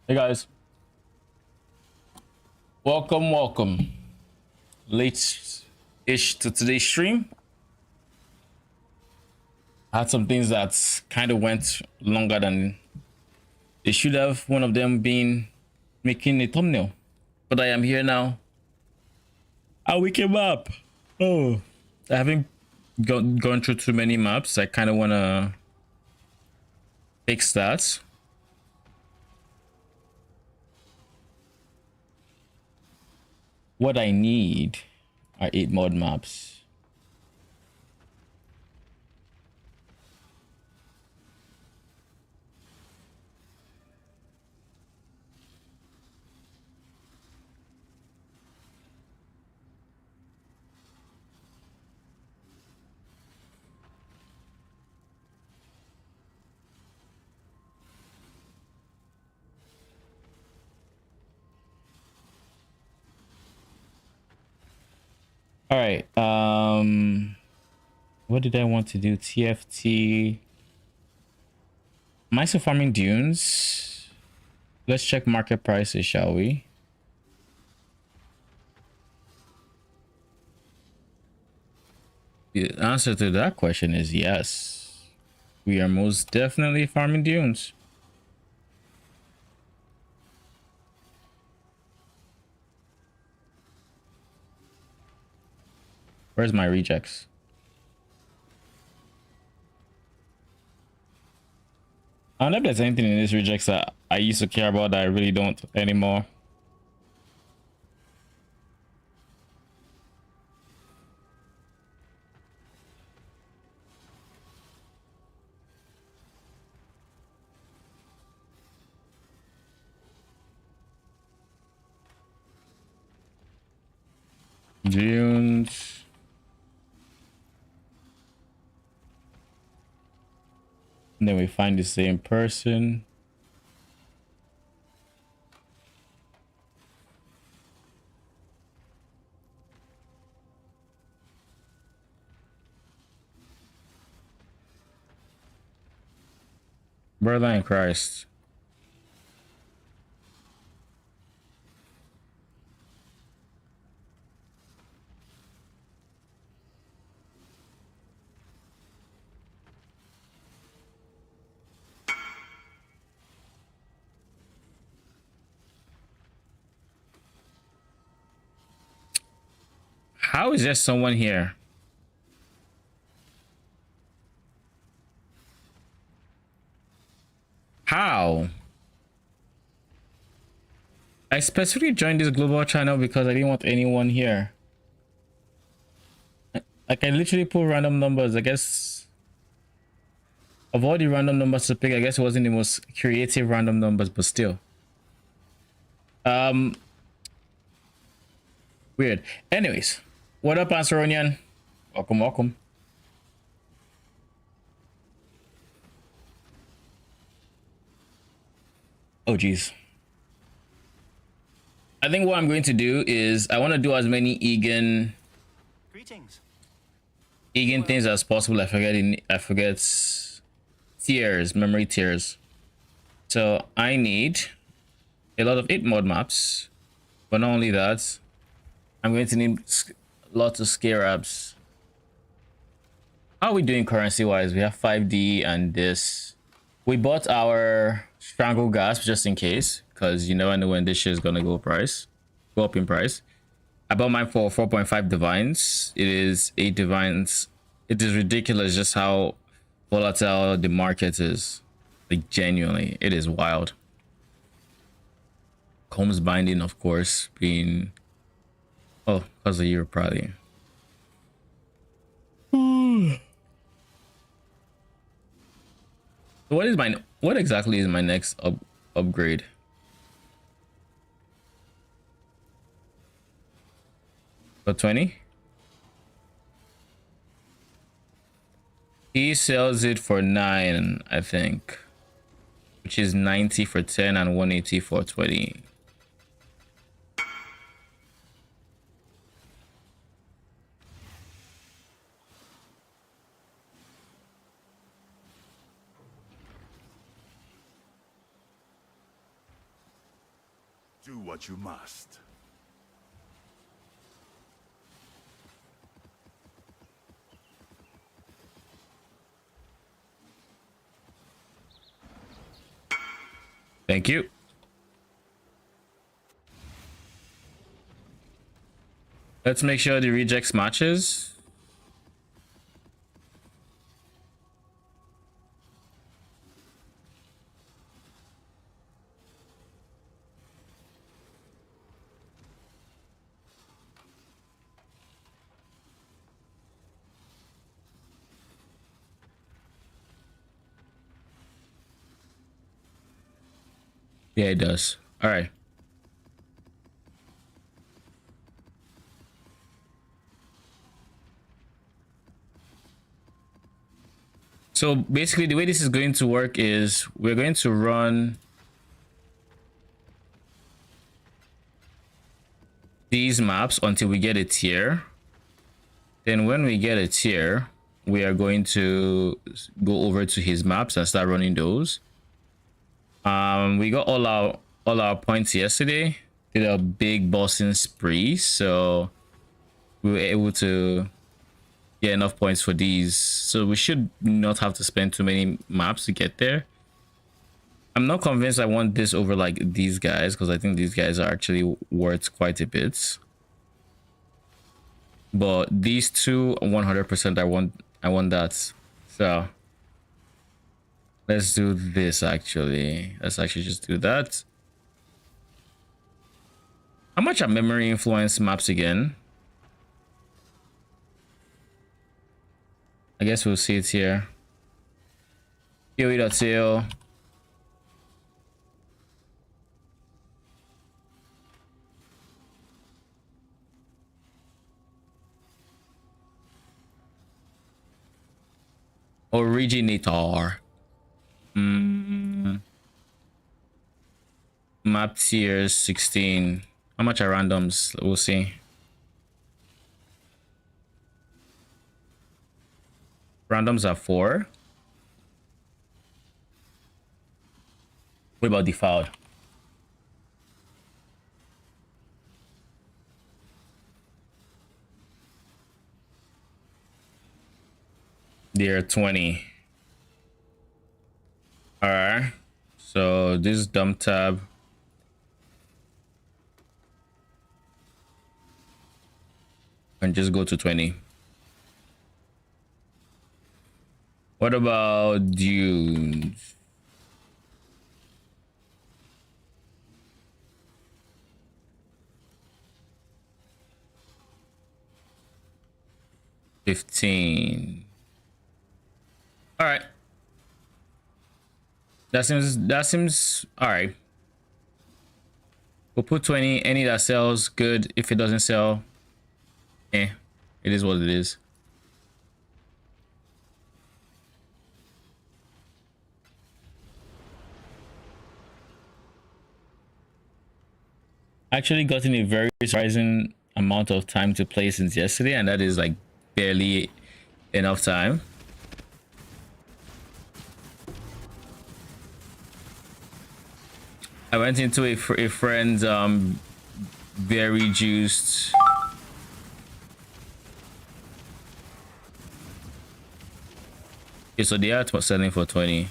Hey guys, welcome. Late-ish to today's stream. I had some things that kind of went longer than they should have. One of them being making a thumbnail, but I am here now. How we came up? Oh, I haven't gone through too many maps. I kind of want to fix that. What I need are 8 mod maps. All right. What did I want to do? TFT. Am I still farming dunes? Let's check market prices, shall we? The answer to that question is yes. We are most definitely farming dunes. Where's my rejects? I don't know if there's anything in these rejects that I used to care about that I really don't anymore. Dunes. And then we find the same person. Brother in Christ. How is there someone here? How? I specifically joined this global channel because I didn't want anyone here. Like, I literally pull random numbers. I guess of all the random numbers to pick, I guess it wasn't the most creative random numbers, but still. Weird. Anyways, what up, Answeronian? Welcome. Oh, geez. I think what I'm going to do is I want to do as many Egan things as possible. I forget tiers, memory tiers. So I need a lot of 8 mod maps, but not only that, I'm going to need lots of scarabs. How are we doing currency wise? We have 5D and this. We bought our strangle gasp just in case, because you never know when this shit is gonna go up in price. I bought mine for 4.5 divines. It is 8 divines. It is ridiculous just how volatile the market is. Like, genuinely, it is wild. Combs binding, of course, being because of Europe probably. What exactly is my next upgrade? For 20? He sells it for 9, I think, which is 90 for 10 and 180 for 20. Do what you must. Thank you. Let's make sure the rejects matches. Yeah, it does. All right. So basically the way this is going to work is we're going to run these maps until we get a tier. Then when we get a tier, we are going to go over to his maps and start running those. We got all our points yesterday. Did a big bossing spree, so we were able to get enough points for these. So we should not have to spend too many maps to get there. I'm not convinced I want this over like these guys, because I think these guys are actually worth quite a bit. But these two 100% I want that. So let's do this. Actually, let's actually just do that. How much are memory influence maps again? I guess we'll see it here. PoE.co. Originator. Map tiers 16. How much are randoms? We'll see. Randoms are 4. What about Defiled? They're 20. Alright. So this dump tab. And just go to 20. What about dunes? $15. All right. That seems all right. We'll put 20. Any that sells, good. If it doesn't sell, it is what it is. Actually gotten a very surprising amount of time to play since yesterday, and that is like barely enough time. I went into a friend's berry juiced okay, so they are selling for 20.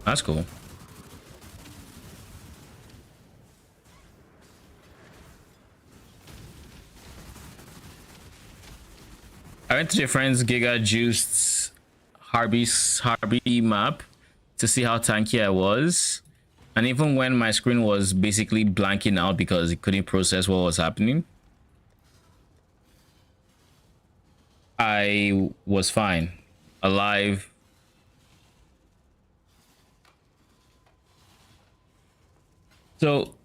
That's cool. I went to your friend's Giga Juiced Harby map to see how tanky I was, and even when my screen was basically blanking out because it couldn't process what was happening, I was fine, alive. So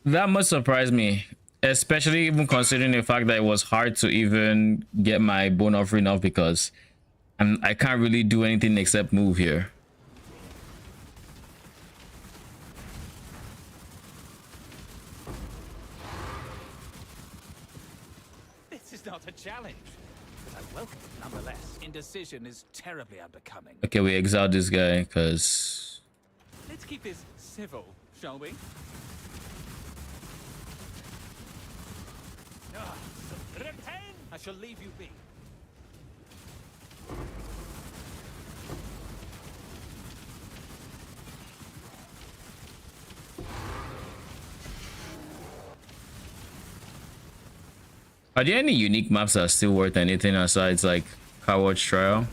that must surprise me, especially even considering the fact that it was hard to even get my bone offering off because I can't really do anything except move here. This is not a challenge, but I welcome it nonetheless. Indecision is terribly unbecoming. Okay, we exiled this guy because Let's keep this civil, shall we? I shall leave you be. Are there any unique maps that are still worth anything aside like Coward's Trial?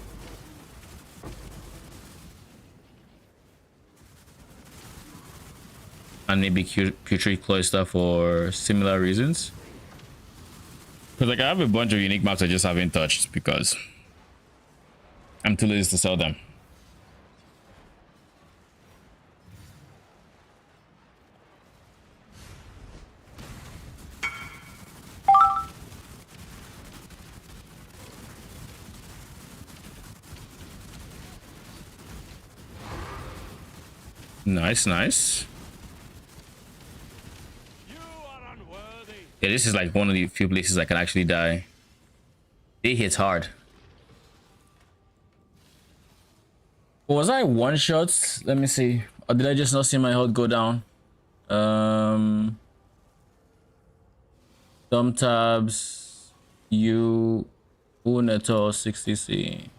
And maybe Putrid Cloister for similar reasons? Because like I have a bunch of unique maps I just haven't touched because I'm too lazy to sell them. Nice, nice. You are unworthy. Yeah, this is like one of the few places I can actually die. It hits hard. Was I one shot? Let me see. Or did I just not see my health go down? Thumb tabs. Uneto 60C.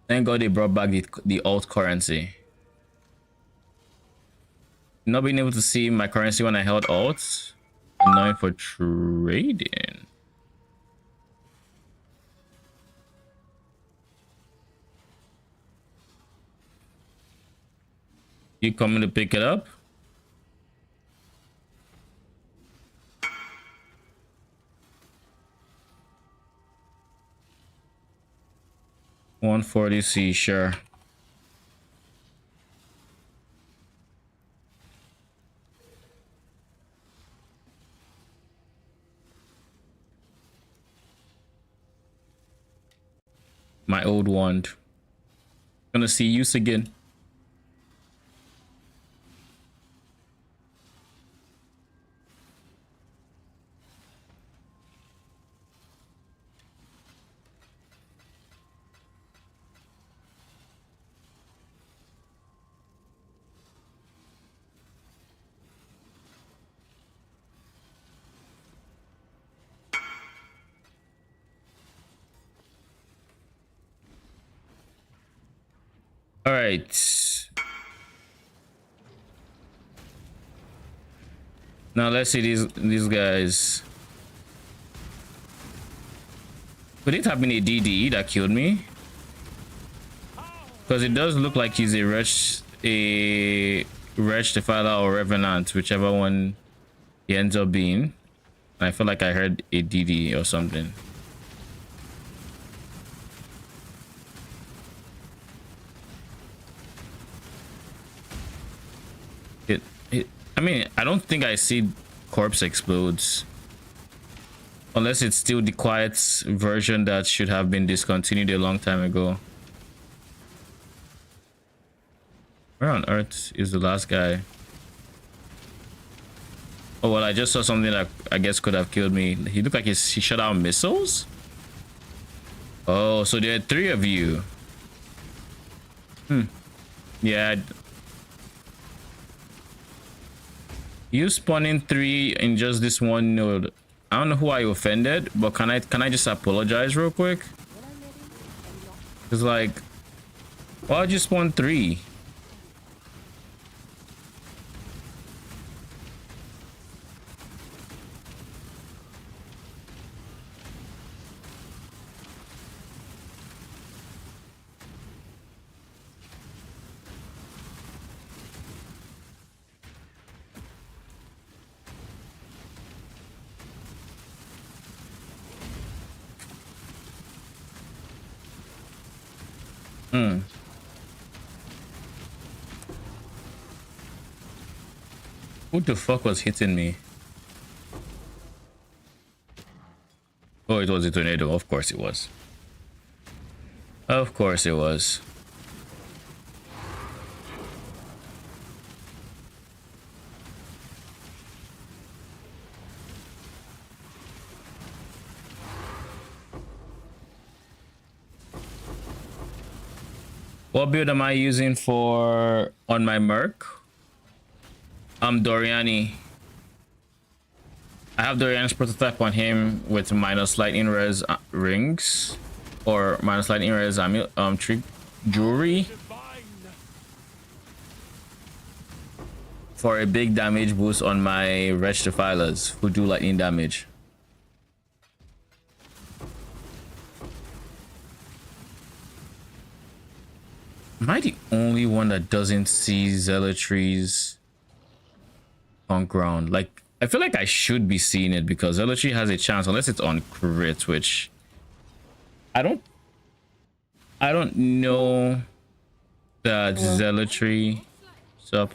Thank God they brought back the alt currency. Not being able to see my currency when I held alt. Annoying for trading. You coming to pick it up? $140C, sure. My old wand. Gonna see use again. All right. Now let's see these guys. Could it have been a DD that killed me? Because it does look like he's a Wretched, Defiler or Revenant, whichever one he ends up being. I feel like I heard a DD or something. I mean, I don't think I see corpse explodes. Unless it's still the quiet version that should have been discontinued a long time ago. Where on earth is the last guy? Oh, well, I just saw something that I guess could have killed me. He looked like he shot out missiles? Oh, so there are 3 of you. Yeah. You spawning 3 in just this one node. I don't know who I offended, but can I just apologize real quick? It's like, why'd you spawn 3? Who the fuck was hitting me? Oh, it was a tornado. Of course it was. Of course it was. What build am I using for on my Merc? Doryani. I have Doryani's prototype on him with minus lightning res rings, or minus lightning res trick jewelry for a big damage boost on my Wretched Defilers who do lightning damage. Am I the only one that doesn't see Zealotries on ground? Like, I feel like I should be seeing it because Zealotry has a chance unless it's on crit, which I don't know that Zealotry. What's up?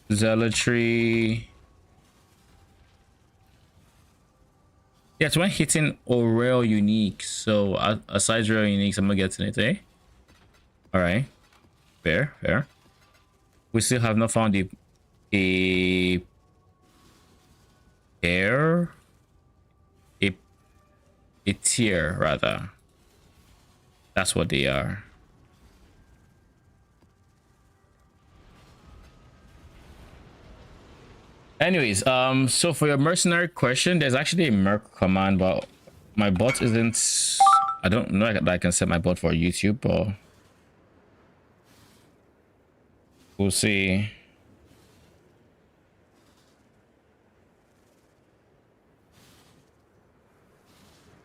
Zealotry. Yeah, it's when hitting or rare unique. So aside rare uniques, I'm gonna get to it, eh? All right, fair. We still have not found a pair, a tier rather. That's what they are. Anyways, so for your mercenary question, there's actually a Merc command, but my bot isn't. I don't know that I can set my bot for YouTube, but we'll see.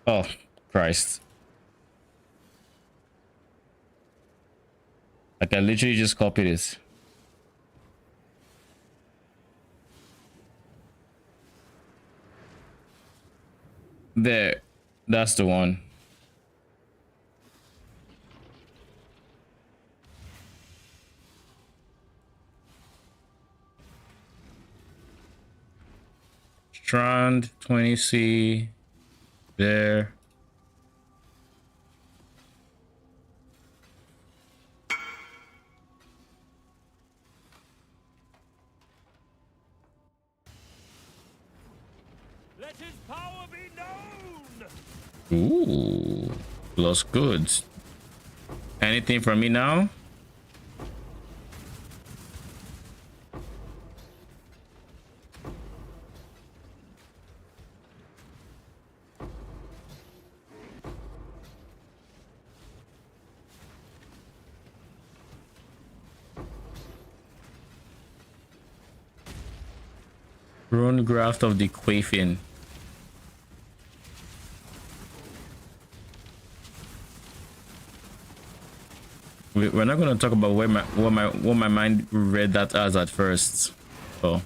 Oh, Christ. Like, I literally just copied it. There. That's the one. Strand 20C. There. Let his power be known. Ooh, plus goods. Anything from me now? Rune graft of the Quaffin. We're not going to talk about what my mind read that as at first. Oh.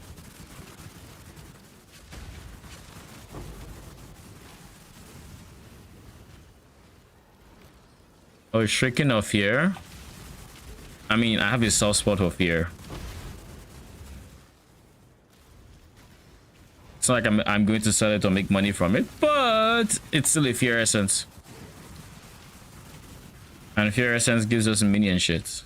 Oh, Shrieking of Fear. I mean, I have a soft spot of fear. It's not like I'm going to sell it or make money from it, but it's still a fear essence. And fear essence gives us minion shit.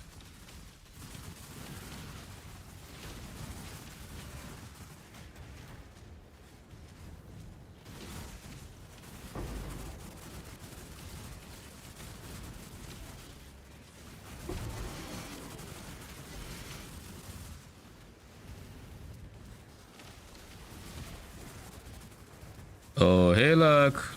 Oh, hey, look.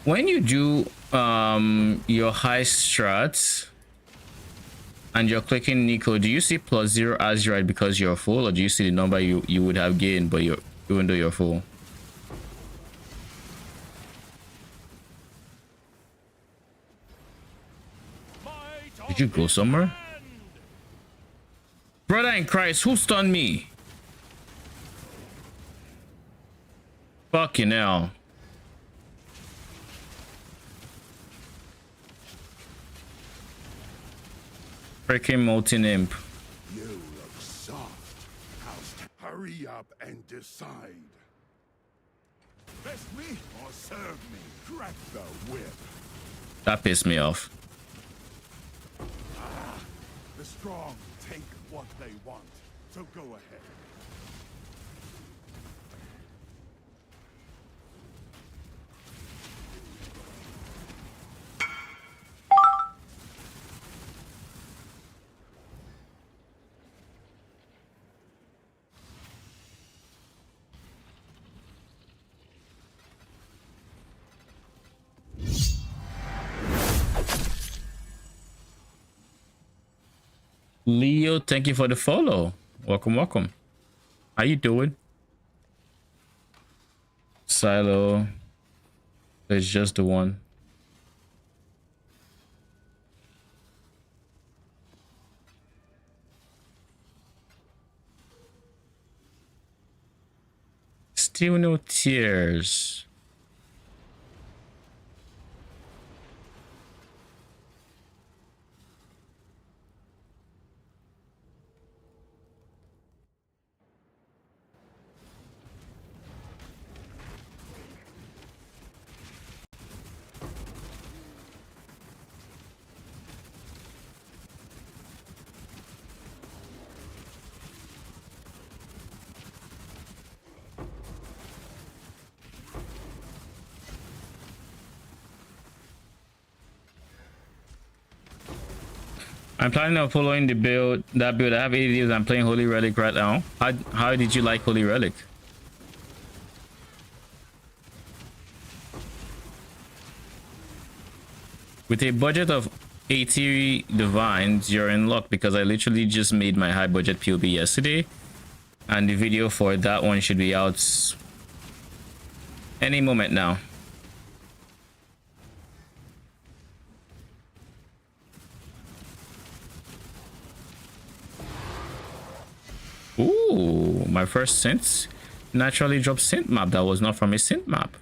When you do your high strats and you're clicking Nico, do you see +0 as right because you're full, or do you see the number you would have gained but even though you're full? Did you go somewhere? Brother in Christ, who stunned me? Fucking hell. Freaking molten imp. You look soft. Hurry up and decide. Best me or serve me? Crack the whip. That pissed me off. The strong take what they want, so go ahead. Leo, thank you for the follow. Welcome, welcome. How you doing? Silo. There's just the one. Still no tears. I'm planning on following the build. That build. I have 80 days. I'm playing Holy Relic right now. How did you like Holy Relic? With a budget of 80 divines, you're in luck because I literally just made my high budget POB yesterday, and the video for that one should be out any moment now. Ooh, my first synth naturally dropped synth map that was not from a synth map.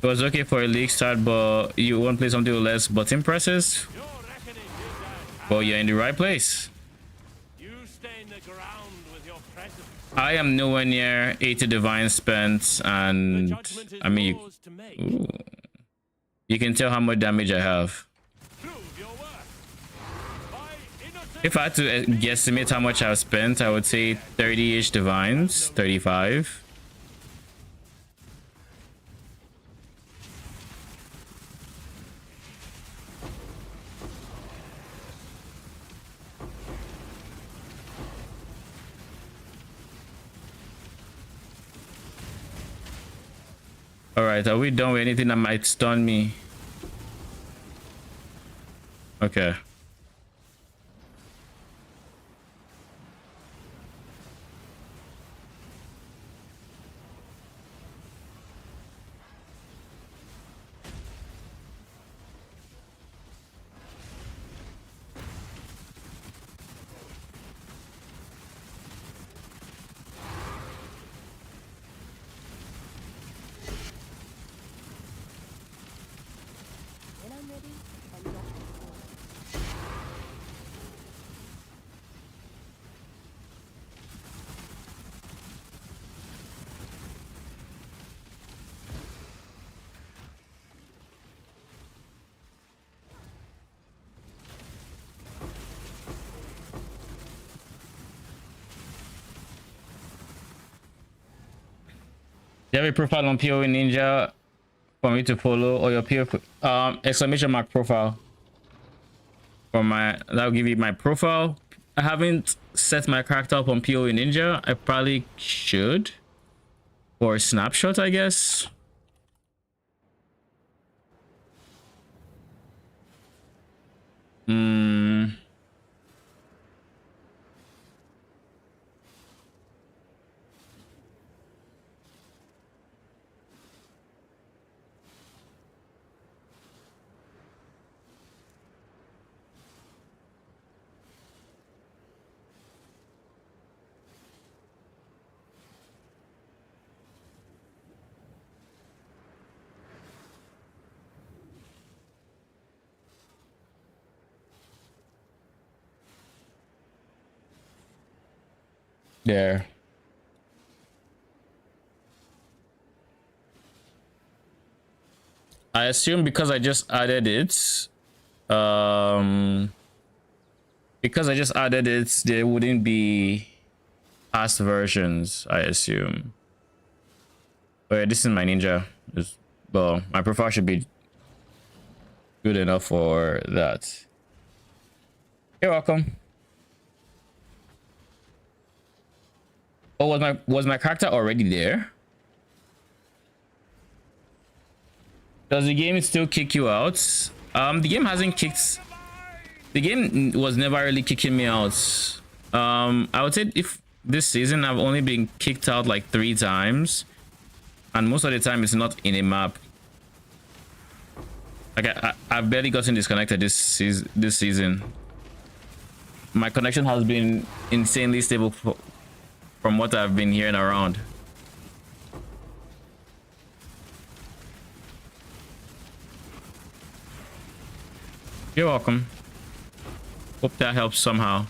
It was okay for a league start, but you won't play something with less button presses? Well, you're in the right place. I am nowhere near 80 divine spent, and I mean, you can tell how much damage I have. If I had to guesstimate how much I've spent, I would say 30-ish divines, 35. All right, are we done with anything that might stun me? Okay. Do you have a profile on PoE Ninja for me to follow, or your PoE exclamation mark profile for my, that'll give you my profile. I haven't set my character up on PoE Ninja. I probably should, for a snapshot, I guess. there. I assume because I just added it, there wouldn't be past versions, I assume. Oh yeah, this is my ninja. Well, my profile should be good enough for that. You're welcome. Oh, was my character already there? Does the game still kick you out? The game hasn't kicked. The game was never really kicking me out. I would say if this season I've only been kicked out like 3 times, and most of the time it's not in a map. Like I've barely gotten disconnected this season. My connection has been insanely stable from what I've been hearing around. You're welcome. Hope that helps somehow.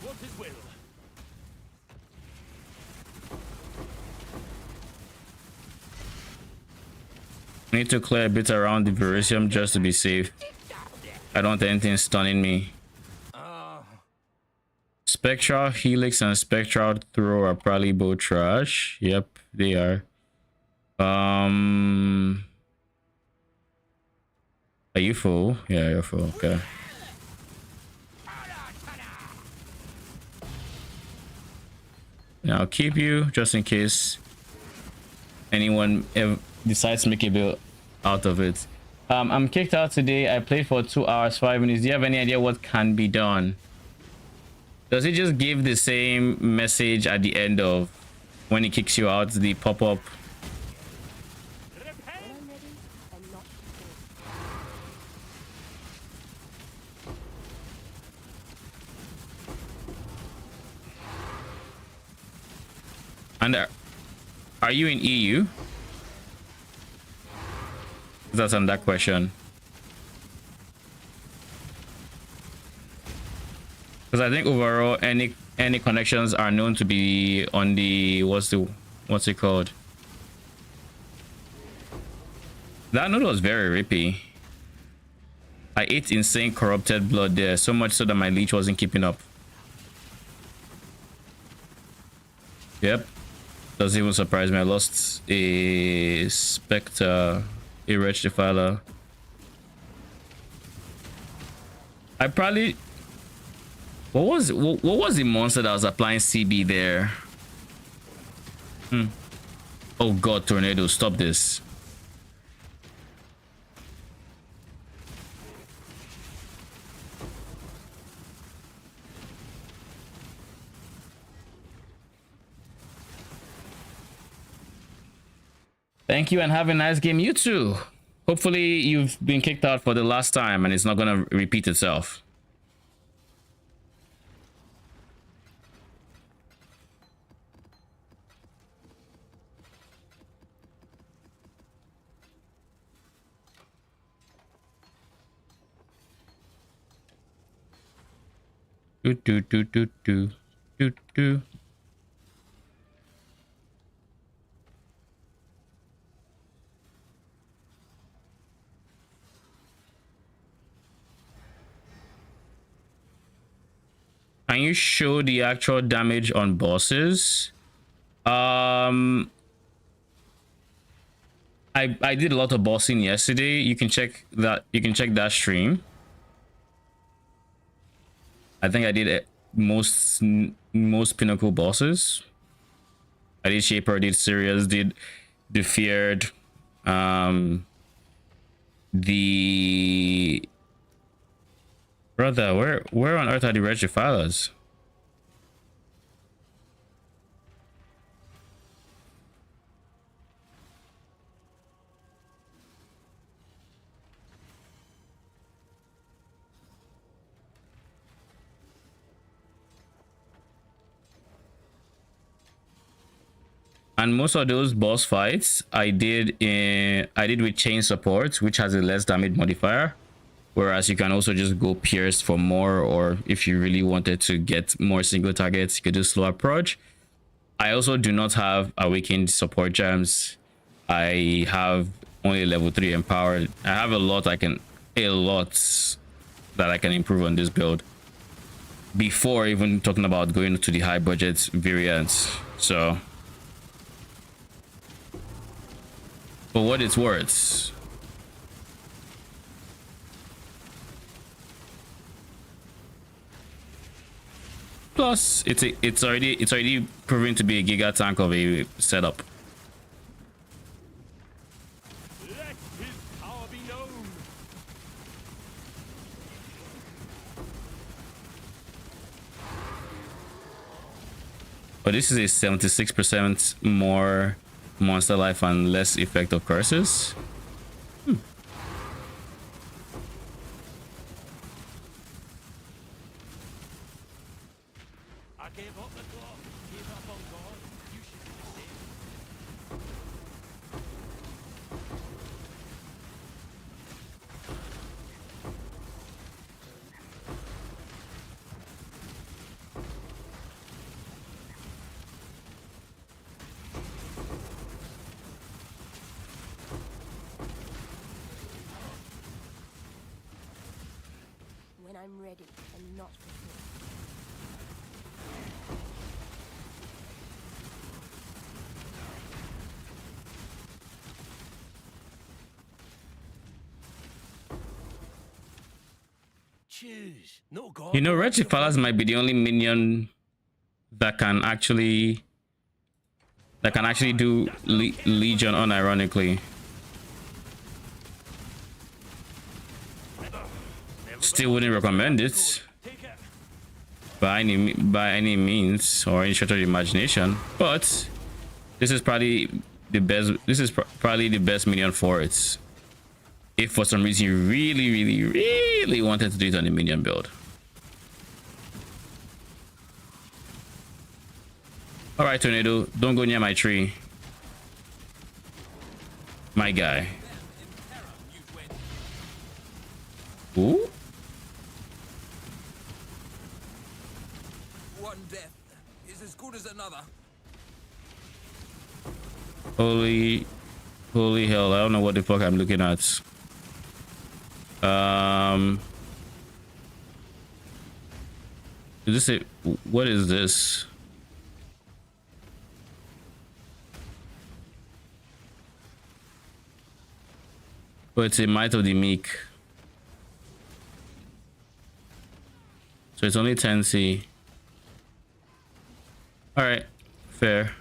What his will. I need to clear a bit around the Verisium just to be safe. I don't want anything stunning me. Spectral Helix and Spectral Throw are probably both trash. Yep, they are. Are you full? Yeah, you're full. Okay. Now I'll keep you just in case anyone decides to make a build out of it. I'm kicked out today. I played for 2 hours 5 minutes. Do you have any idea what can be done? Does it just give the same message at the end of when it kicks you out, the pop-up? And are you in EU? That's on that question. Because I think overall any connections are known to be on the what's it called? That node was very rippy. I ate insane corrupted blood there, so much so that my leech wasn't keeping up. Yep. Doesn't even surprise me. I lost a Spectre, a Wretched Defiler. I probably... What was the monster that was applying CB there? Oh god, Tornado, stop this. Thank you and have a nice game, you too. Hopefully you've been kicked out for the last time and it's not gonna repeat itself. Do. Can you show the actual damage on bosses? I did a lot of bossing yesterday. You can check that. You can check that stream. I think I did most pinnacle bosses. I did Shaper, did Sirius, did the Feared, the brother. Where on earth are the Wretched Defilers? And most of those boss fights I did with chain support, which has a less damage modifier, whereas you can also just go pierce for more, or if you really wanted to get more single targets, you could do slow approach. I also do not have awakened support gems. I have only level 3 empowered. I have a lot that I can improve on this build before even talking about going to the high budget variants. So for what it's worth, plus it's already proven to be a giga tank of a setup. Let his power be known. But this is a 76% more monster life and less effect of curses. I gave up the clock. Gave up on God. You should be the same. When I'm ready and not before. Choose. No God. You know, Wretched Fellas might be the only minion that can actually do Legion unironically. Still wouldn't recommend it Take it. by any means or any stretch of the imagination, but this is probably the best. This is probably the best minion for it. If for some reason you really wanted to do it on the minion build. All right, Tornado, don't go near my tree, my guy. Ooh. One death is as good as another. Holy hell, I don't know what the fuck I'm looking at. Is this a, what is this? Oh, it's a Might of the Meek. So it's only 10C. Alright, fair.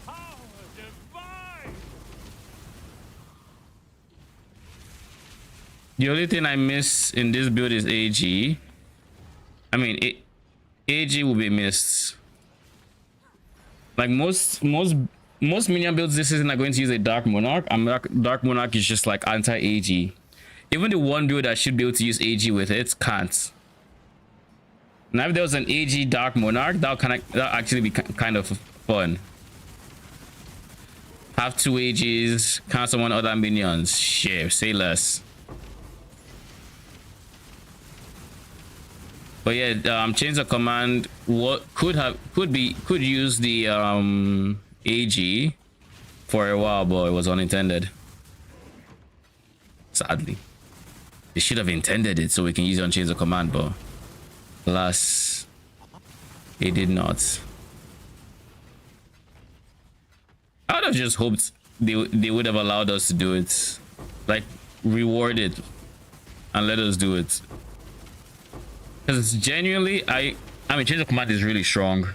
Power divine. The only thing I miss in this build is AG. I mean, AG will be missed. Like most minion builds this season are going to use a Dark Monarch. Dark Monarch is just like anti-AG. Even the one build that should be able to use AG with it can't. Now if there was an AG Dark Monarch, that actually be kind of fun. Have 2 AGs, cancel one other minions. Shit, say less. But yeah, Chains of Command could use the AG for a while, but it was unintended. Sadly. They should have intended it so we can use it on chains of command, but alas, they did not. I would have just hoped they would have allowed us to do it. Like, reward it and let us do it. Because genuinely, I mean, change of command is really strong.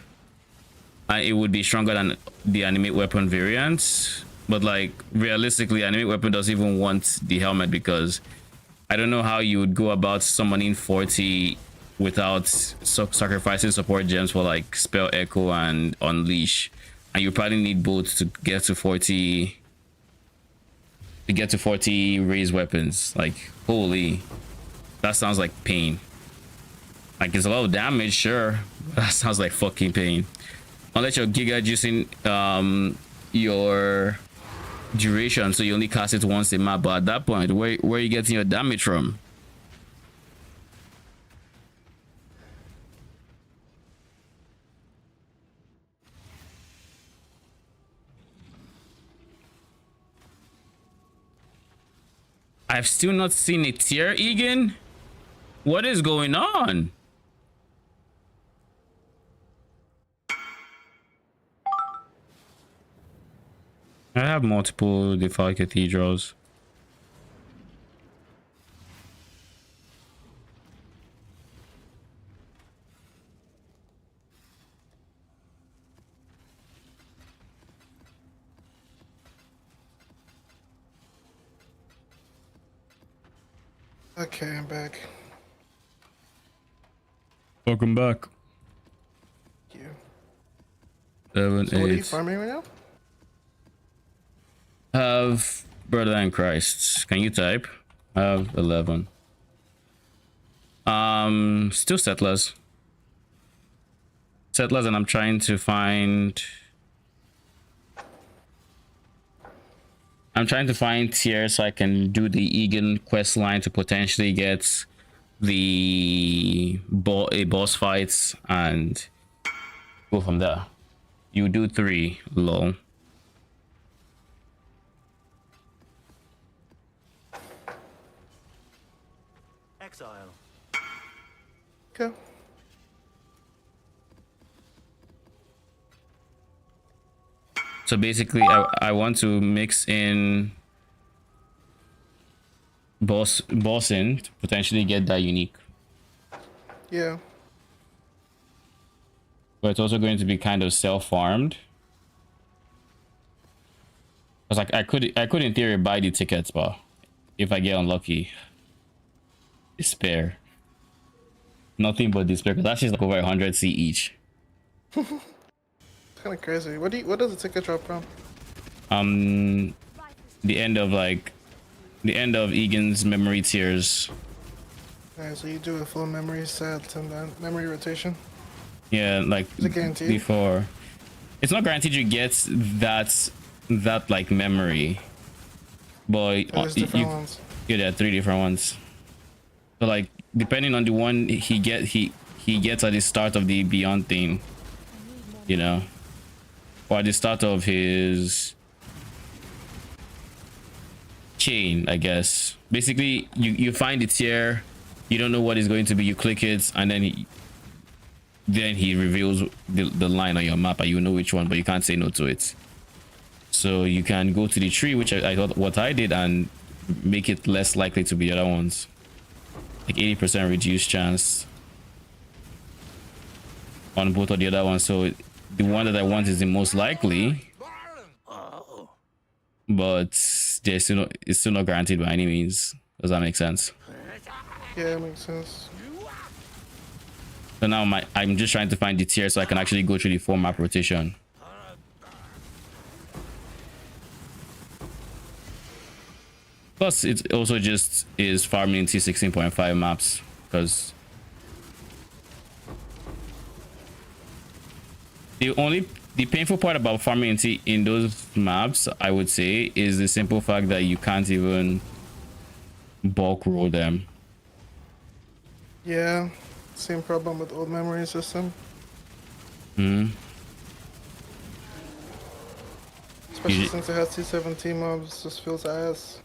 And it would be stronger than the animate weapon variant. But like, realistically, animate weapon doesn't even want the helmet because I don't know how you would go about summoning 40 without sacrificing support gems for like spell echo and unleash, and you probably need both to get to 40 raised weapons. Like, holy, that sounds like pain. Like, it's a lot of damage, sure, but that sounds like fucking pain. Unless you're giga juicing your duration, so you only cast it once a map, but at that point, where are you getting your damage from? I've still not seen a tier, Egan. What is going on? I have multiple Defiler cathedrals. Okay, I'm back. Welcome back. Thank you. 7, So what are you 8. farming right now? Have Brother and Christ. Can you type? Have 11. Still settlers. Settlers, and I'm trying to find. I'm trying to find tiers so I can do the Egan quest line to potentially get the boss fights and go from there. You do 3, lol. Exile. Okay. So basically, I want to mix in bossing to potentially get that unique. Yeah. But it's also going to be kind of self-farmed. Cause like I could in theory buy the tickets, but if I get unlucky, despair. Nothing but despair, because that's just like over 100 C each. It's kind of crazy. What does the ticket drop from? The end of Egan's memory tiers. Alright, so you do a full memory set and then memory rotation. Yeah, like Is it guaranteed? before. It's not guaranteed you get that like memory, but There's different ones. yeah, there are 3 different ones. So like depending on the one he gets at the start of the Beyond thing, you know, or at the start of his chain, I guess. Basically, you find the tier, you don't know what it's going to be, you click it, and then he reveals the line on your map, and you know which one, but you can't say no to it. So you can go to the tree, which I thought what I did, and make it less likely to be the other ones. Like 80% reduced chance on both of the other ones. So the one that I want is the most likely, but it's still not guaranteed by any means. Does that make sense? Yeah, it makes sense. So now I'm just trying to find the tier so I can actually go through the 4 map rotation. Plus, it also just is farming T16.5 maps, because the painful part about farming in those maps, I would say, is the simple fact that you can't even bulk roll them. Yeah, same problem with old memory system. Especially since it has 217 mobs, just feels ass.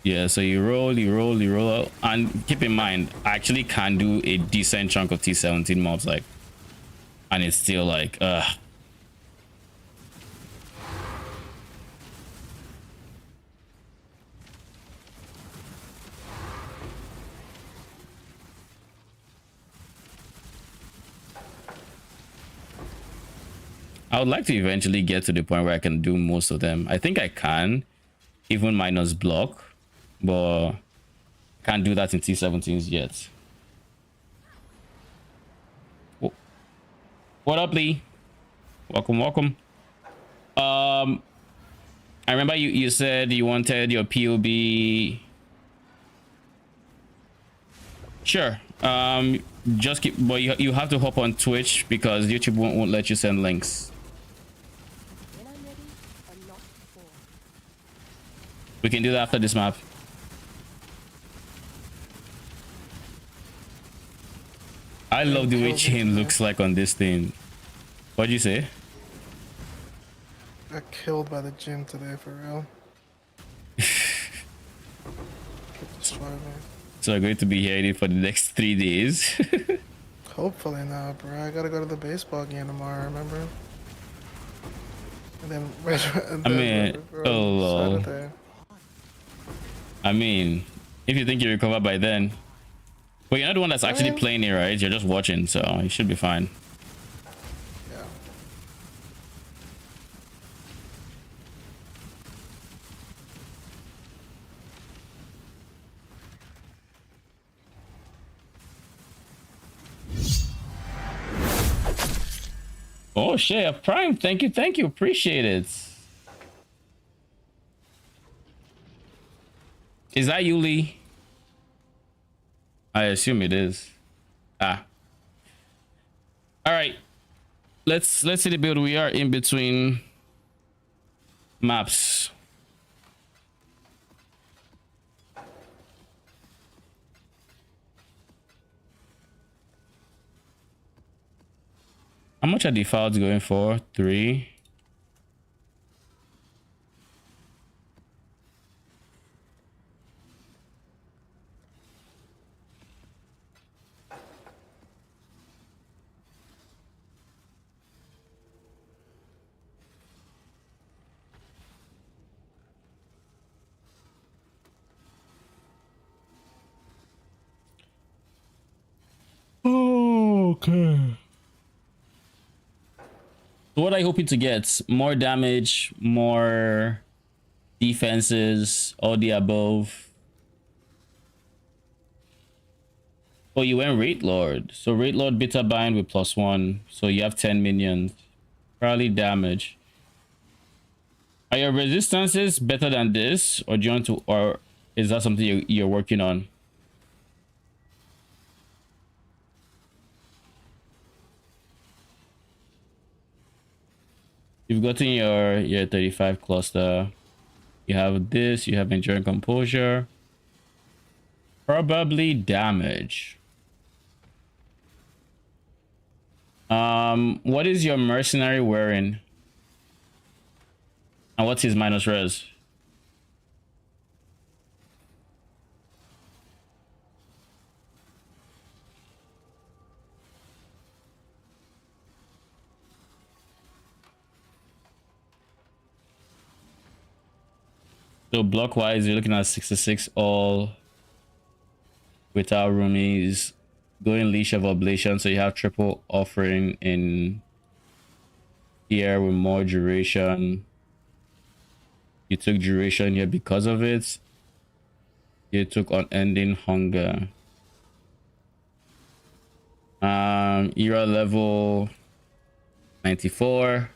Yeah, so you roll, you roll, you roll out. And keep in mind, I actually can do a decent chunk of T17 mobs, like, and it's still like, I would like to eventually get to the point where I can do most of them. I think I can, even minus block, but can't do that in T17s yet. What up, Lee? Welcome, welcome. I remember you said you wanted your POB. Sure. Just keep, but you have to hop on Twitch because YouTube won't let you send links. When I'm ready and not before. We can do that after this map. I love the way Chain looks like on this thing. What'd you say? Got killed by the gym today, for real. Could destroy me. So I'm going to be hearing it for the next 3 days. Hopefully not, bro. I gotta go to the baseball game tomorrow, remember? And then, I mean, oh lol. Saturday. I mean, if you think you recover by then. But you're not the one that's actually playing it, right? You're just watching, so you should be fine. Yeah. Oh shit, a Prime. Thank you, appreciate it. Is that Yuli? I assume it is. Ah. All right. Let's see the build. We are in between maps. How much are defaults going for? 3. Okay. So what are you hoping to get? More damage, more defenses, all the above. Oh, you went Rate Lord. So Rate Lord Bitter Bind with +1. So you have 10 minions. Probably damage. Are your resistances better than this? Or do you want to, or is that something you're working on? You've gotten your 35 cluster. You have this, you have Enduring Composure. Probably damage. What is your mercenary wearing? And what's his minus res? So block wise, you're looking at 66 all without roomies. Going Leash of Oblation, so you have triple offering in here with more duration. You took duration here because of it. You took Unending Hunger. Era level 94.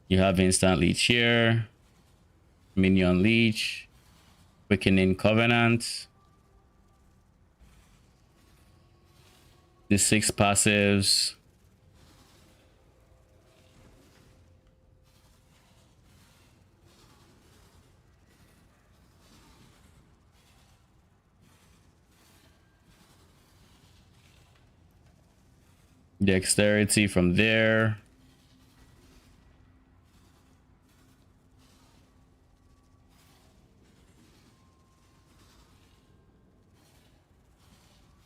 You have Instant Leech here. Minion Leech. Quickening Covenant. The 6 passives. Dexterity from there.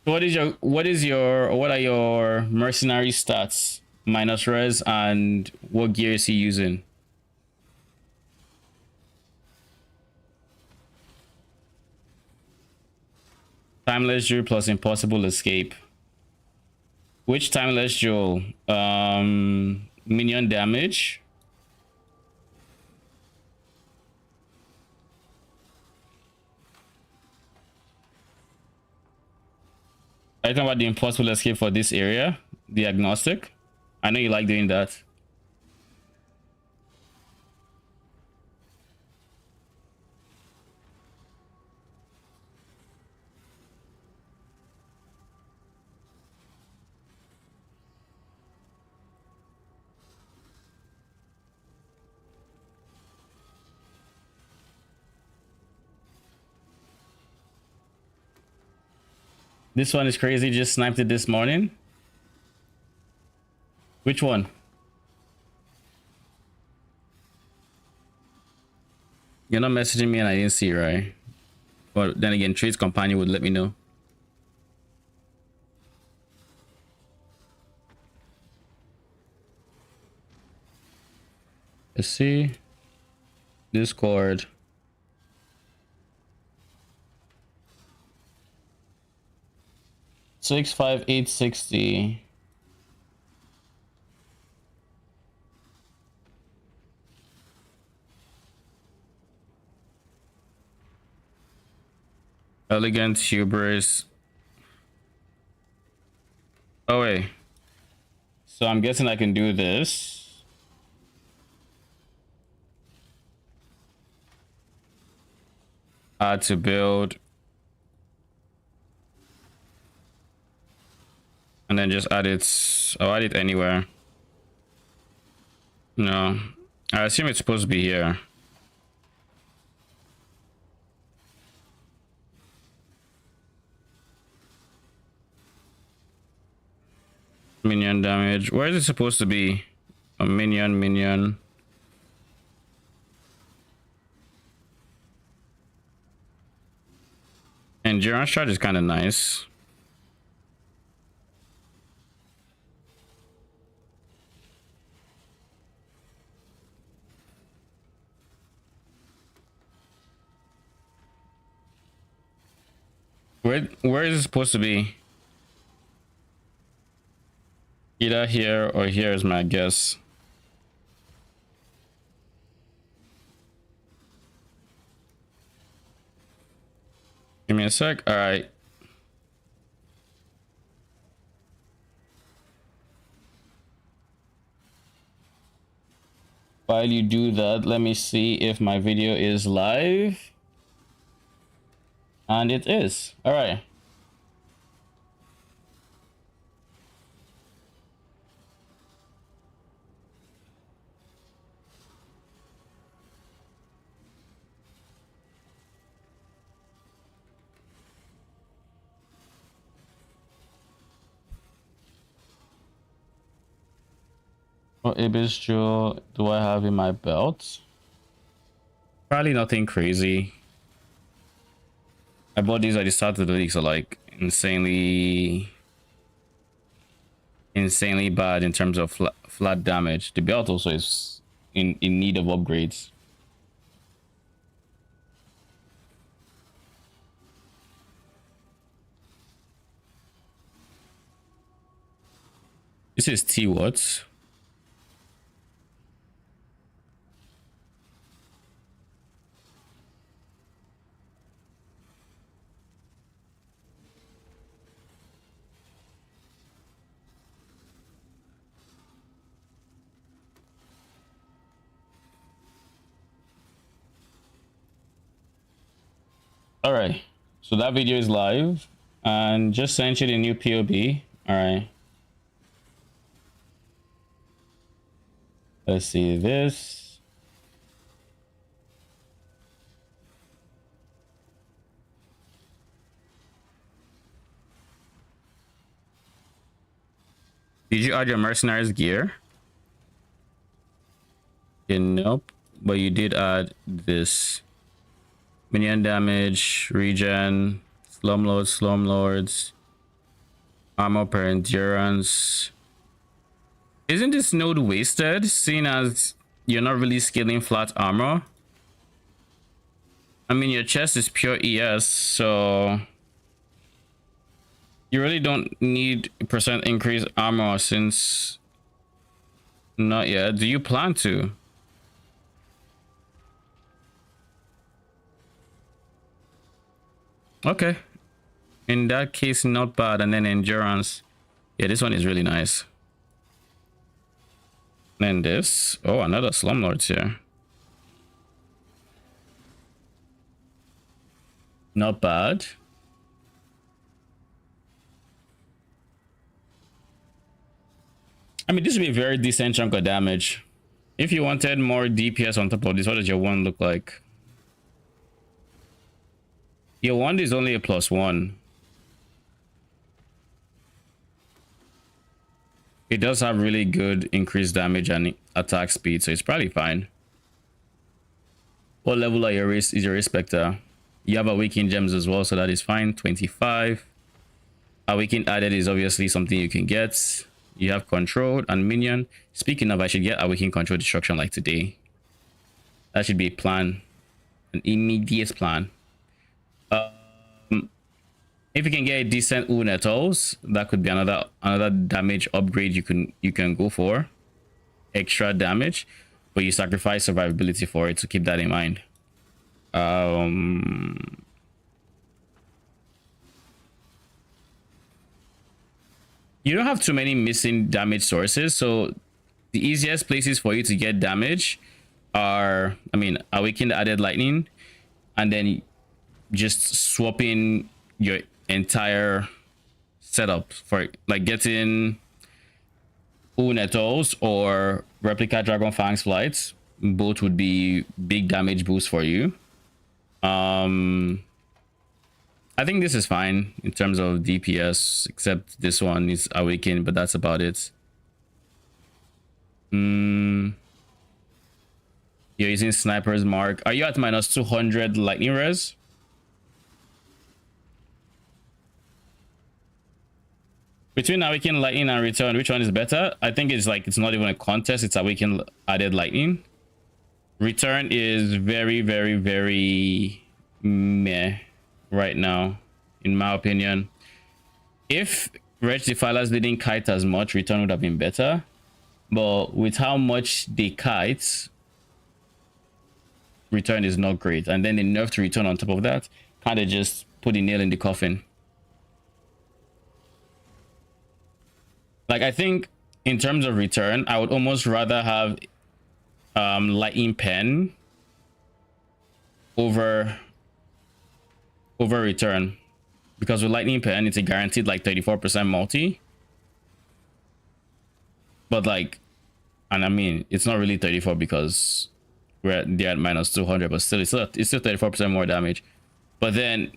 What are your mercenary stats minus res, and what gear is he using? Timeless Jewel plus Impossible Escape. Which Timeless Jewel? Minion damage. Are you talking about the Impossible Escape for this area? The Agnostic? I know you like doing that. This one is crazy. Just sniped it this morning. Which one? You're not messaging me and I didn't see, right? But then again, Trade's companion would let me know. Let's see. Discord. Six, 5, 860. Elegant hubris. Oh wait. So I'm guessing I can do this. Add to build. And then just add it. I'll add it anywhere. No. I assume it's supposed to be here. Minion damage. Where is it supposed to be? A minion. Endurance charge is kind of nice. Where is it supposed to be? Either here or here is my guess. Give me a sec. All right. While you do that, let me see if my video is live. And it is. All right. What Ibis Jewel do I have in my belt? Probably nothing crazy. I bought these at the start of the league, so like insanely bad in terms of flat damage. The belt also is in need of upgrades. This is T what? All right, so that video is live and just sent you the new POB. All right, let's see this. Did you add your mercenaries gear? Okay, nope, but you did add this. Minion damage, regen, slum lords, Armor per endurance. Isn't this node wasted, seeing as you're not really scaling flat armor? I mean, your chest is pure ES, so you really don't need percent increase armor since... Not yet. Do you plan to? Okay. In that case, not bad. And then endurance. Yeah, this one is really nice. Then this. Oh, another slumlords here. Not bad. I mean, this would be a very decent chunk of damage. If you wanted more DPS on top of this, what does your one look like? Your one is only a +1. It does have really good increased damage and attack speed, so it's probably fine. What level are your is your Spectre? You have awakened gems as well, so that is fine. 25. Awakened added is obviously something you can get. You have control and minion. Speaking of, I should get awakened control destruction like today. That should be a plan, an immediate plan. If you can get a decent Unetals, that could be another damage upgrade you can go for. Extra damage, but you sacrifice survivability for it, so keep that in mind. You don't have too many missing damage sources, so the easiest places for you to get damage are, I mean, awakened added lightning, and then just swapping your entire setup for like getting Unetals or replica Dragon Fangs flights. Both would be big damage boost for you. I think this is fine in terms of DPS, except this one is awakened, but that's about it. You're using Sniper's Mark. Are you at -200 lightning res? Between awakened lightning and return, which one is better? I think it's like, it's not even a contest, it's awakened added lightning. Return is very, very, very meh right now, in my opinion. If Wretched Defilers didn't kite as much, return would have been better. But with how much they kite, return is not great. And then they nerfed return on top of that. Kind of just put a nail in the coffin. Like, I think in terms of return, I would almost rather have lightning pen over return, because with lightning pen it's a guaranteed like 34% multi, but like, and I mean it's not really 34 because they're at -200, but still it's still 34% more damage. But then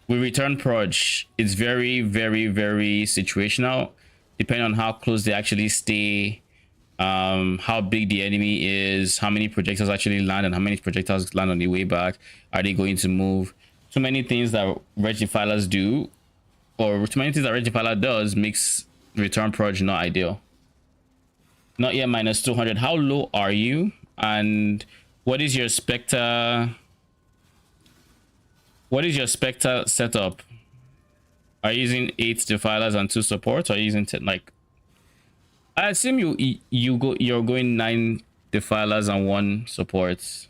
with return proj, it's very, very, very situational, depending on how close they actually stay, how big the enemy is, how many projectiles actually land, and how many projectiles land on the way back. Are they going to move? Too many things that Wretched Defilers do, or too many things that Wretched Defiler does, makes return proj not ideal. Not yet -200. How low are you? And what is your Spectre? What is your Spectre setup? Are you using 8 Defilers and 2 supports? Or are you using 10? Like, I assume you're going 9 Defilers and 1 support.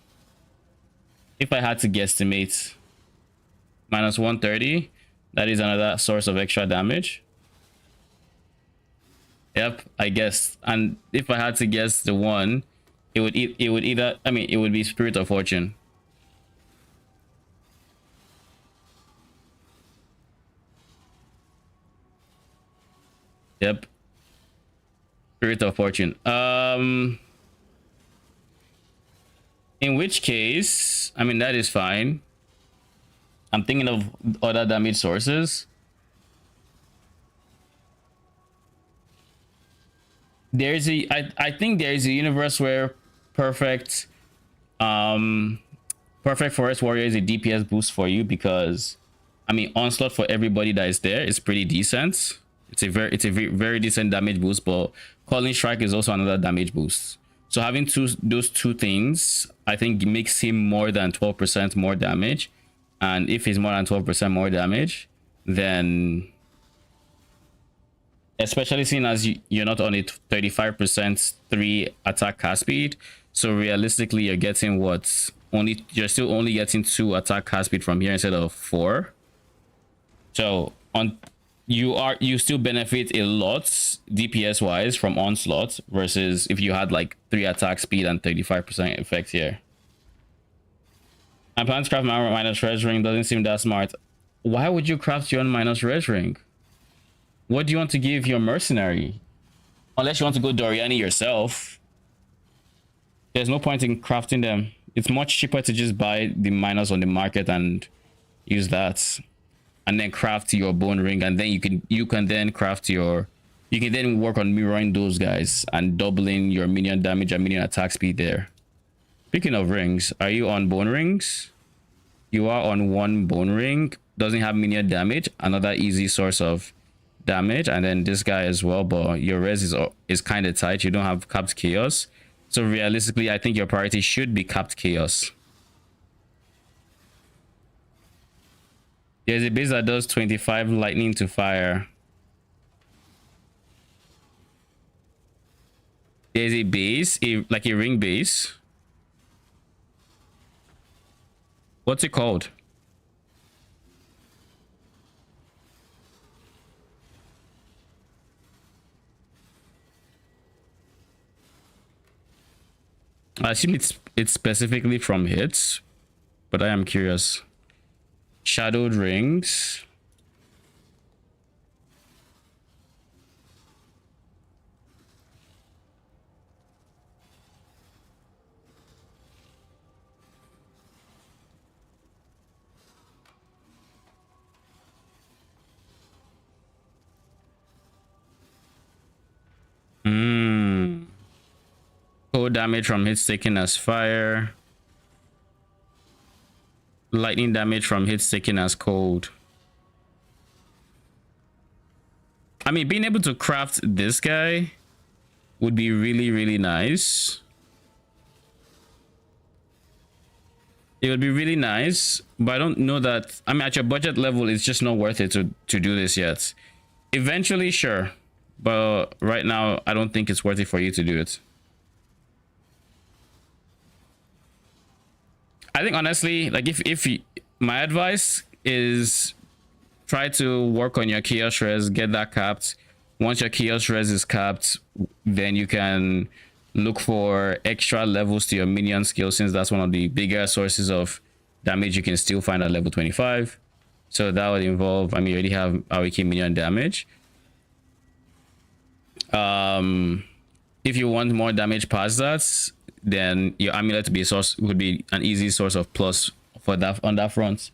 If I had to guesstimate, -130, that is another source of extra damage. Yep, I guess. And if I had to guess the one, it would either, I mean, it would be Spirit of Fortune. Yep. Spirit of Fortune. In which case, I mean, that is fine. I'm thinking of other damage sources. There's a, I think there is a universe where perfect Forest Warrior is a DPS boost for you, because I mean, onslaught for everybody that is there is pretty decent. It's a very decent damage boost, but calling strike is also another damage boost. So having those two things, I think makes him more than 12% more damage. And if he's more than 12% more damage, then, especially seeing as you're not on a 35% 3 attack cast speed, so realistically you're getting what, you're still only getting 2 attack cast speed from here instead of 4. So you still benefit a lot DPS wise from onslaught versus if you had like 3 attack speed and 35% effect here. And plan to craft my armor minus res ring doesn't seem that smart. Why would you craft your own minus res ring? What do you want to give your mercenary? Unless you want to go Doryani yourself. There's no point in crafting them. It's much cheaper to just buy the minus on the market and use that. And then craft your bone ring, and then you can then work on mirroring those guys and doubling your minion damage and minion attack speed there. Speaking of rings, are you on bone rings? You are on 1 bone ring. Doesn't have minion damage, another easy source of damage, and then this guy as well, but your res is kind of tight. You don't have capped chaos, so realistically I think your priority should be capped chaos. There's a base that does 25 lightning to fire. There's a base, like a ring base. What's it called? I assume it's specifically from hits, but I am curious. Shadowed rings. Cold damage from hits taken as fire. Lightning damage from hits taken as cold. I mean, being able to craft this guy would be really nice. It would be really nice, but I don't know that. I mean, at your budget level, it's just not worth it to do this yet. Eventually, sure, but right now, I don't think it's worth it for you to do it. I think honestly, like my advice is try to work on your chaos res, get that capped. Once your chaos res is capped, then you can look for extra levels to your minion skill, since that's one of the bigger sources of damage you can still find at level 25. So that would involve, I mean, you already have Awiki minion damage. If you want more damage past that, then your amulet would be an easy source of plus for that on that front.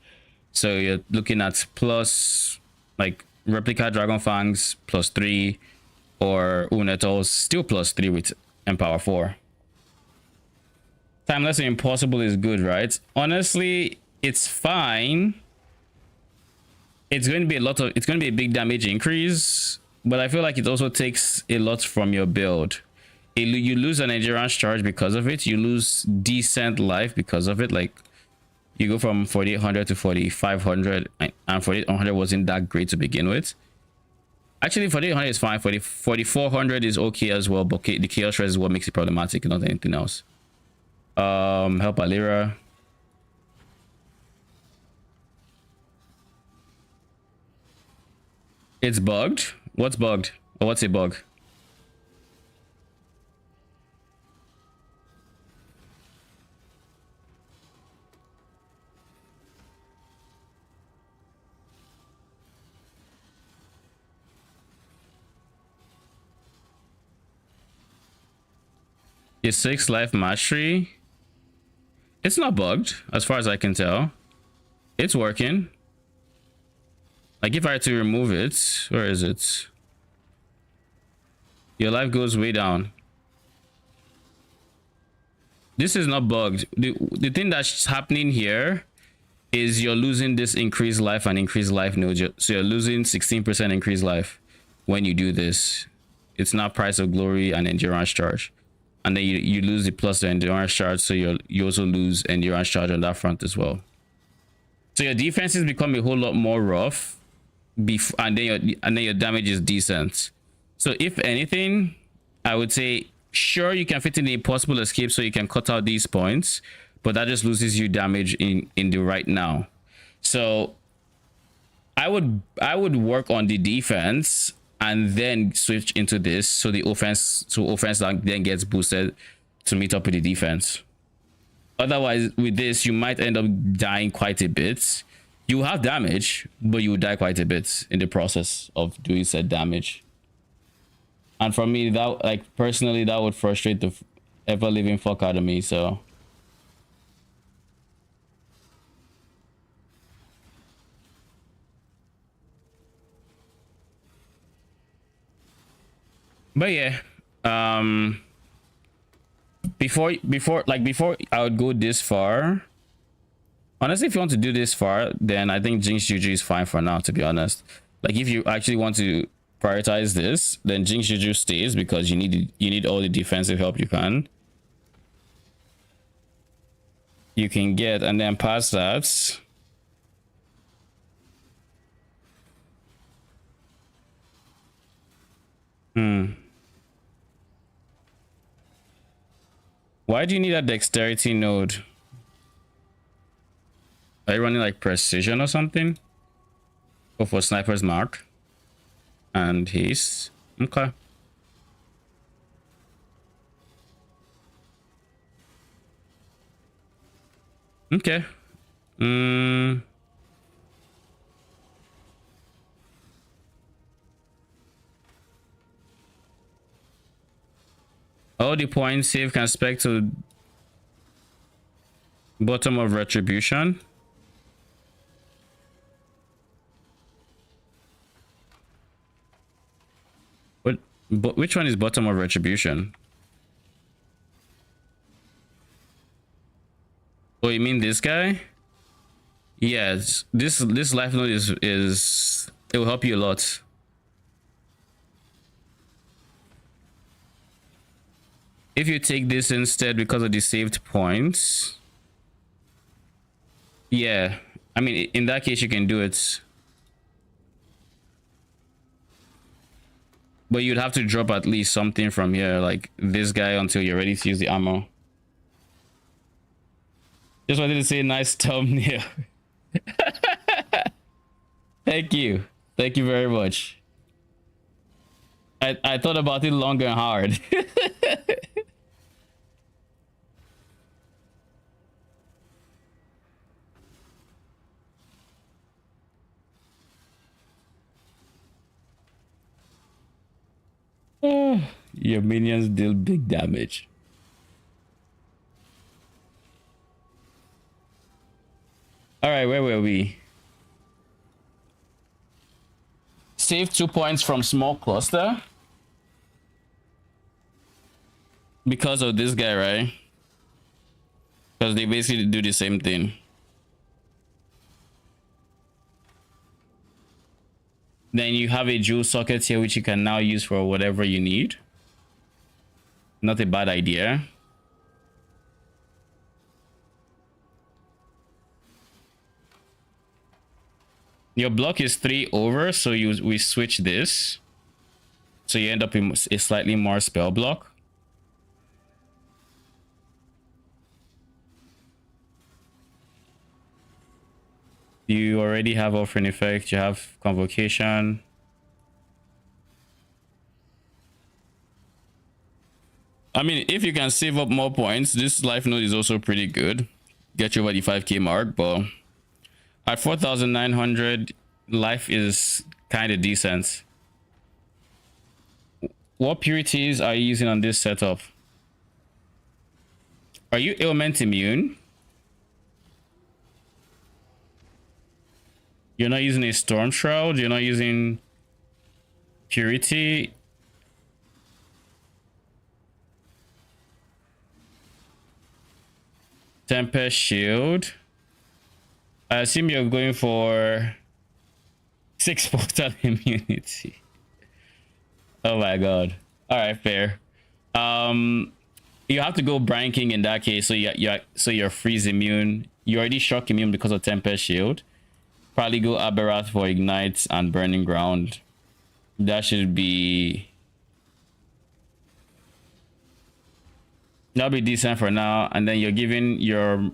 So you're looking at plus like replica dragon fangs +3, or Unetals still +3 with Empower 4. Timeless and Impossible is good, right? Honestly, it's fine. It's going to be a big damage increase, but I feel like it also takes a lot from your build. You lose an endurance charge because of it. You lose decent life because of it. Like, you go from 4800 to 4500, and 4800 wasn't that great to begin with. Actually, 4800 is fine. 4400 is okay as well, but the chaos res is what makes it problematic, not anything else. Help Alira. It's bugged. What's bugged? Or what's a bug? Is 6 life mastery? It's not bugged as far as I can tell. It's working. Like, if I had to remove it, where is it? Your life goes way down. This is not bugged. The thing that's happening here is you're losing this increased life and increased life node. So you're losing 16% increased life when you do this. It's not price of glory and endurance charge. And then you lose the plus the endurance charge, so you also lose endurance charge on that front as well. So your defenses become a whole lot more rough, and then your damage is decent. So if anything, I would say sure you can fit in the impossible escape, so you can cut out these points, but that just loses you damage in the right now. So I would work on the defense and then switch into this, so the offense then gets boosted to meet up with the defense. Otherwise, with this, you might end up dying quite a bit. You have damage, but you will die quite a bit in the process of doing said damage. And for me, that, like, personally, that would frustrate the ever living fuck out of me. So but yeah, before I would go this far, honestly, if you want to do this far, then I think Jinx Juju is fine for now, to be honest. Like, if you actually want to prioritize this, then Jinx Juju stays, because you need all the defensive help you can get. And then past that, why do you need a dexterity node? Are you running like precision or something? Go for sniper's mark and haste. Okay. Okay. All the points save can spec to bottom of retribution. But which one is bottom of retribution? Oh, you mean this guy? Yes, this life node is it will help you a lot. If you take this instead because of the saved points, yeah, I mean, in that case you can do it, but you'd have to drop at least something from here, like this guy, until you're ready to use the ammo. Just wanted to say nice thumbnail. Thank you very much. I thought about it long and hard. Your minions deal big damage. All right, where were we? Save 2 points from small cluster because of this guy, right? Because they basically do the same thing. Then you have a jewel socket here, which you can now use for whatever you need. Not a bad idea. Your block is 3 over, so we switch this. So you end up in a slightly more spell block. You already have offering effect, you have convocation. I mean, if you can save up more points, this life node is also pretty good. Get you over the 5k mark, but at 4,900, life is kind of decent. What purities are you using on this setup? Are you ailment immune? You're not using a storm shroud? You're not using purity? Tempest shield? I assume you're going for 6 portal immunity. Oh my god. All right, fair. You have to go Brian King in that case. So you're freeze immune. You already shock immune because of Tempest Shield. Probably go Aberrath for Ignite and Burning Ground. That should be... That'll be decent for now. And then you're giving your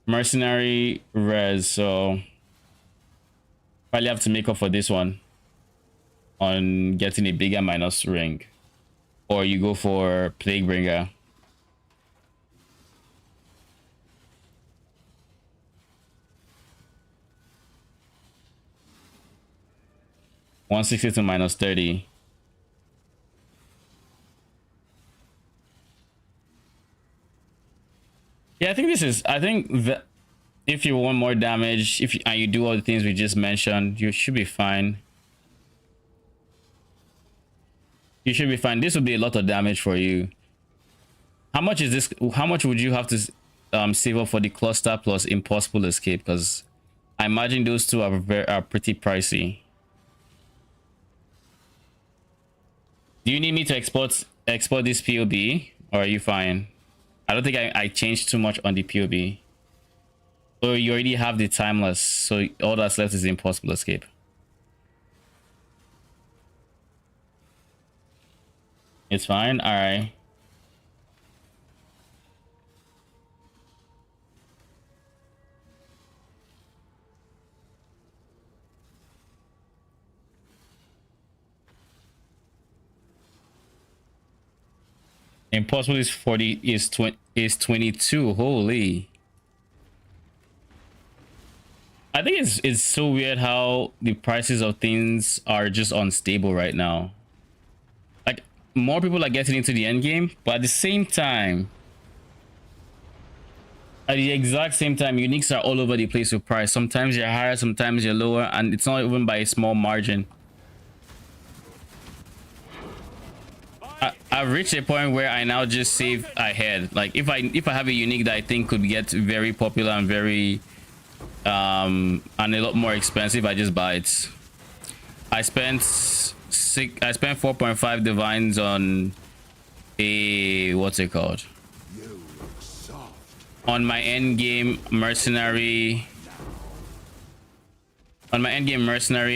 mercenary res, so probably have to make up for this one on getting a bigger minus ring. Or you go for Plaguebringer. $160 to -30. Yeah, I think that if you want more damage, and you do all the things we just mentioned, you should be fine. You should be fine. This will be a lot of damage for you. How much is this? How much would you have to save up for the cluster plus impossible escape? Because I imagine those two are pretty pricey. Do you need me to export this POB, or are you fine? I don't think I changed too much on the POB. So you already have the timeless, so all that's left is the impossible escape. It's fine. All right. Impossible is 40 is 22. Holy. I think it's so weird how the prices of things are just unstable right now. Like, more people are getting into the end game, but at the same time, at the exact same time, uniques are all over the place with price. Sometimes you're higher, sometimes you're lower, and it's not even by a small margin. I've reached a point where I now just save ahead. Like, if I have a unique that I think could get very popular and very and a lot more expensive, I just buy it. I spent 4.5 divines on a, what's it called, on my end game mercenary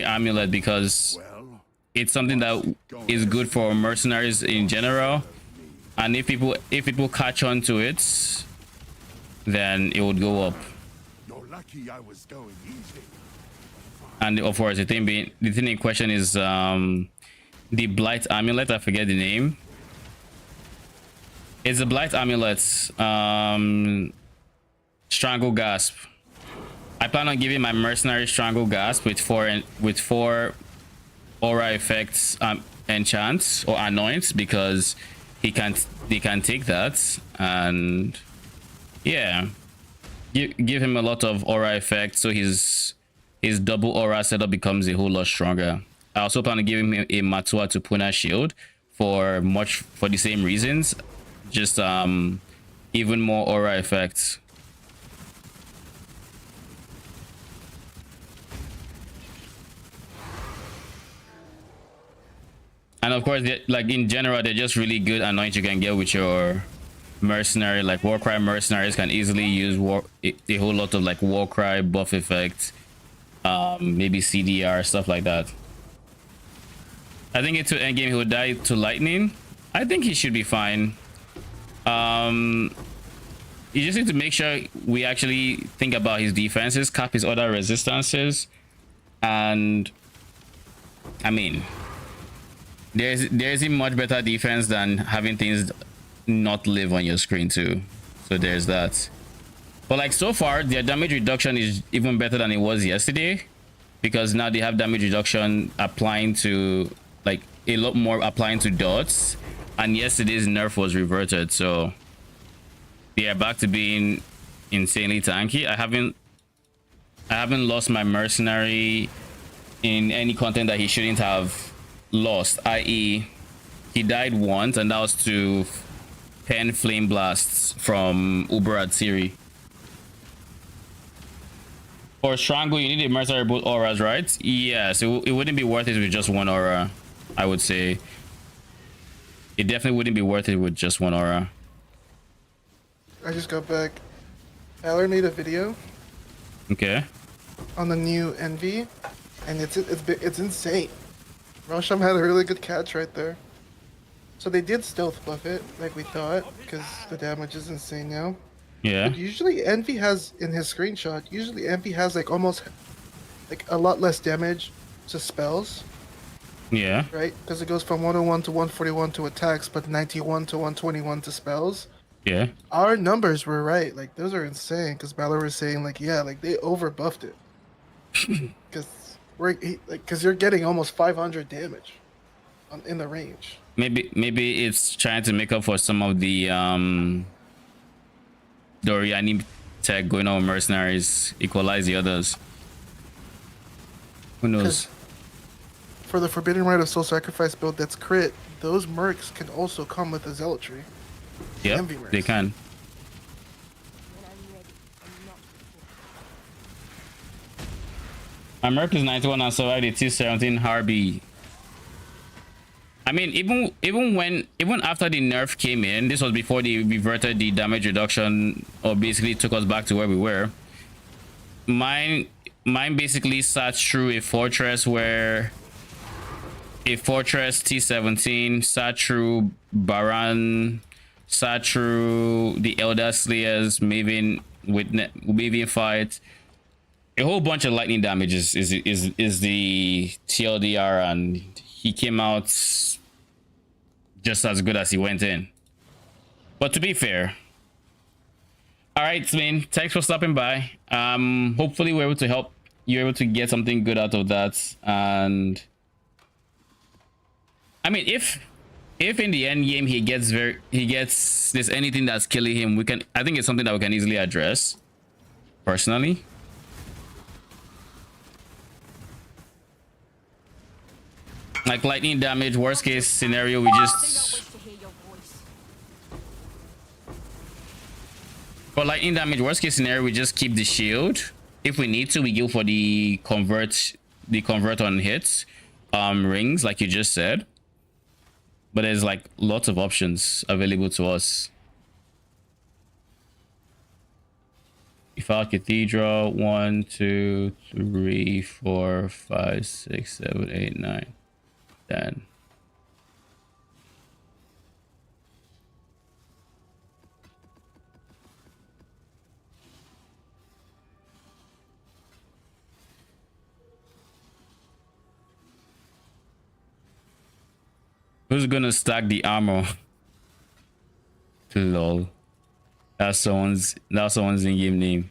amulet, because it's something that is good for mercenaries in general, and if people catch on to it, then it would go up. You're lucky I was going easy. And of course, the thing in question is the Blight amulet. I forget the name. It's a Blight amulet. Strangle Gasp. I plan on giving my mercenary Strangle Gasp with four aura effects enchants or anoints, because they can take that, and yeah, give him a lot of aura effects, so his double aura setup becomes a whole lot stronger. I also plan on giving him a Matua to Puna shield for the same reasons, just even more aura effects. And of course, like in general, they're just really good anoints you can get with your mercenary. Like Warcry mercenaries can easily use a whole lot of like Warcry buff effects, maybe CDR, stuff like that. I think into endgame he would die to lightning. I think he should be fine. You just need to make sure we actually think about his defenses, cap his other resistances, and I mean, there isn't much better defense than having things not live on your screen too. So there's that. But like, so far their damage reduction is even better than it was yesterday, because now they have damage reduction applying to, like, a lot more applying to dots, and yesterday's nerf was reverted, so they are back to being insanely tanky. I haven't lost my mercenary in any content that he shouldn't have lost, i.e. he died once, and that was to 10 flame blasts from Uber Atziri. For Strangle, you need a mercenary both auras, right? Yes, it wouldn't be worth it with just one aura. I would say it definitely wouldn't be worth it with just one aura. I just got back. Valor made a video Okay. on the new Envy, and it's insane. Rosham had a really good catch right there. So they did stealth buff it, like we thought, because the damage is insane now. Yeah. But usually Envy has, in his screenshot, usually Envy has like almost, like a lot less damage to spells, Yeah. right? Because it goes from 101 to 141 to attacks, but 91 to 121 to spells. Yeah. Our numbers were right, like those are insane, because Balor was saying like, yeah, like they over buffed it. Because you're getting almost 500 damage in the range. Maybe it's trying to make up for some of the Doryani tech going on with mercenaries, equalize the others. Who knows? For the Forbidden Rite of Soul Sacrifice build that's crit, those mercs can also come with a zealotry. Yep, Envy mercs. they can. When I'm ready, I'm not before. My Merc is 91 and survived a T17 Harby. I mean, even after the nerf came in, this was before they reverted the damage reduction, or basically took us back to where we were. Mine basically sat through a fortress where a fortress T17 sat through Baran, sat through the Elder Slayers, Maven with Maven fight. A whole bunch of lightning damage is the TLDR, and he came out just as good as he went in. But to be fair, all right, Smin, thanks for stopping by. Hopefully we're able to help. You're able to get something good out of that. And I mean, if in the end game he gets there's anything that's killing him, I think it's something that we can easily address personally. Like lightning damage, worst case scenario, we just for lightning damage, worst case scenario, we just keep the shield. If we need to, we go for the convert on hits, rings, like you just said. But there's like lots of options available to us. Defiler Cathedral, 1, 2, 3, 4, 5, 6, 7, 8, 9, 10. Who's gonna stack the armor? Lol. That's someone's in-game name.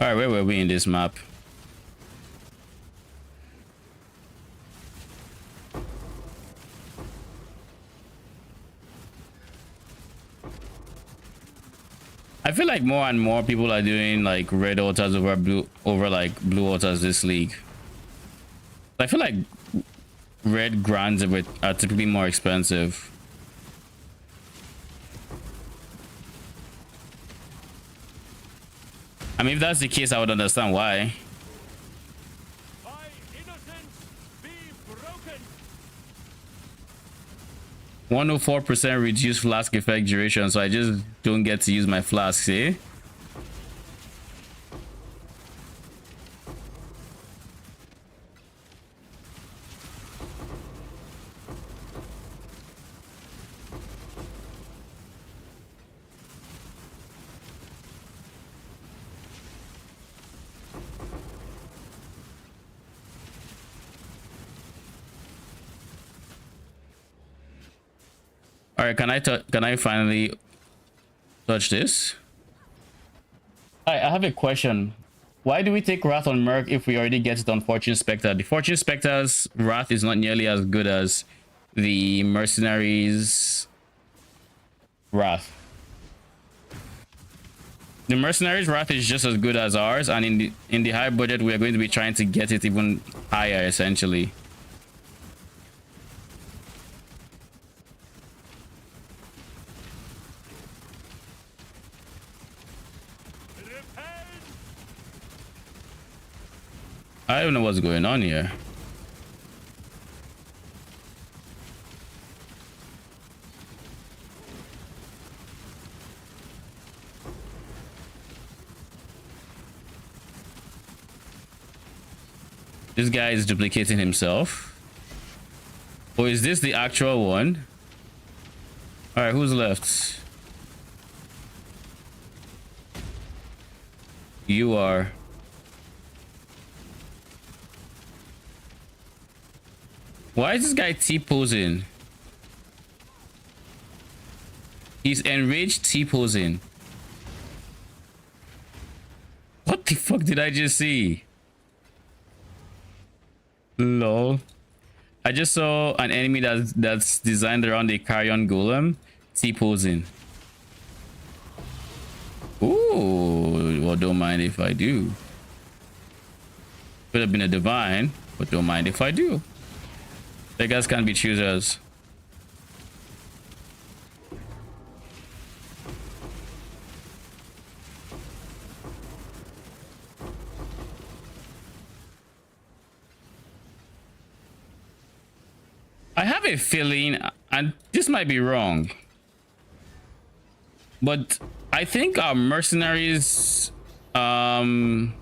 All right, where were we in this map? I feel like more and more people are doing like red altars over blue altars this league. I feel like red grands are typically more expensive. I mean, if that's the case, I would understand why. My innocence be broken. 104% reduced flask effect duration, so I just don't get to use my flasks, eh? All right, can I finally touch this? All right, I have a question. Why do we take Wrath on Merc if we already get it on Fortune Spectre? The Fortune Spectre's Wrath is not nearly as good as the Mercenaries Wrath. The mercenaries wrath is just as good as ours, and in the high budget we are going to be trying to get it even higher essentially. I don't know what's going on here. This guy is duplicating himself. Or is this the actual one? All right, who's left? You are. Why is this guy T-posing? He's enraged T-posing. What the fuck did I just see? Lol. I just saw an enemy that's designed around a carrion golem T-posing. Ooh, well, don't mind if I do. Could have been a divine, but don't mind if I do. They guys can't be choosers. I have a feeling, and this might be wrong, but I think our mercenaries, zealotries,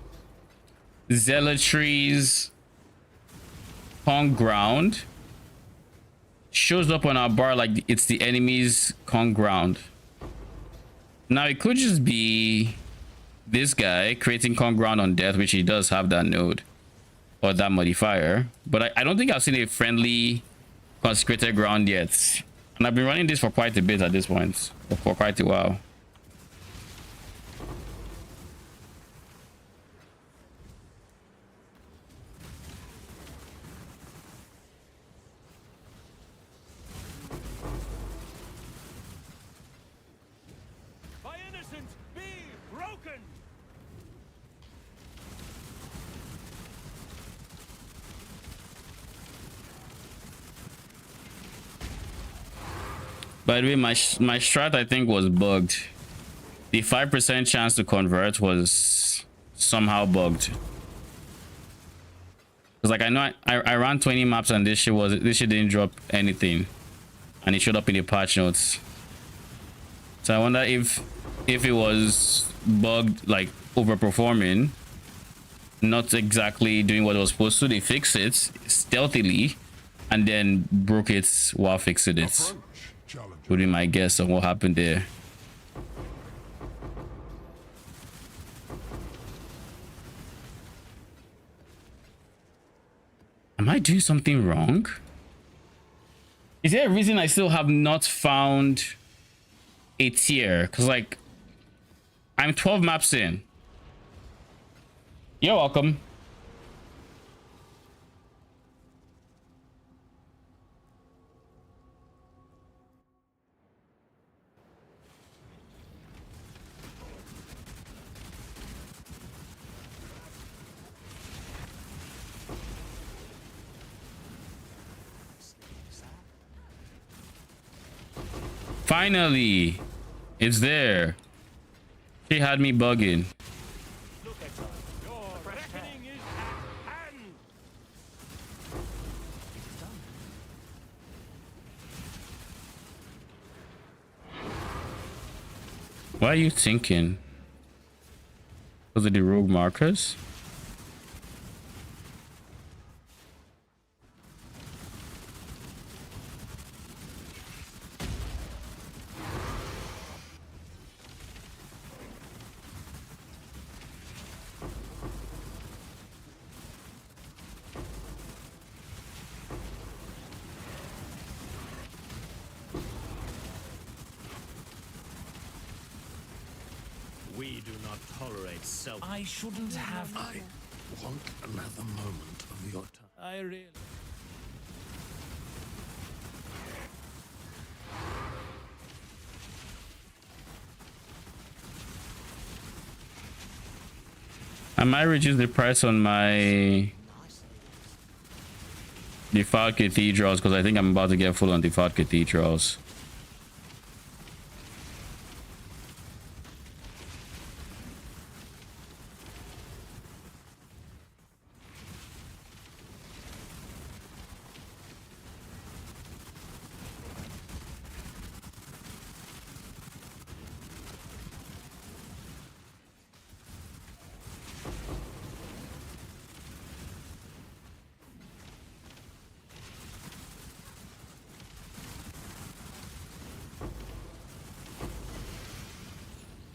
con ground shows up on our bar like it's the enemy's con ground. Now it could just be this guy creating con ground on death, which he does have that node or that modifier, but I don't think I've seen a friendly consecrated ground yet, and I've been running this for quite a bit at this point, or for quite a while. My innocence be broken! By the way, my strat I think was bugged. The 5% chance to convert was somehow bugged. Cause like I know I ran 20 maps and this shit didn't drop anything, and it showed up in the patch notes. So I wonder if it was bugged, like overperforming, not exactly doing what it was supposed to. They fixed it stealthily and then broke it while fixing it. Would be my guess on what happened there. Am I doing something wrong? Is there a reason I still have not found a tier? Because like I'm 12 maps in. You're welcome. Finally, it's there. She had me bugging. Look, Exile, your reckoning is at hand! What are you thinking? Was it the rogue markers? We do not tolerate self. I shouldn't have. I want another moment of your time. I really. I might reduce the price on my Defiled Cathedrals because I think I'm about to get full on Defiled Cathedrals.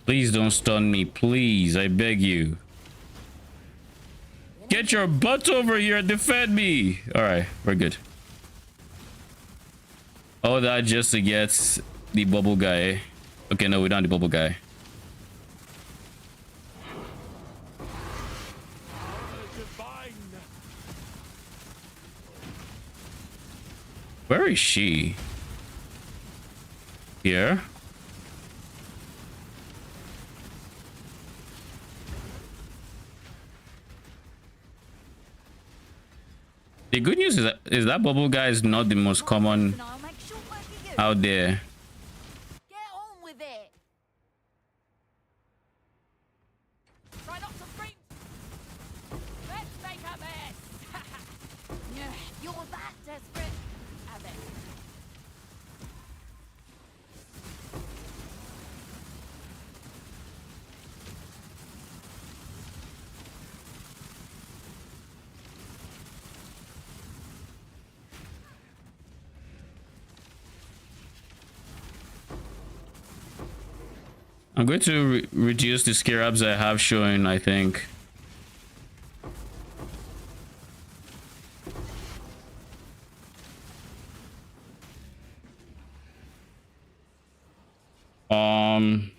Please don't stun me, please. I beg you. Get your butt over here and defend me. All right, we're good. Oh, that just to get the bubble guy. Okay, no, we're not the bubble guy. Where is she? Here? The good news is that bubble guy is not the most common And I'll make short work of you. out there. Get on with it. Try not to scream. Let's make a mess. Yeah, you're that desperate. Have it. I'm going to reduce the scarabs I have showing, I think.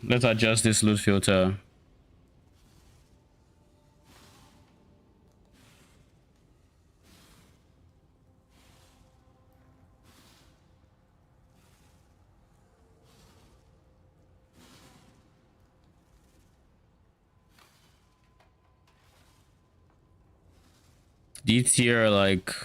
Let's adjust this loot filter. These here are like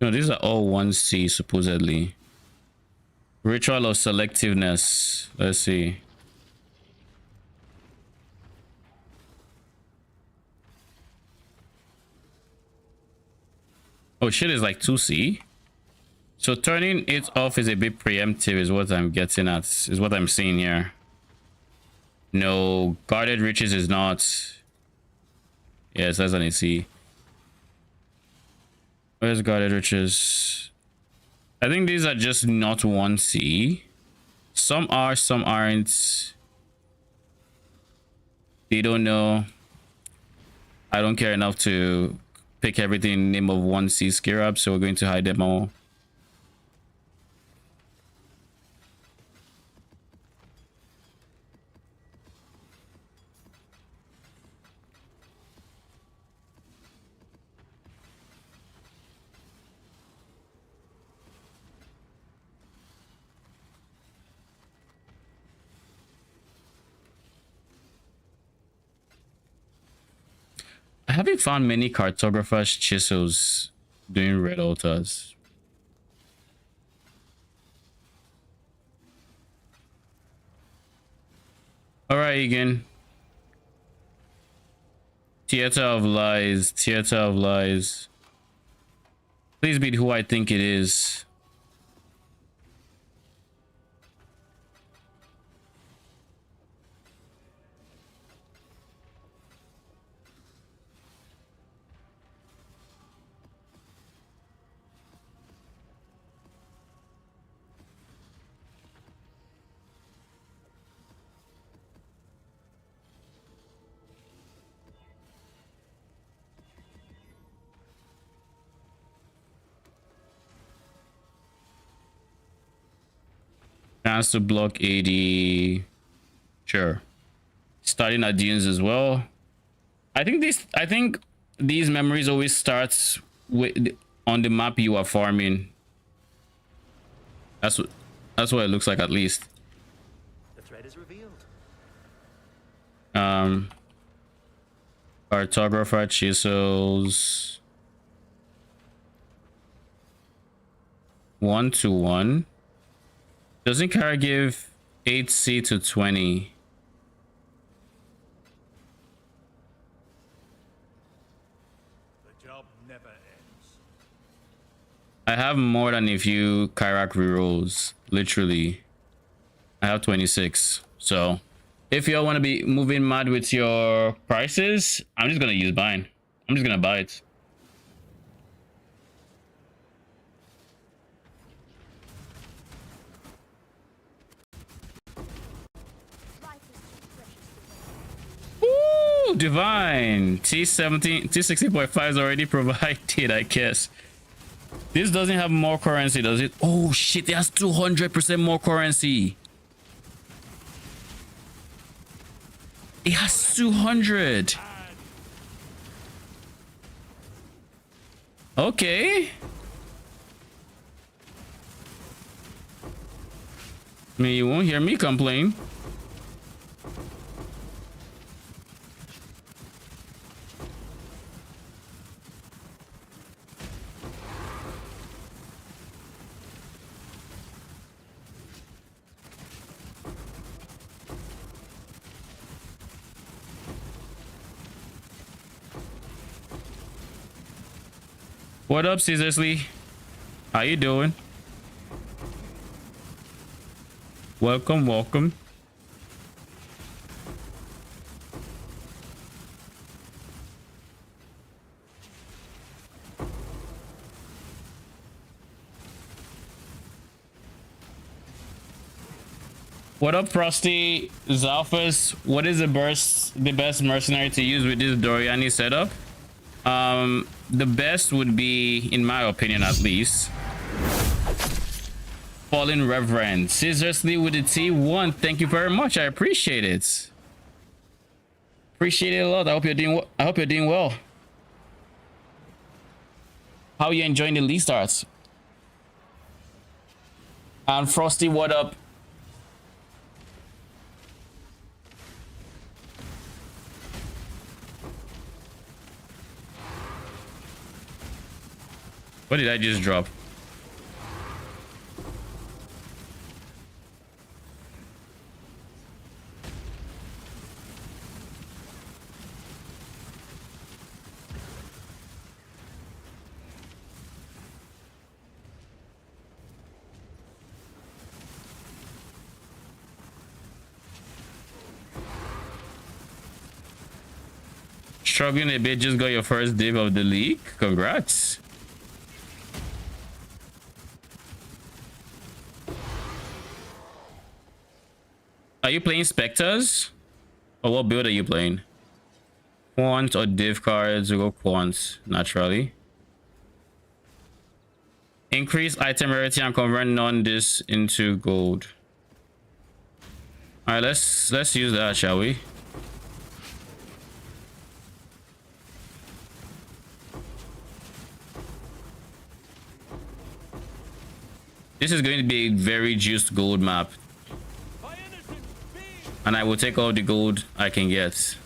no, these are all 1C supposedly. Ritual of selectiveness. Let's see. Oh shit is like 2C. So turning it off is a bit preemptive is what I'm getting at. Is what I'm seeing here. No, guarded riches is not. Yes, that's an AC. Where's guarded riches? I think these are just not 1C. Some are, some aren't. They don't know. I don't care enough to pick everything in the name of 1C scarab, so we're going to hide them all. I haven't found many cartographers' chisels doing red altars. All right, Egan. Theater of lies. Theater of lies. Please be who I think it is. Chance to block AD. Sure. Starting at dunes as well. I think these memories always starts with on the map you are farming. That's what it looks like, at least. The thread is revealed. Cartographer chisels. 1-to-1. Doesn't Kara give 8C to 20? The job never ends. I have more than a few Kyrak rerolls. Literally. I have 26. So if y'all want to be moving mad with your prices, I'm just gonna use mine. I'm just gonna buy it. Life is too precious to waste. Ooh, divine. T60.5 is already provided, I guess. This doesn't have more currency, does it? Oh shit, it has 200% more currency. It has 200. Okay. I mean, you won't hear me complain. What up, Caesarsley? How you doing? Welcome, welcome. What up, Frosty? Zalphus, what is the best mercenary to use with this Doryani setup? The best would be, in my opinion at least, Fallen Reverend. Seriously, with the T1, thank you very much. I appreciate it. Appreciate it a lot. I hope you're doing well. How are you enjoying the League starts? And Frosty, what up? What did I just drop? Struggling a bit, just got your first div of the league. Congrats. Are you playing Spectres? Or what build are you playing? Quant or div cards? We'll go Quant, naturally. Increase item rarity and convert non-dis into gold. Alright, let's use that, shall we? This is going to be a very juiced gold map. And I will take all the gold I can get.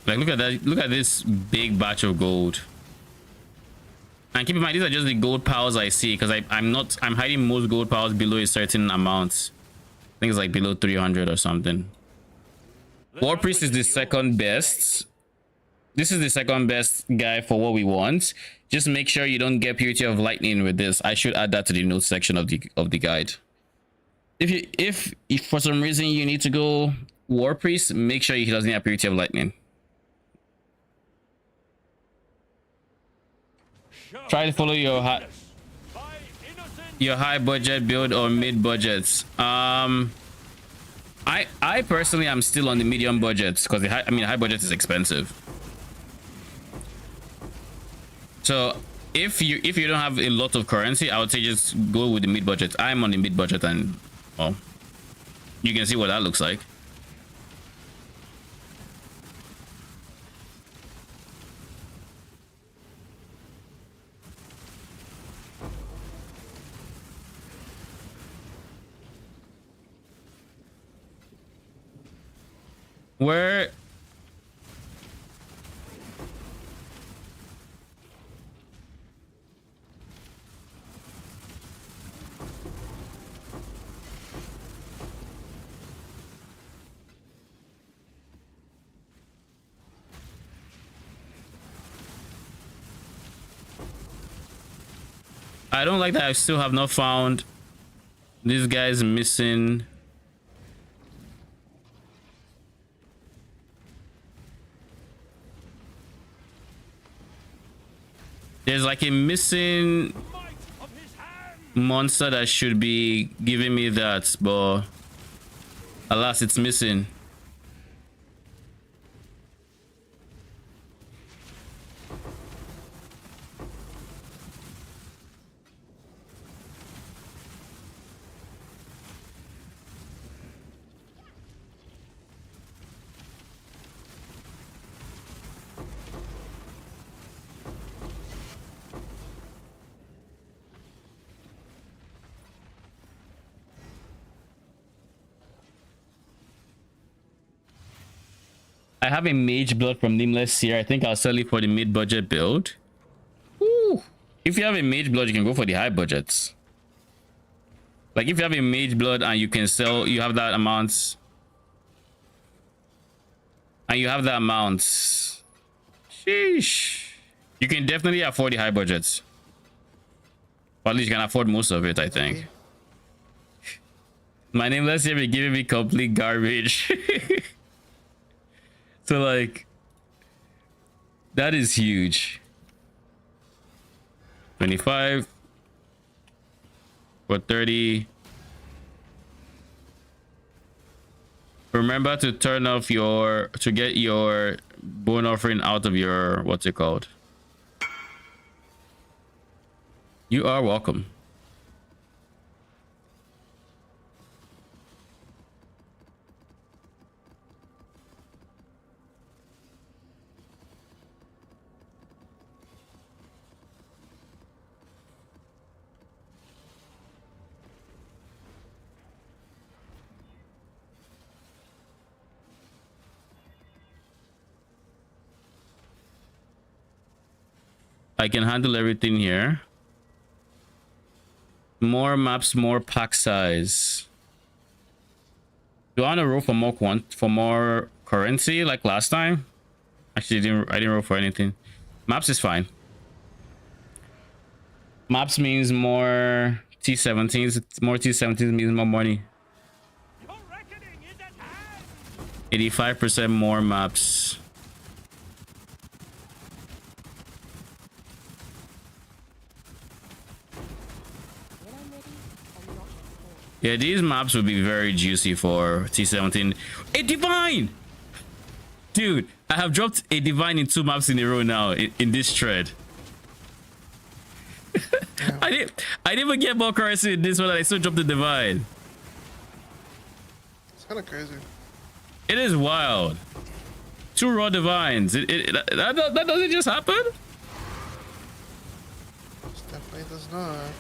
Like, look at that. Look at this big batch of gold. And keep in mind, these are just the gold piles I see, because I'm hiding most gold piles below a certain amount. I think it's like below 300 or something. War Priest is the second best. This is the second best guy for what we want. Just make sure you don't get Purity of Lightning with this. I should add that to the notes section of the guide. If for some reason you need to go War Priest, make sure he doesn't have Purity of Lightning. Try to follow your high budget build or mid budgets. I personally am still on the medium budgets because high budget is expensive. So if you don't have a lot of currency, I would say just go with the mid budget. I'm on the mid budget, and well, you can see what that looks like. Where I don't like that I still have not found this guy's missing. There's like a missing monster that should be giving me that, but alas, it's missing. I have a mage blood from Nameless here. I think I'll sell it for the mid-budget build. Ooh. If you have a mage blood, you can go for the high budgets. Like if you have a mage blood and you can sell, you have that amount. And you have that amount. Sheesh. You can definitely afford the high budgets. Or at least you can afford most of it, I think. My Nameless here be giving me complete garbage. So like, that is huge. 25 for 30. Remember to turn off to get your bone offering out of your, what's it called? You are welcome. I can handle everything here. More maps, more pack size. Do I want to roll for more currency like last time? Actually, I didn't roll for anything. Maps is fine. Maps means more T17s. More T17s means more money. 85% more maps. Yeah, these maps would be very juicy for T17. A divine! Dude, I have dropped a divine in 2 maps in a row now in this thread. I didn't even get more currency in this one, and I still dropped the divine. It's kind of crazy. It is wild. 2 raw divines. That doesn't just happen? This definitely does not.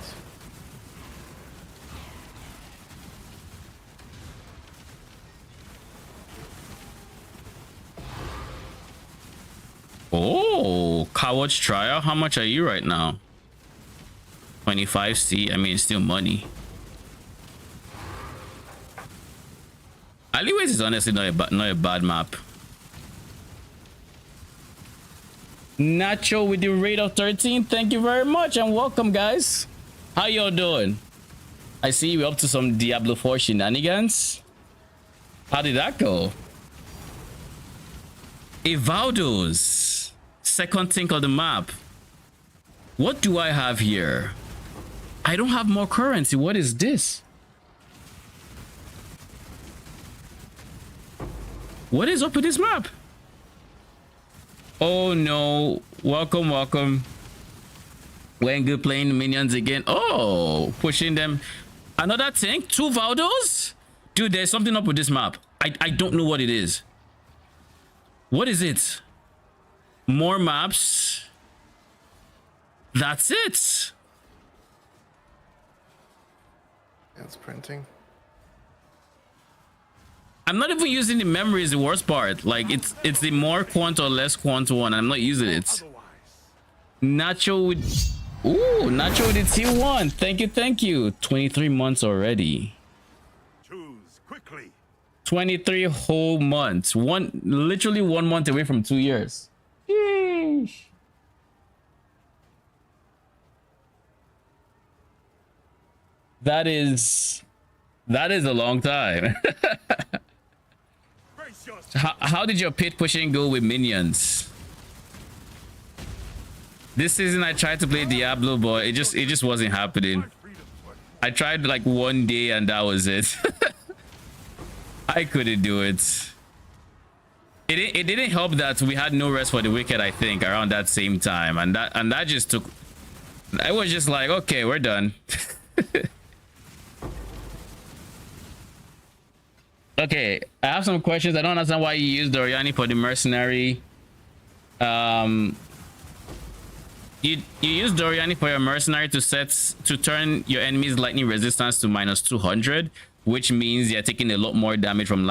Oh, Coward's Trial. How much are you right now? 25C. I mean, it's still money. Alleyways is honestly not a bad map. Nacho with the rate of 13. Thank you very much and welcome, guys. How y'all doing? I see we're up to some Diablo 4 shenanigans. How did that go? Evaldo's second think of the map. What do I have here? I don't have more currency. What is this? What is up with this map? Oh no. Welcome, welcome. When good playing the minions again. Oh, pushing them. Another tank? 2 Valdos? Dude, there's something up with this map. I don't know what it is. What is it? More maps. That's it. Yeah, it's printing. I'm not even using the memory is the worst part. Like it's the more quant or less quant one. I'm not using it. Nacho with Nacho with the T1. Thank you. 23 months already. Choose quickly. 23 whole months. Literally 1 month away from 2 years. Sheesh. That is a long time. Brace yourself. How did your pit pushing go with minions? This season I tried to play Diablo, but it just wasn't happening. I tried like 1 day and that was it. I couldn't do it. It didn't help that we had no rest for the wicked, I think, around that same time, and that just took. I was just like, okay, we're done. Okay, I have some questions. I don't understand why you use Doryani for the mercenary. You use Doryani for your mercenary to turn your enemy's lightning resistance to -200, which means you're taking a lot more damage from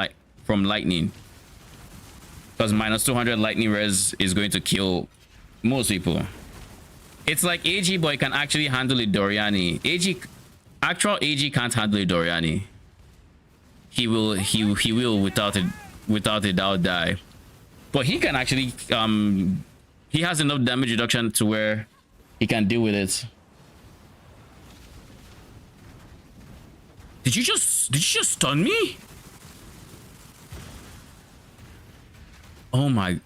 lightning. Because -200 lightning res is going to kill most people. It's like AG, but it can actually handle it Doryani. Actual AG can't handle it Doryani. He will without a doubt die. But he can actually he has enough damage reduction to where he can deal with it. Did you just stun me? Oh my.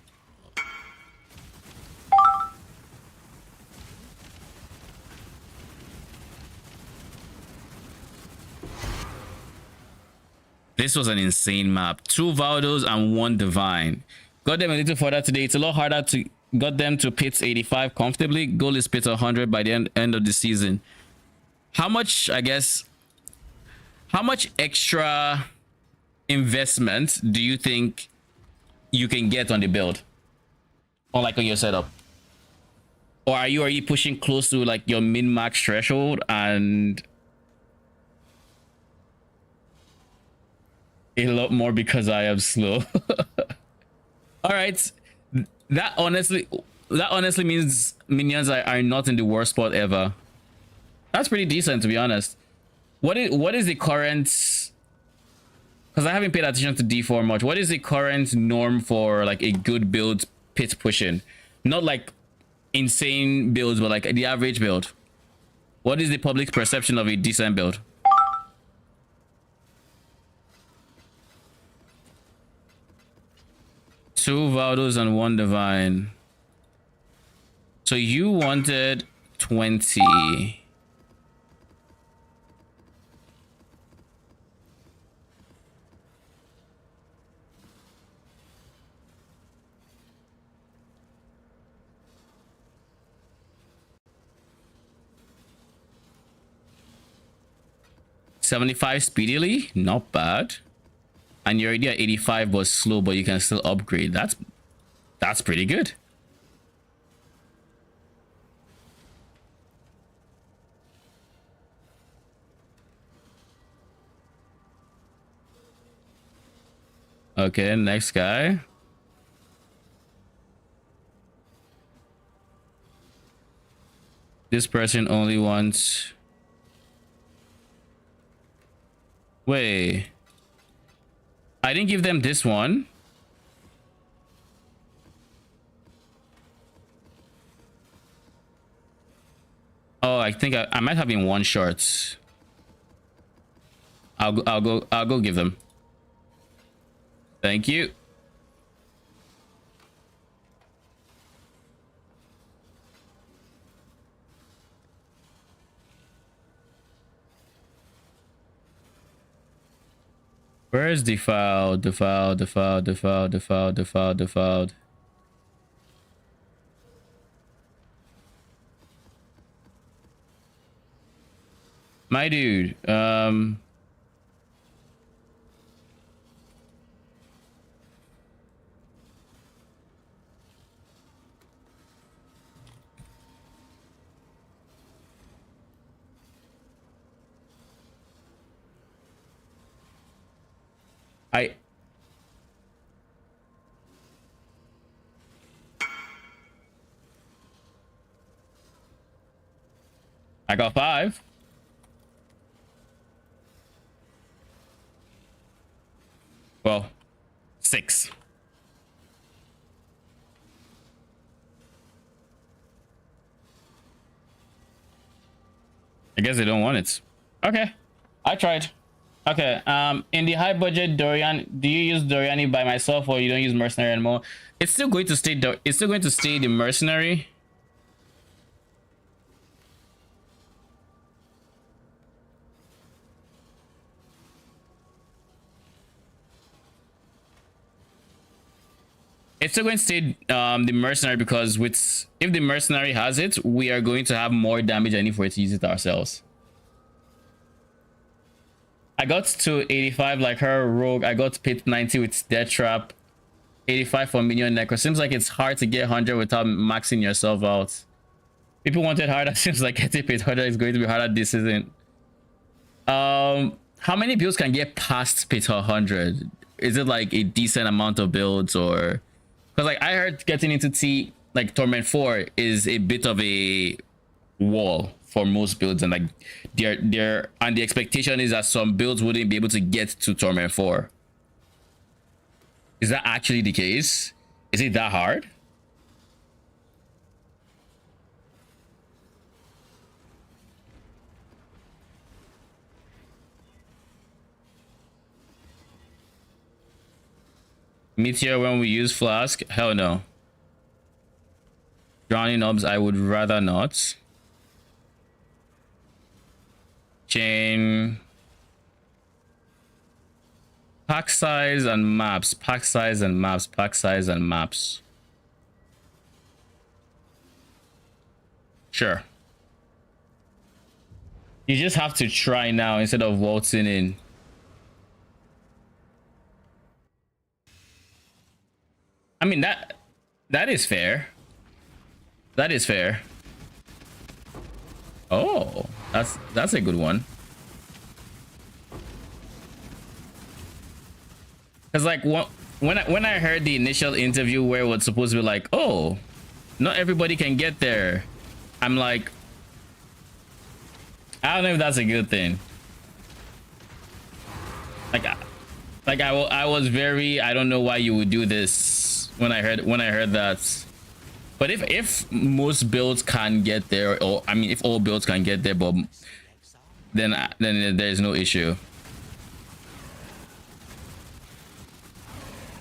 This was an insane map. 2 Valdos and 1 Divine. Got them a little further today. It's a lot harder to got them to pit 85 comfortably. Goal is pit 100 by the end of the season. How much, I guess, how much extra investment do you think you can get on the build? Or like on your setup? Or are you already pushing close to like your min-max threshold and a lot more because I am slow? All right, that honestly means minions are not in the worst spot ever. That's pretty decent, to be honest. What is the current? Because I haven't paid attention to D4 much. What is the current norm for like a good build pit pushing? Not like insane builds, but like the average build. What is the public perception of a decent build? Two Valdos and 1 Divine. So you wanted 20. $75 speedily, not bad. And you're already at 85 but slow, but you can still upgrade. That's pretty good. Okay, next guy. This person only wants... Wait. I didn't give them this one. Oh, I think I might have in one shorts. I'll go give them. Thank you. Where is defiled? Defiled. My dude, I got 5. Well, 6. I guess they don't want it. Okay, I tried. Okay, in the high budget Doryani, do you use Doryani by myself or you don't use mercenary anymore? It's still going to stay the mercenary. It's still going to stay the mercenary because if the mercenary has it, we are going to have more damage than if we were to use it ourselves. I got to 85 like her rogue. I got pit 90 with death trap. 85 for minion necro. Seems like it's hard to get 100 without maxing yourself out. People wanted harder. Seems like getting pit 100 is going to be harder this season. How many builds can get past pit 100? Is it like a decent amount of builds, or because like I heard getting into T like Torment 4 is a bit of a wall for most builds, and like the expectation is that some builds wouldn't be able to get to Torment 4. Is that actually the case? Is it that hard? Meteor when we use flask? Hell no. Drowning knobs, I would rather not. Chain. Pack size and maps. Pack size and maps. Pack size and maps. Sure. You just have to try now instead of waltzing in. I mean, that is fair. That is fair. Oh, that's a good one. Cause like when I heard the initial interview where it was supposed to be like, oh, not everybody can get there, I'm like, I don't know if that's a good thing. Like I was very, I don't know why you would do this when I heard that. But if most builds can get there, or I mean if all builds can get there, but then there's no issue.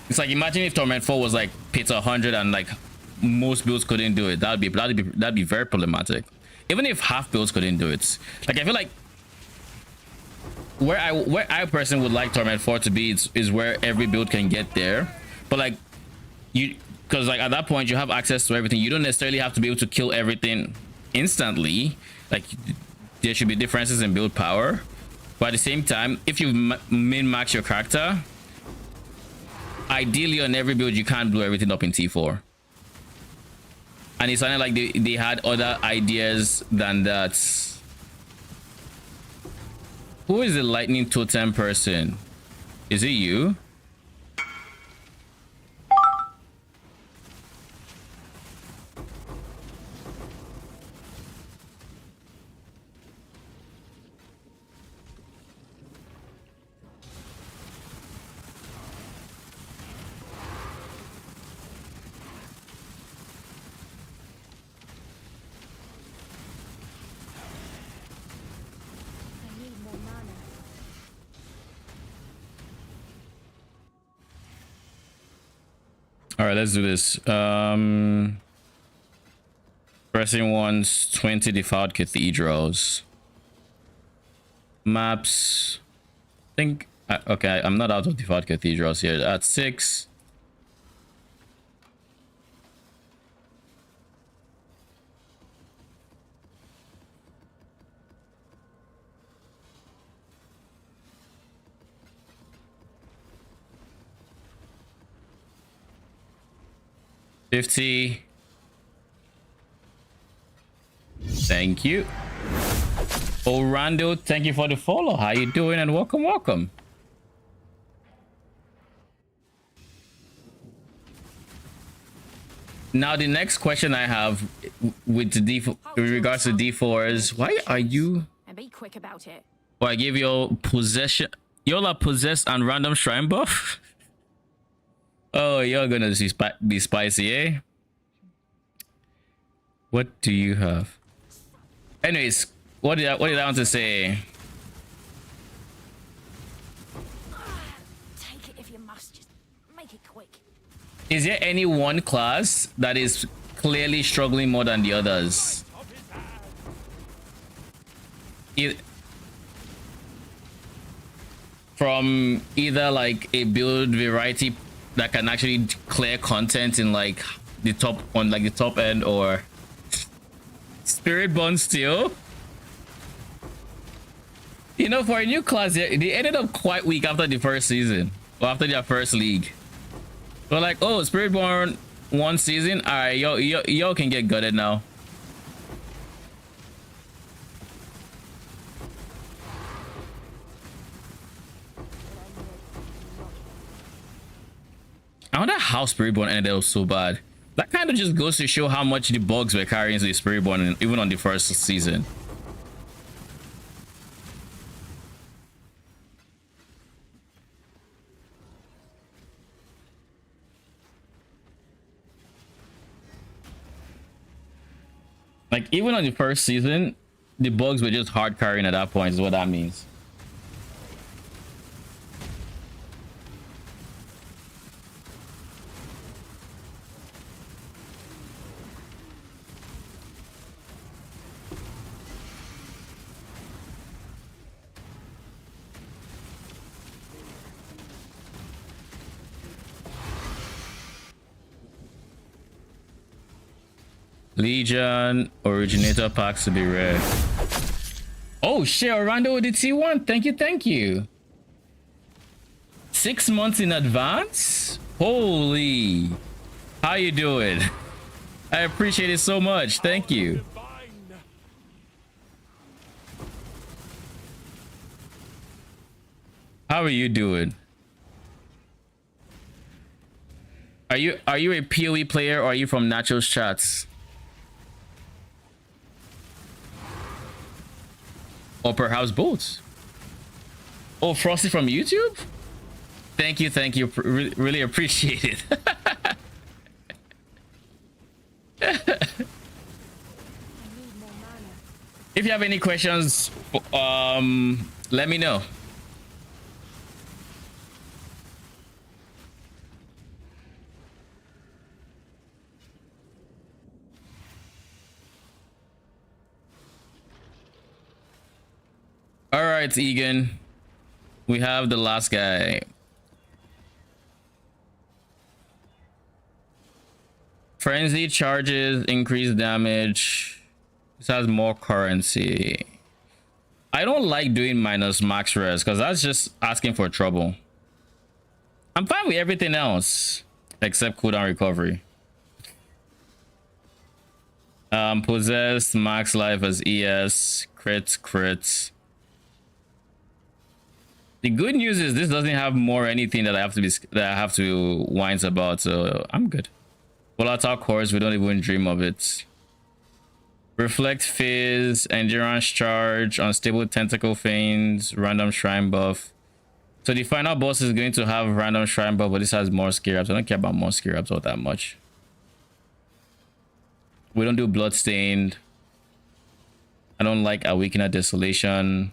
It's like, imagine if Torment 4 was like pit 100 and like most builds couldn't do it. That'd be very problematic. Even if half builds couldn't do it. Like I feel like where I personally would like Torment 4 to be is where every build can get there. But like because like at that point you have access to everything. You don't necessarily have to be able to kill everything instantly. Like there should be differences in build power, but at the same time, if you min max your character, ideally on every build you can't blow everything up in T4. And it sounded like they had other ideas than that. Who is the lightning totem person? Is it you? All right, let's do this. Pressing once, 20 defiled cathedrals. Maps. I think Okay, I'm not out of default cathedrals here. At 6. $50. Thank you. Orlando, thank you for the follow. How you doing? And welcome, welcome. Now the next question I have with the with regards to D4 is, why are you? And be quick about it. Well, I give you possession. Y'all are possessed and random shrine buff. Oh, you're gonna be spicy, eh? What do you have? Anyways, what did I want to say? Take it if you must. Just make it quick. Is there any one class that is clearly struggling more than the others? From either like a build variety that can actually clear content in like the top end, or Spirit Bond still. You know, for a new class, they ended up quite weak after the first season, or after their first league. They're like, oh, Spiritborn one season, all right, y'all can get gutted now. I wonder how Spiritborn ended up so bad. That kind of just goes to show how much the bugs were carrying to the Spiritborn, even on the first season. Like, even on the first season, the bugs were just hard carrying at that point, is what that means. Legion originator packs to be rare. Oh shit, Orlando with the T1. Thank you. 6 months in advance? Holy. How you doing? I appreciate it so much. Thank you. How are you doing? Are you a PoE player, or are you from Nachos chats? Or perhaps both. Oh, Frosty from YouTube? Thank you. Really appreciate it. If you have any questions, let me know. All right, Egan. We have the last guy. Frenzy charges, increased damage. This has more currency. I don't like doing minus max res because that's just asking for trouble. I'm fine with everything else except cooldown recovery. Possessed, max life as ES, crits. The good news is this doesn't have more anything that I have to whine about, so I'm good. Volatile cores, we don't even dream of it. Reflect Fizz, Endurance Charge, Unstable Tentacle Feigns, Random Shrine Buff. So the final boss is going to have Random Shrine Buff, but this has more skill ups. I don't care about more skill ups all that much. We don't do Bloodstained. I don't like Awakener Desolation.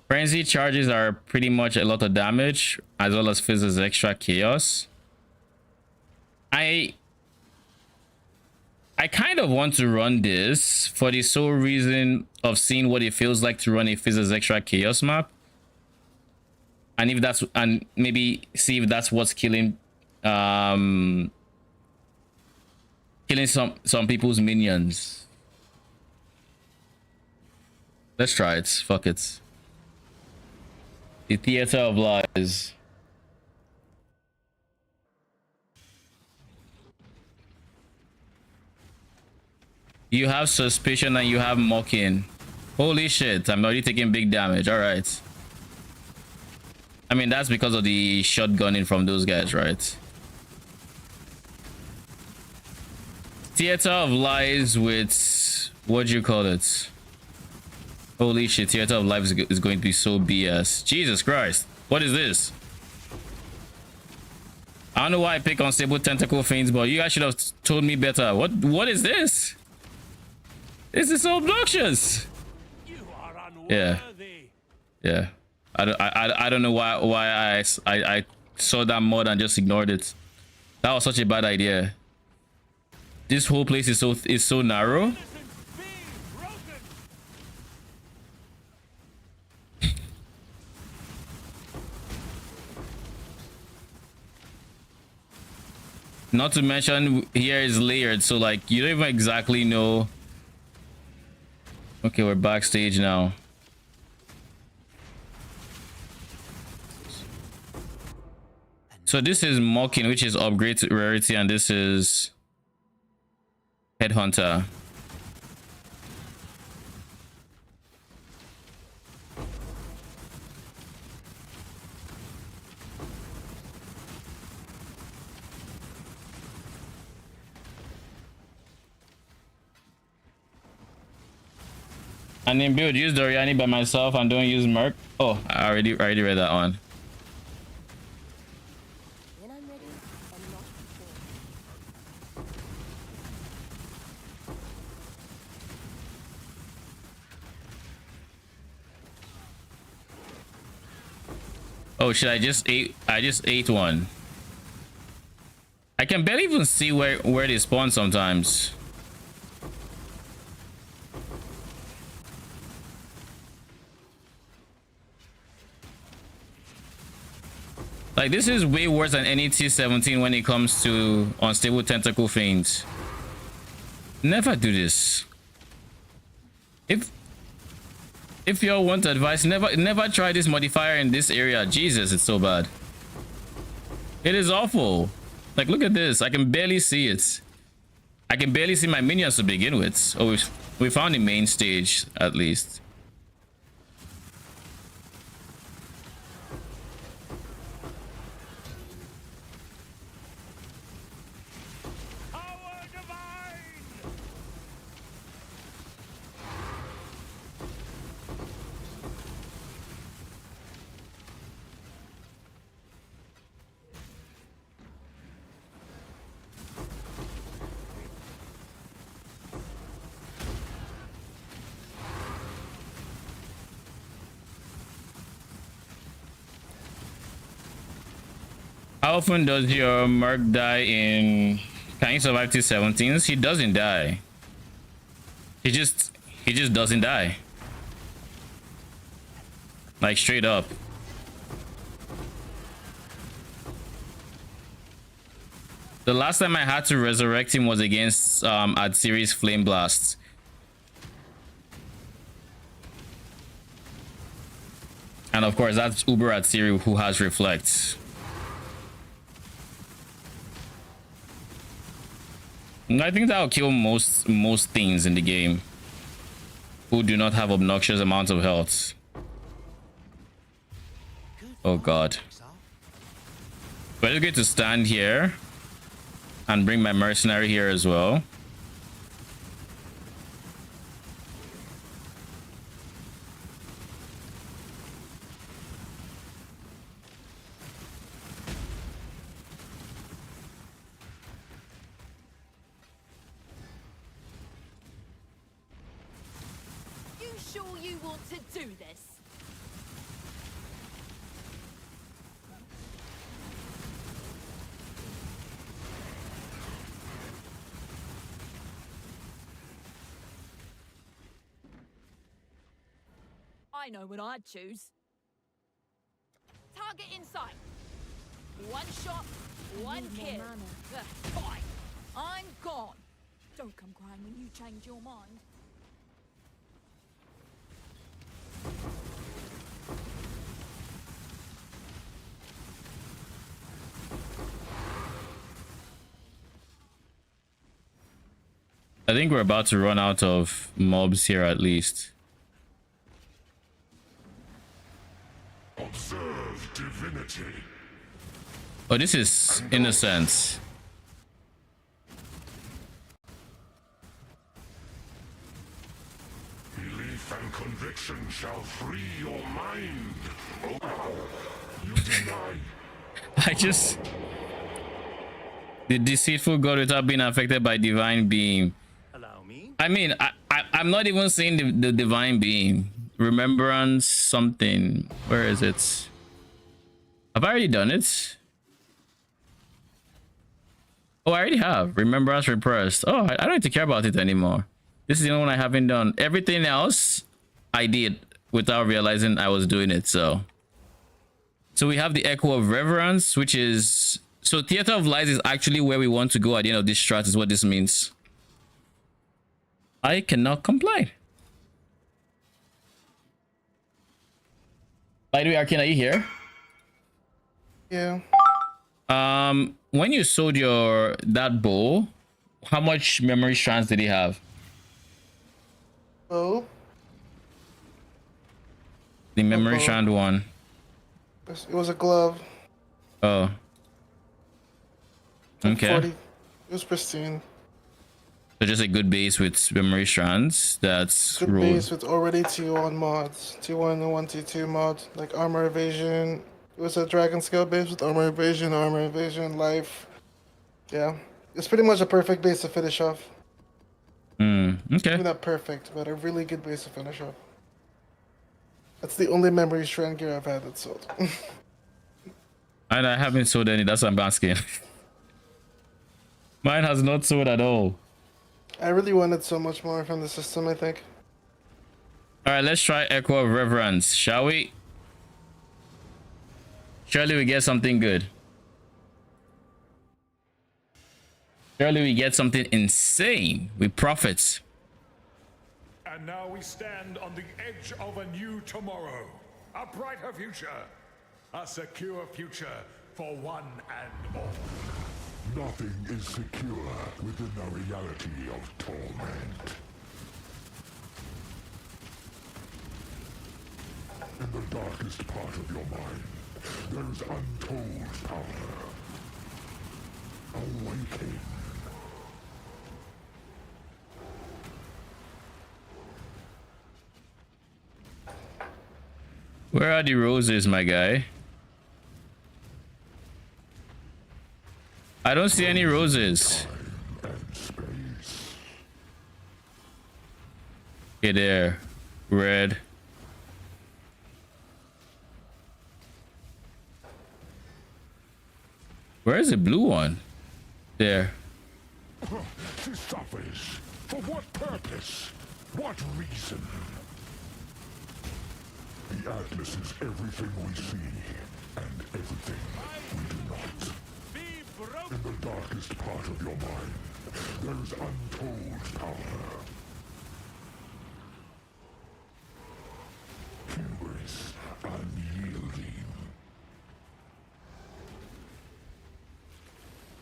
Frenzy charges are pretty much a lot of damage, as well as Fizz's extra chaos. I kind of want to run this for the sole reason of seeing what it feels like to run a Physics Extra Chaos map. And if that's, and maybe see if that's what's killing killing some people's minions. Let's try it. Fuck it. The Theater of Lies. You have Suspicion and you have Mocking. Holy shit, I'm already taking big damage. All right. I mean, that's because of the shotgunning from those guys, right? Theater of Lies with, what do you call it? Holy shit, Theater of Lies is going to be so BS. Jesus Christ. What is this? I don't know why I pick Unstable Tentacle Fiends, but you guys should have told me better. What is this? This is so obnoxious. You are Yeah. unworthy. Yeah. I don't know why I saw that mod and just ignored it. That was such a bad idea. This whole place is so narrow. Innocence be broken. Not to mention here is layered, so like you don't even exactly know. Okay, we're backstage now. So this is Mocking, which is upgrade to rarity, and this is Headhunter. And in build, use Doryani by myself and don't use Merc. Oh, I already read that one. When I'm ready, I'm not before. Oh shit, I just ate one. I can barely even see where they spawn sometimes. Like, this is way worse than any T17 when it comes to Unstable Tentacle Fiends. Never do this. If y'all want advice, never try this modifier in this area. Jesus, it's so bad. It is awful. Like, look at this. I can barely see it. I can barely see my minions to begin with. Oh, we found the main stage at least. Power divine. How often does your Merc die in... Can you survive T17s? He doesn't die. He just doesn't die. Like, straight up. The last time I had to resurrect him was against at Series Flame Blast. And of course that's Uber at Siri who has Reflect. I think that'll kill most things in the game who do not have obnoxious amounts of health. Oh god. But it's good to stand here and bring my mercenary here as well. You sure you want to do this? I know what I'd choose. Target in sight. One shot, one kill. Fine. I'm gone. Don't come crying when you change your mind. I think we're about to run out of mobs here at least. Observe divinity. Oh, this is innocence. Belief and conviction shall free your mind. Oh, you deny. I just... The deceitful god without being affected by divine being. Allow me. I mean, I'm not even saying the divine being. Remembrance something. Where is it? Have I already done it? Oh, I already have. Remembrance repressed. Oh, I don't need to care about it anymore. This is the only one I haven't done. Everything else I did without realizing I was doing it. So we have the Echo of Reverence, which is... So Theater of Lies is actually where we want to go at the end of this strat, is what this means. I cannot complain. By the way, Arcane, are you here? Yeah. When you sold that bow, how much memory strands did he have? Oh. The memory strand one. It was a glove. Oh. Okay. 40. It was pristine. So just a good base with memory strands. That's Good ruled. base with already T1 mods. T1 and 1 T2 mod. Like armor evasion. It was a dragon scale base with armor evasion, life. Yeah. It's pretty much a perfect base to finish off. Okay. Maybe not perfect, but a really good base to finish off. That's the only memory strand gear I've had that sold. And I haven't sold any, that's what I'm asking. Mine has not sold at all. I really wanted so much more from the system, I think. Alright, let's try Echo of Reverence, shall we? Surely we get something good. Surely we get something insane with profits. And now we stand on the edge of a new tomorrow. A brighter future. A secure future for one and all. Nothing is secure within the reality of torment. In the darkest part of your mind, there is untold power. Awaken. Where are the roses, my guy? I don't see any roses. Okay, there. Red. Where is the blue one? There. To suffers. For what purpose? What reason? The Atlas is everything we see, and everything we do not. In the darkest part of your mind, there is untold power. Hubris, unyielding.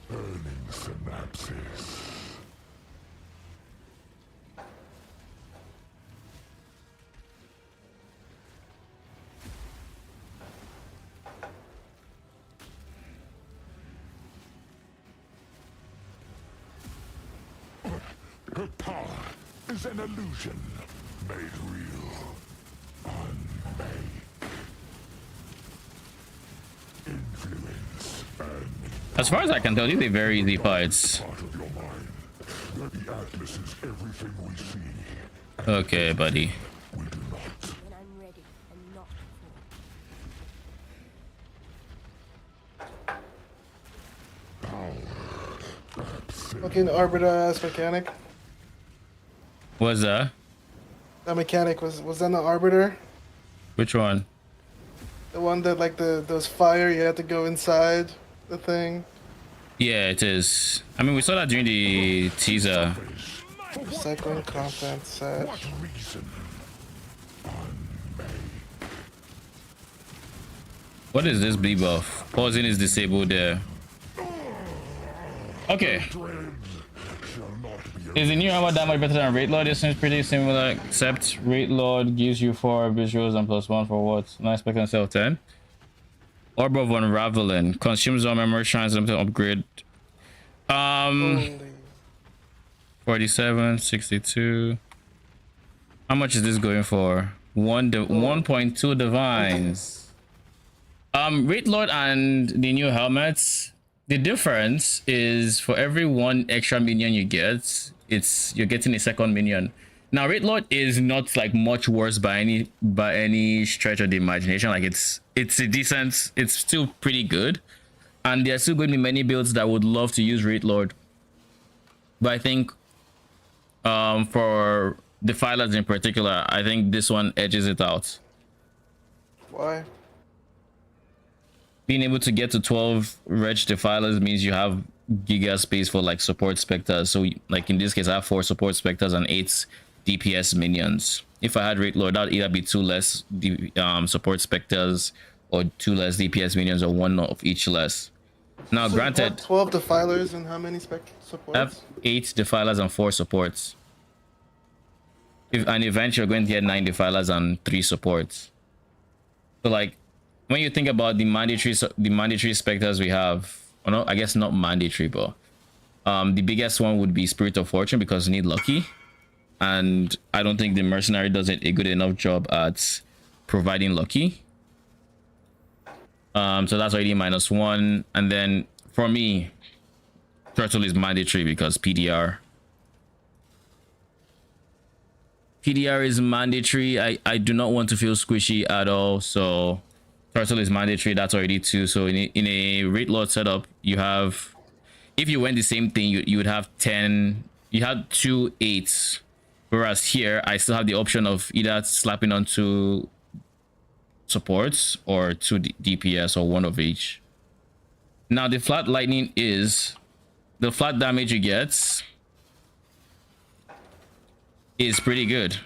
Burning synapses. Her power is an illusion made real. Unmake. Influence and As far as I can tell, these are very easy fights. part of your mind. That the Atlas is everything we see. Okay, buddy. We do not. When I'm ready and not before. Fucking Arbiter ass mechanic. What's that? That mechanic was that an Arbiter? Which one? The one that like those fire, you had to go inside the thing. Yeah, it is. I mean, we saw that during the teaser. Recycling content set. What reason? What is this bleed buff? Pausing is disabled there. Okay. Is the new armor damage better than Rate Lord? It seems pretty similar, except Rate Lord gives you 4 visuals and +1 for what? Not expecting myself 10. Orb of Unraveling consumes all memory shrines and upgrade. Holy. 47, 62. How much is this going for? 1.2 divines. Rate Lord and the new helmets. The difference is for every 1 extra minion you get, you're getting a second minion. Now, Rate Lord is not like much worse by any stretch of the imagination. Like it's a decent, it's still pretty good, and there's still going to be many builds that would love to use Rate Lord. But I think, for Defilers in particular, I think this one edges it out. Why? Being able to get to 12 Wretched Defilers means you have giga space for like support specters. So like in this case, I have 4 support specters and 8 DPS minions. If I had Rate Lord, that would either be 2 less support specters or 2 less DPS minions or 1 of each less. Now, So granted, you have 12 defilers and how many supports? I have 8 Defilers and 4 supports. And eventually you're going to get 9 Defilers and 3 supports. So like, when you think about the mandatory specters we have, or no, I guess not mandatory, but the biggest one would be Spirit of Fortune because you need lucky, and I don't think the mercenary does a good enough job at providing lucky. So that's already -1, and then for me, Turtle is mandatory because PDR. PDR is mandatory. I do not want to feel squishy at all, so Turtle is mandatory. That's already 2. So in a Rate Lord setup, you have, if you went the same thing, you would have 10. You had 2 8s, whereas here I still have the option of either slapping on 2 supports or 2 DPS or 1 of each. Now the flat lightning is the flat damage you get is pretty good.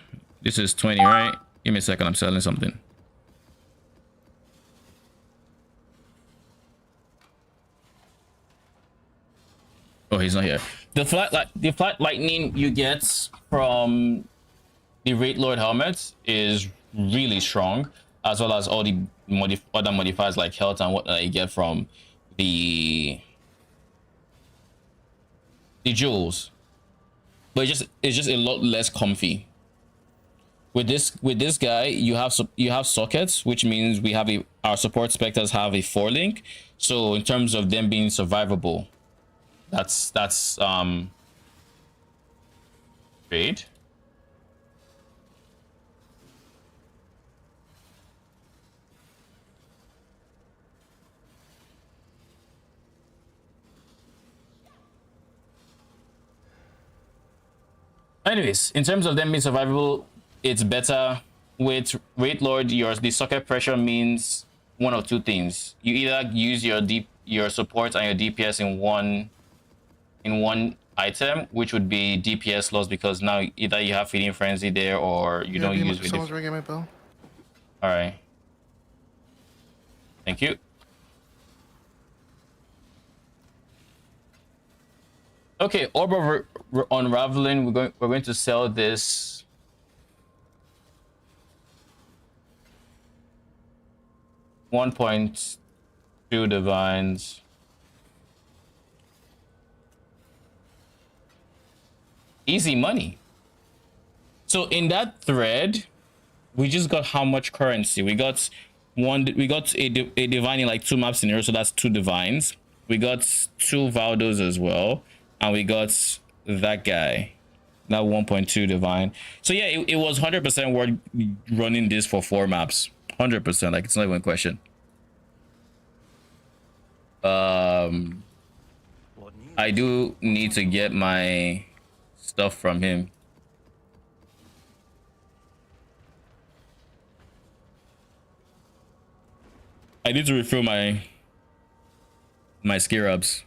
This is 20, right? Give me a second. I'm selling something. Oh, he's not here. The flat lightning you get from the Rate Lord helmet is really strong, as well as all the other modifiers like health and what you get from the jewels. But it's just a lot less comfy. With this guy, you have sockets, which means our support specters have a 4 link. So in terms of them being survivable, that's great. Anyways, in terms of them being survivable, it's better. With Rate Lord, the socket pressure means one of 2 things. You either use your support and your DPS in one item, which would be DPS loss, because now either you have Feeding Frenzy there or you don't use with Someone's ringing my bell. All right. Thank you. Okay, Orb of Unraveling. We're going to sell this. $1.2 divines. Easy money. So in that thread, we just got how much currency? We got a divine in like 2 maps in a row, so that's 2 divines. We got 2 Valdos as well, and we got that guy, that 1.2 divine. So yeah, it was 100% worth running this for 4 maps. 100%, like it's not even a question. I do need to get my stuff from him. I need to refill my scarabs.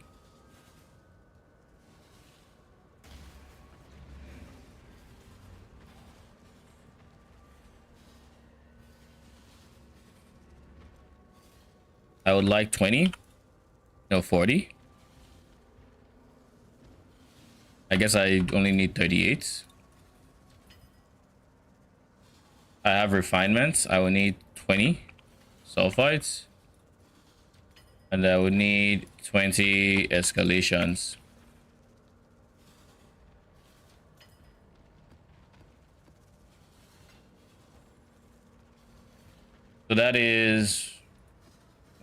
I would like 20. No, 40. I guess I only need 38. I have refinements. I will need 20 sulfides. And I would need 20 escalations. So that is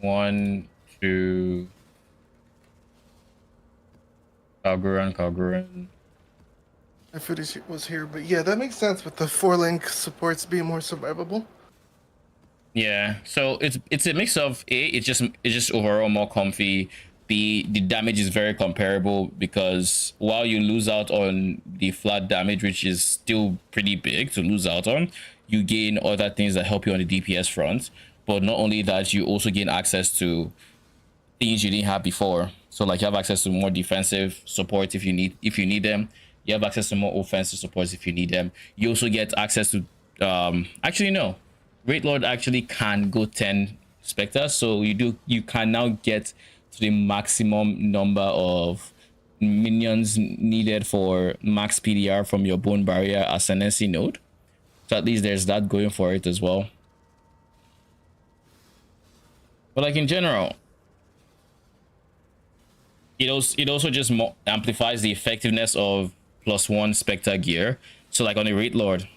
1, 2. Kalguran. I footage was here, but yeah, that makes sense with the 4-link supports being more survivable. Yeah, so it's a mix of A, it's just overall more comfy. B, the damage is very comparable because while you lose out on the flat damage, which is still pretty big to lose out on, you gain other things that help you on the DPS front. But not only that, you also gain access to things you didn't have before. So like you have access to more defensive support if you need them. You have access to more offensive supports if you need them. You also get access to actually no. Great Lord actually can go 10 specters, so you can now get to the maximum number of minions needed for max PDR from your bone barrier ascendancy node. So at least there's that going for it as well. But like in general, it also just amplifies the effectiveness of +1 specter gear. So like on a Great Lord,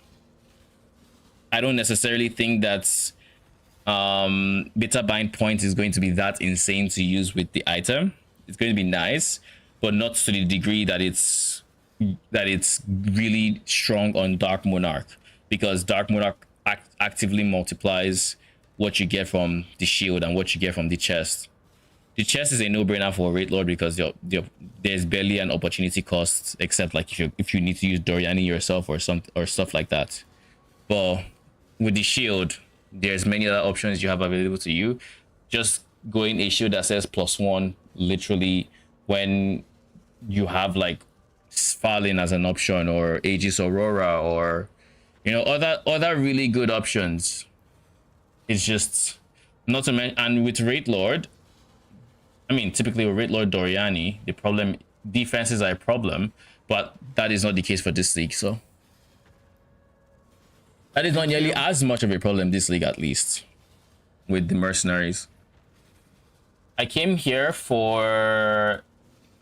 I don't necessarily think that beta bind point is going to be that insane to use with the item. It's going to be nice, but not to the degree that it's really strong on Dark Monarch, because Dark Monarch actively multiplies what you get from the shield and what you get from the chest. The chest is a no-brainer for Great Lord because there's barely an opportunity cost, except like if you need to use Doryani yourself or stuff like that. But with the shield, there's many other options you have available to you. Just going a shield that says +1 literally when you have like Fallen as an option, or Aegis Aurora, or other really good options. It's just not to mention, and with Great Lord, I mean, typically with Great Lord Doryani, the problem defenses are a problem, but that is not the case for this league. So that is not nearly as much of a problem this league, at least with the mercenaries. I came here for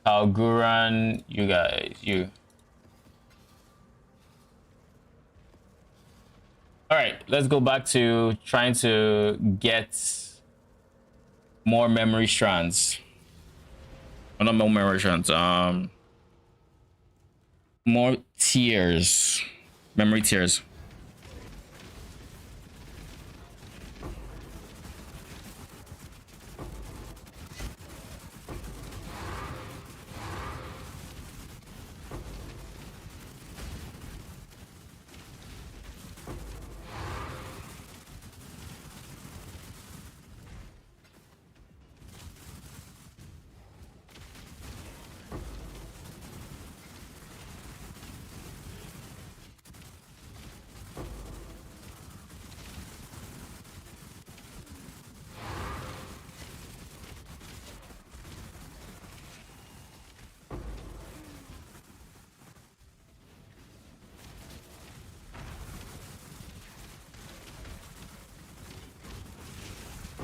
Kalguran, you. All right, let's go back to trying to get more memory strands. Oh, not more memory strands. More tiers, memory tiers.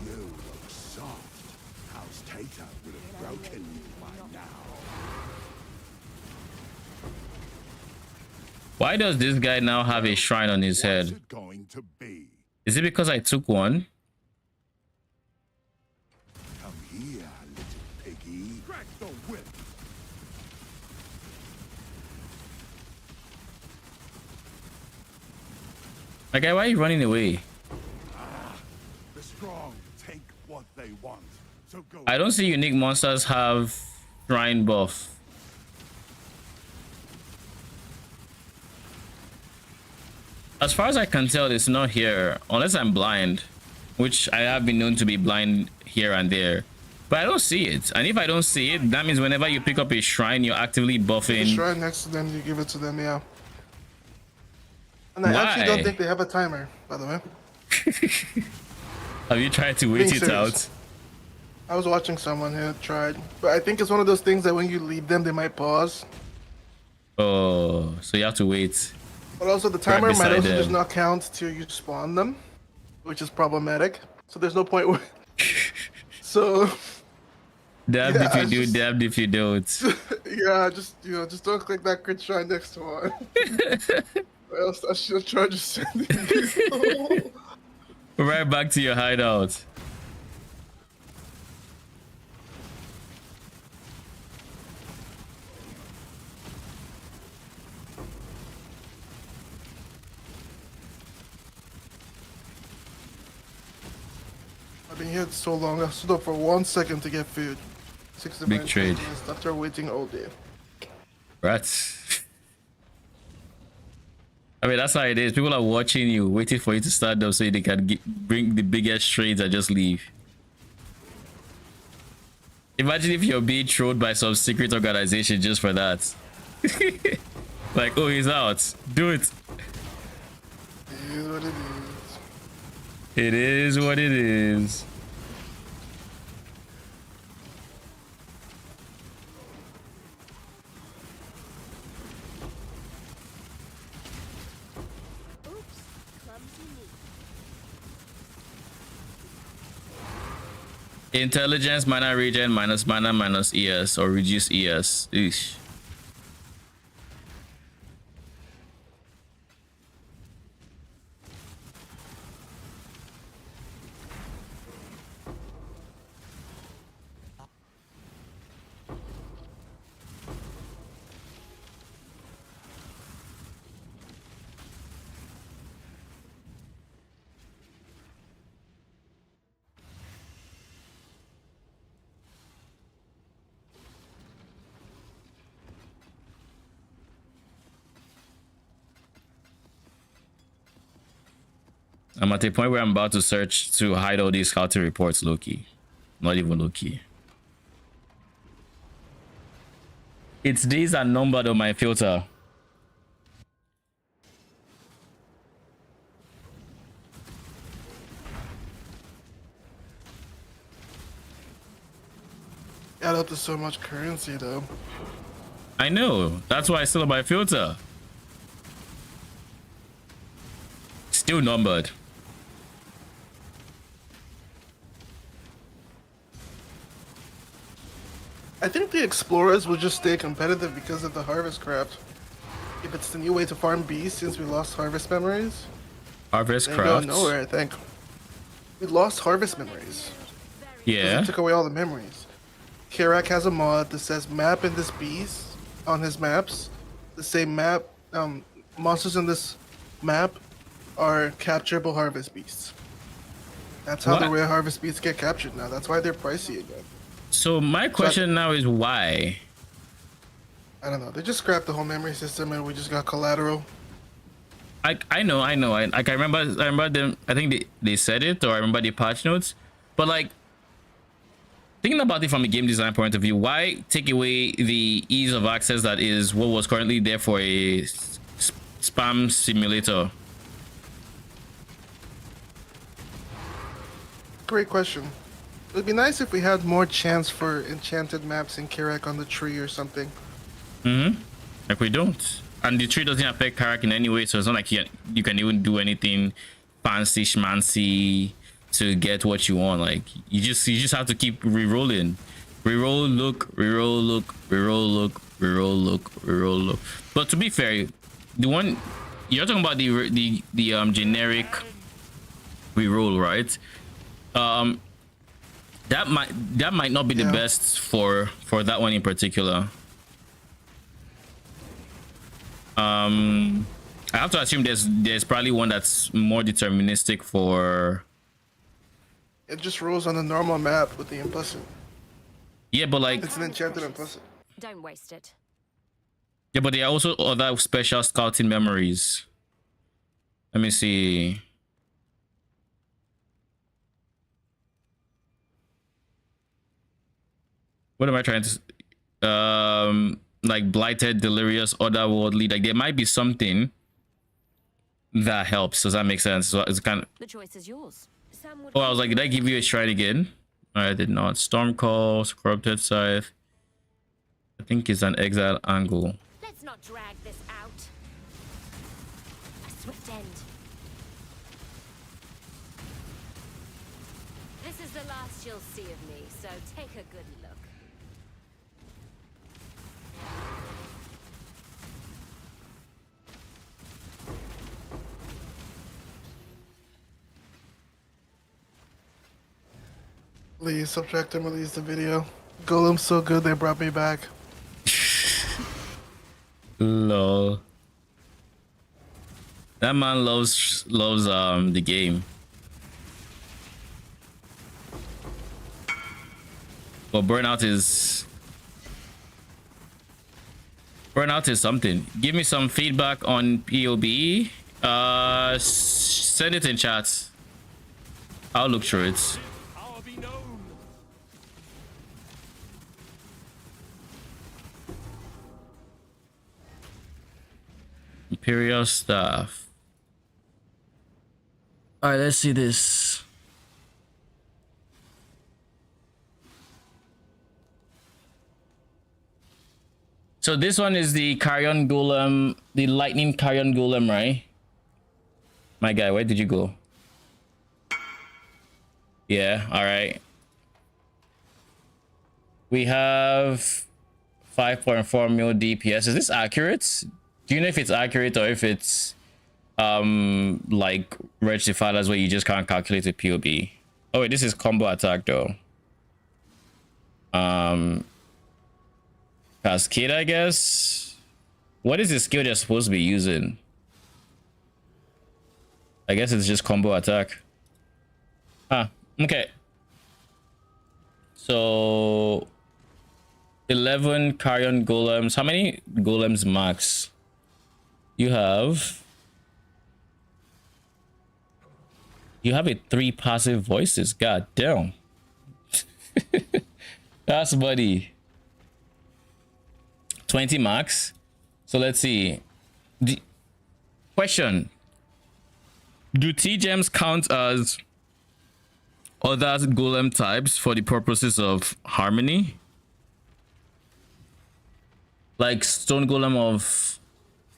You look soft. House Tater would have broken you by now. Why does this guy now have a shrine on his head? What's it going to be? Is it because I took one? Come here, little piggy. Crack the whip. Okay, why are you running away? The strong take what they want. So go. I don't see unique monsters have shrine buff. As far as I can tell, it's not here, unless I'm blind. which I have been known to be blind here and there, but I don't see it. And if I don't see it, that means whenever you pick up a shrine, you're actively The buffing. shrine next to them, you give it to them, yeah. And I actually Why? don't think they have a timer, by the way. Have you tried to wait Being it serious. out? I was watching someone who had tried, but I think it's one of those things that when you leave them, they might pause. Oh, so you have to wait. But also the timer might beside also just them. not count till you spawn them, which is problematic. So there's no point where... So, Damned Yeah, if you it's do, just- damned if you don't. yeah, just, just don't click that crit shrine next to one. Or else I should try just sending you. Right back to your hideout. I've been here so long, I stood up for 1 second to get food. 6 Big trade. After waiting all day. Rats. I mean, that's how it is. People are watching you, waiting for you to start them so they can bring the biggest trades and just leave. Imagine if you're being trolled by some secret organization just for that. Like, oh, he's out. Do it. It is what it is. It is what it is. Oops, clumsy me. Intelligence, mana regen, minus mana, minus ES, or reduce ES. Eesh. I'm at a point where I'm about to search to hide all these scouting reports, Loki. Not even Loki. Its days are numbered on my filter. Add up to so much currency though. I know. That's why I still have my filter. Still numbered. I think the explorers will just stay competitive because of the harvest craft. If it's the new way to farm bees since we lost harvest memories, Harvest they go craft. nowhere, I think. We lost harvest memories. Yeah. They took away all the memories. Kirak has a mod that says map in this beast on his maps. The same map, monsters in this map are capturable harvest beasts. That's how the What? rare harvest beasts get captured now. That's why they're pricey again. So my question now is why? I don't know. They just scrapped the whole memory system and we just got collateral. I know. Like I remember them. I think they said it, or I remember the patch notes. But like thinking about it from a game design point of view, why take away the ease of access that is what was currently there for a spam simulator? Great question. It would be nice if we had more chance for enchanted maps in Kirak on the tree or something. Like we don't. And the tree doesn't affect Karak in any way, so it's not like you can even do anything fancy schmancy to get what you want. Like you just have to keep re-rolling. Reroll, look, reroll, look, reroll, look, reroll, look, reroll, look. But to be fair, the one you're talking about the generic reroll, right? That might not be the Yeah. best for that one in particular. I have to assume there's probably one that's more deterministic for. It just rolls on the normal map with the implicit. Yeah, but like It's an enchanted implicit. Don't waste it. yeah, but there are also other special scouting memories. Let me see. What am I trying to like blighted, delirious, otherworldly? Like there might be something that helps. Does that make sense? So it's kind of, The choice is yours. Some would oh, I was like, did I give you a shrine again? I did not. Storm Calls, Corrupted Scythe. I think it's an Exile angle. Let's not drag this out. A swift end. This is the last you'll see of me, so take a good look. Please, subtract and release the video. Golem's so good they brought me back. Lol. That man loves the game. But burnout is something. Give me some feedback on POB. Send it in chat. I'll look through it. Power be known. Imperial staff. All right, let's see this. So this one is the Carrion Golem, the Lightning Carrion Golem, right? My guy, where did you go? Yeah, all right. We have 5.4 mil DPS. Is this accurate? Do you know if it's accurate or if it's like Wretched Defiler's where you just can't calculate with POB? Oh wait, this is combo attack though. Cascade, I guess. What is the skill they're supposed to be using? I guess it's just combo attack. Ah, okay. So 11 Carrion Golems. How many golems max? You have a 3 passive voices. God damn. That's buddy. 20 max. So let's see. The question: do T-gems count as other golem types for the purposes of harmony? Like stone golem of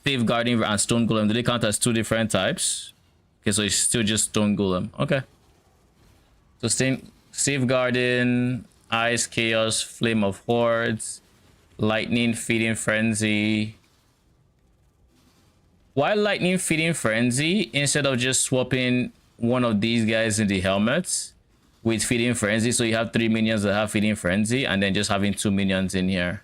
safeguarding and stone golem, do they count as 2 different types? Okay, so it's still just stone golem. Okay. So safeguarding, ice, chaos, flame of hordes, lightning, feeding frenzy. Why lightning, feeding frenzy instead of just swapping one of these guys in the helmets with feeding frenzy? So you have 3 minions that have feeding frenzy and then just having 2 minions in here.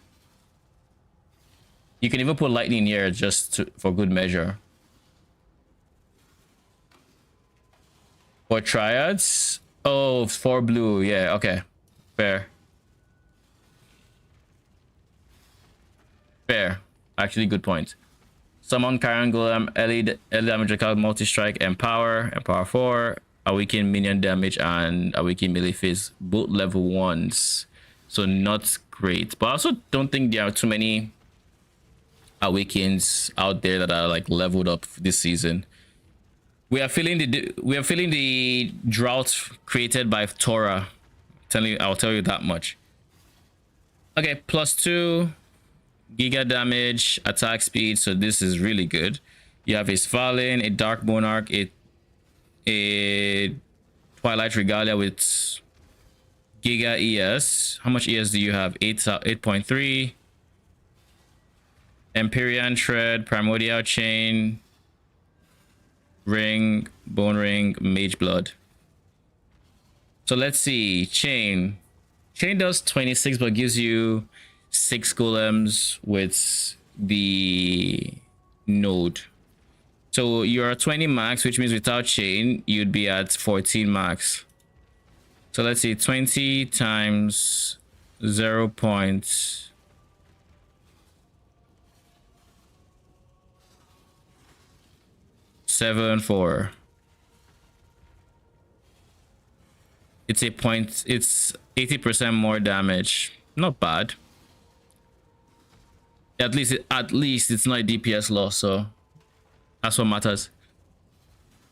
You can even put lightning here just for good measure. For triads, oh, 4 blue. Yeah, okay, fair. Fair. Actually, good point. Summon Carrion Golem, early damage, multi-strike, empower 4, awaken minion damage, and awaken melee phase, both level 1s. So not great. But I also don't think there are too many awakens out there that are like leveled up this season. We are feeling the drought created by Torah. I'll tell you that much. Okay, +2 giga damage, attack speed. So this is really good. You have a Svalin, a Dark Monarch, a Twilight Regalia with giga ES. How much ES do you have? 8.3. Empyrean Tread, Primordial Chain, Ring, Bone Ring, Mage Blood. So let's see. Chain does 26 but gives you 6 golems with the node. So you're at 20 max, which means without chain you'd be at 14 max. So let's see, 20 times 0.74. It's 80% more damage. Not bad. At least it's not a DPS loss, so that's what matters.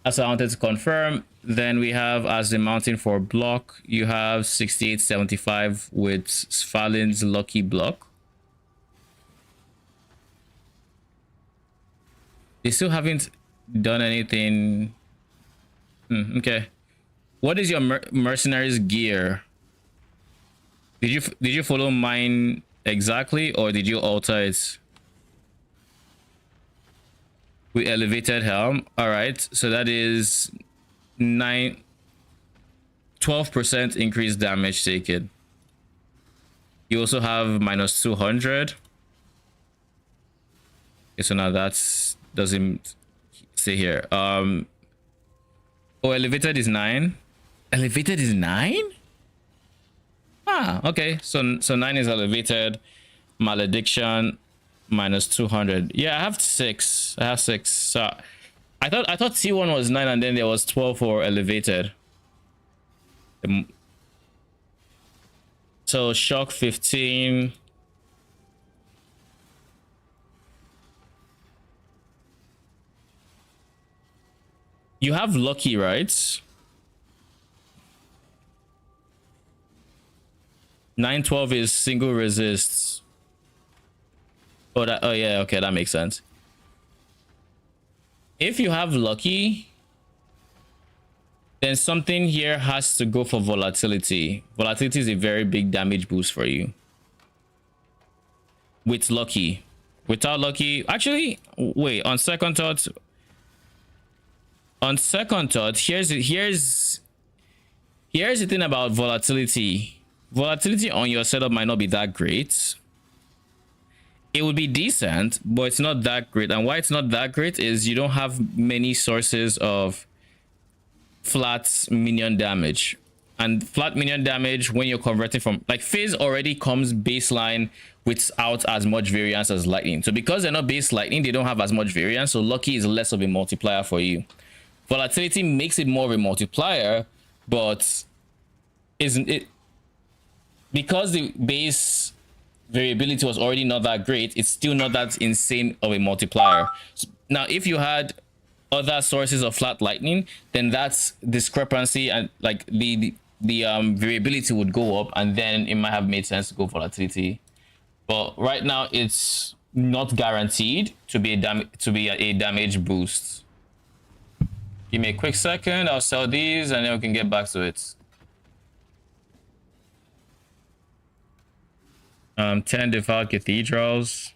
That's what I wanted to confirm. Then we have as the mountain for block, you have 6875 with Svalin's lucky block. They still haven't done anything. Okay. What is your mercenaries gear? Did you follow mine exactly, or did you alter it? We elevated helm. All right, so that is 12% increased damage taken. You also have minus 200. Okay, so now that's doesn't say here. Oh, elevated is 9. Elevated is 9. Ah, okay. So 9 is elevated. Malediction minus 200. Yeah, I have 6. I have 6. So I thought T1 was 9 and then there was 12 for elevated. So shock 15. You have lucky, right? 912 is single resists. Oh yeah, okay, that makes sense. If you have lucky, then something here has to go for volatility. Volatility is a very big damage boost for you. With lucky. Without lucky, actually, wait, on second thought, here's the thing about volatility. Volatility on your setup might not be that great. It would be decent, but it's not that great. And why it's not that great is you don't have many sources of flat minion damage. And flat minion damage, when you're converting from, like, phase already comes baseline without as much variance as lightning. So because they're not base lightning, they don't have as much variance. So lucky is less of a multiplier for you. Volatility makes it more of a multiplier, but isn't it, because the base variability was already not that great, it's still not that insane of a multiplier. So now if you had other sources of flat lightning, then that's discrepancy, and like the variability would go up, and then it might have made sense to go volatility. But right now it's not guaranteed to be a damage boost. Give me a quick second, I'll sell these and then we can get back to it. 10 devout cathedrals.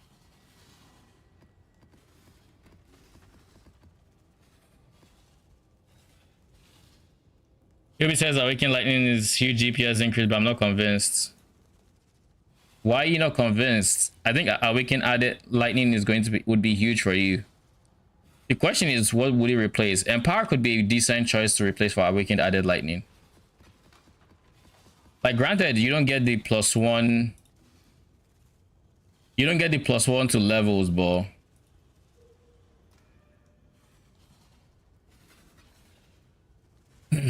Yubi says Awakened Lightning is huge DPS increase, but I'm not convinced. Why are you not convinced? I think Awakened added Lightning is would be huge for you. The question is, what would it replace? Empower could be a decent choice to replace for Awakened added Lightning. Like, granted, you don't get the +1. You don't get the +1 to levels, but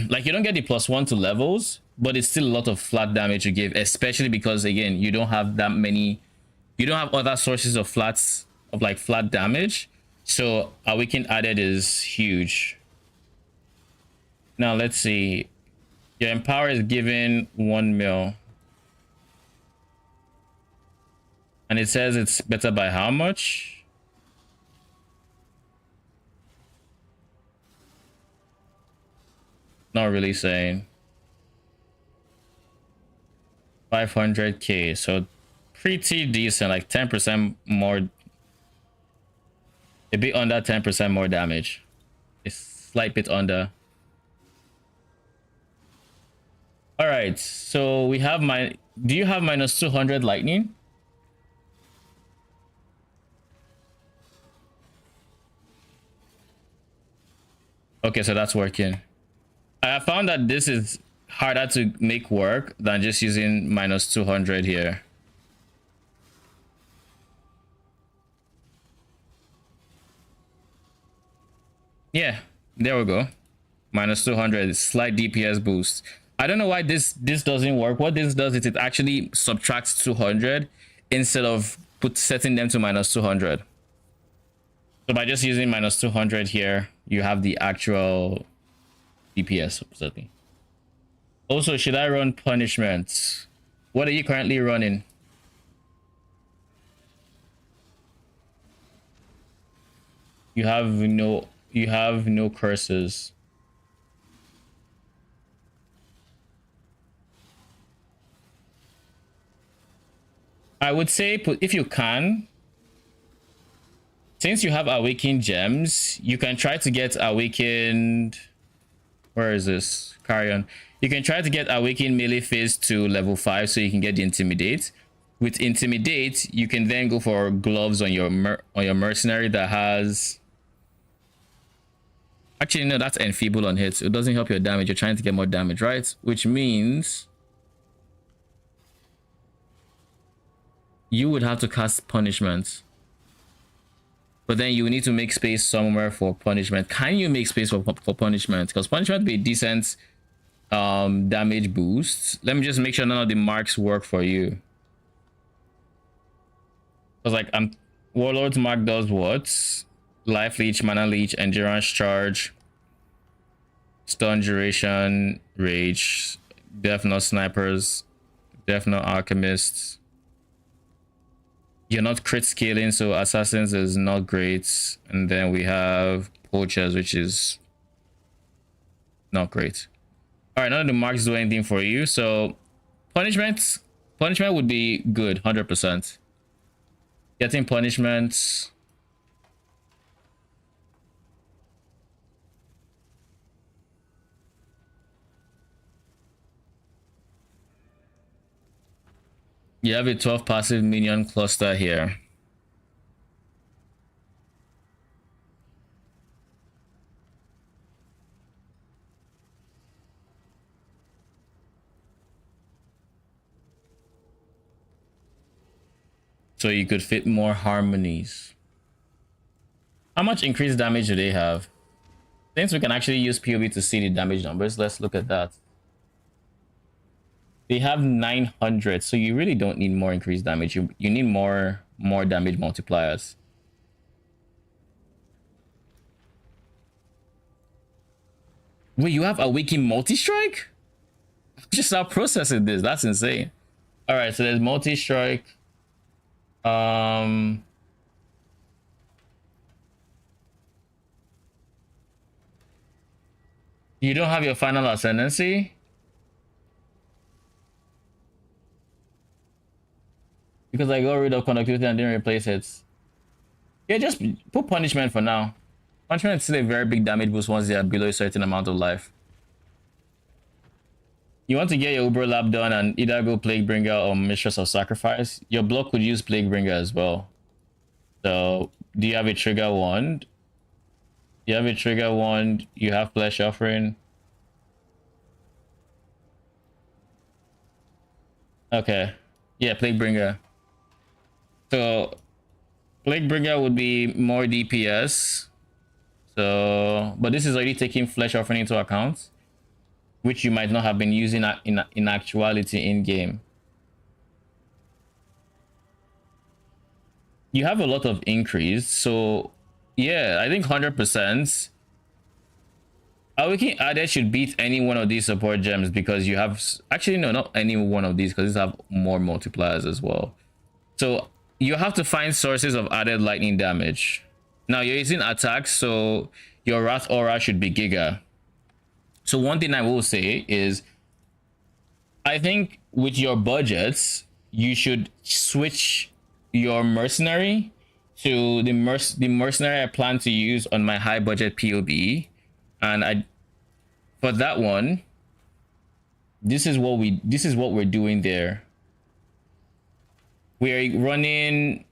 like, you don't get the +1 to levels, but it's still a lot of flat damage to give, especially because, again, you don't have that many, you don't have other sources of flat damage. So Awakened added is huge. Now let's see. Your Empower is given 1 mil. And it says it's better by how much? Not really saying. 500k, so pretty decent, like 10% more, a bit under 10% more damage. A slight bit under. All right, so we have do you have minus 200 lightning? Okay, so that's working. I have found that this is harder to make work than just using minus 200 here. Yeah, there we go. Minus 200, slight DPS boost. I don't know why this doesn't work. What this does is it actually subtracts 200 instead of setting them to minus 200. So by just using minus 200 here, you have the actual DPS supposedly. Also, should I run punishments? What are you currently running? You have no curses. I would say if you can, since you have awakened gems, you can try to get awakened. Where is this? Carrion. You can try to get awakened melee phase to level 5 so you can get the intimidate. With intimidate, you can then go for gloves on your mercenary that has. Actually, no, that's enfeeble on hits. It doesn't help your damage. You're trying to get more damage, right? Which means you would have to cast punishment. But then you need to make space somewhere for punishment. Can you make space for punishment? Because punishment would be a decent damage boost. Let me just make sure none of the marks work for you. Because like Warlord's Mark does what? Life Leech, Mana Leech, Endurance Charge, Stun Duration, Rage, Death Knot Snipers, Death Knot Alchemists. You're not crit scaling, so Assassins is not great. And then we have Poachers, which is not great. Alright, none of the marks do anything for you, so punishment would be good, 100%. Getting punishments. You have a 12 passive minion cluster here. So you could fit more harmonies. How much increased damage do they have? Since we can actually use POV to see the damage numbers, let's look at that. They have 900, so you really don't need more increased damage. You need more damage multipliers. Wait, you have Awakening multi-strike? Just start processing this. That's insane. All right, so there's multi-strike. You don't have your final ascendancy? Because I got rid of conductivity and didn't replace it. Yeah, just put punishment for now. Punishment is still a very big damage boost once they are below a certain amount of life. You want to get your Uber lap done and either go Plaguebringer or Mistress of Sacrifice. Your block could use Plaguebringer as well. So, do you have a trigger wand? You have a trigger wand. You have Flesh Offering. Okay. Yeah, Plaguebringer. So, Plaguebringer would be more DPS. So, but this is already taking Flesh Offering into account, which you might not have been using in actuality in game. You have a lot of increase, so yeah, I think 100%. Awakening Added should beat any one of these support gems because you have actually no, not any one of these because these have more multipliers as well. So you have to find sources of added lightning damage. Now you're using attacks, so your Wrath Aura should be Giga. So one thing I will say is, I think with your budgets, you should switch your mercenary to the mercenary I plan to use on my high budget POB, and for that one, this is what we're doing there. We are running.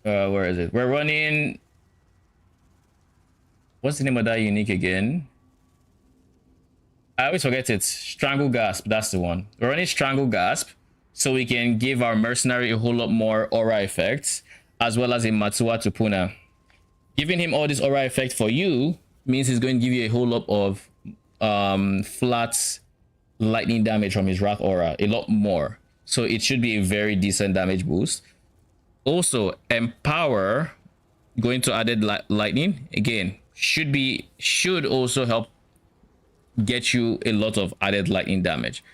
Where is it? We're running. What's the name of that unique again? I always forget it. Strangle Gasp, that's the one. We're running Strangle Gasp so we can give our mercenary a whole lot more aura effects, as well as a Matsuwa to Puna. Giving him all this aura effect for you means he's going to give you a whole lot of flat lightning damage from his Wrath aura, a lot more. So it should be a very decent damage boost. Also, Empower going to added lightning again should also help get you a lot of added lightning damage.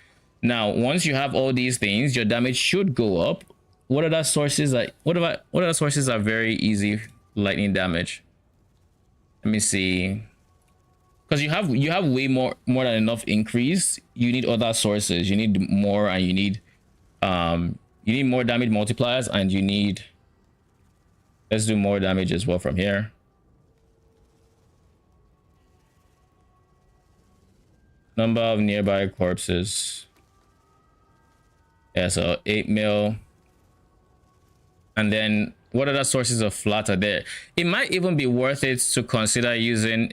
Now, once you have all these things, your damage should go up. What other sources are very easy lightning damage? Let me see. Because you have way more than enough increase. You need other sources. You need more, and you need more damage multipliers, and you need, let's do more damage as well from here. Number of nearby corpses. Yeah, so 8 mil. And then what other sources of flat are there? It might even be worth it to consider using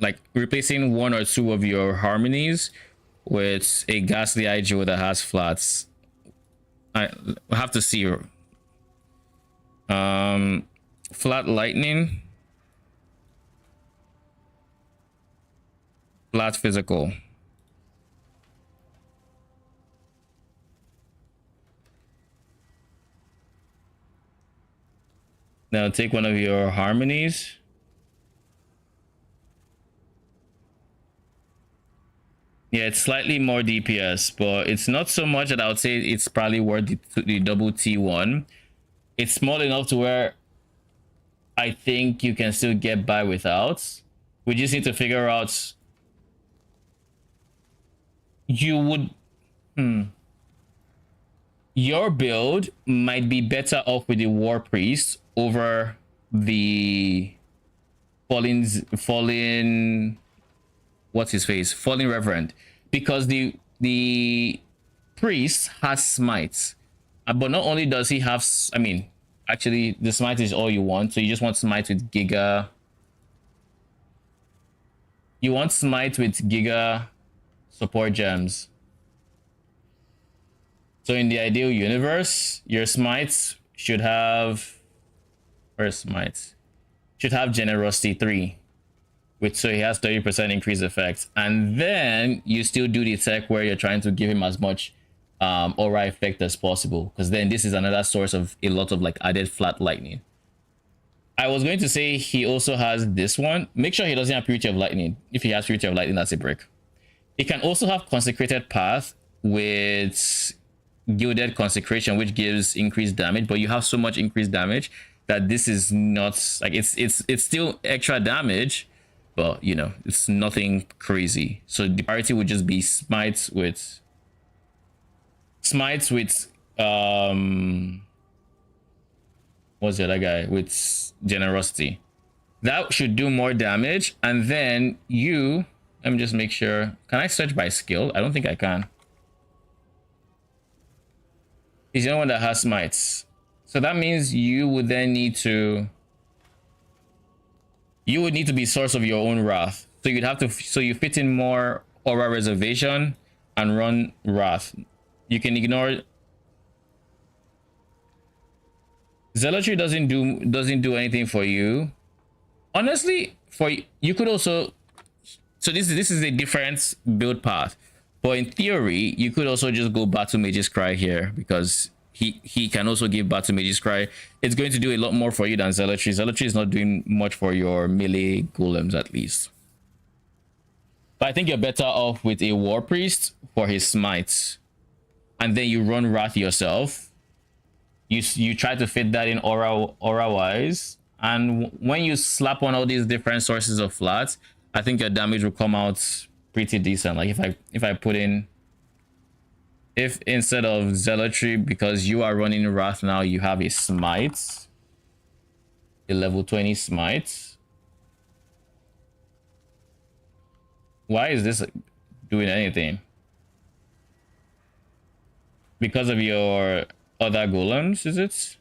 like replacing 1 or 2 of your harmonies with a ghastly IGO that has flats. I have to see. Flat lightning, flat physical. Now take one of your harmonies. Yeah, it's slightly more DPS, but it's not so much that I would say it's probably worth the double T1. It's small enough to where I think you can still get by without. We just need to figure out. You would... Your build might be better off with the War Priest over the fallen what's his face? Fallen Reverend. Because the priest has smites. But not only does he have, I mean, actually the smite is all you want. So you just want smite with Giga. You want smite with Giga support gems. So in the ideal universe, your smites should have, where's smites? Should have generosity 3. So he has 30% increased effect, and then you still do the tech where you're trying to give him as much aura effect as possible, because then this is another source of a lot of like added flat lightning. I was going to say he also has this one. Make sure he doesn't have Purity of Lightning. If he has Purity of Lightning, that's a brick. He can also have Consecrated Path with Gilded Consecration, which gives increased damage, but you have so much increased damage that this is not like it's still extra damage, but you know, it's nothing crazy. So the priority would just be smites with what's the other guy with generosity. That should do more damage. And then you, let me just make sure, can I search by skill? I don't think I can. He's the only one that has smites, so that means you would then need to be source of your own wrath. So you'd have to, so you fit in more aura reservation and run wrath. You can ignore zealotry. Doesn't do anything for you, honestly. For you could also, so this is a different build path, but in theory you could also just go Battle Mage's Cry here, because he can also give Battle Mage's Cry. It's going to do a lot more for you than zealotry. Zealotry is not doing much for your melee golems, at least. But I think you're better off with a War Priest for his smites, and then you run wrath yourself. You try to fit that in aura wise, and when you slap on all these different sources of flats, I think your damage will come out pretty decent. Like if I put in, if instead of zealotry, because you are running wrath now, you have a smite, a level 20 smite. Why is this doing anything? Because of your other golems, is it?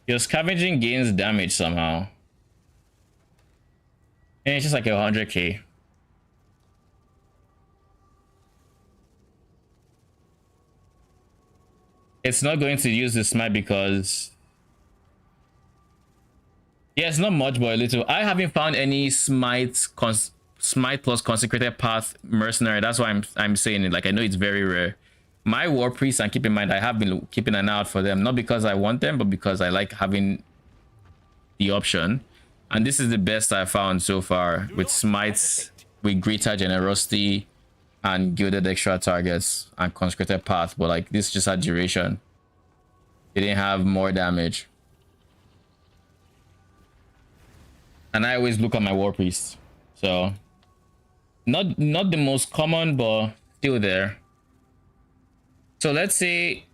Your scavenging gains damage somehow, and it's just like 100k. It's not going to use the smite because, yeah, it's not much but a little. I haven't found any smite Smite plus Consecrated Path Mercenary. That's why I'm saying it. Like, I know it's very rare. My War Priests, and keep in mind, I have been keeping an eye out for them. Not because I want them, but because I like having the option. And this is the best I found so far with Smites, with Greater Generosity, and Gilded Extra Targets, and Consecrated Path. But like, this just had duration. It didn't have more damage. And I always look at my War Priest. So, not the most common, but still there. So let's see,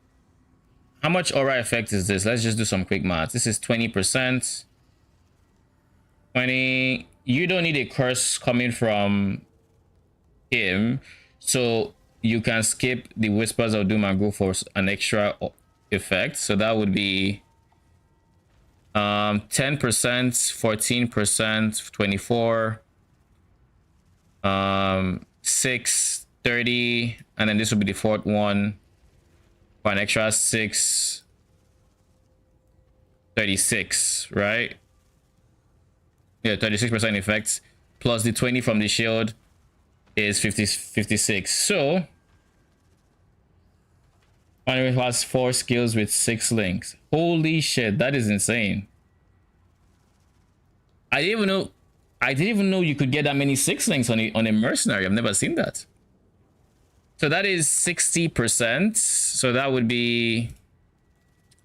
how much aura effect is this? Let's just do some quick math. This is 20%. 20. You don't need a curse coming from him, so you can skip the Whispers of Doom and go for an extra effect. So that would be 10%, 14%, 24, 6, 30, and then this would be the fourth one for an extra 6, 36, right? Yeah, 36% effects plus the 20 from the shield is 56. So and it has 4 skills with 6 links. Holy shit, that is insane. I didn't even know you could get that many 6 links on a mercenary. I've never seen that. So that is 60%. So that would be,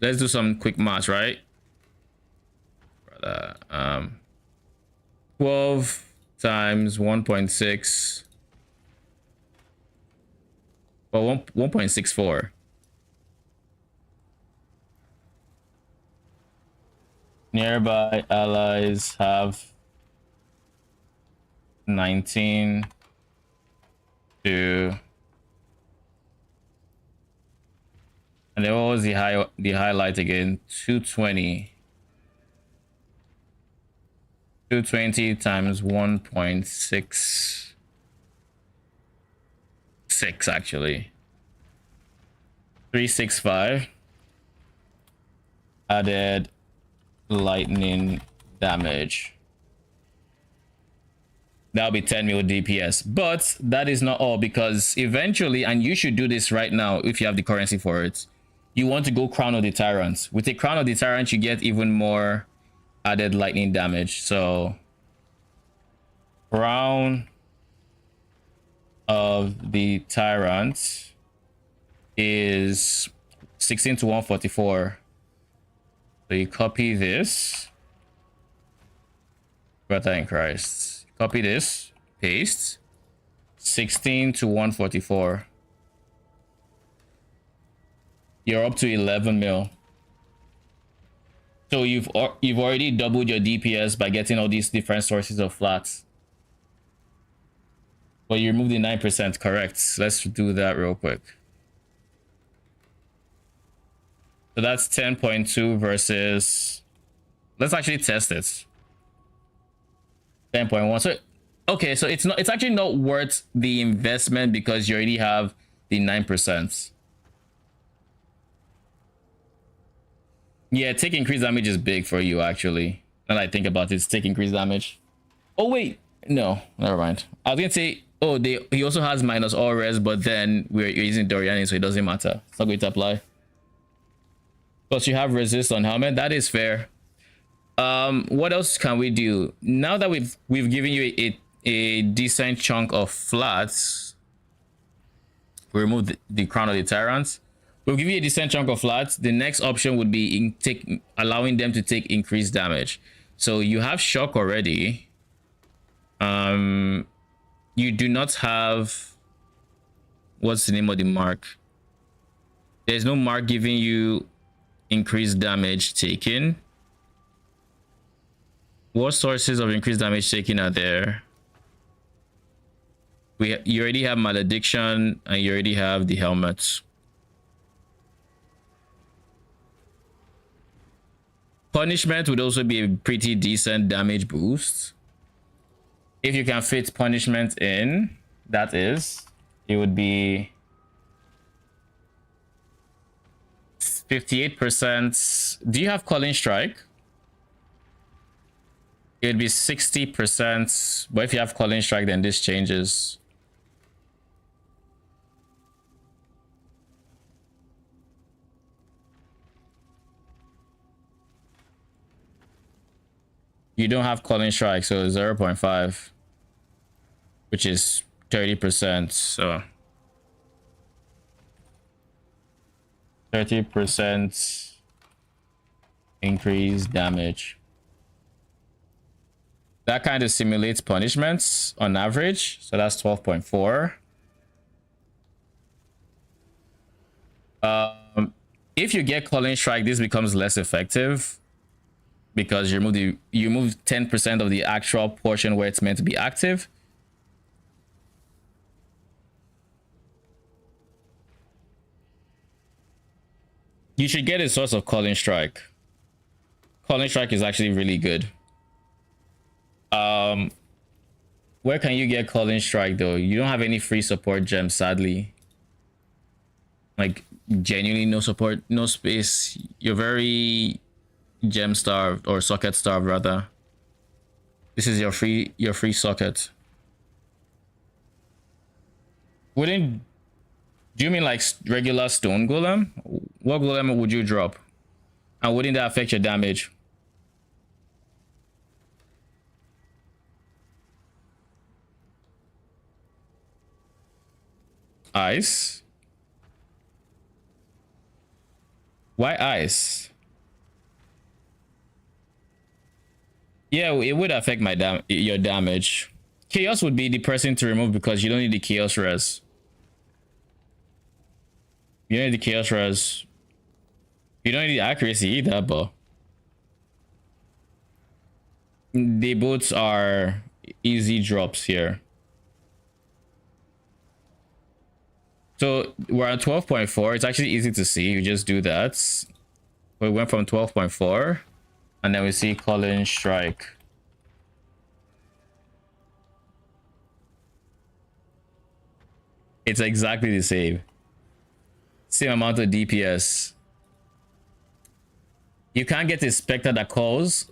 let's do some quick math, right? 12 times 1.6, well, 1.64. Nearby allies have 19 to, and then what was the highlight again? 220. 220 times 1.66 actually. 365 added lightning damage. That'll be 10 mil DPS. But that is not all, because eventually, and you should do this right now if you have the currency for it, you want to go Crown of the Tyrant. With the Crown of the Tyrant, you get even more added lightning damage. So Crown of the Tyrant is 16 to 144. So you copy this. Brother in Christ. Copy this, paste, 16 to 144. You're up to 11 mil. So you've already doubled your DPS by getting all these different sources of flats. But you removed the 9%, correct? Let's do that real quick. So that's 10.2 versus, let's actually test it. 10.1. So okay, so it's actually not worth the investment because you already have the 9%. Yeah, take increased damage is big for you actually. Now that I think about it, take increased damage. Oh wait, no, never mind. I was gonna say, oh, he also has minus all res, but then we're using Doryani, so it doesn't matter. It's not going to apply. Plus you have resist on helmet. That is fair. What else can we do now that we've given you a decent chunk of flats? We remove the Crown of the Tyrants. We'll give you a decent chunk of flats. The next option would be allowing them to take increased damage. So you have shock already. You do not have, what's the name of the mark? There's no mark giving you increased damage taken. What sources of increased damage taken are there? You already have malediction and you already have the helmets. Punishment would also be a pretty decent damage boost. If you can fit punishment in, that is, it would be 58%. Do you have Calling Strike? It would be 60%, but if you have Calling Strike, then this changes. You don't have Calling Strike, so 0.5, which is 30%. So 30% increased damage. That kind of simulates punishments on average. So that's 12.4. If you get Calling Strike, this becomes less effective because you remove 10% of the actual portion where it's meant to be active. You should get a source of Calling Strike. Calling Strike is actually really good. Where can you get Calling Strike though? You don't have any free support gems, sadly. Like genuinely no support, no space. You're very gem starved, or socket starved rather. This is your free socket. Do you mean like regular stone golem? What golem would you drop? And wouldn't that affect your damage? Ice? Why ice? Yeah, it would affect your damage. Chaos would be the person to remove because you don't need the chaos res. You don't need the chaos res. You don't need the accuracy either, but they both are easy drops here. So we're at 12.4. It's actually easy to see. You just do that. We went from 12.4 and then we see Calling Strike. It's exactly the same. Same amount of DPS. You can't get a Spectre that calls.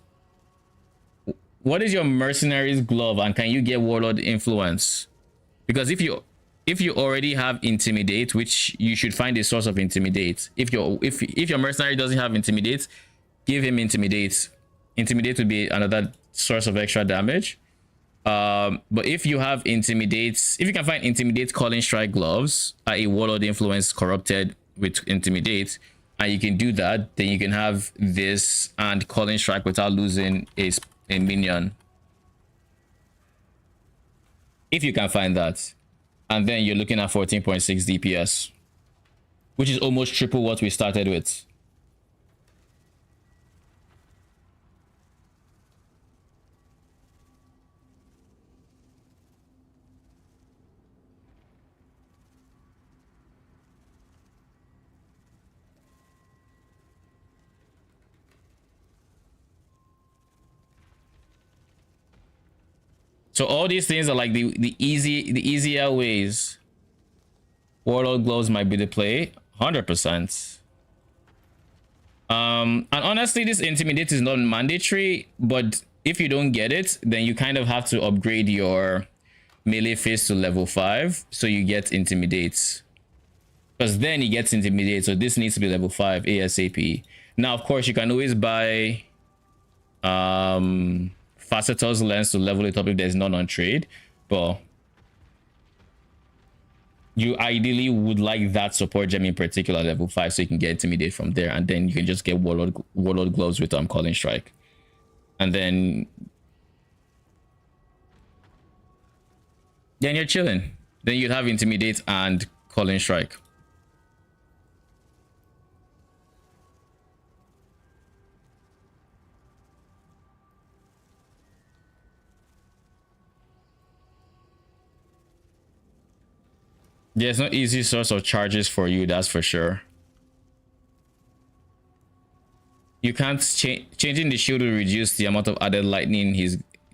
What is your Mercenary's Glove, and can you get Warlord Influence? Because if you already have Intimidate, which you should find a source of Intimidate. If your Mercenary doesn't have Intimidate, give him Intimidate. Intimidate would be another source of extra damage. But if you have Intimidate, if you can find Intimidate Calling Strike gloves, a Warlord Influence corrupted with Intimidate, and you can do that, then you can have this and Calling Strike without losing a minion. If you can find that. And then you're looking at 14.6 DPS, which is almost triple what we started with. So all these things are like the easier ways. Warlord gloves might be the play, 100%. And honestly, this Intimidate is not mandatory, but if you don't get it, then you kind of have to upgrade your melee phase to level 5 so you get Intimidate. Because then he gets Intimidate, so this needs to be level 5 ASAP. Now, of course, you can always buy Facetor's Lens to level it up if there's none on trade, but you ideally would like that support gem in particular, level 5, so you can get Intimidate from there, and then you can just get Warlord gloves with Calling Strike, and then you're chilling. Then you'd have Intimidate and Calling Strike. There's no easy source of charges for you, that's for sure. You can't changing the shield will reduce the amount of added lightning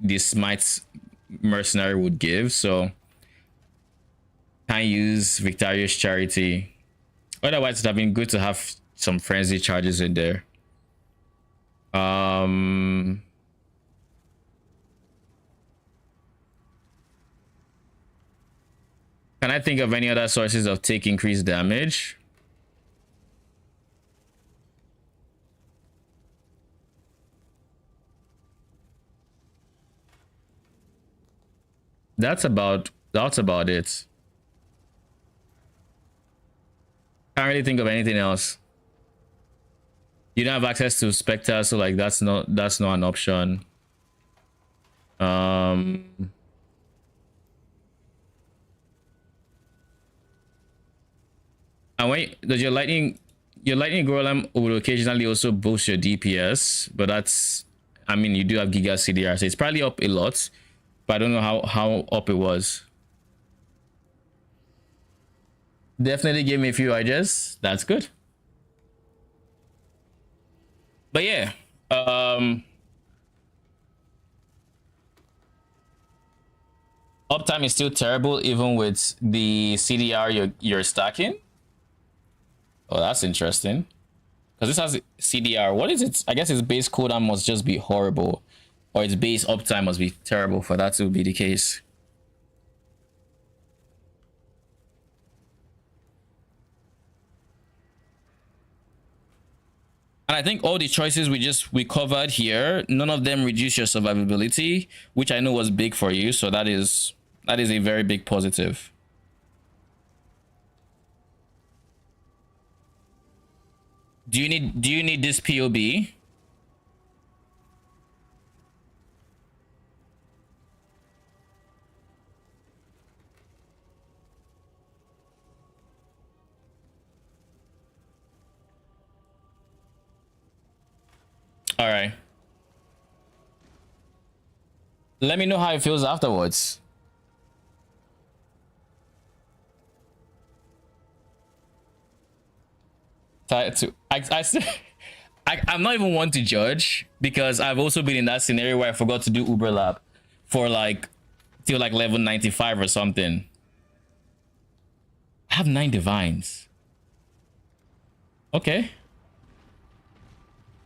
this Smite Mercenary would give, so can't use Victorious Charity. Otherwise, it'd have been good to have some frenzy charges in there. Can I think of any other sources of take increased damage? That's about it. Can't really think of anything else. You don't have access to Spectre, so like that's not an option. And wait, does your lightning golem will occasionally also boost your DPS, but that's, I mean, you do have Giga CDR, so it's probably up a lot, but I don't know how up it was. Definitely gave me a few ideas. That's good. But yeah, uptime is still terrible even with the CDR you're stacking. Oh, that's interesting. Because this has CDR. What is it? I guess its base cooldown must just be horrible, or its base uptime must be terrible for that to be the case. And I think all the choices we covered here, none of them reduce your survivability, which I know was big for you. So that is a very big positive. Do you need this POB? All right. Let me know how it feels afterwards. I'm not even one to judge, because I've also been in that scenario where I forgot to do Uber Lab for like till like level 95 or something. I have 9 divines. Okay.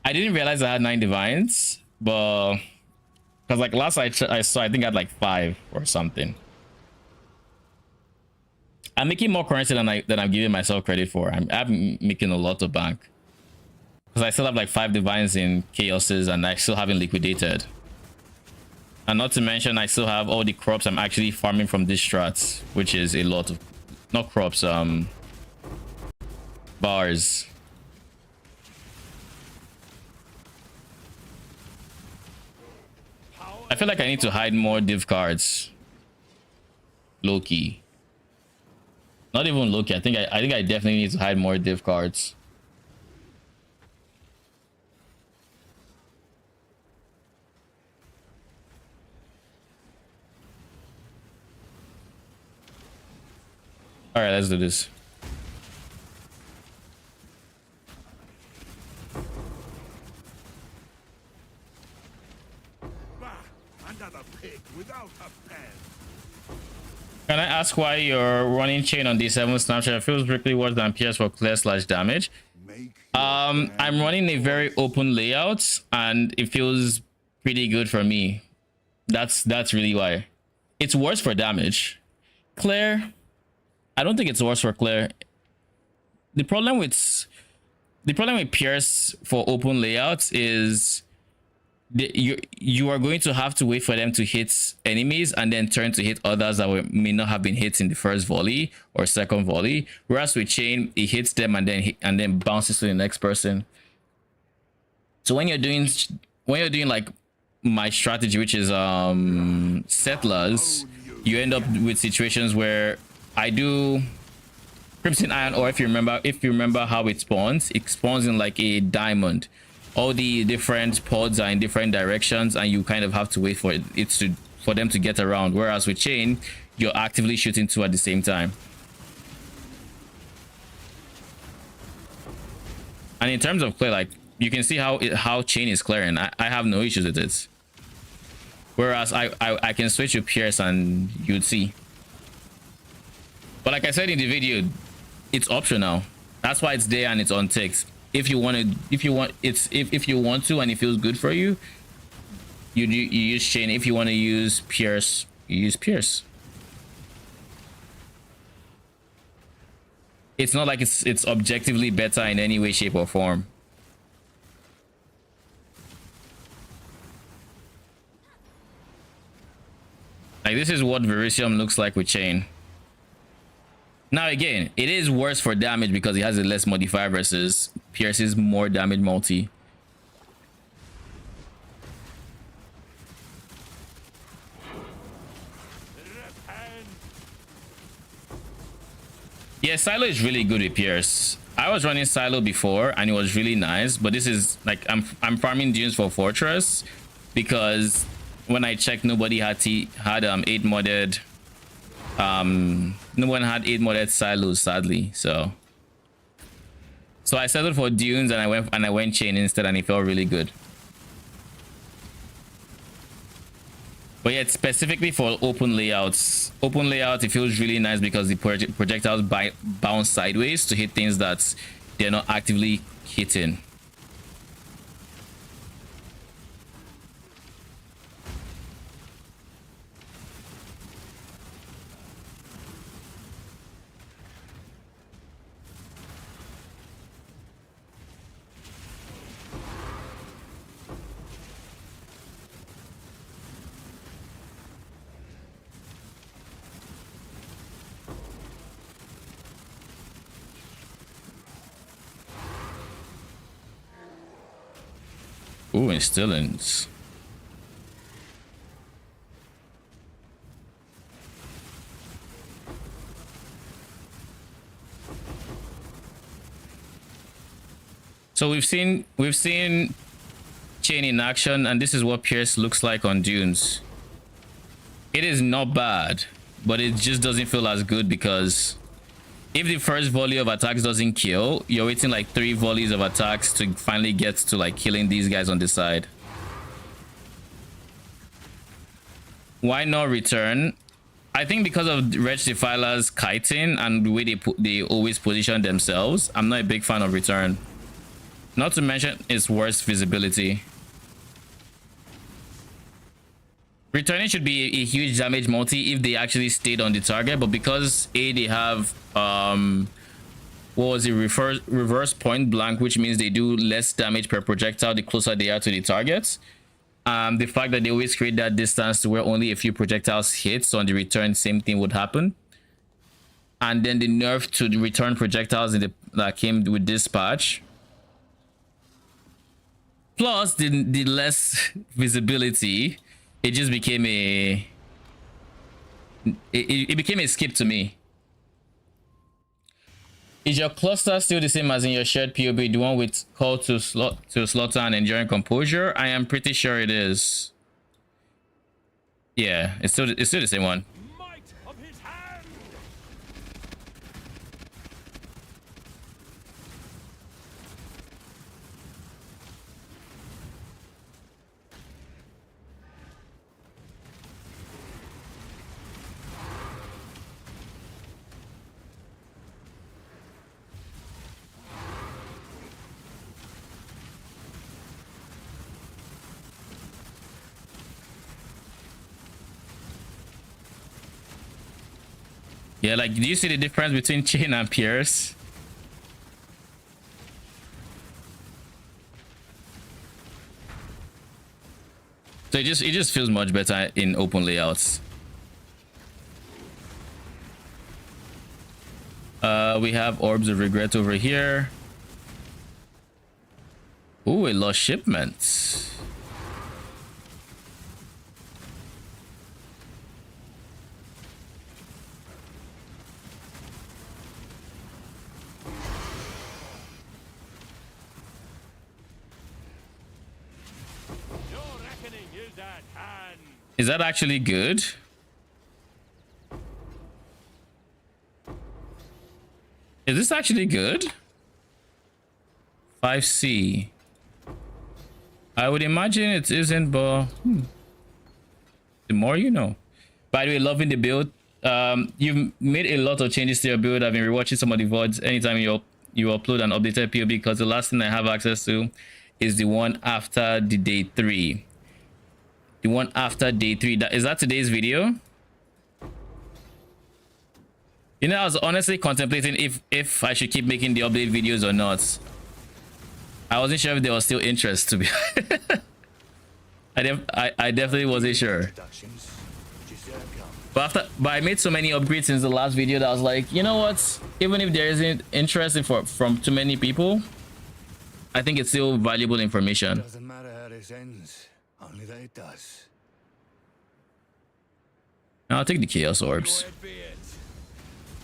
I didn't realize I had 9 divines, but because like last I saw, I think I had like 5 or something. I'm making more currency than I'm giving myself credit for. I'm making a lot of bank, because I still have like 5 divines in chaoses and I still haven't liquidated. And not to mention, I still have all the crops I'm actually farming from these strats, which is a lot of, not crops, bars. I feel like I need to hide more div cards. Low key. Not even low key. I think I definitely need to hide more div cards. All right, let's do this. Can I ask why you're running chain on D7 snapshot? It feels strictly worse than PS for clear/damage. I'm running a very open layout and it feels pretty good for me. That's really why. It's worse for damage. Clear, I don't think it's worse for clear. The problem with Pierce for open layouts is you are going to have to wait for them to hit enemies and then turn to hit others that may not have been hit in the first volley or second volley. Whereas with chain, it hits them and then bounces to the next person. So when you're doing like my strategy, which is settlers, you end up with situations where I do Crimson Iron, or if you remember how it spawns in like a diamond. All the different pods are in different directions and you kind of have to wait for for them to get around. Whereas with chain, you're actively shooting 2 at the same time. And in terms of clear, like you can see how chain is clearing. I have no issues with it. Whereas I can switch to Pierce and you'd see. But like I said in the video, it's optional. That's why it's there and it's unticked. If you want to and it feels good for you, you use chain. If you want to use Pierce, you use Pierce. It's not like it's objectively better in any way, shape, or form. Like, this is what Verisium looks like with Chain. Now again, it is worse for damage because it has a less modifier versus Pierce's more damage multi. Yeah, Silo is really good with Pierce. I was running Silo before and it was really nice, but this is like I'm farming dunes for Fortress because when I checked, nobody had 8 modded. No one had 8 modded Silos, sadly. So I settled for dunes and I went Chain instead, and it felt really good. But yeah, specifically for open layouts, it feels really nice because the projectiles bounce sideways to hit things that they're not actively hitting. Ooh, instillings. So we've seen Chain in action, and this is what Pierce looks like on dunes. It is not bad, but it just doesn't feel as good because if the first volley of attacks doesn't kill, you're waiting like 3 volleys of attacks to finally get to like killing these guys on the side. Why not return? I think because of Wretched Defiler's kiting and the way they always position themselves, I'm not a big fan of return. Not to mention its worse visibility. Returning should be a huge damage multi if they actually stayed on the target, but because they have what was it, reverse point blank, which means they do less damage per projectile the closer they are to the target. The fact that they always create that distance to where only a few projectiles hit, so on the return same thing would happen. And then the nerf to the return projectiles that came with this patch, plus the less visibility, it just became it became a skip to me. Is your cluster still the same as in your shared POB, the one with call to slaughter and enduring composure? I am pretty sure it is. Yeah, it's still the same one. Might of his hand! Yeah, like, do you see the difference between Chain and Pierce? So it just feels much better in open layouts. We have Orbs of Regret over here. Ooh, a lost shipment. Is that actually good? Is this actually good? 5C. I would imagine it isn't, but the more you know. By the way, loving the build. You've made a lot of changes to your build. I've been rewatching some of the VODs anytime you upload an updated POB, because the last thing I have access to is the one after the day 3. The one after day 3. Is that today's video? You know, I was honestly contemplating if I should keep making the update videos or not. I wasn't sure if there was still interest, to be I definitely wasn't sure. But I made so many upgrades since the last video that I was like, you know what? Even if there isn't interest from too many people, I think it's still valuable information. Doesn't matter how this ends, only that it does. I'll take the Chaos Orbs.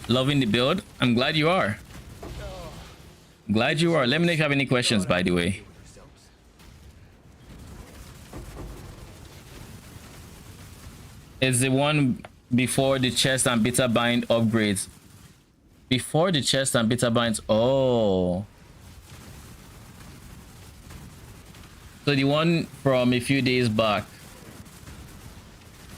Loving the build. I'm glad you are. Glad you are. Let me know if you have any questions, by the way. It's the one before the chest and bitter bind upgrades. Before the chest and bitter binds. Oh. So the one from a few days back.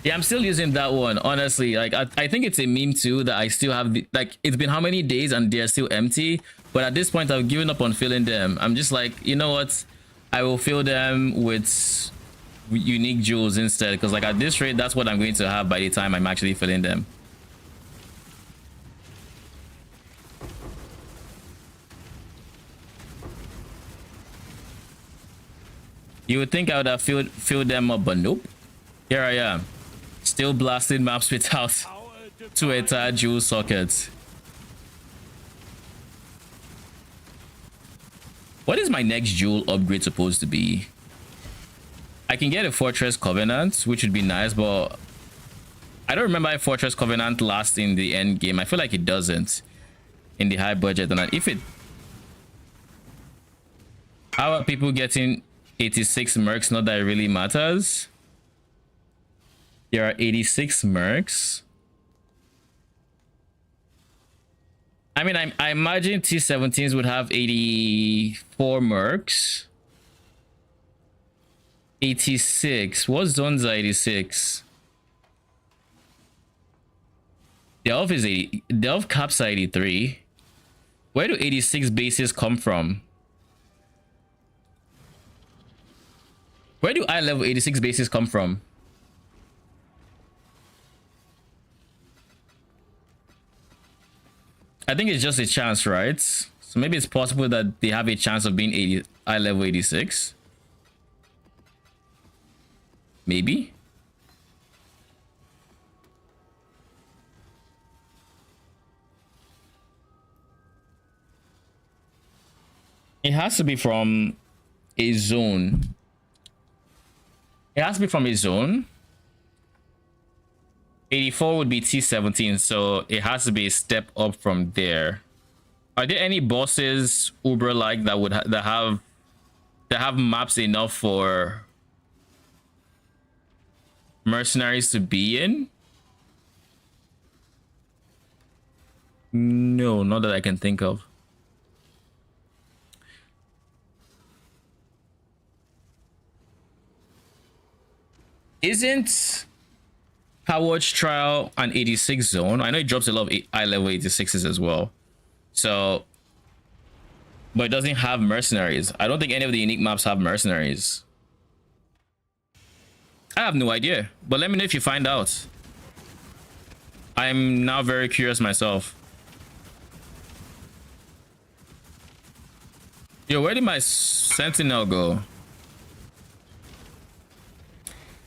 Yeah, I'm still using that one, honestly. Like, I think it's a meme too that I still have the, like, it's been how many days and they're still empty. But at this point, I've given up on filling them. I'm just like, you know what? I will fill them with unique jewels instead. Because like at this rate, that's what I'm going to have by the time I'm actually filling them. You would think I would have filled them up, but nope. Here I am. Still blasting maps without 2 entire jewel sockets. What is my next jewel upgrade supposed to be? I can get a Fortress Covenant, which would be nice, but I don't remember if Fortress Covenant lasts in the end game. I feel like it doesn't in the high budget. And if it... How are people getting 86 mercs? Not that it really matters. There are 86 mercs. I mean, I imagine T17s would have 84 mercs. 86. What zones are 86? Delve is 80. Delve caps are 83. Where do 86 bases come from? Where do eye level 86 bases come from? I think it's just a chance, right? So maybe it's possible that they have a chance of being 80 eye level 86. Maybe. It has to be from a zone. It has to be from a zone. 84 would be T17, so it has to be a step up from there. Are there any bosses Uber like that would that have maps enough for mercenaries to be in? No, not that I can think of. Isn't Howard's Trial an 86 zone? I know it drops a lot of eye level 86s as well. So, but it doesn't have mercenaries. I don't think any of the unique maps have mercenaries. I have no idea, but let me know if you find out. I'm now very curious myself. Yo, where did my sentinel go?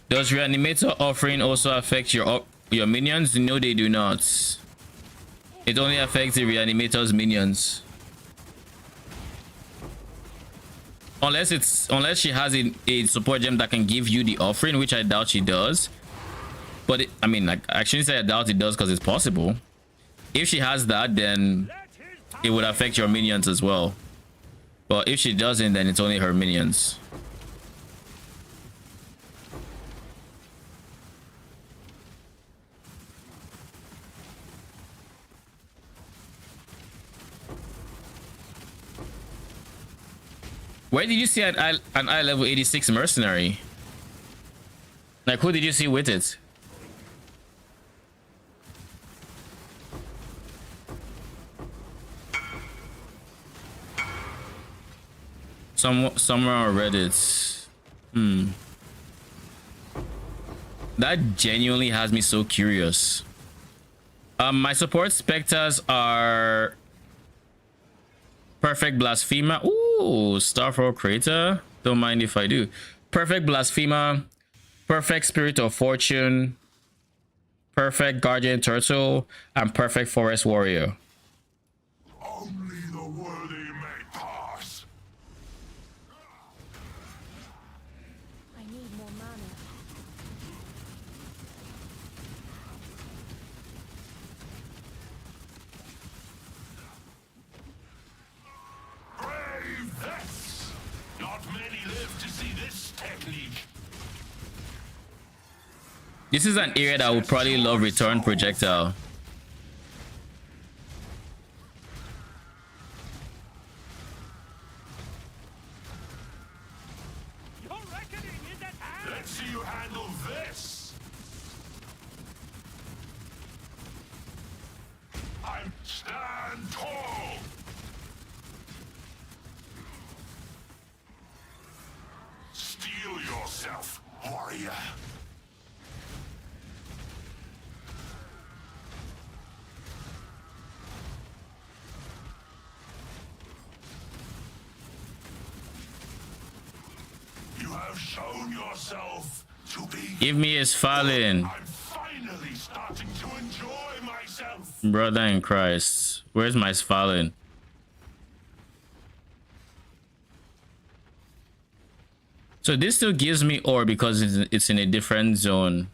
Does reanimator offering also affect your minions? No, they do not. It only affects the reanimator's minions. Unless she has a support gem that can give you the offering, which I doubt she does. But I mean, like, I shouldn't say I doubt it does because it's possible. If she has that, then it would affect your minions as well. But if she doesn't, then it's only her minions. Where did you see an eye level 86 mercenary? Like, who did you see with it? Somewhere on Reddit. That genuinely has me so curious. My support specters are Perfect Blasphemer. Ooh, Starfall Crater. Don't mind if I do. Perfect Blasphemer, Perfect Spirit of Fortune, Perfect Guardian Turtle, and Perfect Forest Warrior. Only the worthy may pass. I need more mana. Brave this! Not many live to see this technique. This is an area that would probably love Return Projectile. Your reckoning is at hand! Let's see you handle this. I'm stand tall. Steel yourself, warrior. You have shown yourself to be. Give me his Fallen. I'm finally starting to enjoy myself. Brother in Christ. Where's my Fallen? So this still gives me ore because it's in a different zone.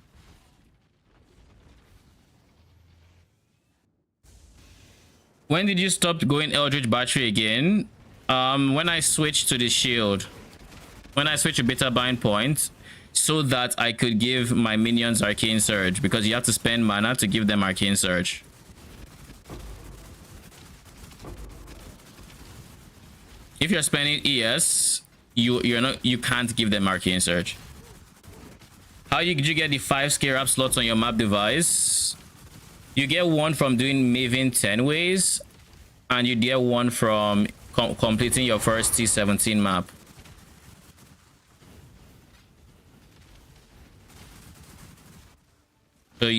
When did you stop going Eldritch Battery again? When I switched to the shield. When I switched to Beta Bind Point, so that I could give my minions Arcane Surge, because you have to spend mana to give them Arcane Surge. If you're spending ES, you can't give them Arcane Surge. How did you get the 5 scare up slots on your map device? You get one from doing Maven 10 ways, and you get one from completing your first T17 map. So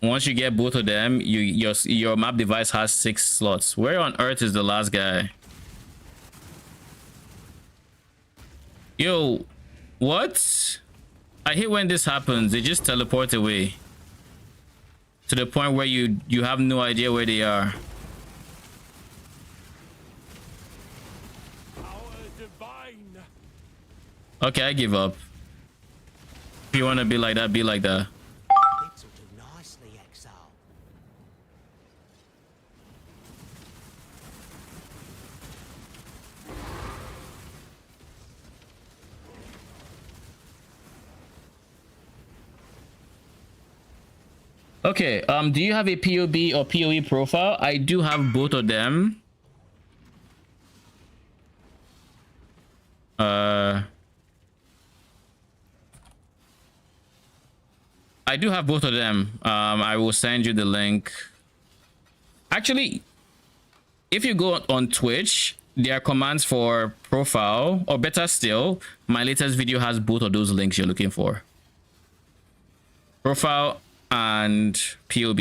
once you get both of them, your map device has 6 slots. Where on earth is the last guy? Yo, what? I hate when this happens. They just teleport away to the point where you have no idea where they are. Okay, I give up. If you want to be like that, be like that. This'll do nicely, Exile. Okay, do you have a POB or POE profile? I do have both of them. I do have both of them. I will send you the link. Actually, if you go on Twitch, there are commands for profile, or better still, my latest video has both of those links you're looking for. Profile and POB.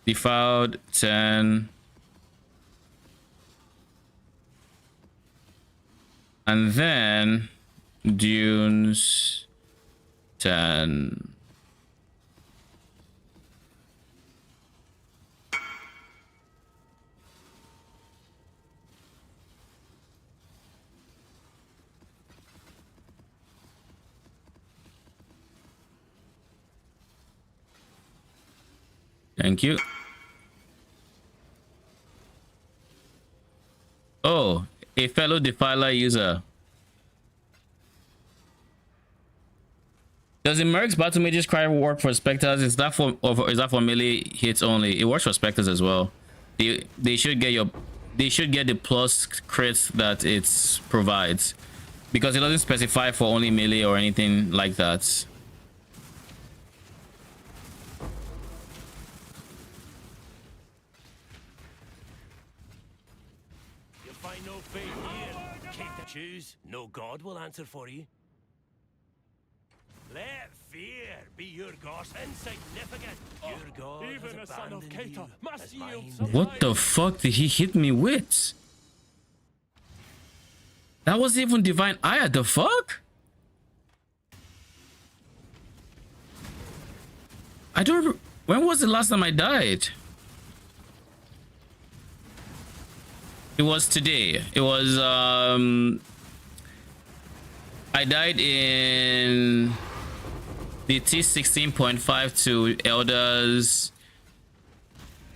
Defiled 10. And then Dunes 10. Thank you. Oh, a fellow Defiler user. Does the Merc's Battle Mage's Cry work for Spectres? Is that for melee hits only? It works for Spectres as well. They should get the plus crits that it provides, because it doesn't specify for only melee or anything like that. You'll find no fate here. Keep the choose. No god will answer for you. Let fear be your gods insignificant? Your god Even has a son of abandoned Keita you, must as yield mine some What the fuck did he hit me with? That was even Divine Eye. The fuck? I don't. When was the last time I died? It was today. It was I died in the T16.5 to Elders.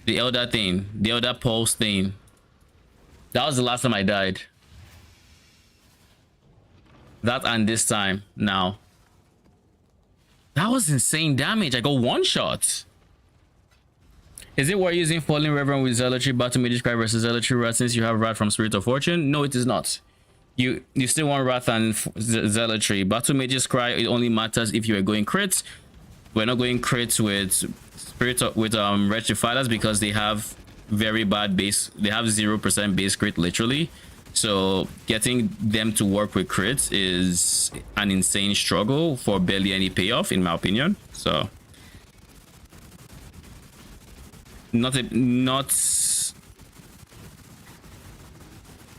The Elder thing. The Elder Pulse thing. That was the last time I died. That and this time now. That was insane damage. I got one shot. Is it worth using Falling Reverend with Zealotry, Battle Mage's Cry versus Zealotry Wrath since you have Wrath from Spirit of Fortune? No, it is not. You still want Wrath and Zealotry. Battle Mage's Cry, it only matters if you are going crits. We're not going crits with Wretched Defilers because they have very bad base. They have 0% base crit literally. So getting them to work with crits is an insane struggle for barely any payoff, in my opinion. So not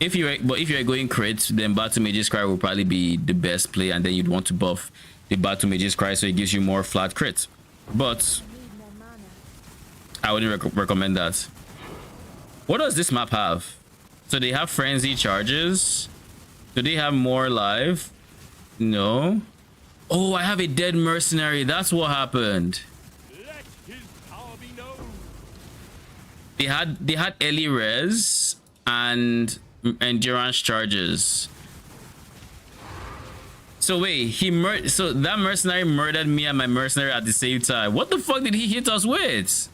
if you're going crits, then Battle Mage's Cry will probably be the best play, and then you'd want to buff the Battle Mage's Cry so it gives you more flat crits. But I wouldn't recommend that. What does this map have? So they have frenzy charges. Do they have more life? No. Oh, I have a dead mercenary. That's what happened. Let his power be known. They had early res and endurance charges. So wait, so that mercenary murdered me and my mercenary at the same time. What the fuck did he hit us with?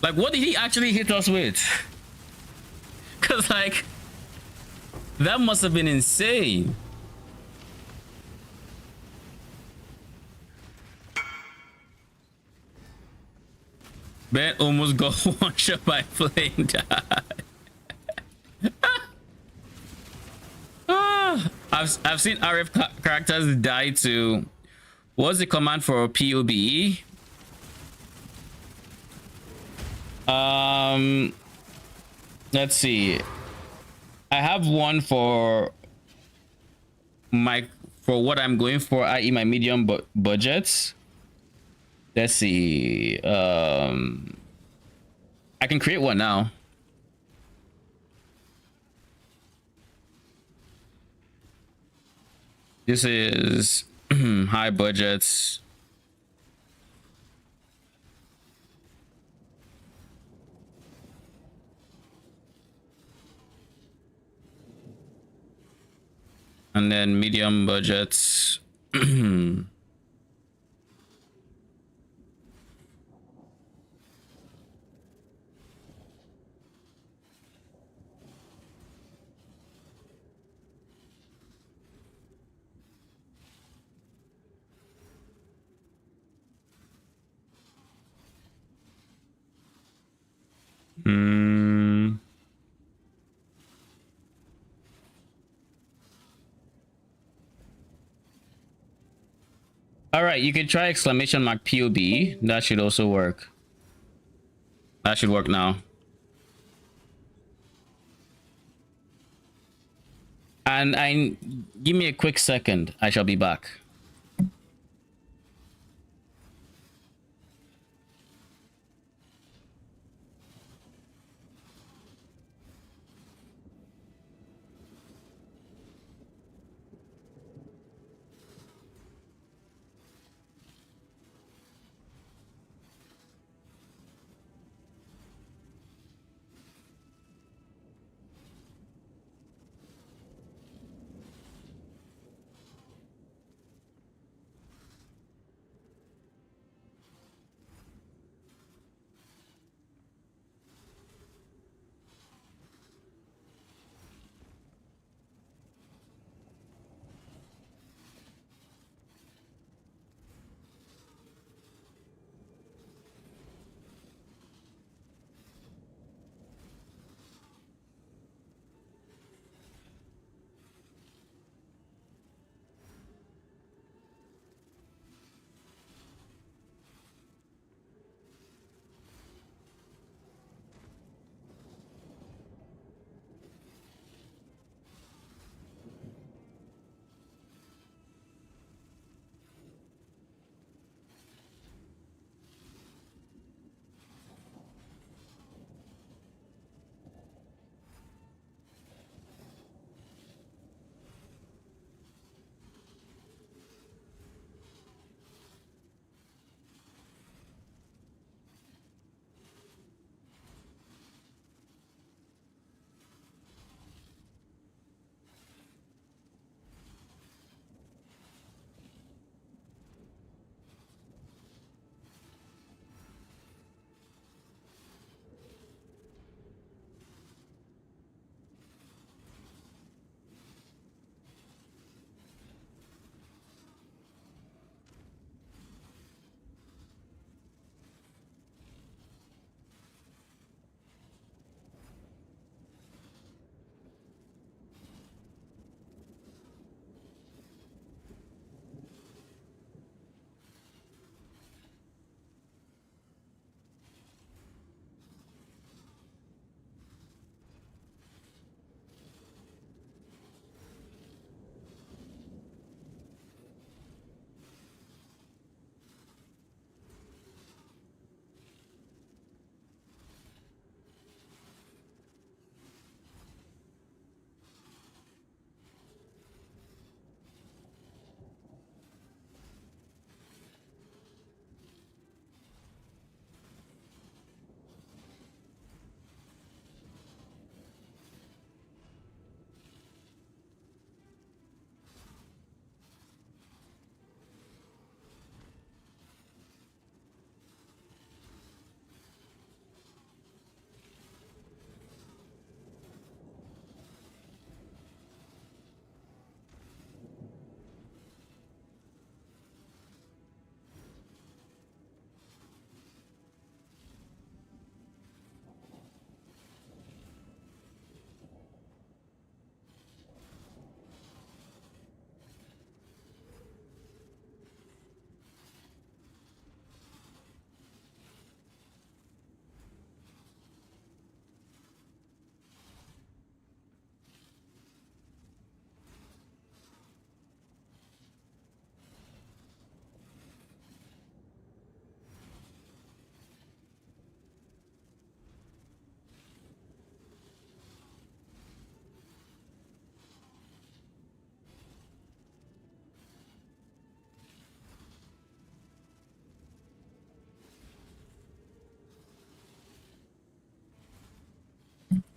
Like, what did he actually hit us with? Because, like, that must have been insane. Ben almost got one shot by playing that. I've seen RF characters die to... What's the command for POBE? Let's see. I have one for what I'm going for, i.e. my medium budgets. Let's see. I can create one now. This is high budgets. And then medium budgets. All right, you can try exclamation mark POB. That should also work. That should work now. And give me a quick second. I shall be back.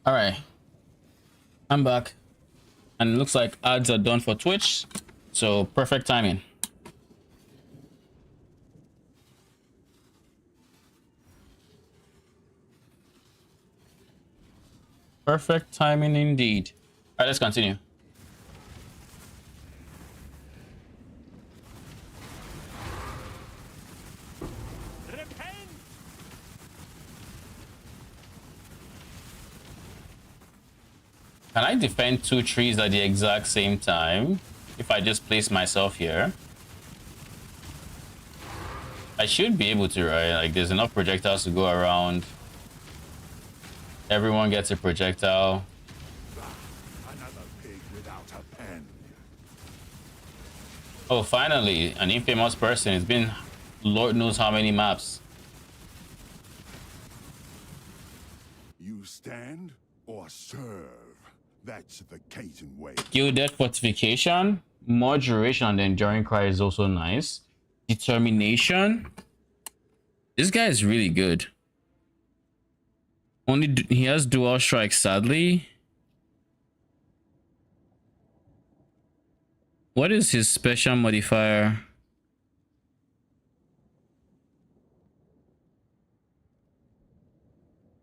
All right, I'm back, and it looks like ads are done for Twitch, so perfect timing. Perfect timing indeed. All right, let's continue. Repent! Can I defend 2 trees at the exact same time if I just place myself here? I should be able to, right? Like, there's enough projectiles to go around. Everyone gets a projectile. Another pig without a pen. Oh, finally, an infamous person. It's been Lord knows how many maps. You stand or serve. That's the Cajun way. Gilded Fortification. More duration on the Enduring Cry is also nice. Determination. This guy is really good. He has dual strike, sadly. What is his special modifier?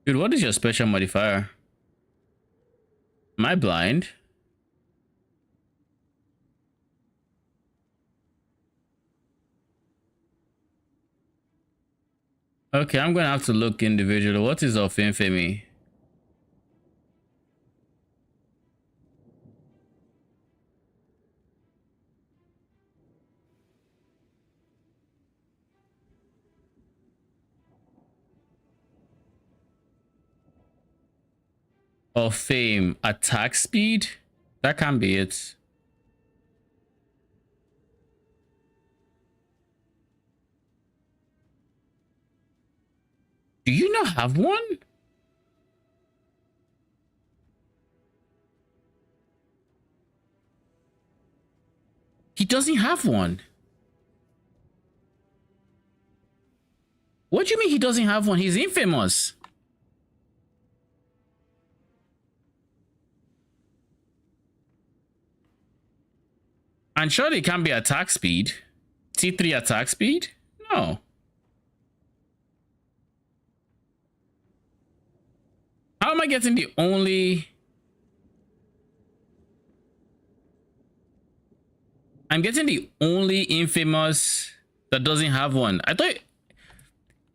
Dude, what is your special modifier? Am I blind? Okay, I'm gonna have to look individually. What is of infamy? Of fame, attack speed? That can't be it. Do you not have one? He doesn't have one. What do you mean he doesn't have one? He's infamous. And surely it can't be attack speed. T3 attack speed? No. How am I getting the only... I'm getting the only infamous that doesn't have one. I thought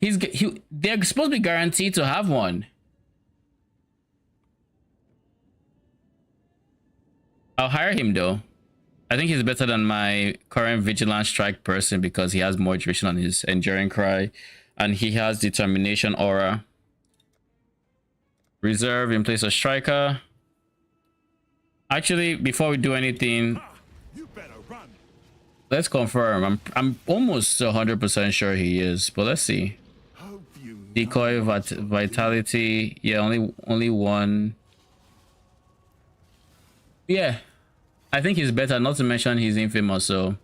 they're supposed to be guaranteed to have one. I'll hire him though. I think he's better than my current Vigilant Strike person because he has more duration on his Enduring Cry and he has Determination Aura. Reserve in place of Striker. Actually, before we do anything, You better run. let's confirm. I'm almost 100% sure he is, but let's see. Decoy Vitality. Yeah, only one. Yeah, I think he's better. Not to mention he's infamous. So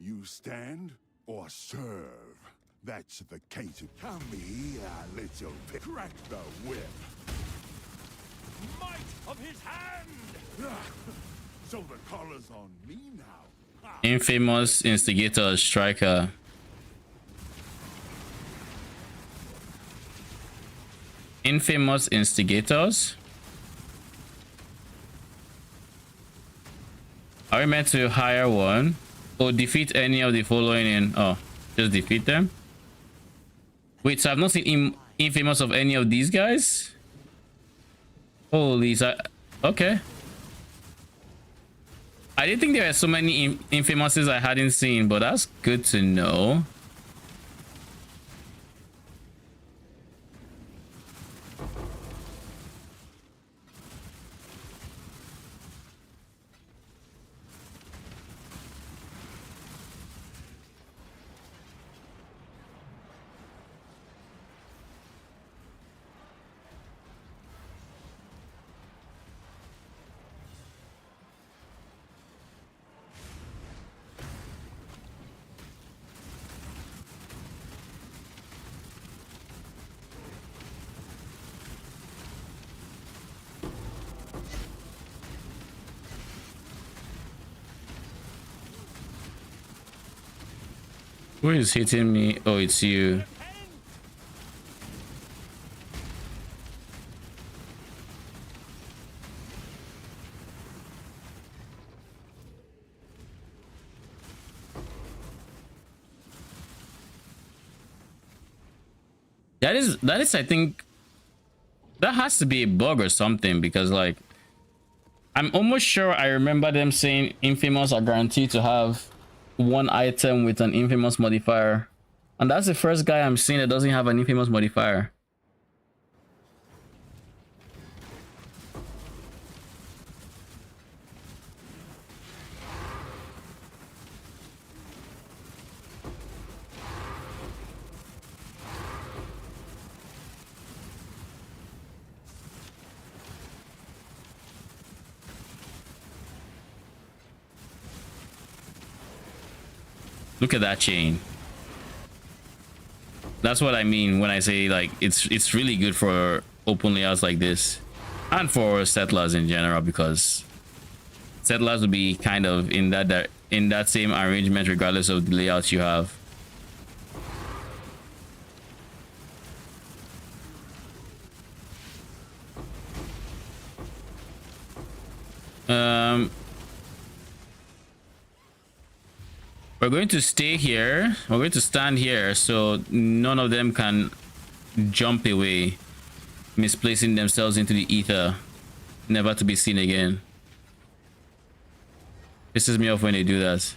You stand or serve. That's the Cajun. Come here, little pig. Crack the whip. Might of his hand! So the collar's on me now. infamous Instigator Striker. Infamous Instigators. Are we meant to hire one or defeat any of the following in? Oh, just defeat them. Wait, so I've not seen infamous of any of these guys. Holy, okay. I didn't think there were so many infamouses I hadn't seen, but that's good to know. Who is hitting me? Oh, it's you. That is I think that has to be a bug or something, because like I'm almost sure I remember them saying infamous are guaranteed to have one item with an infamous modifier, and that's the first guy I'm seeing that doesn't have an infamous modifier. Look at that chain. That's what I mean when I say like it's really good for open layouts like this, and for settlers in general, because settlers will be kind of in that same arrangement regardless of the layouts you have. We're going to stay here. We're going to stand here so none of them can jump away, misplacing themselves into the ether, never to be seen again. Pisses me off when they do that.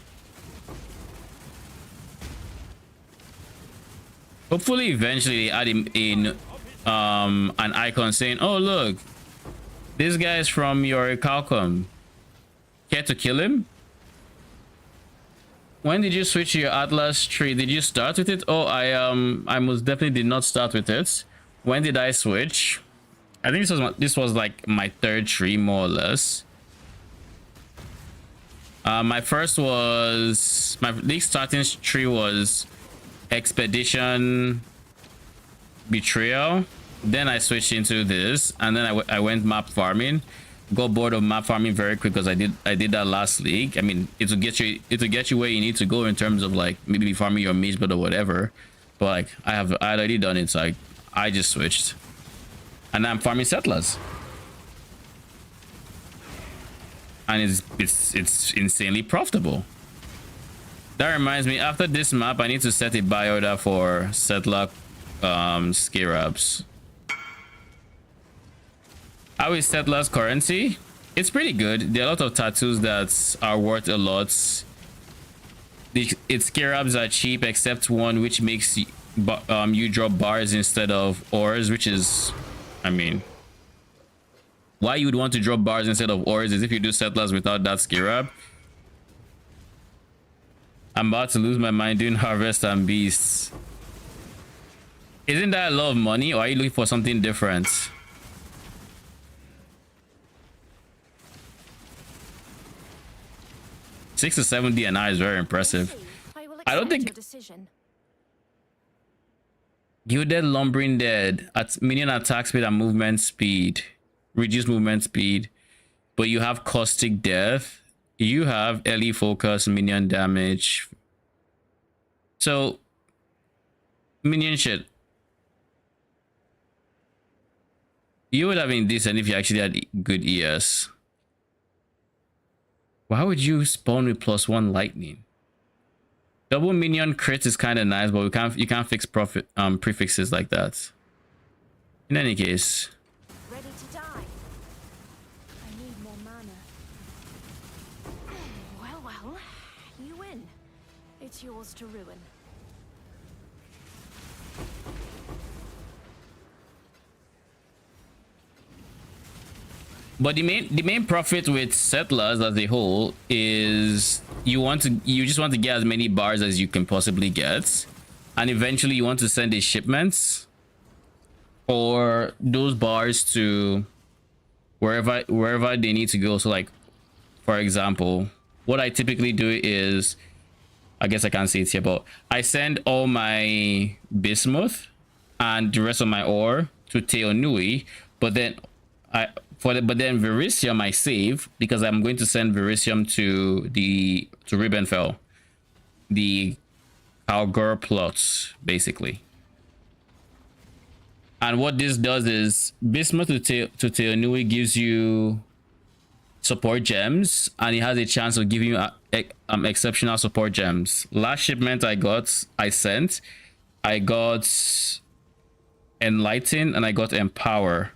Hopefully eventually they add in an icon saying, oh look, this guy is from your Calcom. Care to kill him? When did you switch to your Atlas tree? Did you start with it? Oh, I most definitely did not start with it. When did I switch? I think this was like my third tree, more or less. My first was my starting tree was Expedition Betrayal. Then I switched into this, and then I went map farming. Got bored of map farming very quick because I did that last league. I mean, it'll get you where you need to go in terms of like maybe farming your mage build or whatever. But like I already done it, so I just switched, and I'm farming settlers, and it's insanely profitable. That reminds me, after this map, I need to set a buy order for settler scarabs. How is settlers currency? It's pretty good. There are a lot of tattoos that are worth a lot. Its scarabs are cheap except one which makes you drop bars instead of ores, which is, I mean, why you would want to drop bars instead of ores is if you do settlers without that scarab. I'm about to lose my mind doing harvest and beasts. Isn't that a lot of money, or are you looking for something different? 6 to 7 DNI is very impressive. I don't think Gilded Lumbering Dead at minion attack speed and movement speed, reduce movement speed, but you have Caustic Death, you have early focus, minion damage. So minion shit, you would have been decent if you actually had good ES. Why would you spawn with +1 lightning? Double minion crit is kind of nice, but you can't fix prefixes like that. In any case. Ready to die. I need more mana. Well, you win. It's yours to ruin. But the main profit with settlers as a whole is you just want to get as many bars as you can possibly get, and eventually you want to send a shipment for those bars to wherever they need to go. So like, for example, what I typically do is, I guess I can't see it here, but I send all my bismuth and the rest of my ore to Teonui, but then Verisium I save, because I'm going to send Verisium to Ribbenfell, the Cowgirl plots, basically. And what this does is Bismuth to Teonui gives you support gems, and it has a chance of giving you exceptional support gems. Last shipment I got Enlighten and I got Empower.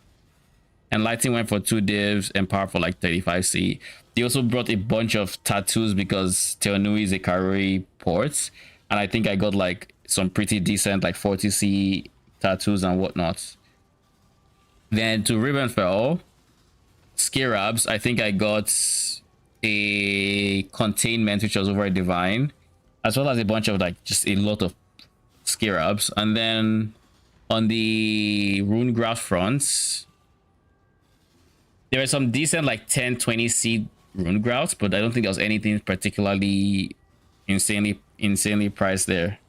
Enlighten went for 2 divs, Empower for like 35C. They also brought a bunch of tattoos because Teonui is a Karori port, and I think I got like some pretty decent like 40C tattoos and whatnot. Then to Ribbonfell, Skirabs, I think I got a Containment, which was over Divine, as well as a bunch of like just a lot of Skirabs. And then on the Runegraph fronts, there were some decent like 10-20C Runegrafts, but I don't think there was anything particularly insanely priced there.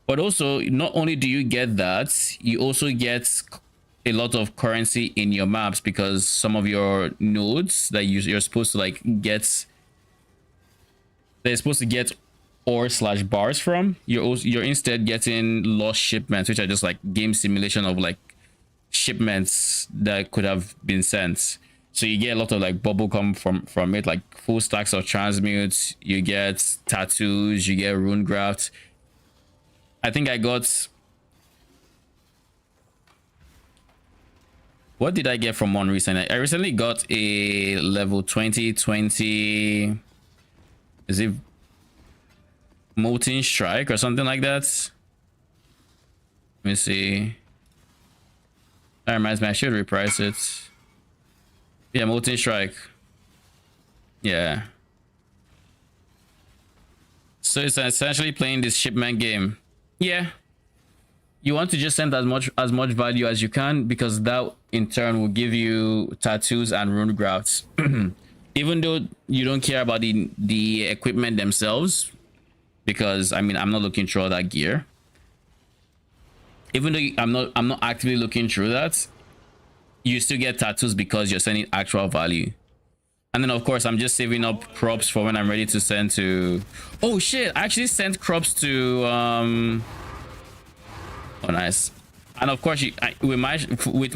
But also, not only do you get that, you also get a lot of currency in your maps, because some of your nodes that you're supposed to like get, they're supposed to get ore/bars from, you're instead getting lost shipments, which are just like game simulation of like shipments that could have been sent. So you get a lot of like bubblegum from it, like full stacks of transmutes, you get tattoos, you get runegrafts. I think I got, what did I get from one recently? I recently got a level 2020, is it Molten Strike or something like that? Let me see. That reminds me, I should reprice it. Yeah, Molten Strike. Yeah. So it's essentially playing this shipment game. Yeah. You want to just send as much value as you can, because that in turn will give you tattoos and rune grafts. Even though you don't care about the equipment themselves, because I mean I'm not looking through all that gear. Even though I'm not actively looking through that, you still get tattoos because you're sending actual value. And then of course I'm just saving up crops for when I'm ready to send to, oh shit, I actually sent crops to oh nice. And of course with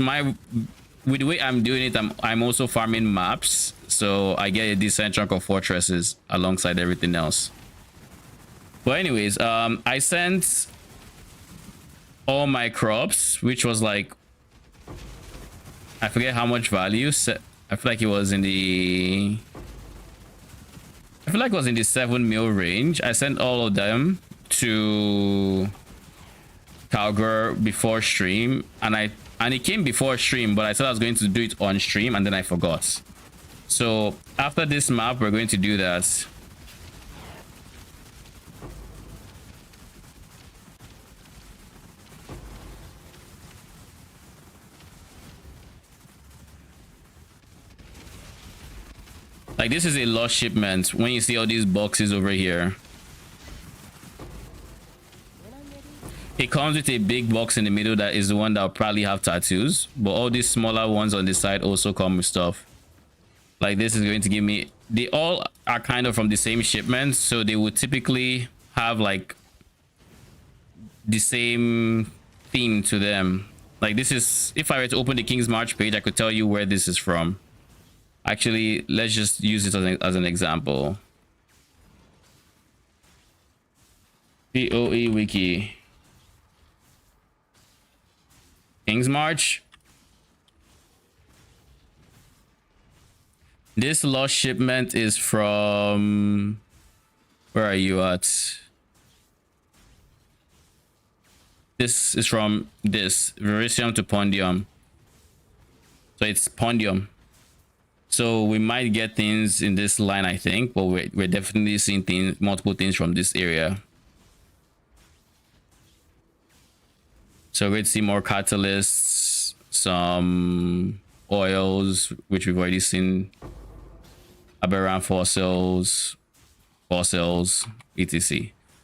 the way I'm doing it, I'm also farming maps, so I get a decent chunk of fortresses alongside everything else. But anyways, I sent all my crops, which was like, I forget how much value. I feel like it was in the, I feel like it was in the 7 mil range. I sent all of them to Calgary before stream, and it came before stream, but I said I was going to do it on stream and then I forgot. So after this map, we're going to do that. Like, this is a lost shipment. When you see all these boxes over here, it comes with a big box in the middle that is the one that will probably have tattoos, but all these smaller ones on the side also come with stuff. Like, this is going to give me, they all are kind of from the same shipment, so they would typically have like the same theme to them. Like, this is, if I were to open the King's March page, I could tell you where this is from. Actually, let's just use it as an example. POE wiki. King's March. This lost shipment is from, where are you at? This is from this Verisium to Pondium. So it's Pondium. So we might get things in this line, I think, but we're definitely seeing things, multiple things from this area. So we'd see more catalysts, some oils, which we've already seen, aberrant fossils, etc.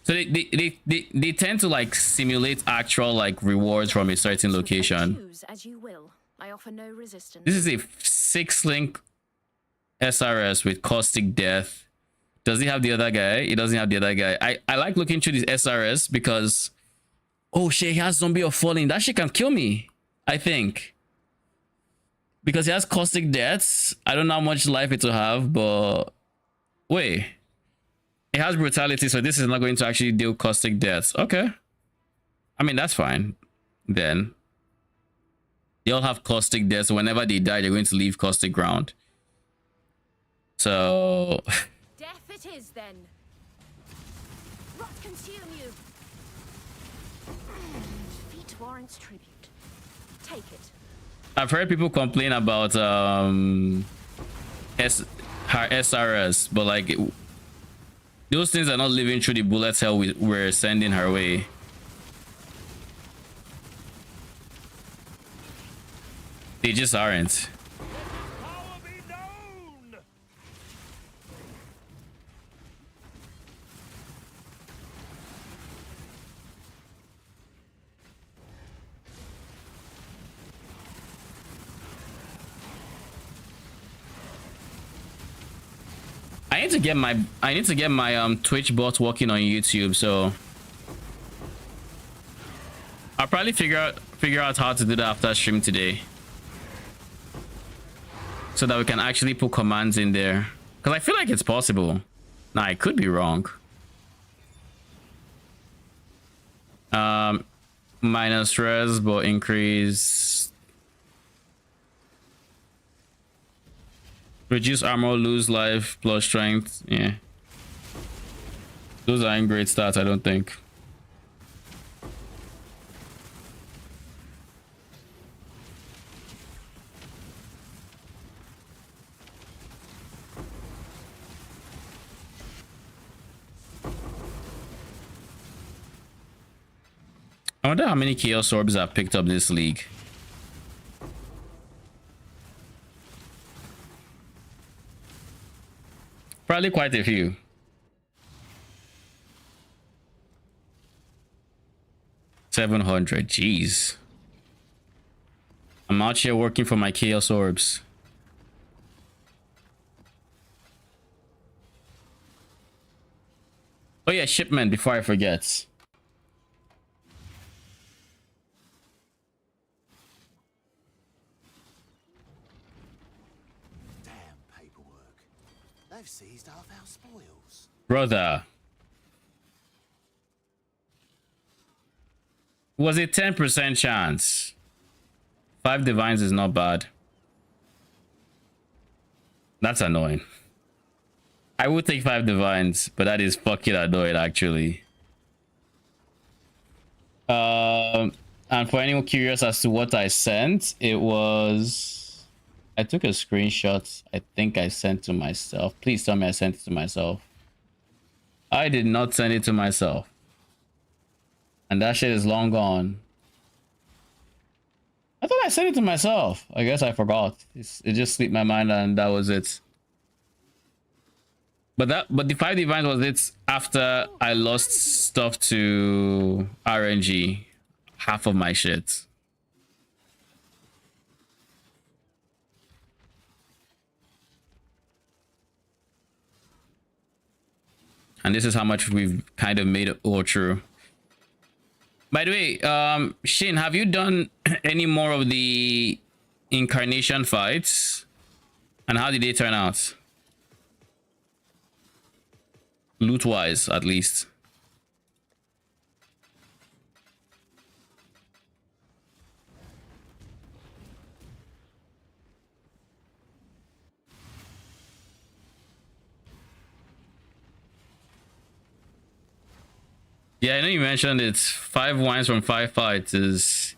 So they tend to like simulate actual like rewards from a certain location. Choose as you will. I offer no resistance. This is a 6-link SRS with Caustic Death, Does he have the other guy? He doesn't have the other guy. I like looking through this SRS because, oh shit, he has Zombie of Falling. That shit can kill me, I think. Because he has Caustic Deaths. I don't know how much life it will have, but wait. It has Brutality, so this is not going to actually deal Caustic Deaths. Okay. I mean, that's fine. Then. They all have Caustic Deaths, so whenever they die, they're going to leave Caustic ground. So... Death it is, then. Rot consume you. Defeat warrants tribute. Take it. I've heard people complain about her SRS, but like those things are not living through the bullet hell we're sending her way. They just aren't. I need to get my Twitch bot working on YouTube, so I'll probably figure out how to do that after stream today, so that we can actually put commands in there, because I feel like it's possible. Nah, I could be wrong. Minus res but increase, reduce armor, lose life, plus strength. Yeah, those aren't great stats, I don't think. I wonder how many Chaos Orbs I've picked up this league. Probably quite a few. $700. Jeez. I'm out here working for my Chaos Orbs. Oh yeah, shipment before I forget. They've seized half our spoils. Brother. Was it 10% chance? 5 divines is not bad. That's annoying. I would take 5 divines, but that is fucking annoying actually. And for anyone curious as to what I sent, it was... I took a screenshot. I think I sent to myself. Please tell me I sent it to myself. I did not send it to myself. And that shit is long gone. I thought I sent it to myself. I guess I forgot. It just slipped my mind and that was it. But the 5 divines was it after I lost stuff to RNG. Half of my shit. And this is how much we've kind of made it all true. By the way, Shane, have you done any more of the incarnation fights? And how did they turn out? Loot-wise, at least. Yeah, I know you mentioned it's 5 wines from 5 fights is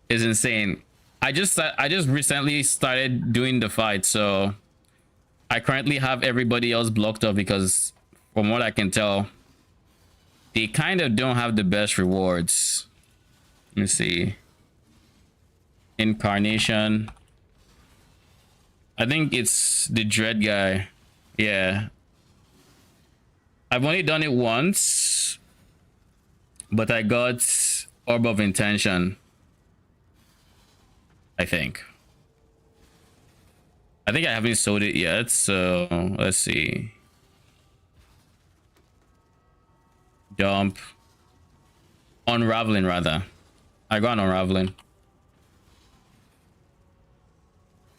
insane. I just recently started doing the fight, so I currently have everybody else blocked up because from what I can tell, they kind of don't have the best rewards. Let me see. Incarnation. I think it's the Dread guy. Yeah. I've only done it once. But I got Orb of Intention. I think I haven't sold it yet, so let's see. Jump. Unraveling, rather. I got unraveling.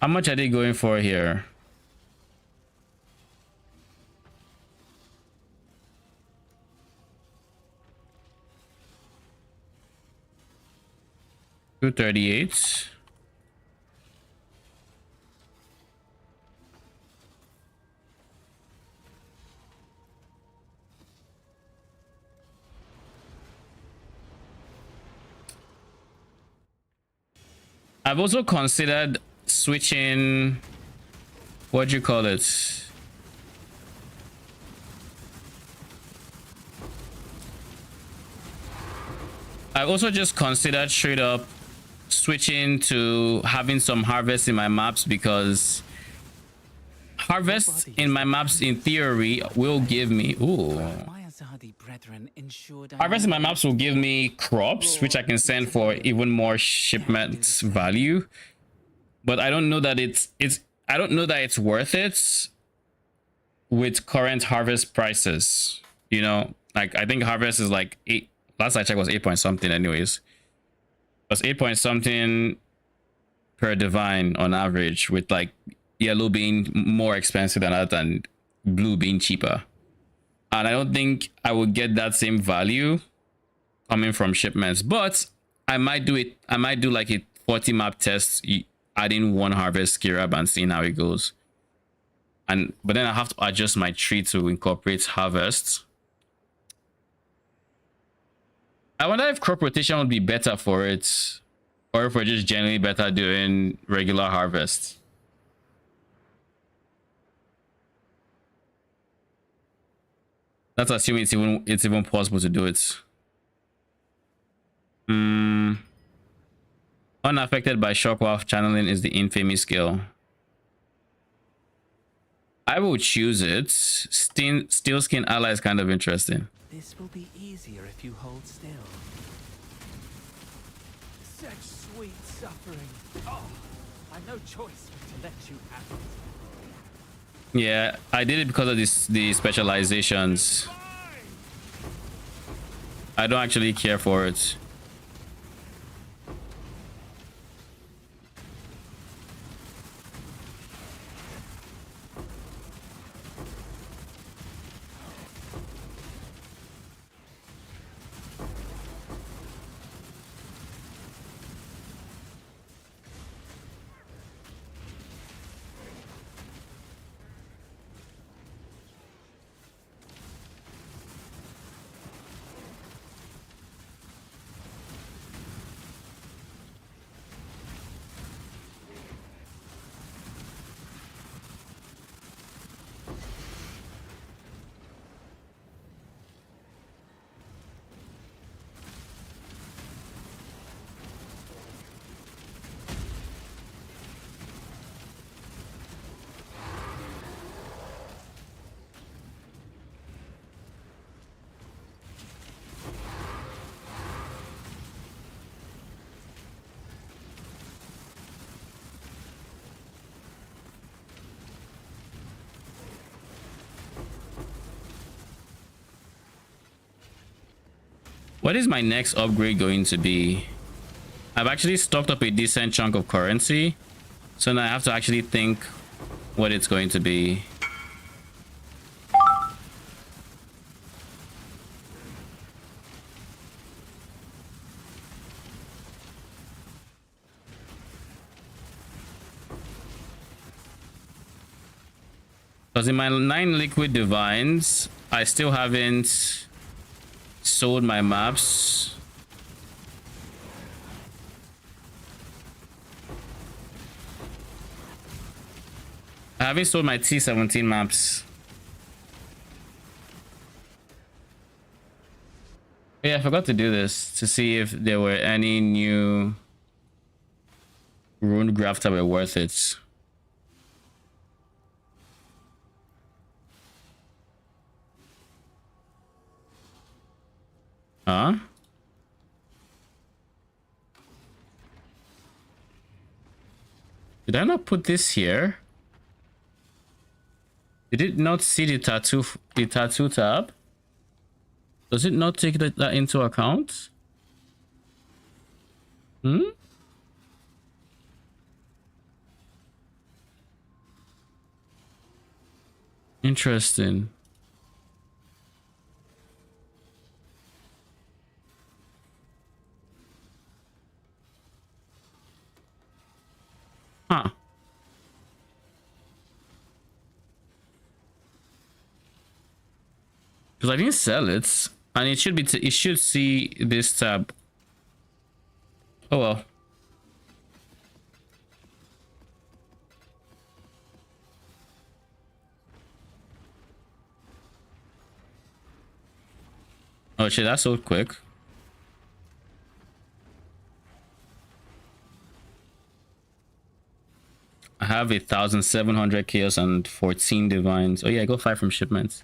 How much are they going for here? $238. I've also considered switching, what do you call it? I've also just considered straight up switching to having some harvest in my maps, because harvest in my maps in theory will give me harvest in my maps will give me crops which I can send for even more shipment value, but I don't know that I don't know that it's worth it with current harvest prices. You know, like I think harvest is like 8, last I checked was 8 point something anyways. It was 8 point something per divine on average, with like yellow being more expensive than that and blue being cheaper. And I don't think I would get that same value coming from shipments, but I might do it. I might do like a 40 map test, adding one harvest Skirab and seeing how it goes. But then I have to adjust my tree to incorporate harvests. I wonder if crop rotation would be better for it, or if we're just generally better doing regular harvests. That's assuming it's even possible to do it. Unaffected by Shockwave channeling is the infamy skill. I will choose it. Steel skin ally is kind of interesting. This will be easier if you hold still. Such sweet suffering. Oh, I've no choice but to let you have it. Yeah, I did it because of the specializations. I don't actually care for it. What is my next upgrade going to be? I've actually stocked up a decent chunk of currency, so now I have to actually think what it's going to be. Because in my 9 liquid divines, I still haven't sold my maps. I haven't sold my T17 maps. Yeah, I forgot to do this to see if there were any new rune graphs that were worth it. Huh? Did I not put this here? Did it not see the tattoo tab? Does it not take that into account? Hmm? Interesting. Huh. Because I didn't sell it, and it should be it should see this tab. Oh well. Oh shit, that's so quick. I have 1,700 chaos and 14 divines. Oh yeah, I got 5 from shipments.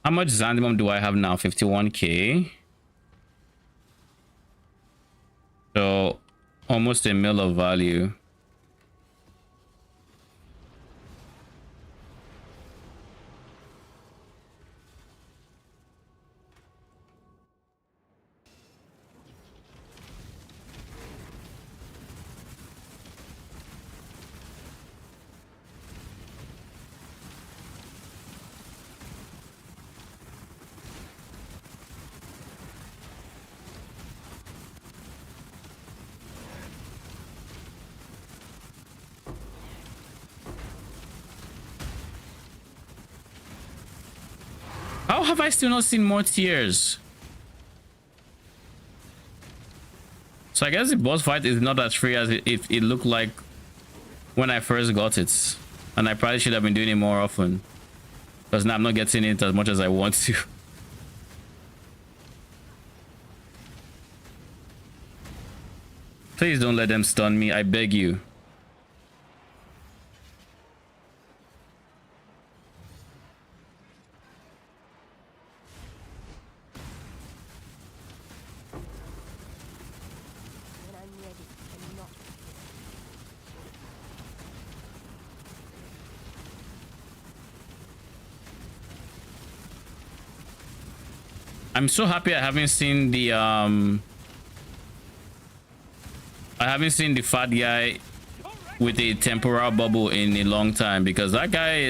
How much Zandimum do I have now? 51k. So almost a mil of value. How have I still not seen more tiers? So I guess the boss fight is not as free as it looked like when I first got it. And I probably should have been doing it more often. Because now I'm not getting it as much as I want to. Please don't let them stun me, I beg you. I'm so happy I haven't seen the fat guy with a temporal bubble in a long time, because that guy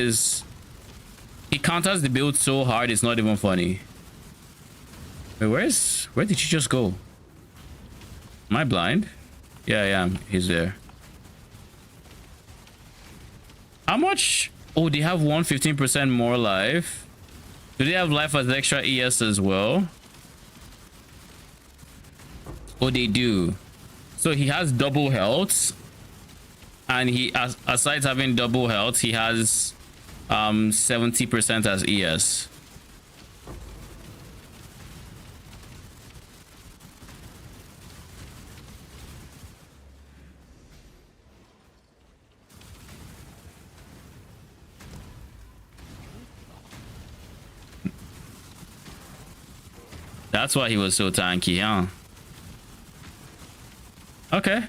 he counters the build so hard it's not even funny. Wait, where did you just go? Am I blind? Yeah, I am. He's there. How much? Oh, they have 115% more life. Do they have life as extra ES as well? Oh, they do. So he has double health, and aside having double health, he has 70% as ES. That's why he was so tanky, huh? Okay.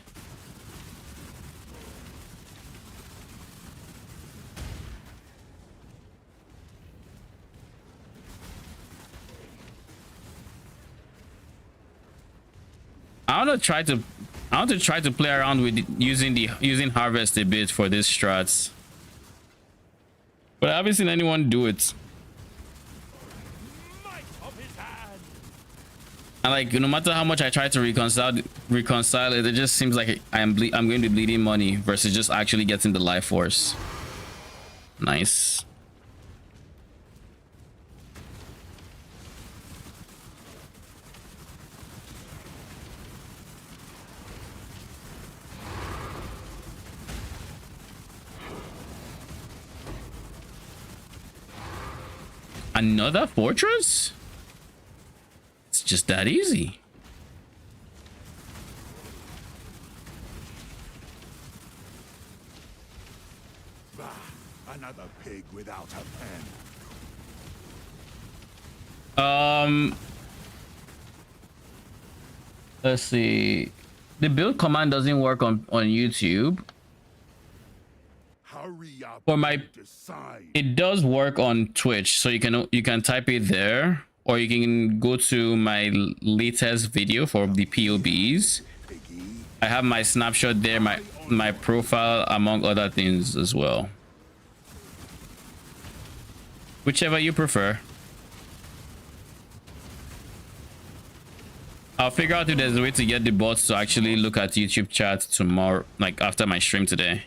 I want to try to play around with using harvest a bit for this strats. But I haven't seen anyone do it. And like, no matter how much I try to reconcile it, it just seems like I'm going to be bleeding money versus just actually getting the life force. Nice. Another fortress? It's just that easy. Bah, another pig without a pen. Let's see. The build command doesn't work on YouTube. How Hurry up. For my, Decide. it does work on Twitch, so you can type it there, or you can go to my latest video for the POBs. I have my snapshot there, my profile, among other things as well. Whichever you prefer. I'll figure out if there's a way to get the bots to actually look at YouTube chat tomorrow, like after my stream today.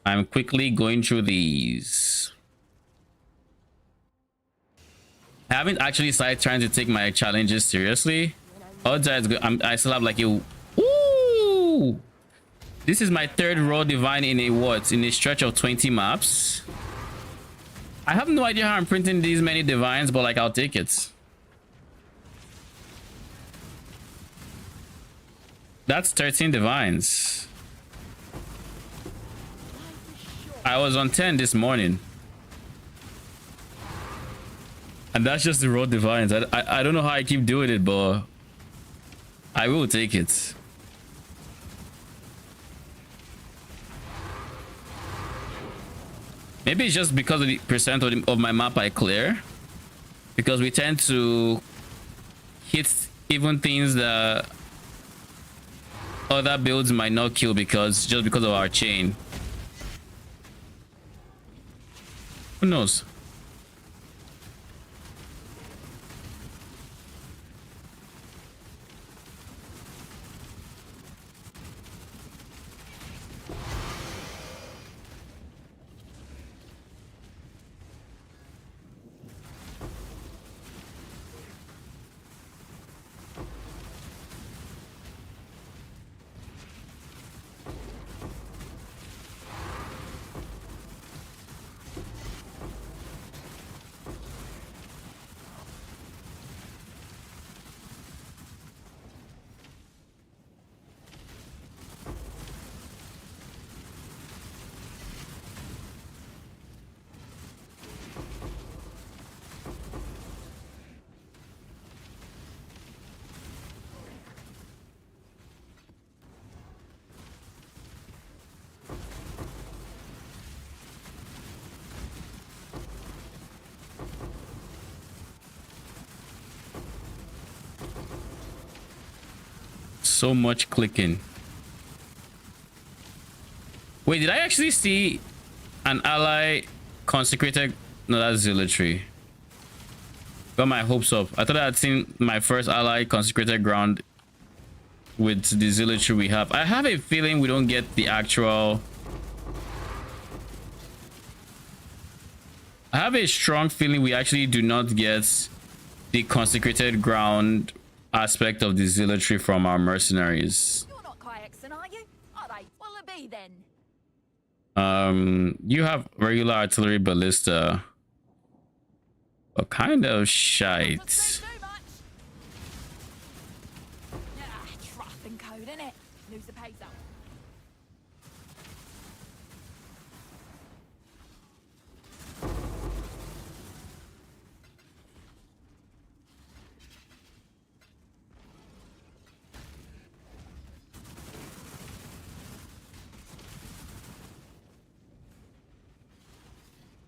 I'm quickly going through these. I haven't actually started trying to take my challenges seriously. Odds are I still have like a... Ooh! This is my third raw divine in a what? In a stretch of 20 maps. I have no idea how I'm printing these many divines, but like I'll take it. That's 13 divines. I was on 10 this morning. And that's just the raw divines. I don't know how I keep doing it, but I will take it. Maybe it's just because of the percent of my map I clear. Because we tend to hit even things that other builds might not kill just because of our chain. Who knows? So much clicking. Wait, did I actually see an ally consecrated? No, that's zealotry. Got my hopes up. I thought I had seen my first ally consecrated ground with the zealotry we have. I have a feeling we don't get the actual... I have a strong feeling we actually do not get the consecrated ground aspect of the zealotry from our mercenaries. You're not Kayakson, are you? Are they? Will it be then? You have regular artillery ballista. A kind of shite. Trough and code, innit? Lose the pays up.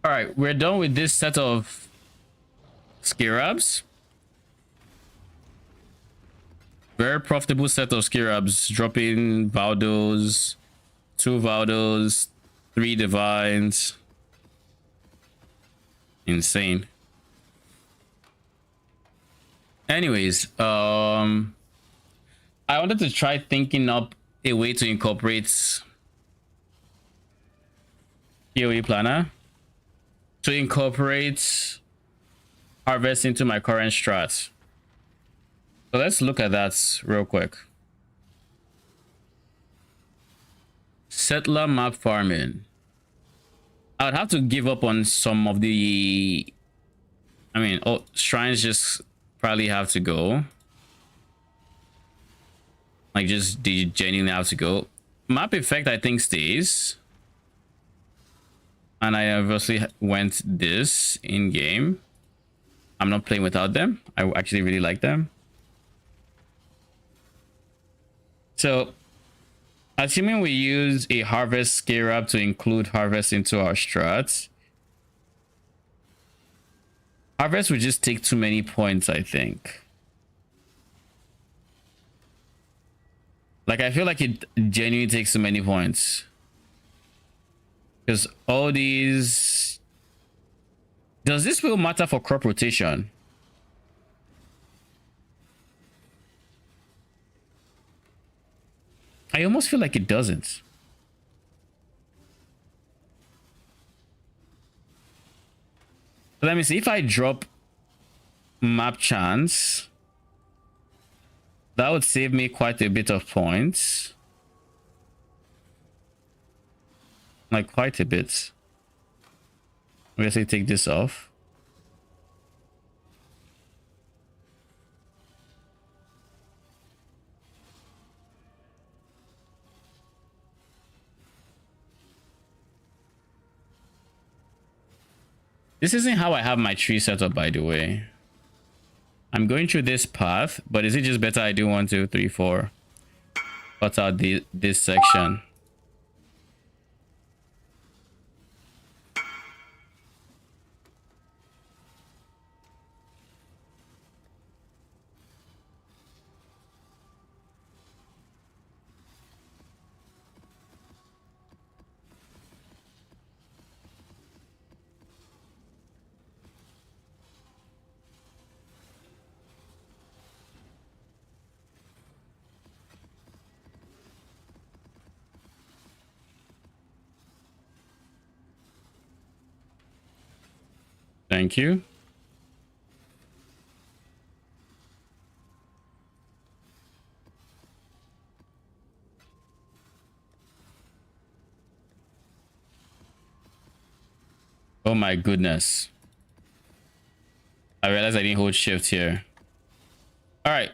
All right, we're done with this set of scarabs. Very profitable set of scarabs, dropping Valdos, 2 Valdos, 3 divines. Insane. Anyways, I wanted to try thinking up a way to incorporate PoE planner to incorporate harvest into my current strat. So let's look at that real quick. Settler map farming. I would have to give up on some of the... I mean, shrines just probably have to go. Like just genuinely have to go. Map effect I think stays. And I obviously went this in game. I'm not playing without them. I actually really like them. So assuming we use a harvest scare up to include harvest into our strats, harvest would just take too many points, I think. Like, I feel like it genuinely takes too many points. Because all these... Does this will matter for crop rotation? I almost feel like it doesn't. Let me see. If I drop map chance, that would save me quite a bit of points. Like quite a bit. Obviously take this off. This isn't how I have my tree set up, by the way. I'm going through this path, but is it just better I do 1, 2, 3, 4? Cut out this section. Thank you. Oh my goodness. I realized I didn't hold shift here. All right.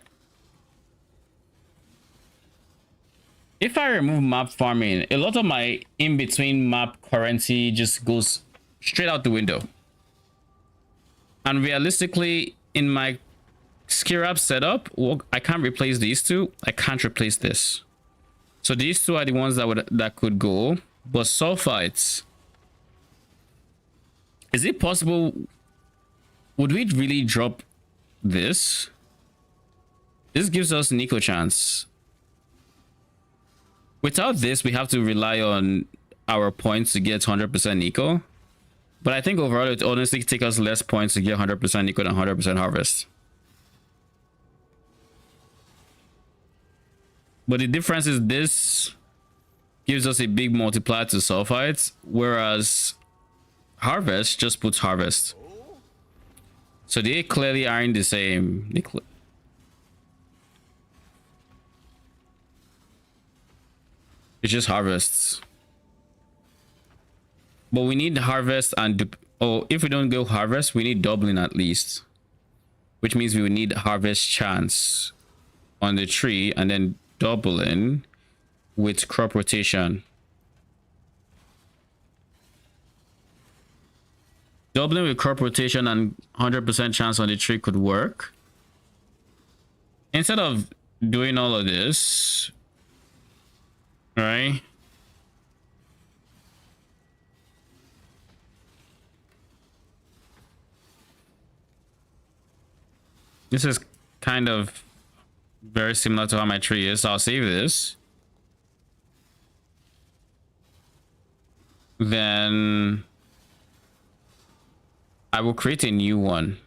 If I remove map farming, a lot of my in-between map currency just goes straight out the window. And realistically, in my skill up setup, well, I can't replace these two. I can't replace this. So these two are the ones that could go. But sulfites, is it possible? Would we really drop this? This gives us Nico chance. Without this, we have to rely on our points to get 100% Nico. But I think overall, it honestly takes us less points to get 100% Nico than 100% harvest. But the difference is this gives us a big multiplier to sulfites, whereas harvest just puts harvest. So they clearly aren't the same. It's just harvests. But we need harvest and if we don't go harvest, we need doubling at least, which means we would need harvest chance on the tree and then doubling with crop rotation. Doubling with crop rotation and 100% chance on the tree could work. Instead of doing all of this, right? This is kind of very similar to how my tree is. So I'll save this. Then I will create a new one.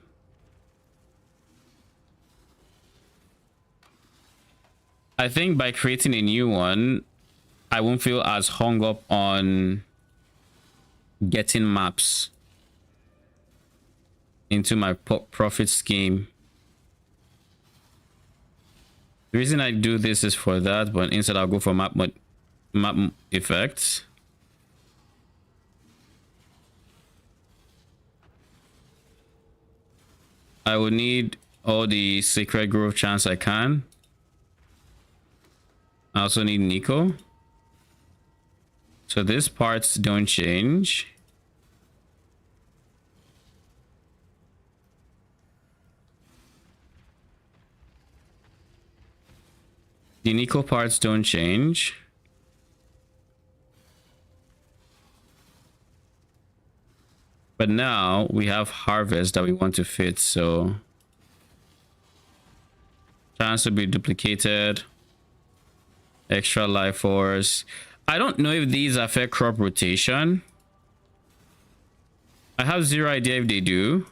I think by creating a new one, I won't feel as hung up on getting maps into my profit scheme. The reason I do this is for that, but instead I'll go for map effects. I would need all the sacred growth chance I can. I also need Nico. So these parts don't change. The Nico parts don't change. But now we have harvest that we want to fit, so chance to be duplicated, extra life force. I don't know if these affect crop rotation. I have zero idea if they do,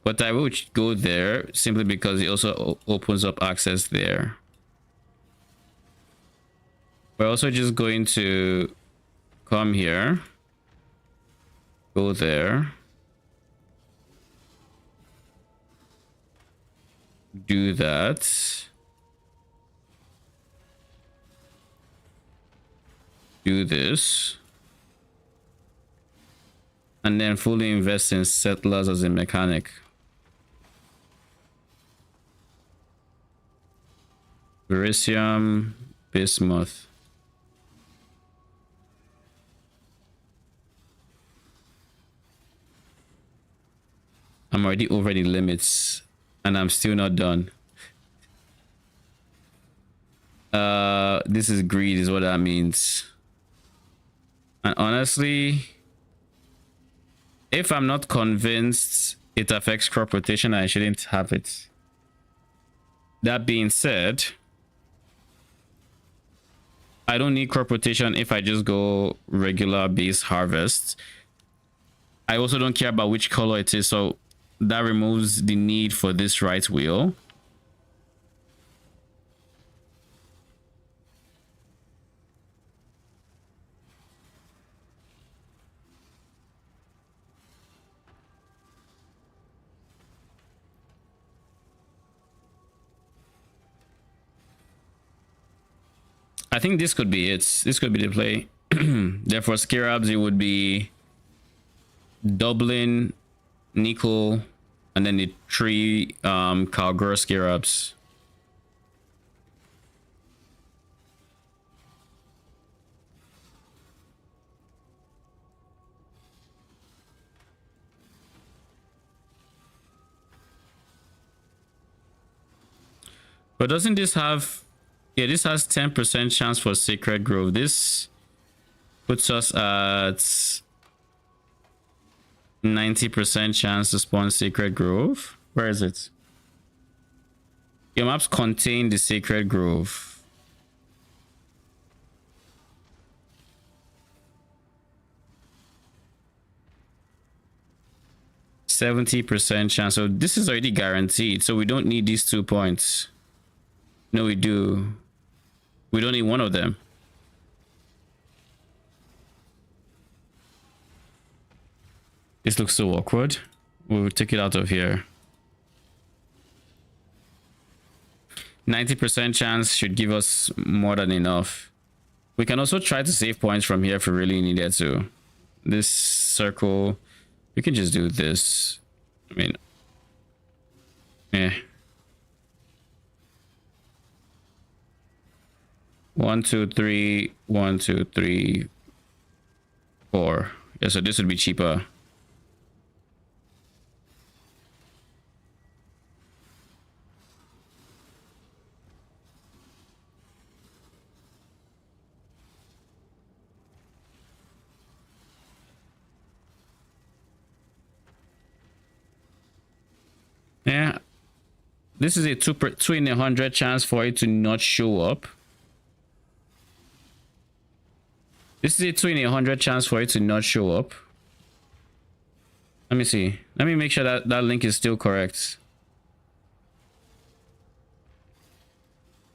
but I will go there simply because it also opens up access there. We're also just going to come here, go there, do that, do this, and then fully invest in settlers as a mechanic. Verisium, bismuth. I'm already over the limits and I'm still not done. This is greed is what that means. And honestly, if I'm not convinced it affects crop rotation, I shouldn't have it. That being said, I don't need crop rotation if I just go regular base harvest. I also don't care about which color it is, so that removes the need for this right wheel. I think this could be it. This could be the play. Therefore, Scarabs, it would be doubling Nickel and then the 3 Kalgur Scarabs. But doesn't this have... Yeah, this has 10% chance for Sacred Grove. This puts us at 90% chance to spawn Sacred Grove. Where is it? Your maps contain the Sacred Grove. %70 chance. So this is already guaranteed. So we don't need these 2 points. No, we do. We don't need one of them. This looks so awkward. We'll take it out of here. 90% chance should give us more than enough. We can also try to save points from here if we really needed to. This circle, we can just do this. I mean, eh. 1, 2, 3, 1, 2, 3, 4. Yeah, so this would be cheaper. Yeah, this is a 2 in 100 chance for it to not show up. This is a 2 in 100 chance for it to not show up. Let me see. Let me make sure that that link is still correct.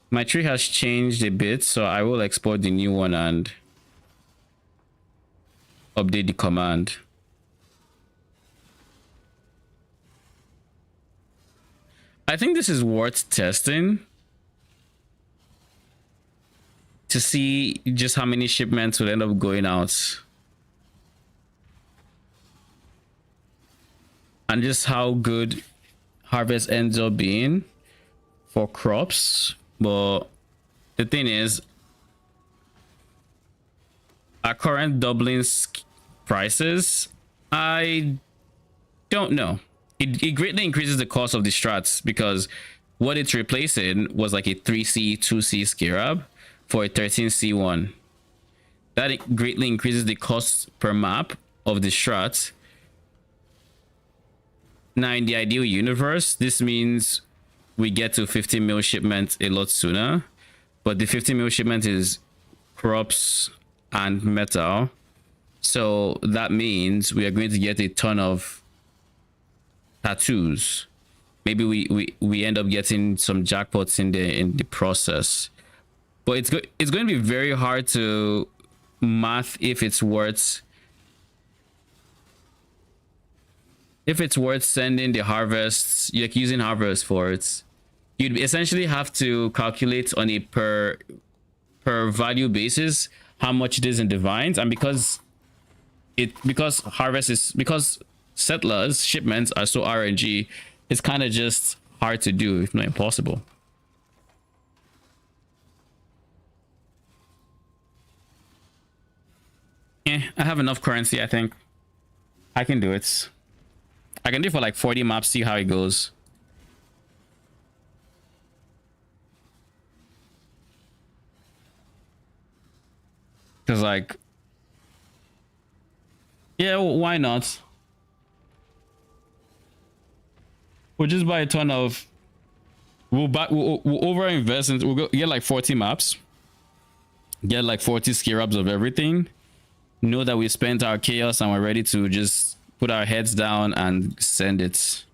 My tree has changed a bit, so I will export the new one and update the command. I think this is worth testing to see just how many shipments will end up going out and just how good harvest ends up being for crops. But the thing is, Our current doubling prices, I don't know. It greatly increases the cost of the strats because what it's replacing was like a 3C, 2C Scarab for a 13C one. That greatly increases the cost per map of the strats. Now, in the ideal universe, this means we get to 50 mil shipment a lot sooner. But the 50 mil shipment is crops and metal. So that means we are going to get a ton of tattoos. Maybe we end up getting some jackpots in the process. But it's going to be very hard to math if it's worth sending the harvests, like using harvest for it. You'd essentially have to calculate on a per value basis how much it is in divines, and because settlers shipments are so RNG, it's kind of just hard to do, if not impossible. I have enough currency. I think I can do it. I can do it for like 40 maps, see how it goes. Because like, yeah, why not? We'll just buy a ton of, we'll over invest and we'll get like 40 maps, get like 40 scarabs of everything, know that we spent our chaos and we're ready to just put our heads down and send it.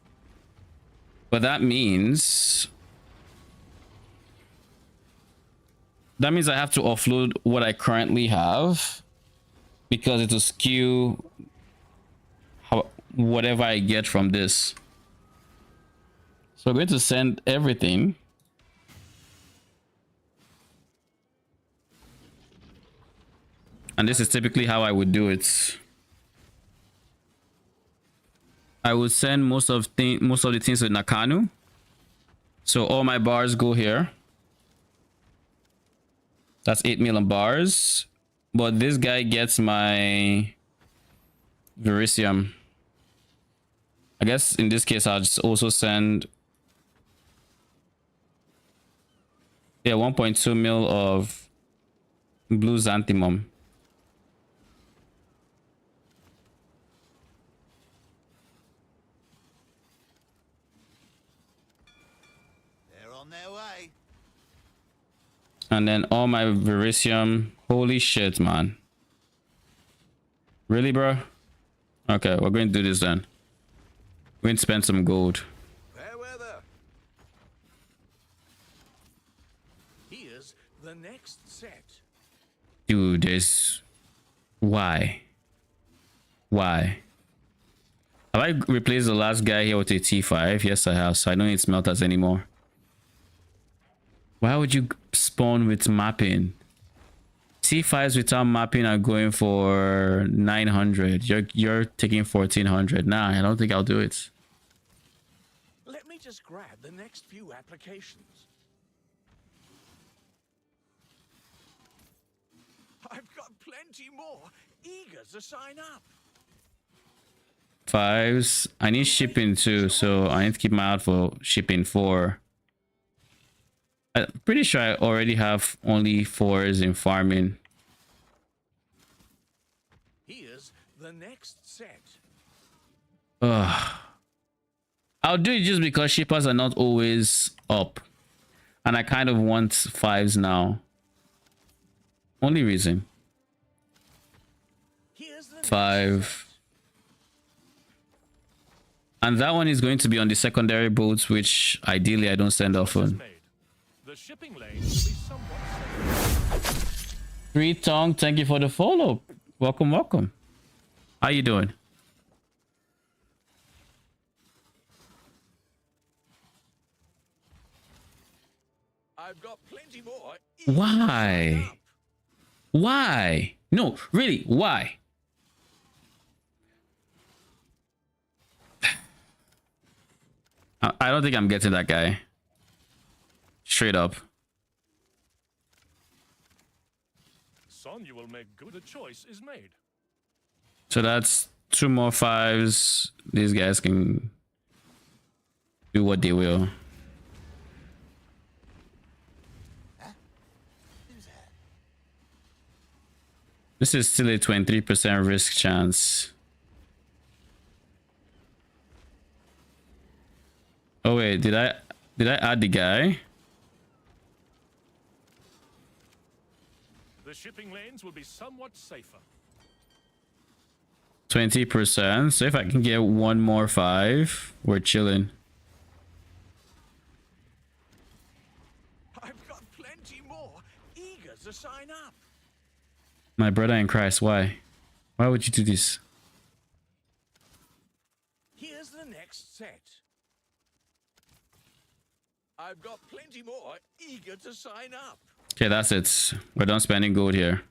But that means I have to offload what I currently have because it will skew whatever I get from this. So I'm going to send everything. And this is typically how I would do it. I would send most of the things to Nakano. So all my bars go here. That's 8 million bars. But this guy gets my Verisium. I guess in this case, I'll just also send 1.2 mil of blue xanthemum. They're on their way. And then all my Verisium. Holy shit, man. Really, bro? Okay, we're going to do this then. We're going to spend some gold. Fair weather. Here's the next set. Dude, there's... Why? Why? Have I replaced the last guy here with a T5? Yes, I have. So I don't need smelters anymore. Why would you spawn with mapping? T5s without mapping are going for 900. You're taking 1400. Nah, I don't think I'll do it. Let me just grab the next few applications. I've got plenty more, eager to sign up. 5s. I need shipping too, so I need to keep my eye out for shipping 4. I'm pretty sure I already have only 4s in farming. Here's the next set. Ugh. I'll do it just because shippers are not always up. And I kind of want 5s now. Only reason. 5. And that one is going to be on the secondary boats, which ideally I don't send often. The shipping lane will be somewhat safe. 3 Tongue, thank you for the follow. Welcome, welcome. How you doing? I've got plenty more. Why? Why? No, really, why? I don't think I'm getting that guy. Straight up. on, you will make good. The choice is made. So that's 2 more 5s. These guys can do what they will. This is still a 23% risk chance. Oh wait, did I add the guy? The shipping lanes will be somewhat safer. 20%. So if I can get 1 more 5, we're chilling. I've got plenty more, eager to sign up. My brother in Christ, why? Why would you do this? Here's the next set. I've got plenty more, eager to sign up. Okay, that's it. We're done spending gold here.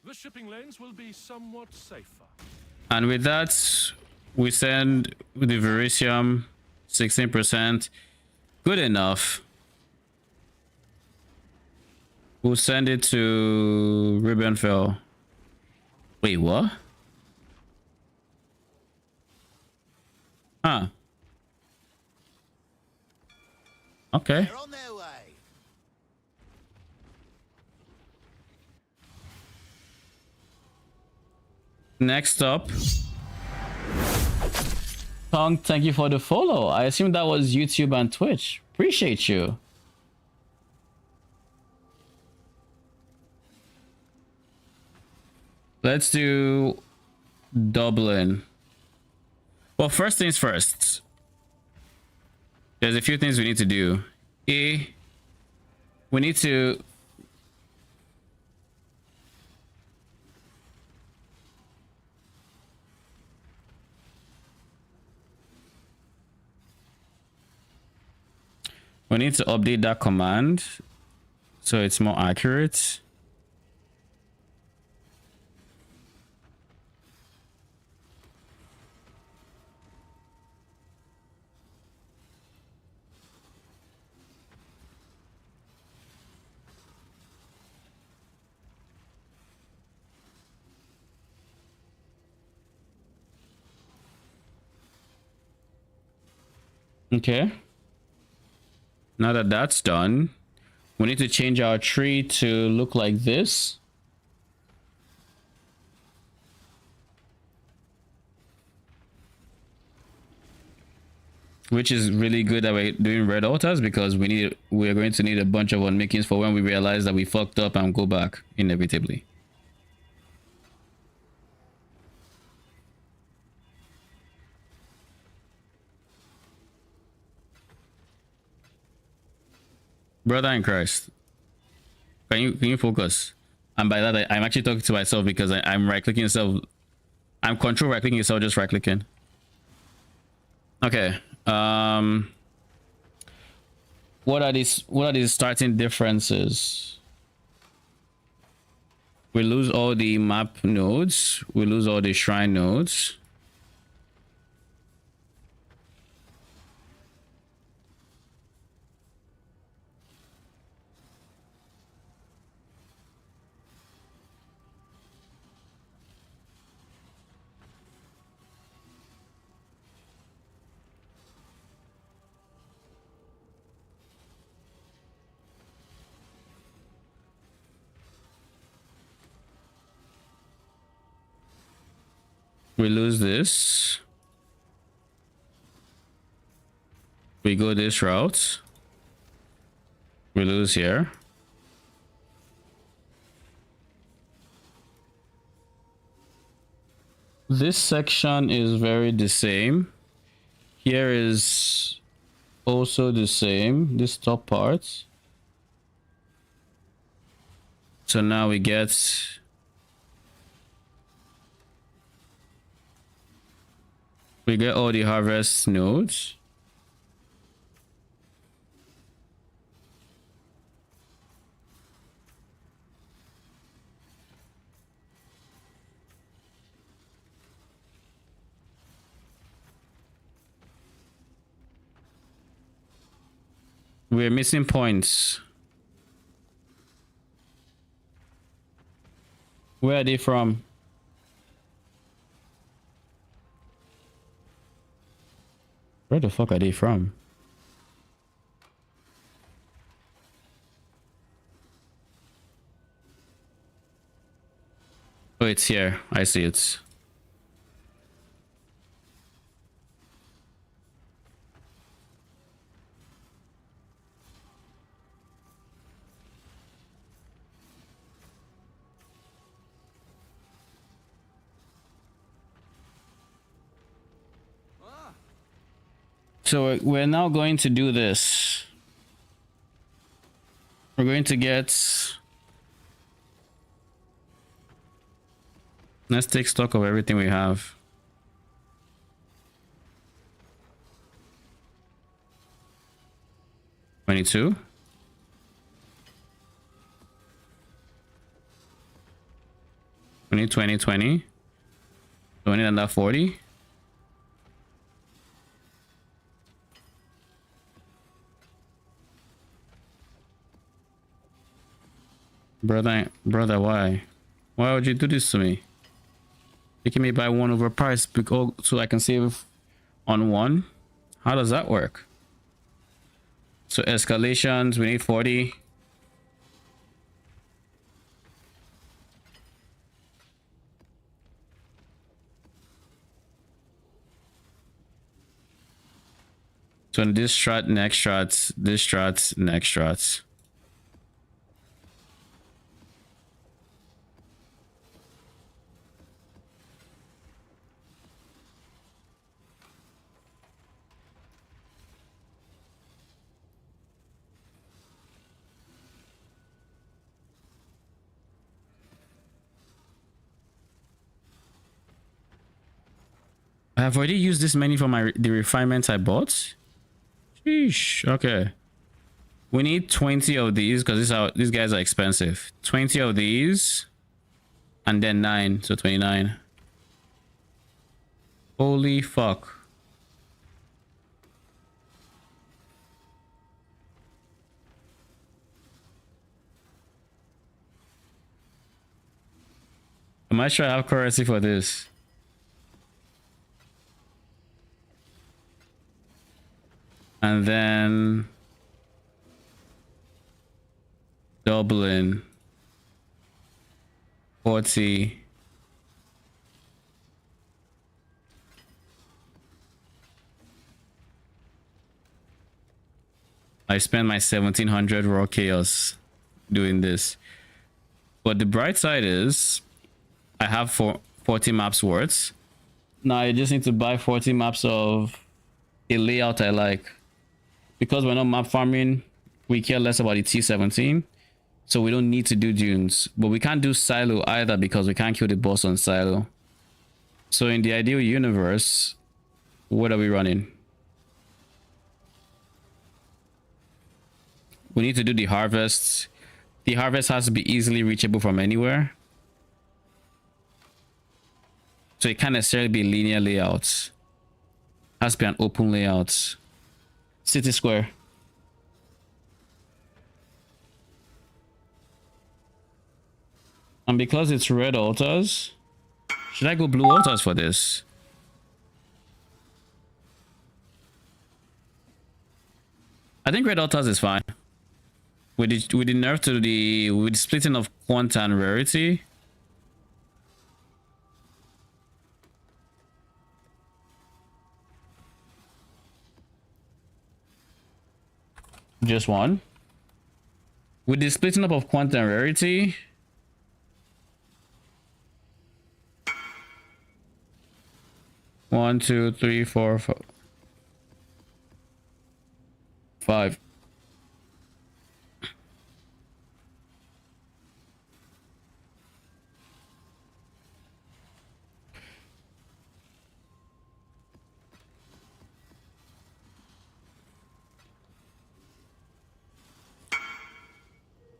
The shipping lanes will be somewhat safer. And with that, we send the Verisium 16%. Good enough. We'll send it to Ribbonfell. Wait, what? Huh. Okay. They're on their way. Next up. Tong, thank you for the follow. I assume that was YouTube and Twitch. Appreciate you. Let's do Dublin. Well, first things first. There's a few things we need to do. We need to update that command so it's more accurate. Okay. Now that that's done, we need to change our tree to look like this. Which is really good that we're doing red altars because we're going to need a bunch of unmakings for when we realize that we fucked up and go back inevitably. Brother in Christ, can you focus? And by that I'm actually talking to myself because I'm right clicking yourself. I'm control right clicking yourself, just right clicking. Okay. What are these starting differences? We lose all the map nodes. We lose all the shrine nodes. We lose this. We go this route. We lose here. This section is very the same. Here is also the same, this top part. So now we get all the harvest nodes. We're missing points. Where are they from? Where the fuck are they from? Oh, it's here. I see it. So we're now going to do this. We're going to get... Let's take stock of everything we have. $22. We need 20. So we need another 40. Brother, why? Why would you do this to me? Making me buy one overpriced because so I can save on one? How does that work? So escalations, we need 40. So in this strat, next strats, this strats, next strats. I've already used this many for the refinements I bought. Sheesh. Okay. We need 20 of these because these guys are expensive. 20 of these. And then 9. So 29. Holy fuck. I might try to have currency for this. And then Dublin 40. I spent my 1700 raw chaos doing this. But the bright side is I have 40 maps worth. Now I just need to buy 40 maps of a layout I like. Because we're not map farming, we care less about the T17. So we don't need to do dunes. But we can't do silo either because we can't kill the boss on silo. So in the ideal universe, what are we running? We need to do the harvest. The harvest has to be easily reachable from anywhere. So it can't necessarily be linear layouts. It has to be an open layout. City square. And because it's red altars, should I go blue altars for this? I think red altars is fine. With the nerf to with the splitting of quanta and rarity. Just one. With the splitting up of quanta and rarity. One, two, three, four, five.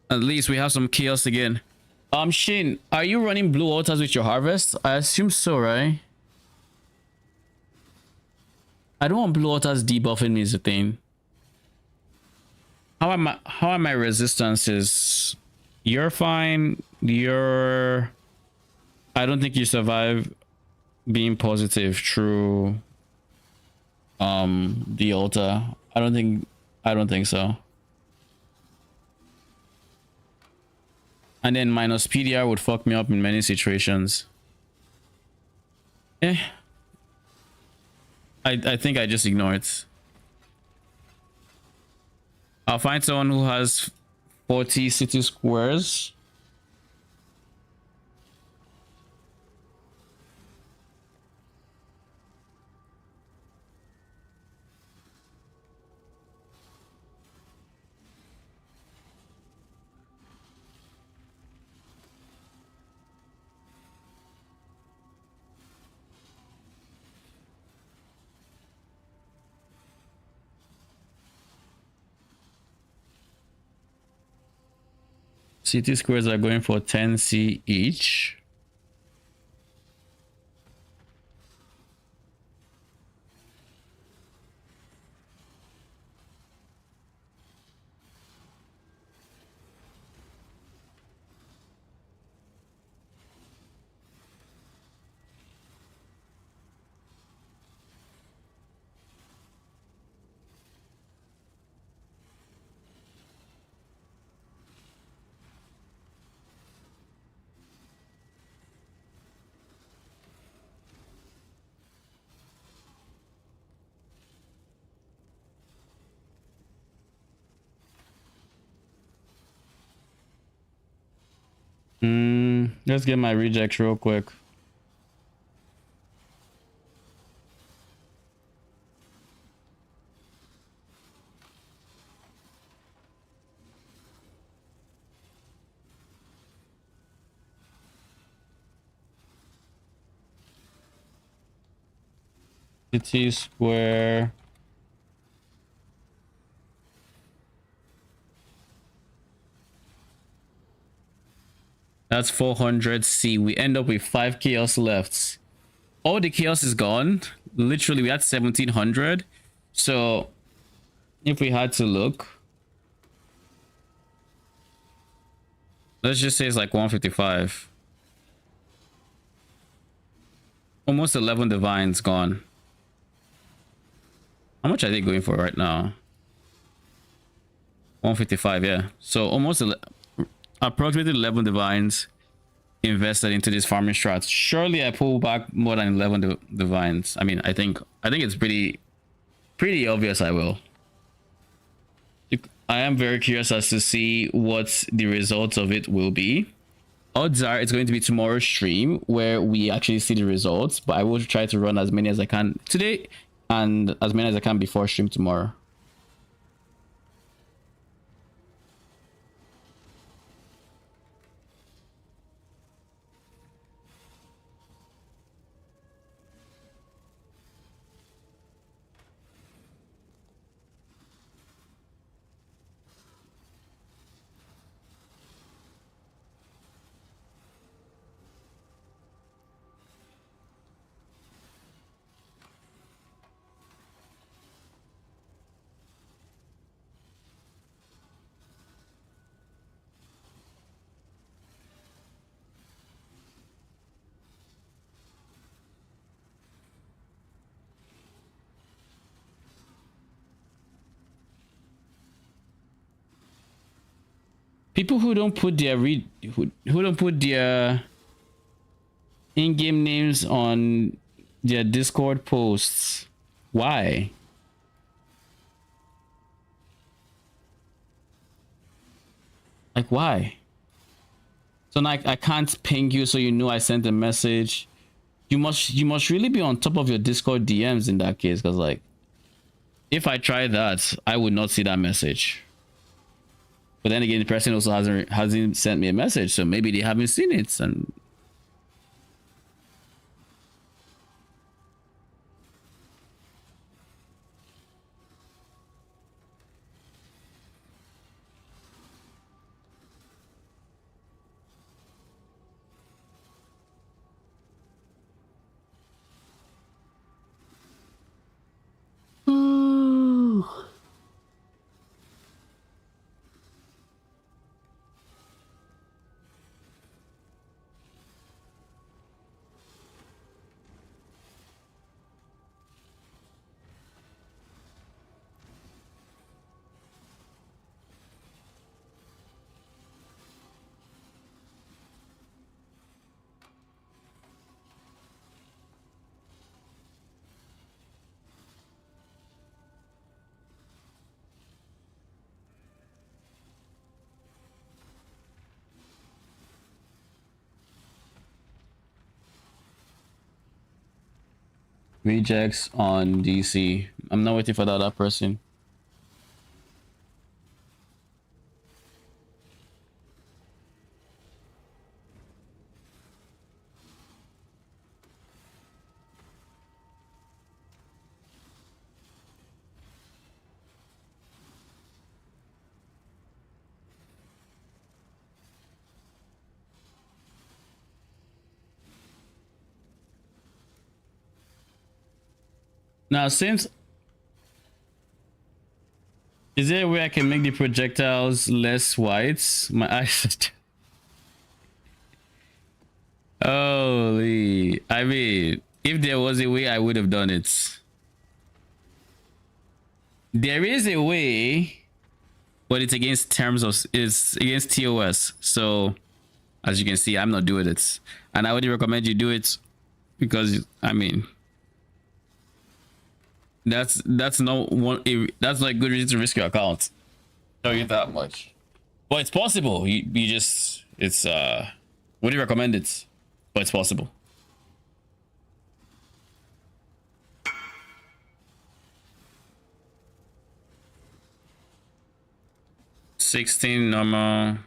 At least we have some chaos again. Shin, are you running blue altars with your harvest? I assume so, right? I don't want blue altars debuffing me is the thing. How are my resistances? You're fine. I don't think you survive being positive through the altar. I don't think so. And then minus PDR would fuck me up in many situations. I think I just ignore it. I'll find someone who has 40 city squares. City squares are going for 10C each. Let's get my rejects real quick. City square. That's 400C. We end up with 5 chaos left. All the chaos is gone. Literally, we had 1700. So, if we had to look, let's just say it's like 155. Almost 11 divines gone. How much are they going for right now? 155, yeah. So almost approximately 11 divines invested into this farming strat. Surely I pull back more than 11 divines. I mean, I think it's pretty obvious I will. I am very curious as to see what the results of it will be. Odds are it's going to be tomorrow's stream where we actually see the results, but I will try to run as many as I can today and as many as I can before stream tomorrow. People who don't put their who don't put their in-game names on their Discord posts. Why? Like why? So like I can't ping you so you know I sent a message. You must really be on top of your Discord DMs in that case, because like if I try that, I would not see that message. But then again, the person also hasn't sent me a message, so maybe they haven't seen it. And Rejects on DC. I'm not waiting for that other person. Now, since is there a way I can make the projectiles less white? My eyes. Holy! I mean, if there was a way, I would have done it. There is a way, but it's against terms of it's against TOS. So, as you can see, I'm not doing it, and I would recommend you do it because I mean. That's not one. That's not a good reason to risk your account. Tell you that much. But it's possible. You just it's would you recommend it? But it's possible. $16 normal.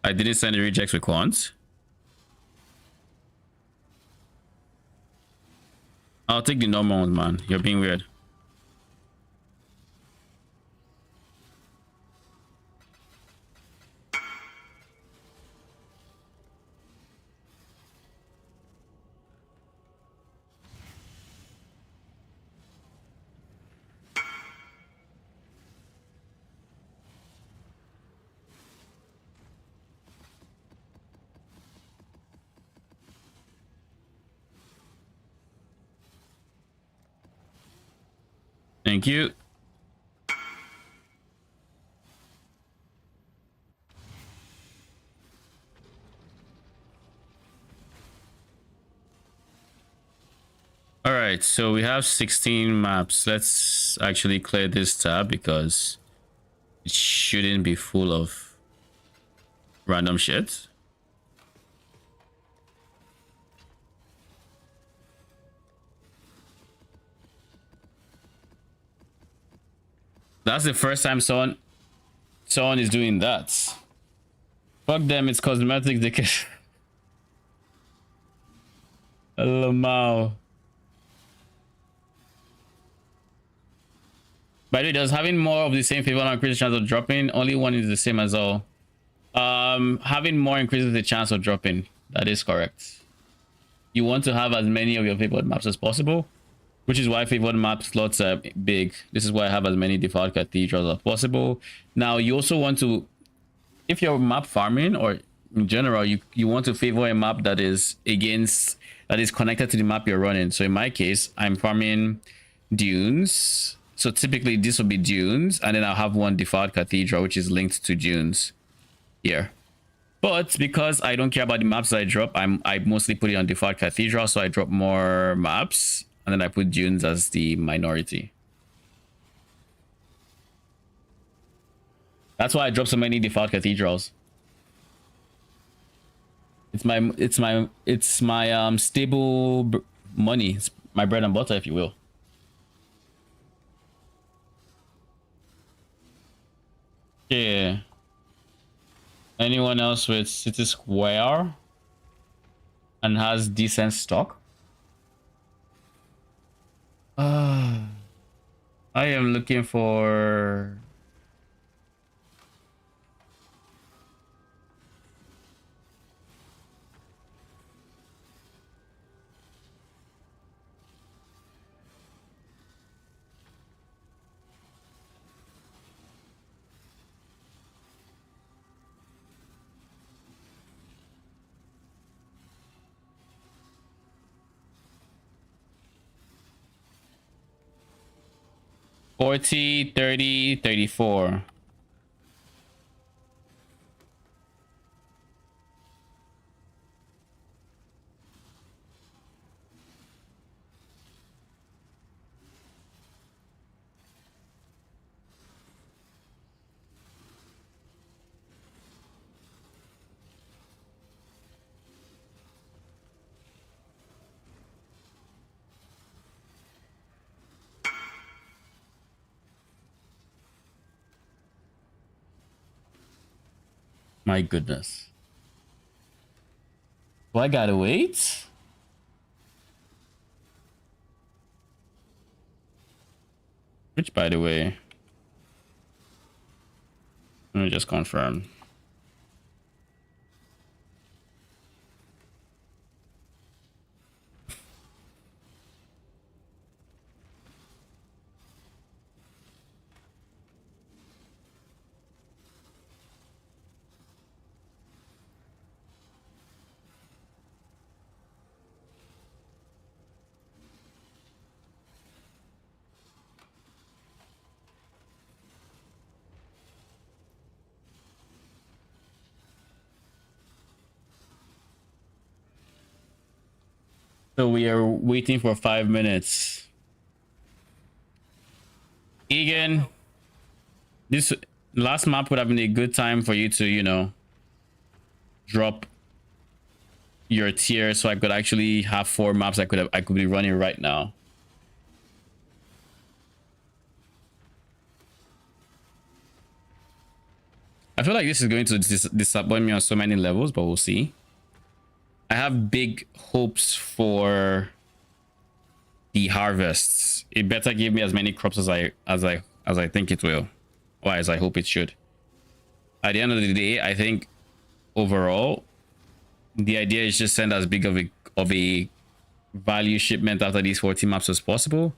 I didn't send the rejects with quants. I'll take the normal ones, man. You're being weird. Thank you. All right, so we have 16 maps. Let's actually clear this tab because it shouldn't be full of random shit. That's the first time someone is doing that. Fuck them, it's cosmetic. They can. Lamau. By the way, does having more of the same favor increase the chance of dropping? Only one is the same as all. Having more increases the chance of dropping. That is correct. You want to have as many of your favored maps as possible, which is why favored map slots are big. This is why I have as many default cathedrals as possible. Now, you also want to, if you're map farming or in general, you want to favor a map that is connected to the map you're running. So in my case, I'm farming dunes. So typically this will be dunes, and then I'll have one default cathedral, which is linked to dunes here. But because I don't care about the maps that I drop, I mostly put it on default cathedral, so I drop more maps, and then I put dunes as the minority. That's why I drop so many default cathedrals. It's my stable money. It's my bread and butter, if you will. Yeah. Anyone else with City Square and has decent stock? I am looking for $40, $30, $34. My goodness. Well, I gotta wait. Which, by the way, let me just confirm. So we are waiting for 5 minutes. Egan, this last map would have been a good time for you to, you know, drop your tier so I could actually have 4 maps I could be running right now. I feel like this is going to disappoint me on so many levels, but we'll see. I have big hopes for the harvests. It better give me as many crops as I think it will, or as I hope it should. At the end of the day, I think overall the idea is just send as big of a value shipment after these 40 maps as possible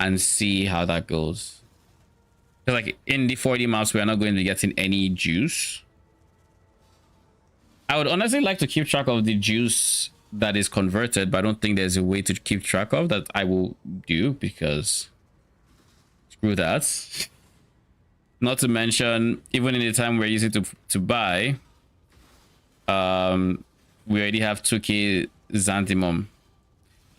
and see how that goes. Because like in the 40 maps, we are not going to be getting any juice. I would honestly like to keep track of the juice that is converted, but I don't think there's a way to keep track of that. I will do, because screw that. Not to mention, even in the time we're using to buy, we already have 2k xanthimum.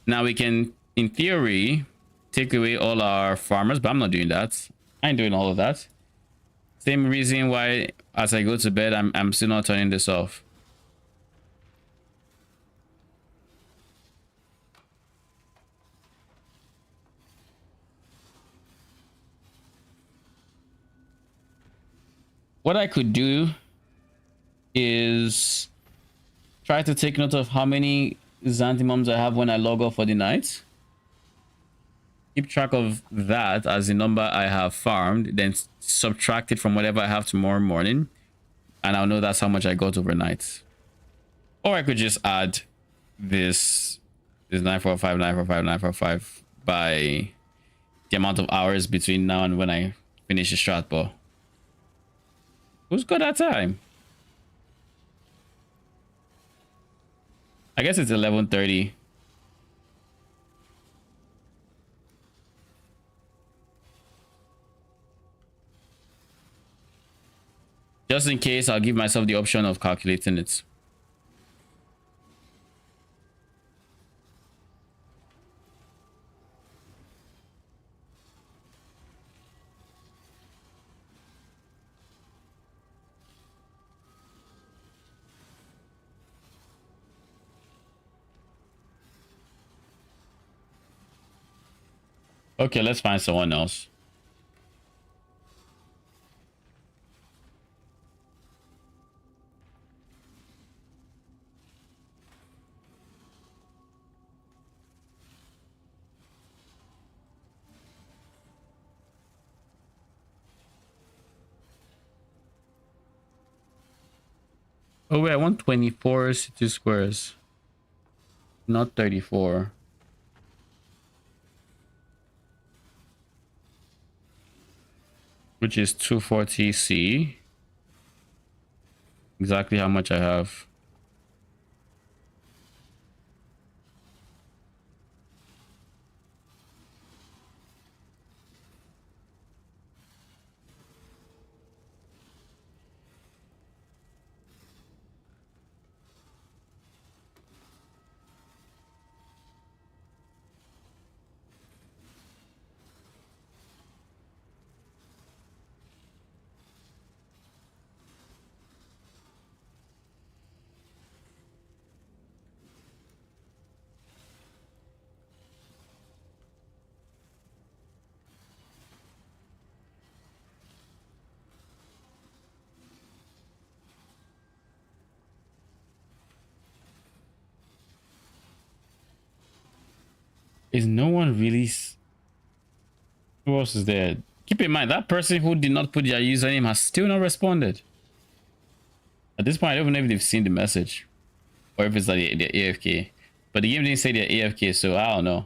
Now we can, in theory, take away all our farmers, but I'm not doing that. I ain't doing all of that. Same reason why as I go to bed, I'm still not turning this off. What I could do is try to take note of how many xanthimums I have when I log off for the night. Keep track of that as the number I have farmed, then subtract it from whatever I have tomorrow morning, and I'll know that's how much I got overnight. Or I could just add this 945, 945, 945 by the amount of hours between now and when I finish the strat ball. Who's got that time? I guess it's 11:30. Just in case, I'll give myself the option of calculating it. Okay, let's find someone else. Oh wait, I want 24 city squares, not 34. Which is 240C. Exactly how much I have. is no one really... Who else is there? Keep in mind, that person who did not put their username has still not responded. At this point, I don't even know if they've seen the message. Or if it's like they're AFK. But the game didn't say they're AFK, so I don't know.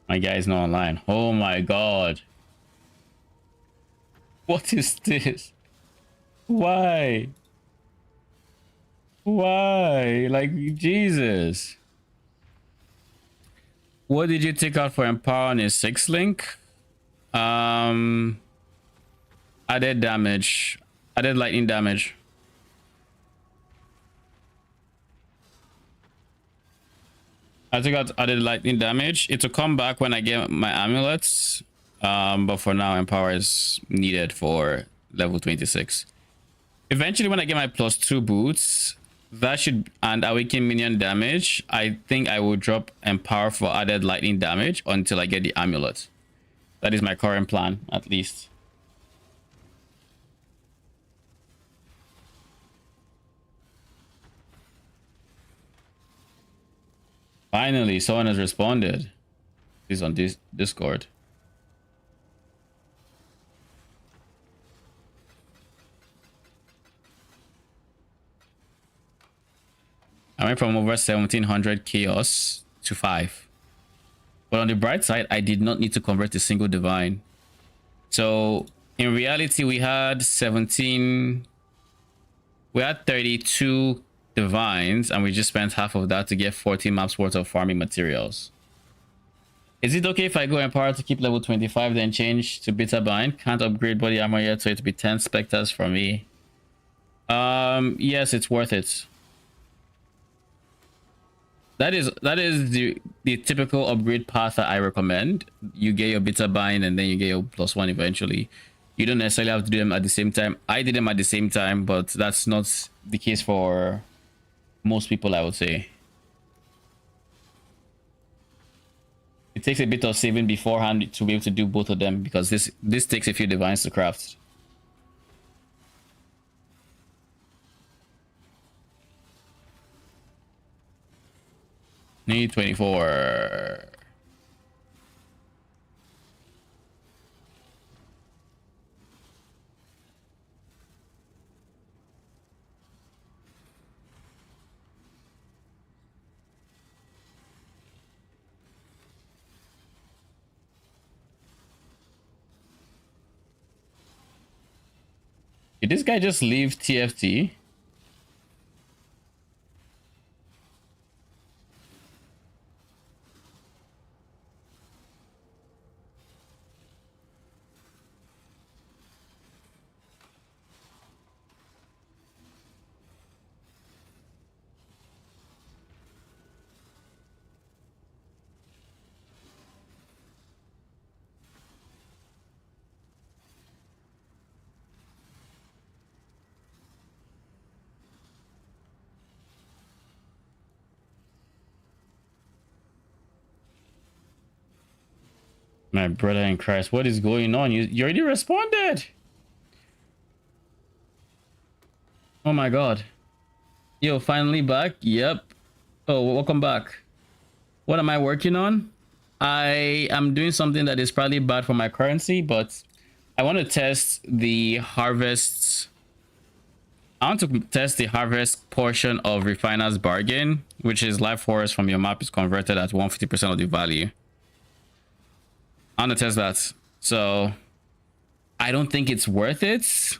My guy's not online. Oh my god. What is this? Why? Why? Like, Jesus. What did you take out for Empower on his 6 link? Added damage. Added lightning damage. I took out added lightning damage. It will come back when I get my amulets. But for now, Empower is needed for level 26. Eventually, when I get my +2 boots, that should, and awaken minion damage, I think I will drop Empower for added lightning damage until I get the amulet. That is my current plan, at least. Finally, someone has responded. He's on Discord. I went from over 1700 chaos to 5. But on the bright side, I did not need to convert a single divine. So in reality, we had 32 divines, and we just spent half of that to get 40 maps worth of farming materials. Is it okay if I go Empower to keep level 25, then change to Bitter Bind? Can't upgrade body armor yet, so it'll be 10 specters for me. Yes, it's worth it. That is the typical upgrade path that I recommend. You get your Bitter Bind and then you get your +1 eventually. You don't necessarily have to do them at the same time. I did them at the same time, but that's not the case for most people, I would say. It takes a bit of saving beforehand to be able to do both of them, because this takes a few divines to craft. Need 24. Did this guy just leave TFT? My brother in Christ, what is going on? You already responded. Oh my god. Yo, finally back. Yep. Oh, welcome back. What am I working on? I am doing something that is probably bad for my currency, but I want to test the harvest. I want to test the harvest portion of Refiner's Bargain, which is life forest from your map is converted at 150% of the value. I want to test that. So I don't think it's worth it,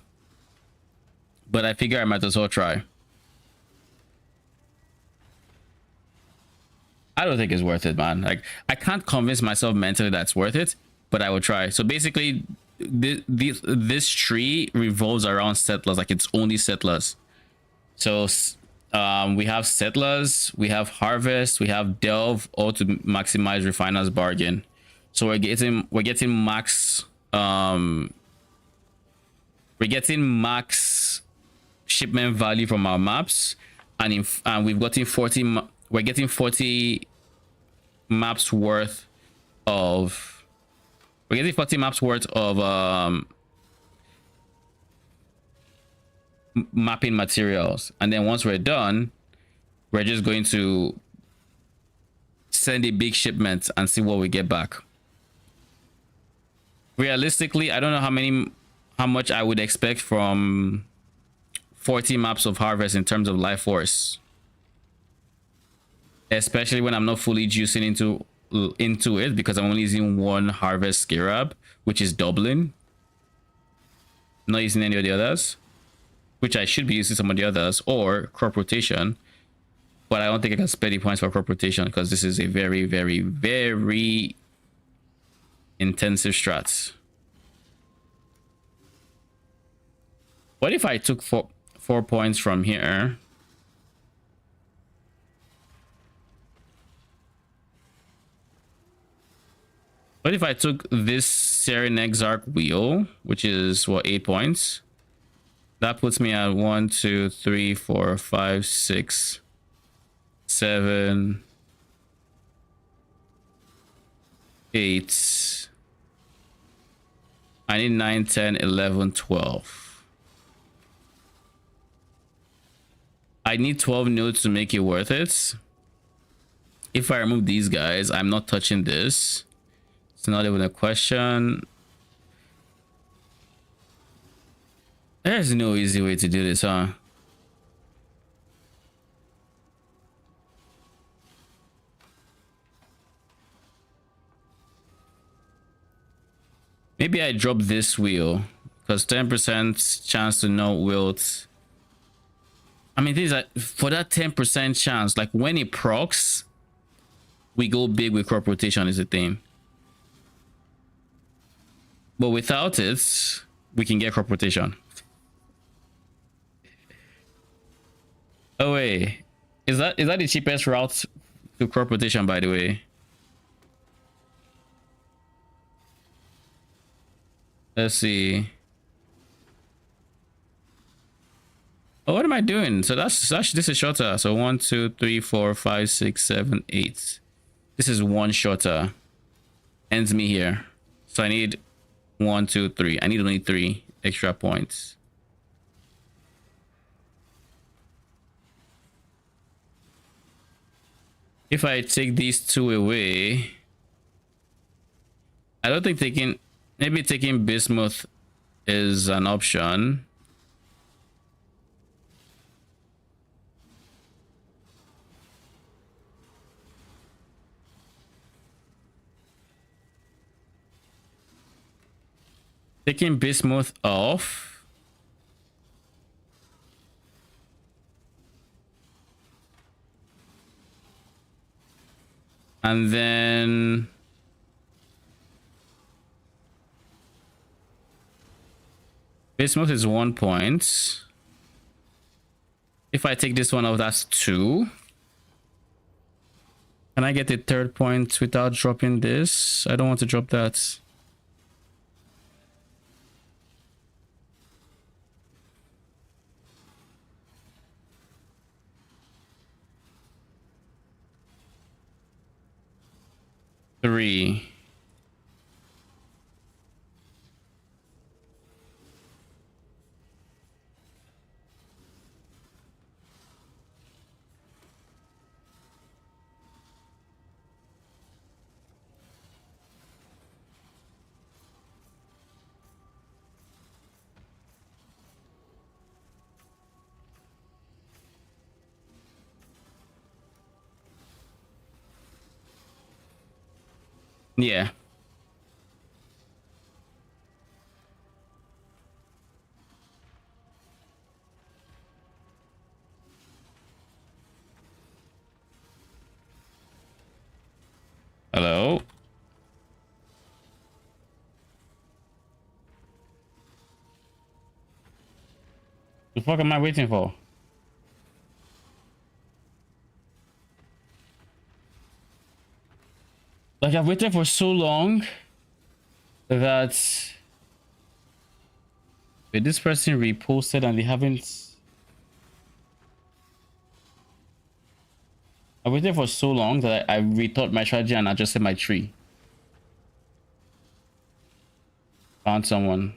but I figure I might as well try. I don't think it's worth it, man. Like, I can't convince myself mentally that's worth it, but I would try. So basically, this tree revolves around settlers. Like, it's only settlers. So we have settlers, we have harvest, we have delve, all to maximize refiner's bargain. So we're getting max shipment value from our maps, and we've gotten 40. We're getting 40 maps worth of. We're getting 40 maps worth of mapping materials, and then once we're done, we're just going to send a big shipment and see what we get back. Realistically, I don't know how much I would expect from 40 maps of harvest in terms of life force, especially when I'm not fully juicing into it, because I'm only using one harvest scarab, which is Dublin, not using any of the others, which I should be using some of the others, or crop rotation, but I don't think I can spend the points for crop rotation because this is a very, very, very intensive strat. What if I took four points from here? What if I took this Seren Exarch wheel, which is what, 8 points? That puts me at 1, 2, 3, 4, 5, 6, 7, 8. I need 9, 10, 11, 12. I need 12 nodes to make it worth it. If I remove these guys, I'm not touching this. It's not even a question. There's no easy way to do this, huh? Maybe I drop this wheel because 10% chance to no wilt. I mean, things like for that 10% chance, like when it procs, we go big with crop rotation is the thing. But without it, we can get crop rotation. Oh wait, is that the cheapest route to crop rotation, by the way? Let's see. Oh, what am I doing? So this is shorter. So 1, 2, 3, 4, 5, 6, 7, 8. This is one shorter. Ends me here. So I need 1, 2, 3. I need only 3 extra points. If I take these 2 away, I don't think maybe taking bismuth is an option. Taking bismuth off. And then bismuth is 1 point. If I take this one off, that's 2. Can I get the 3rd point without dropping this? I don't want to drop that. Three. Yeah. The fuck am I waiting for? Like, I've waited for so long that... Wait, this person reposted and they haven't... I waited for so long that I rethought my strategy and adjusted my tree. Found someone.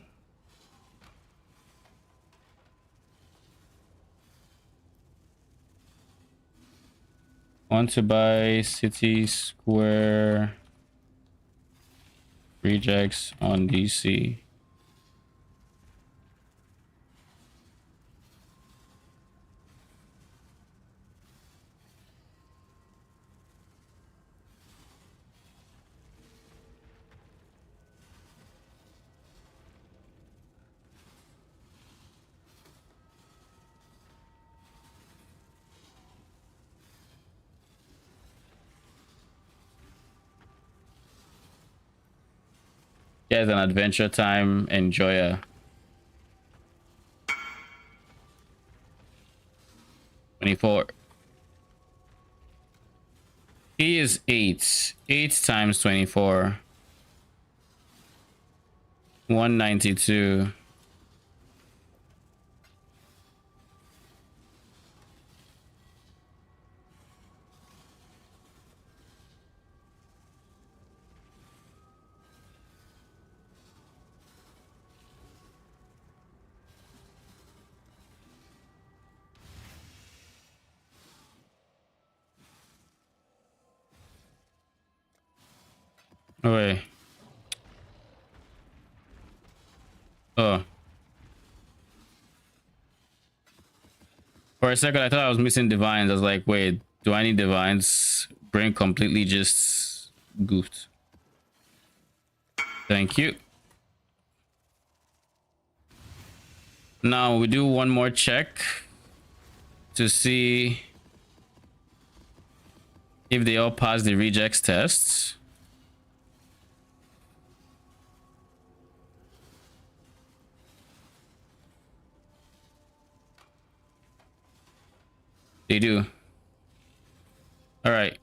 Want to buy city square rejects on DC. Guys, an adventure time enjoyer. 24. He is 8. 8 times 24. 192. Oh, wait. Oh. For a second, I thought I was missing divines. I was like, wait, do I need divines? Brain completely just goofed. Thank you. Now we do one more check to see if they all pass the rejects tests. They do. All right.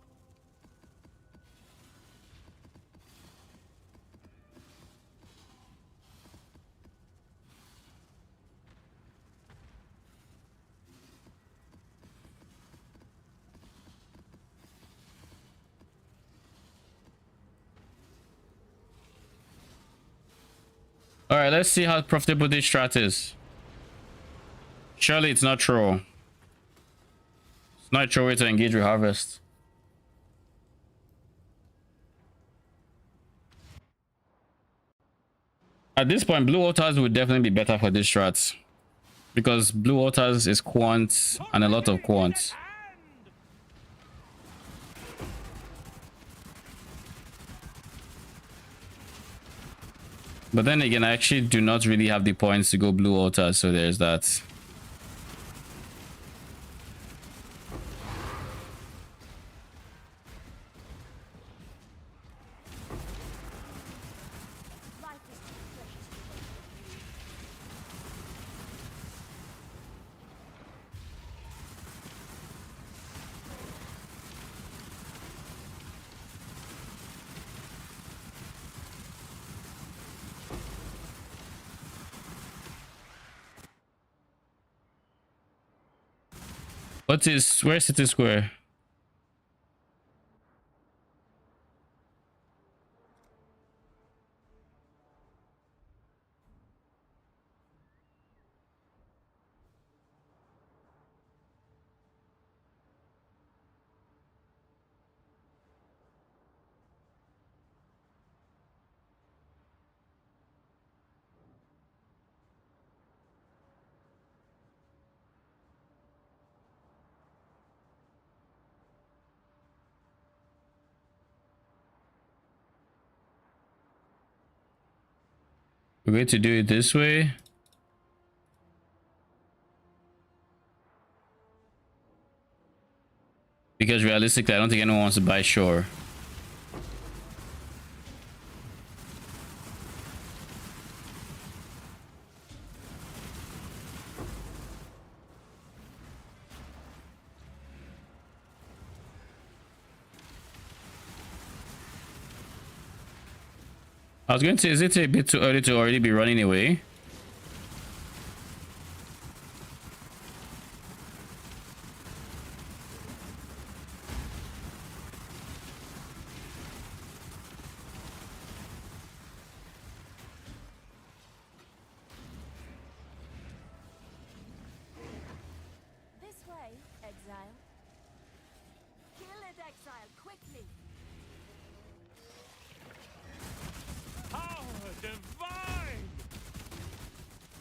All right, let's see how profitable this strat is. Surely it's not troll. It's not a troll way to engage with harvest. At this point, blue altars would definitely be better for this strat, because blue altars is quant and a lot of quant. But then again, I actually do not really have the points to go blue altars, so there's that. Where's City Square? We're going to do it this way. Because realistically, I don't think anyone wants to buy shore. I was going to say, is it a bit too early to already be running away? This way, Exile. Kill it, Exile, quickly. Power divine!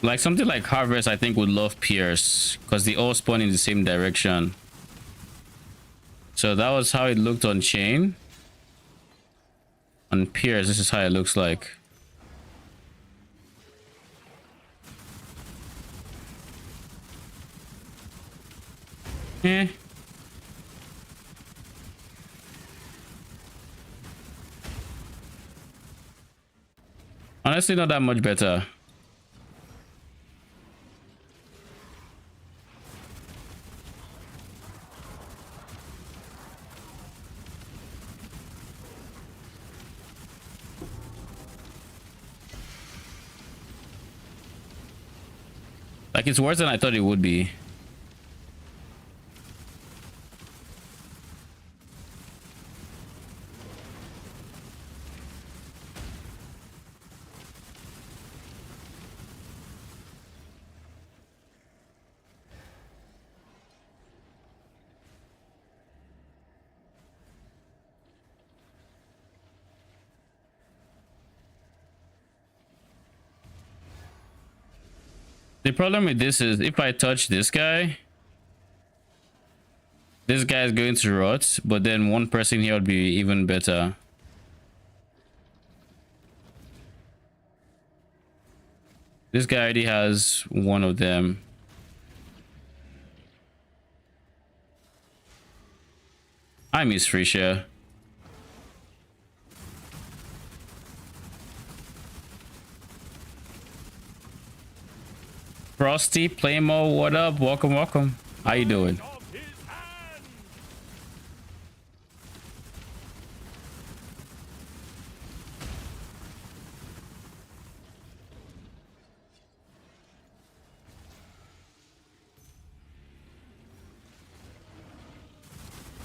Like something like Harvest, I think would love Pierce because they all spawn in the same direction. So that was how it looked on Chain. On Pierce, this is how it looks like. Eh. Honestly, not that much better. Like, it's worse than I thought it would be. The problem with this is if I touch this guy is going to rot, but then one person here would be even better. This guy already has one of them. I miss Frisha. Frosty, Playmo, what up? Welcome, welcome. How you doing?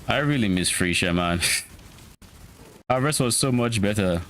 I really miss Frisha, man. Harvest was so much better.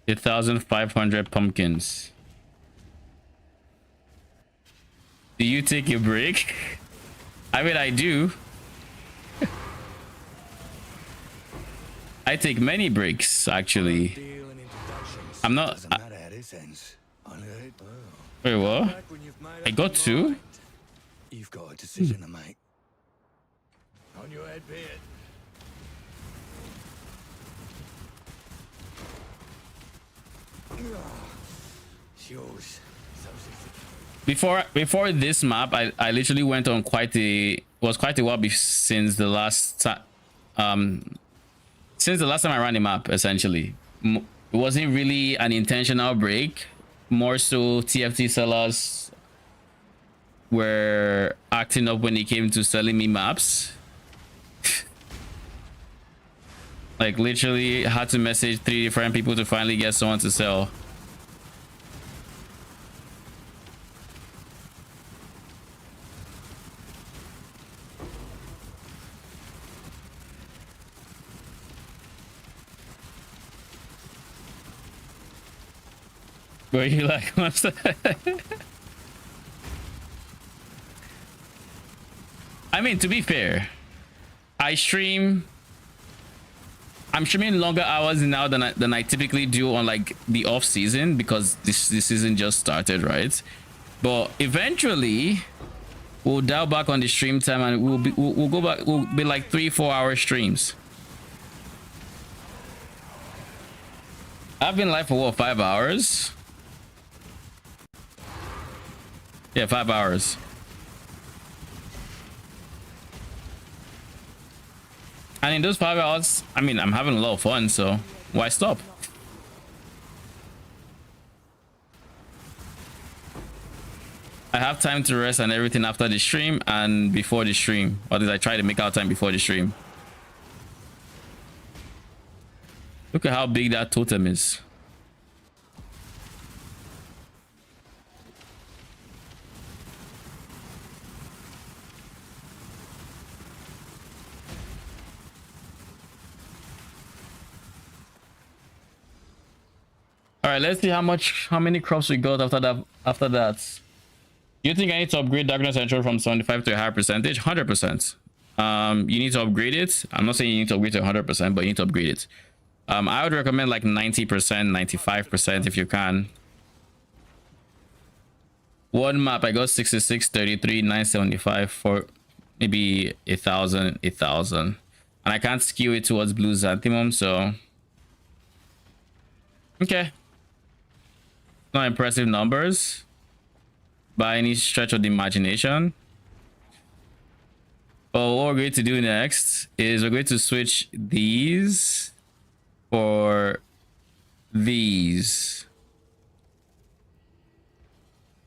A 1,500 pumpkins. Do you take a break? I mean, I do. I take many breaks, actually. I'm not. Wait, what? I got two? You've got a decision to make. On your head, be it. Before this map, I literally went on quite a while since the last time I ran the map. Essentially, it wasn't really an intentional break. More so, TFT sellers were acting up when it came to selling me maps. Like, literally had to message 3 different people to finally get someone to sell. Were you like, what's that? I mean, to be fair, I'm streaming longer hours now than I typically do on like the off season because this season just started, right? But eventually we'll dial back on the stream time and we'll go back. We'll be like 3-4 hour streams. I've been live for what, 5 hours? Yeah, 5 hours. And in those 5 hours, I mean, I'm having a lot of fun, so why stop? I have time to rest and everything after the stream and before the stream. Or did I try to make out time before the stream? Look at how big that totem is. All right, let's see how many crops we got after that. You think I need to upgrade Darkness Control from 75 to a higher percentage? 100%. You need to upgrade it. I'm not saying you need to upgrade to 100%, but you need to upgrade it. I would recommend like 90%, 95% if you can. One map, I got 66, 33, 975 for maybe 1,000, 1,000. And I can't skew it towards blue Xanthemum, so... Okay. Not impressive numbers by any stretch of the imagination. But what we're going to do next is we're going to switch these for these.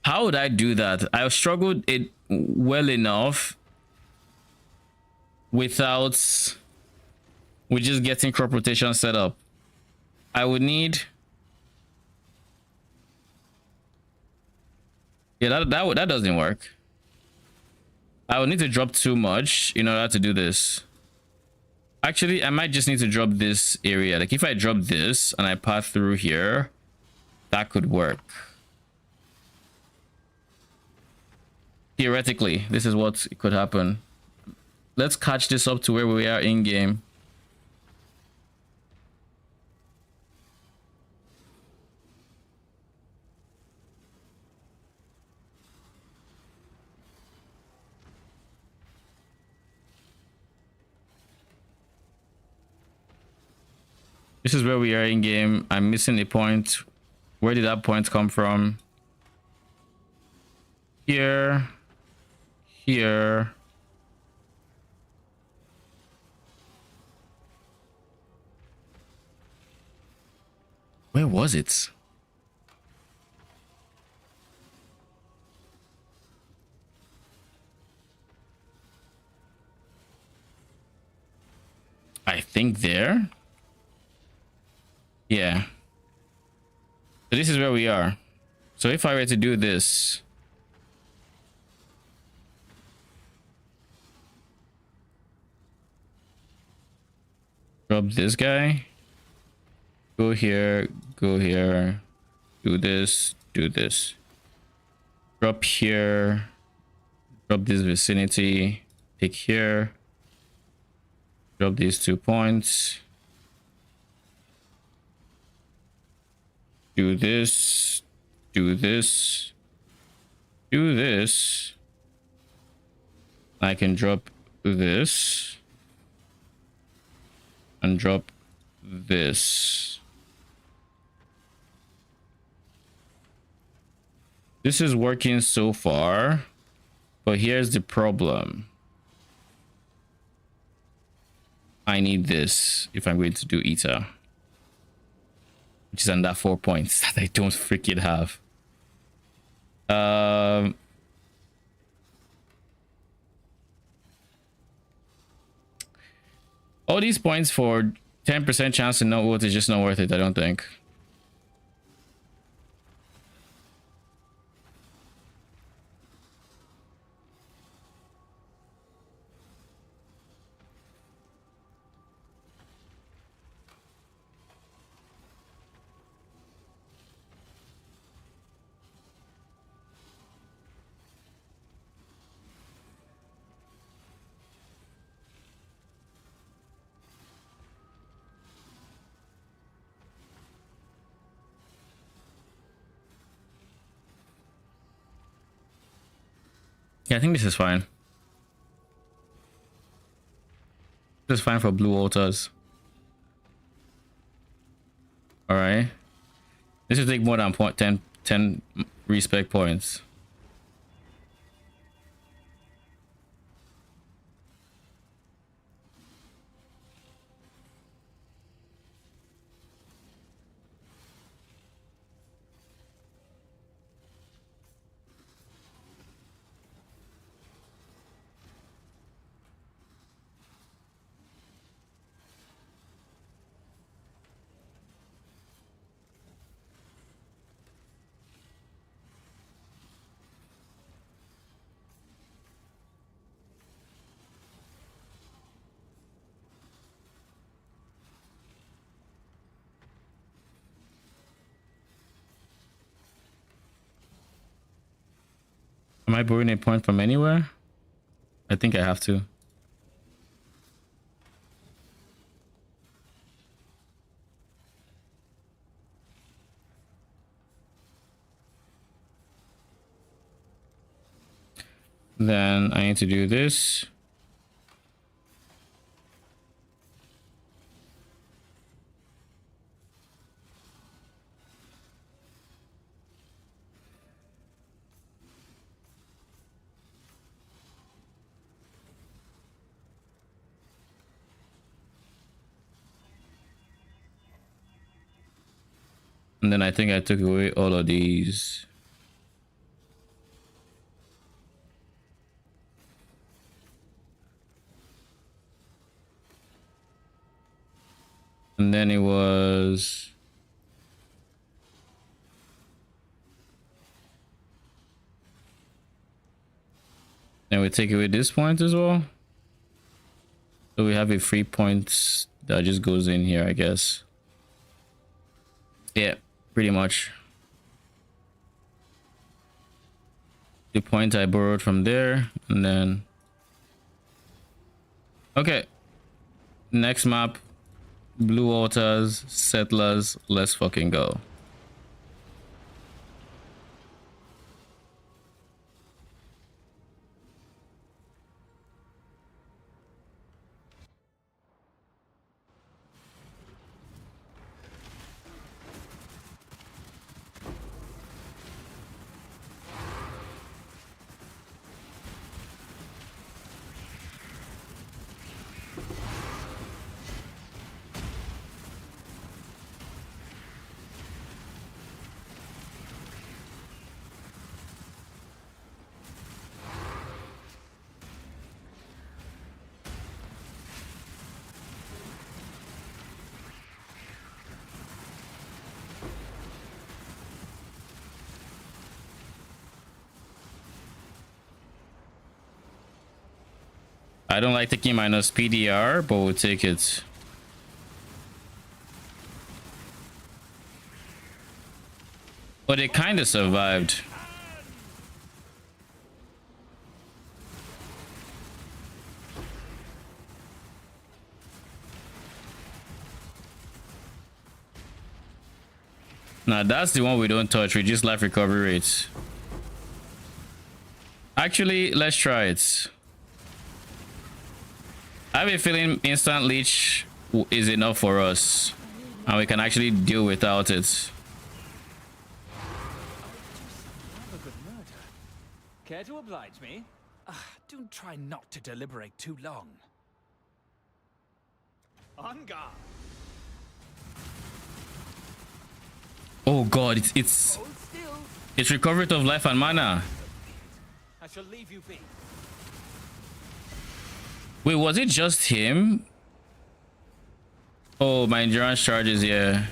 How would I do that? I struggled it well enough without with just getting crop rotation set up. I would need... Yeah, that doesn't work. I would need to drop too much in order to do this. Actually, I might just need to drop this area. Like if I drop this and I pass through here, that could work. Theoretically, this is what could happen. Let's catch this up to where we are in game. This is where we are in game. I'm missing a point. Where did that point come from? Here. Here. Where was it? I think there. Yeah. So this is where we are. So if I were to do this, drop this guy, go here, do this, drop here, drop this vicinity, take here, drop these 2 points. Do this, do this, do this. I can drop this and drop this. This is working so far, but here's the problem. I need this if I'm going to do ETA. Which is under 4 points that I don't freaking have. All these points for 10% chance to no ult is just not worth it, I don't think. Yeah, I think this is fine. This is fine for blue altars. All right. This will take more than 10 respect points. Am I borrowing a point from anywhere? I think I have to. Then I need to do this. And then I think I took away all of these. And then it was... And we take away this point as well. So we have a free point that just goes in here, I guess. Yeah, pretty much. The point I borrowed from there, and then... Okay. Next map. Blue Waters, Settlers, let's fucking go. I don't like taking minus PDR, but we'll take it. But it kind of survived. Now that's the one we don't touch. Reduce life recovery rates. Actually, let's try it. I have a feeling instant leech is enough for us, and we can actually deal without it. Care to oblige me? Do try not to deliberate too long. On guard. Oh god, it's recovery of life and mana. I shall leave you be. Wait, was it just him? Oh, my endurance charges, yeah.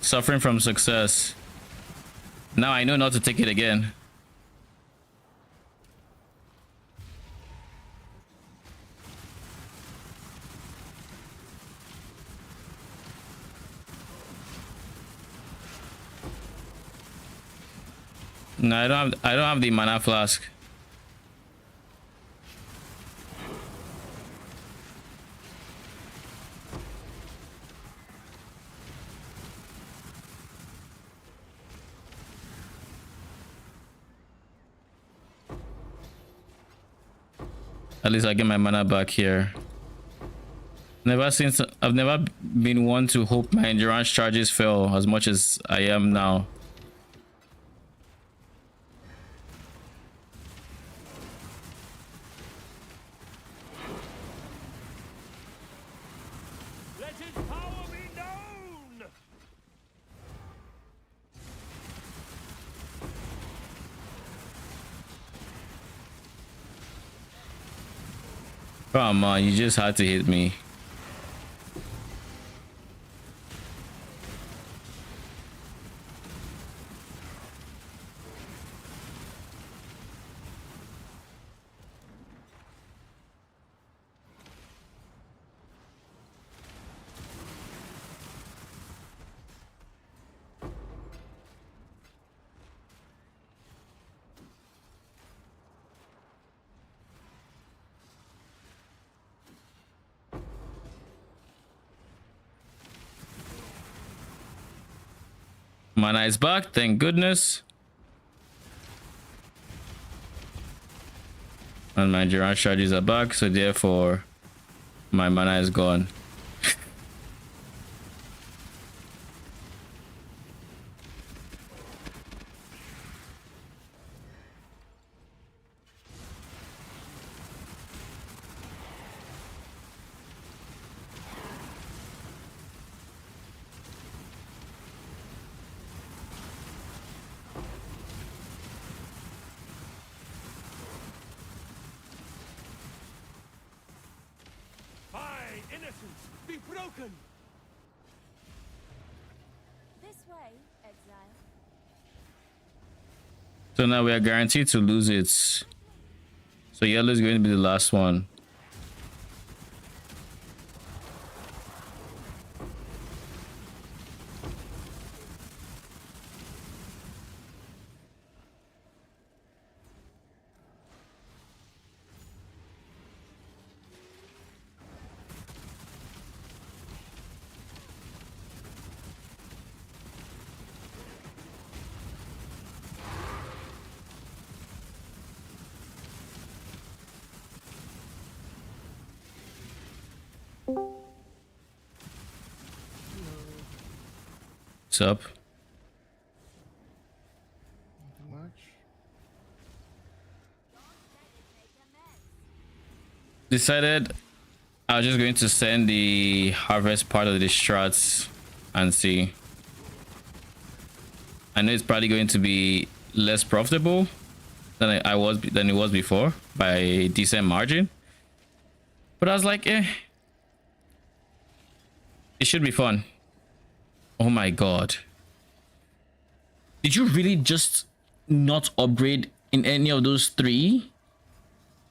Suffering from success. Now I know not to take it again. No, I don't have the mana flask. At least I get my mana back here. I've never been one to hope my endurance charges fell as much as I am now. Let his power be known! Come on, you just had to hit me. Mana is back, thank goodness. And my endurance charges are back, so therefore my mana is gone. Innocence be broken! This way, Exile. So now we are guaranteed to lose it. So yellow is going to be the last one. What's up? Much. Decided I was just going to send the harvest part of the strats and see. I know it's probably going to be less profitable than it was before by a decent margin, but I was like, it should be fun. Oh my god, did you really just not upgrade in any of those three?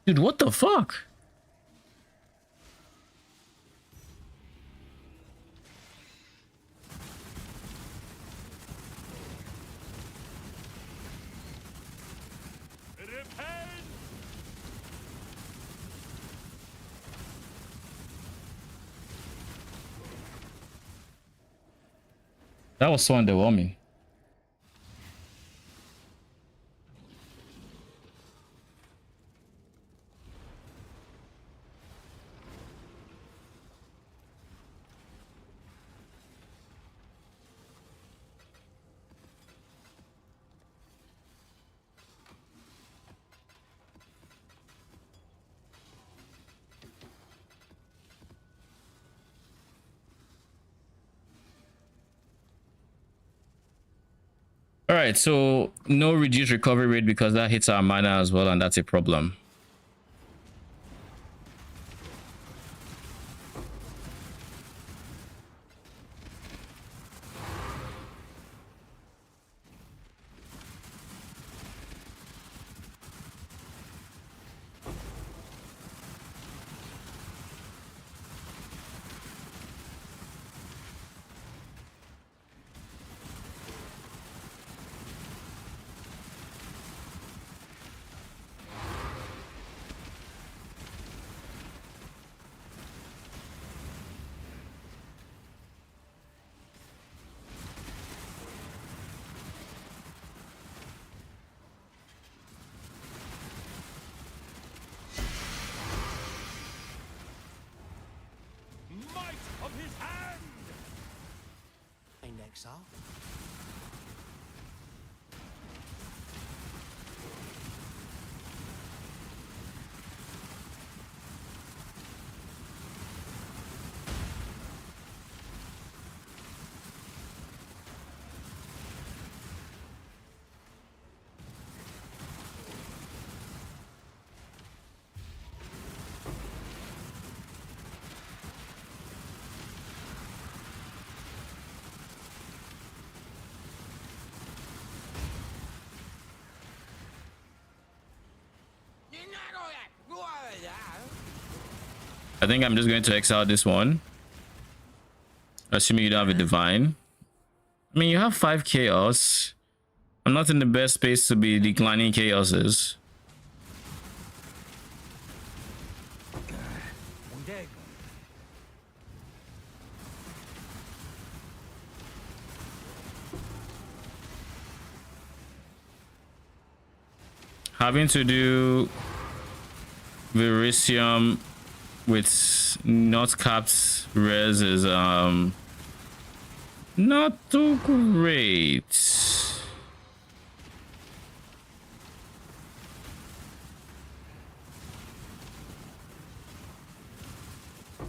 Dude, what the fuck? That was so underwhelming. All right, so no reduced recovery rate because that hits our mana as well, and that's a problem. Exile? I think I'm just going to exile this one. Assuming you don't have a divine. I mean, you have 5 chaos. I'm not in the best space to be declining chaoses. Having to do Verisium with not capped res is not too great.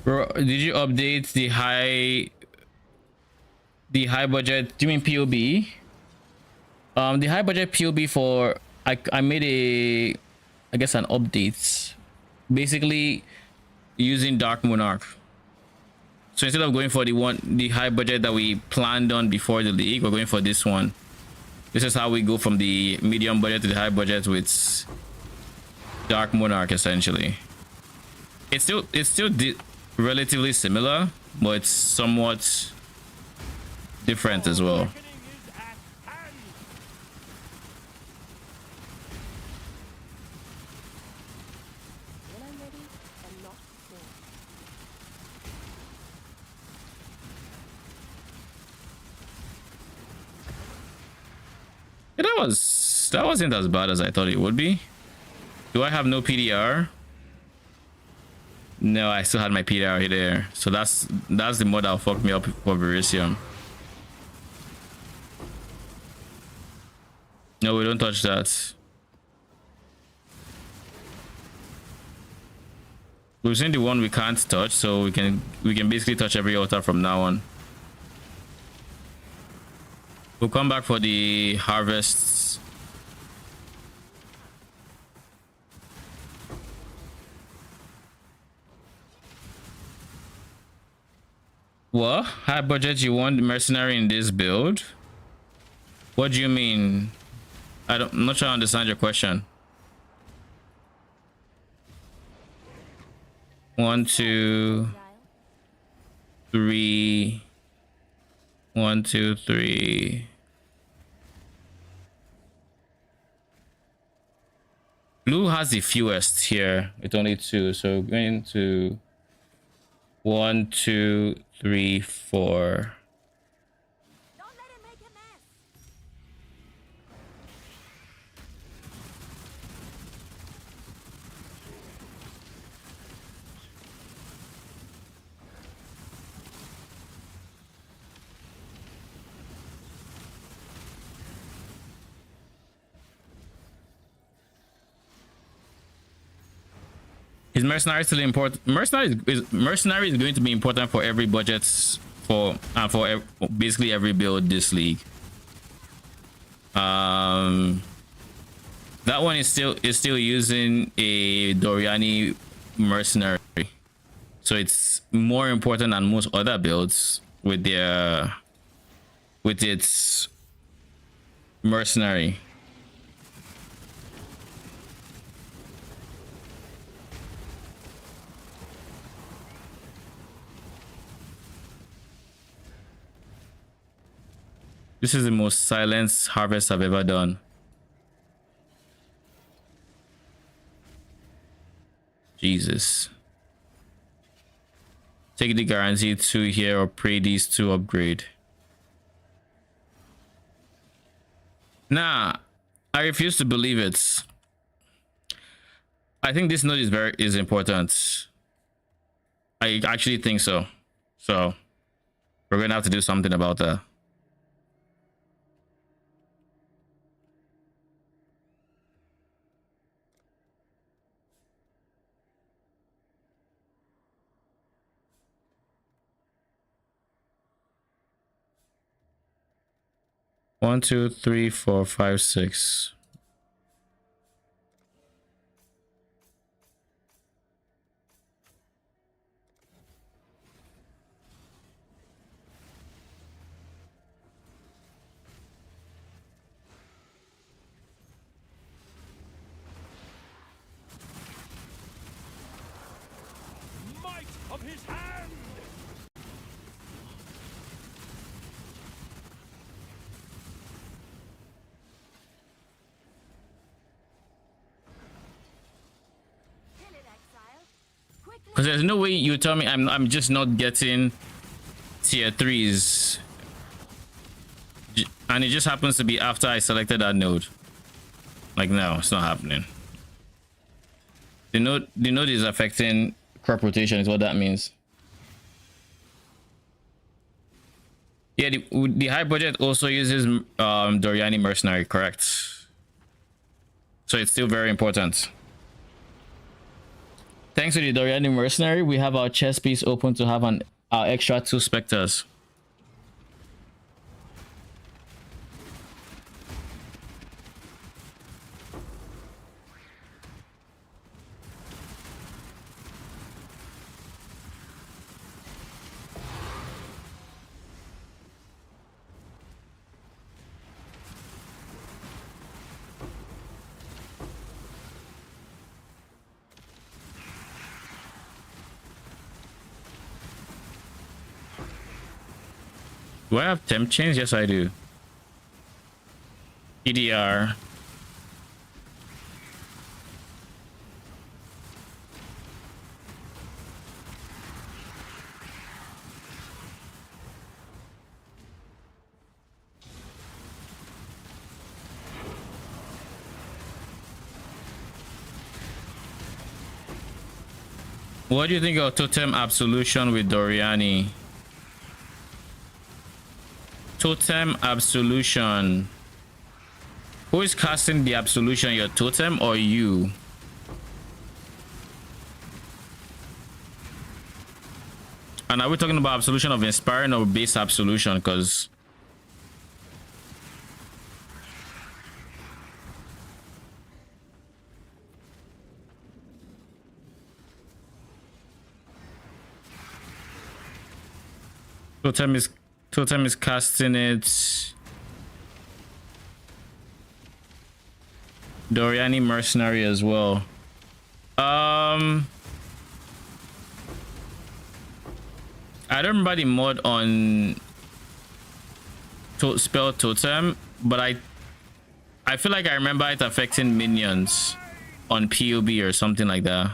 Bro, did you update the high budget? Do you mean POB? The high budget POB for I made I guess an update, basically using Dark Monarch. So instead of going for the high budget that we planned on before the league, we're going for this one. This is how we go from the medium budget to the high budget with Dark Monarch essentially. It's still relatively similar, but it's somewhat different as well. Yeah, that wasn't as bad as I thought it would be. Do I have no PDR? No, I still had my PDR there. So that's the mod that fucked me up for Verisium. No, we don't touch that. We've seen the one we can't touch, so we can basically touch every altar from now on. We'll come back for the harvests. What? High budget, you want mercenary in this build? What do you mean? I'm not sure I understand your question. 1, 2, 3. 1, 2, 3. Blue has the fewest here with only 2, so going to 1, 2, 3, 4. Is mercenary still important? Mercenary is going to be important for every budget for basically every build this league. That one is still using a Doryani mercenary, so it's more important than most other builds with its mercenary. This is the most silenced harvest I've ever done. Jesus. Take the guaranteed 2 here or pray these 2 upgrade. Nah, I refuse to believe it. I think this node is important. I actually think so. So we're gonna have to do something about that. 1, 2, 3, 4, 5, 6. Might of his hand! Kill it, Exile. Quickly. Because there's no way you tell me I'm just not getting tier 3s. And it just happens to be after I selected that node. Like, no, it's not happening. The node is affecting crop rotation is what that means. Yeah, the high budget also uses Doryani mercenary, correct? So it's still very important. Thanks to the Doryani mercenary, we have our chess piece open to have our extra 2 specters. Do I have temp chains? Yes, I do. EDR. What do you think of Totem Absolution with Doryani? Totem Absolution. Who is casting the Absolution, your Totem or you? And are we talking about Absolution of Inspiring or base Absolution? Because Totem is casting it. Doryani mercenary as well. I don't remember the mod on spell totem, but I feel like I remember it affecting minions on POB or something like that.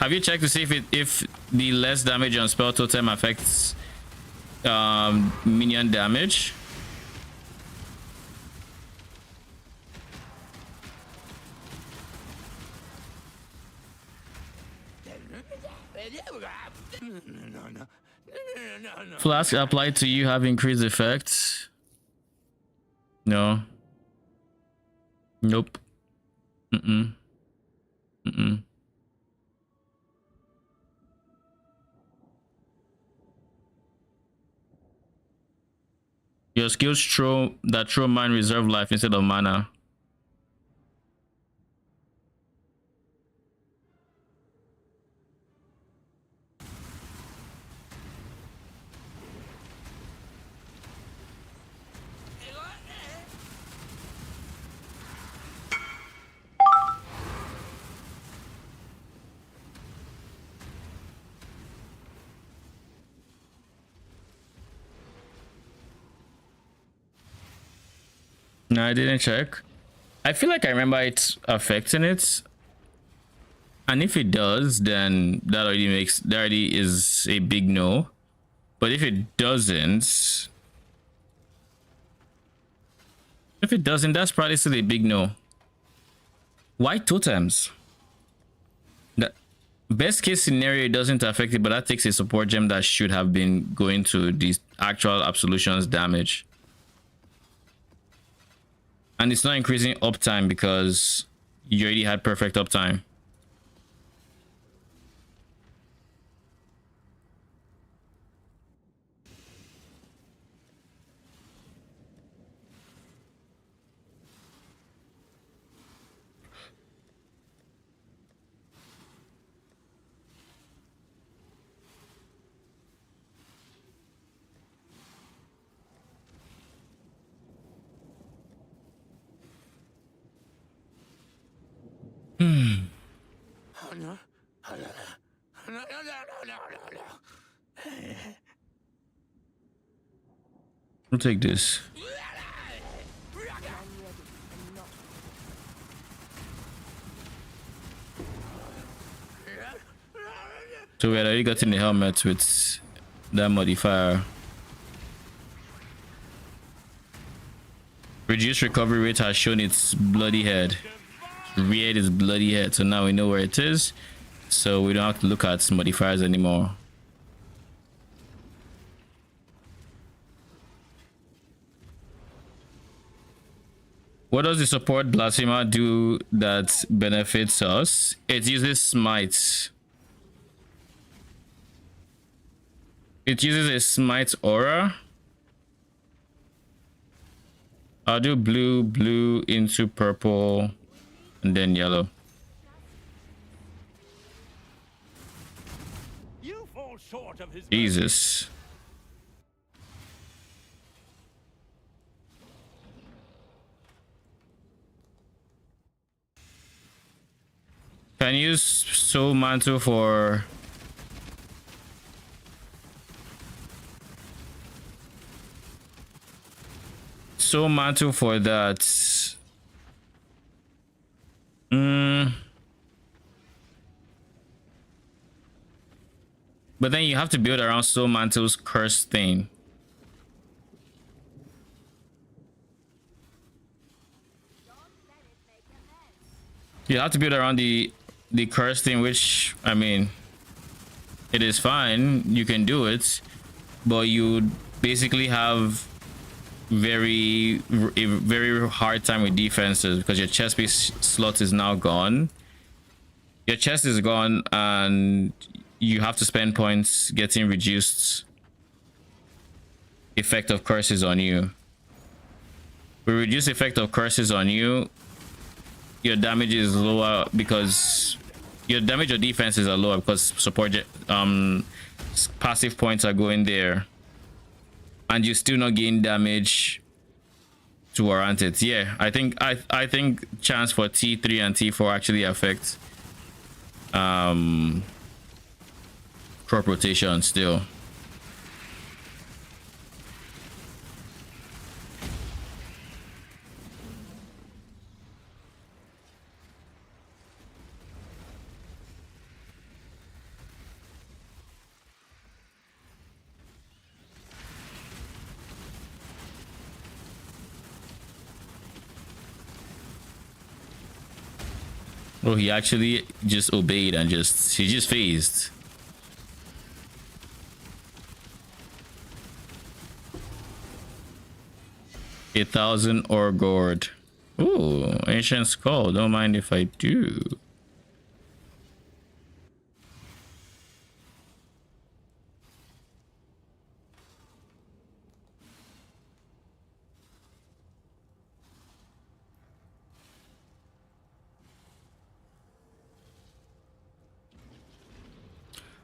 Have you checked to see if the less damage on spell totem affects minion damage? Flask applied to you have increased effects? No. Nope. Mm-mm. Mm-mm. Your skills throw mine reserve life instead of mana. No, I didn't check. I feel like I remember it affecting it. And if it does, then that already is a big no. But if it doesn't, that's probably still a big no. Why totems? The best case scenario, it doesn't affect it, but that takes a support gem that should have been going to the actual absolution's damage. And it's not increasing uptime because you already had perfect uptime. I'll take this. So we had already gotten the helmet with that modifier. Reduced recovery rate has shown its bloody head. Reared its bloody head, so now we know where it is. So we don't have to look at modifiers anymore. What does the support blasphemer do that benefits us? It uses smite. It uses a smite aura. I'll do blue, blue into purple, and then yellow. You fall short of his Jesus. Can use soul mantle for soul mantle for that. But then you have to build around soul mantle's curse thing. You have to build around the curse thing, which I mean, it is fine. You can do it, but you basically have a very hard time with defenses because your chest piece slot is now gone. Your chest is gone, and you have to spend points getting reduced effect of curses on you. With reduced effect of curses on you, your damage is lower because your damage or defenses are lower because support passive points are going there, and you still not gain damage to warrant it. Yeah, I think chance for T3 and T4 actually affect crop rotation still. Oh, he actually just obeyed and he just phased. A 1,000 ore gourd. Ooh, ancient skull. Don't mind if I do.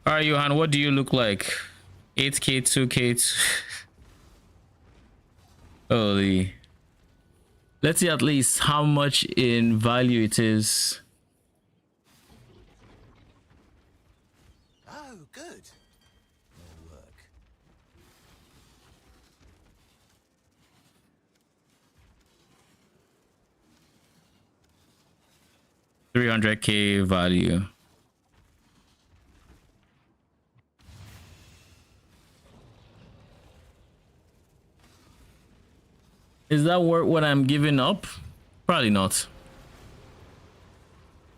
All right, Johan, what do you look like? 8K, 2K. Holy. Let's see at least how much in value it is. Oh, good. More work. $300K value. Is that worth what I'm giving up? Probably not.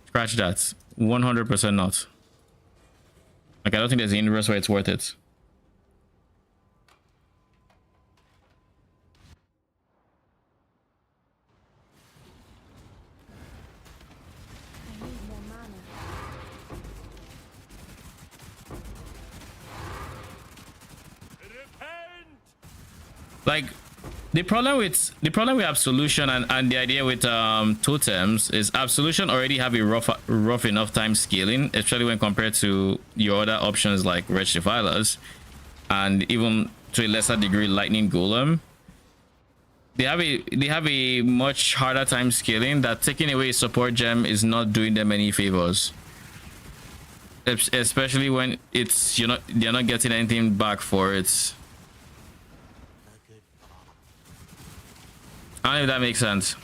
Scratch that. 100% not. Like, I don't think there's a universe where it's worth it. I need more mana. Like, the problem with absolution and the idea with totems is absolution already have a rough enough time scaling, especially when compared to your other options like Wretched Defilers and even to a lesser degree lightning golem. They have a much harder time scaling that taking away a support gem is not doing them any favors, especially when they're not getting anything back for it. I don't know if that makes sense.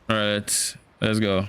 All right, let's go.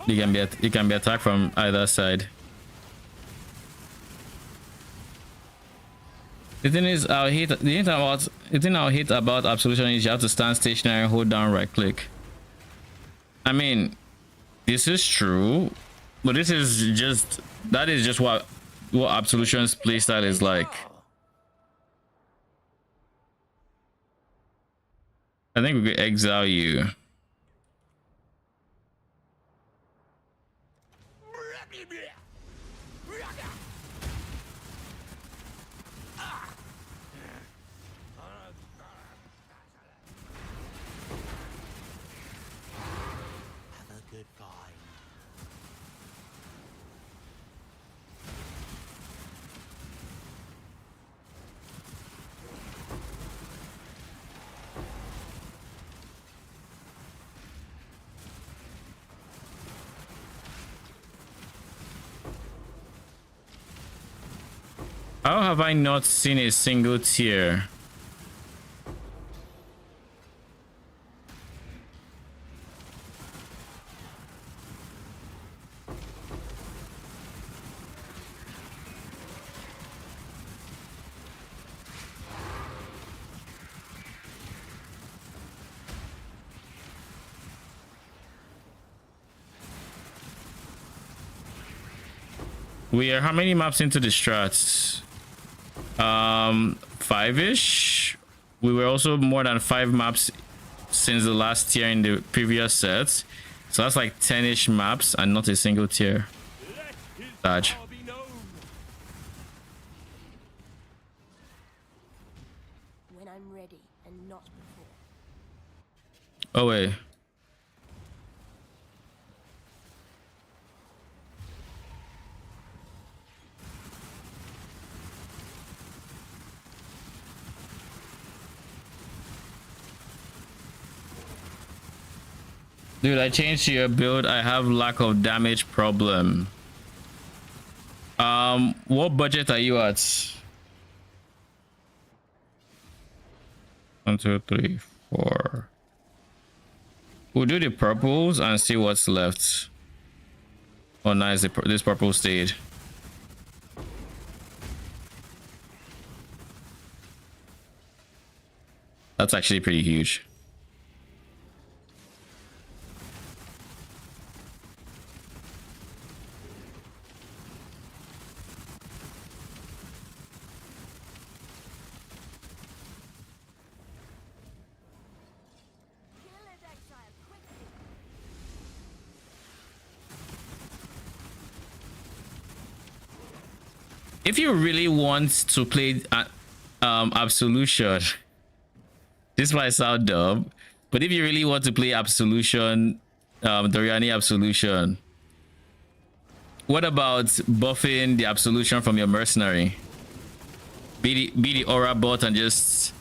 You can be attacked from either side. The thing is, the thing I'll hate about absolution is you have to stand stationary and hold down right click. I mean, this is true, but that is just what absolution's playstyle is like. I think we could exile you. How have I not seen a single tear? We are how many maps into the strats? 5-ish. We were also more than 5 maps since the last tier in the previous sets, so that's like 10-ish maps and not a single tier. Dodge. When I'm ready and not before. Oh wait. Dude, I changed your build. I have lack of damage problem. What budget are you at? 1, 2, 3, 4. We'll do the purples and see what's left. Oh, nice. This purple stayed. That's actually pretty huge. If you really want to play Absolution, this might sound dumb, but if you really want to play Absolution, Doryani Absolution, what about buffing the Absolution from your mercenary? Be the aura bot and just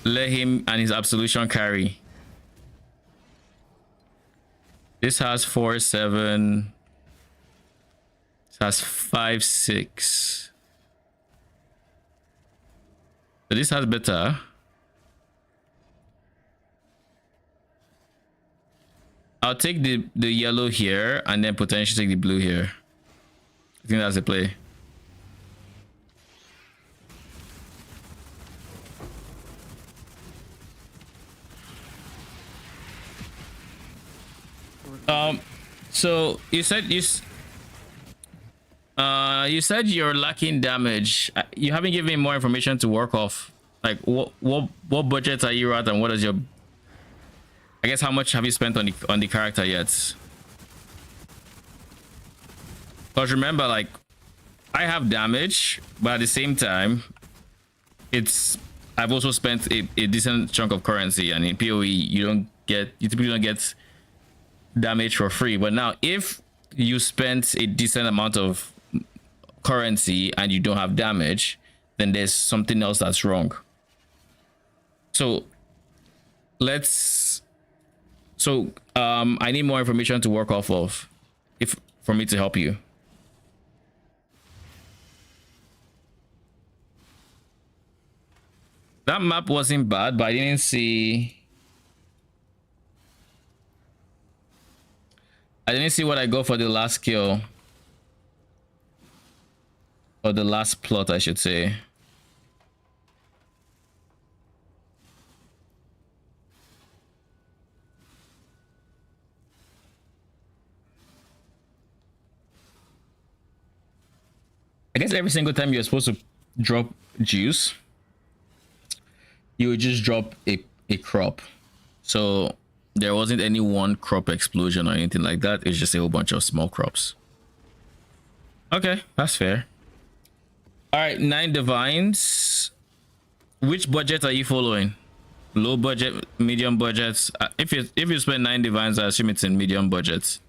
let him and his Absolution carry. This has 4, 7. Has 5, 6. So this has better. I'll take the yellow here and then potentially take the blue here. I think that's the play. So you said you said you're lacking damage. You haven't given me more information to work off. Like what budget are you at, and what is your, I guess, how much have you spent on the character yet? Because remember, like, I have damage, but at the same time, I've also spent a decent chunk of currency, and in PoE you typically don't get damage for free. But now if you spent a decent amount of currency and you don't have damage, then there's something else that's wrong. So I need more information to work off of for me to help you. That map wasn't bad, but I didn't see what I go for the last kill. Or the last plot, I should say. I guess every single time you're supposed to drop juice, you would just drop a crop. So there wasn't any one crop explosion or anything like that. It's just a whole bunch of small crops. Okay, that's fair. All right, 9 divines. Which budget are you following? Low budget, medium budgets? If you spend 9 divines, I assume it's in medium budgets.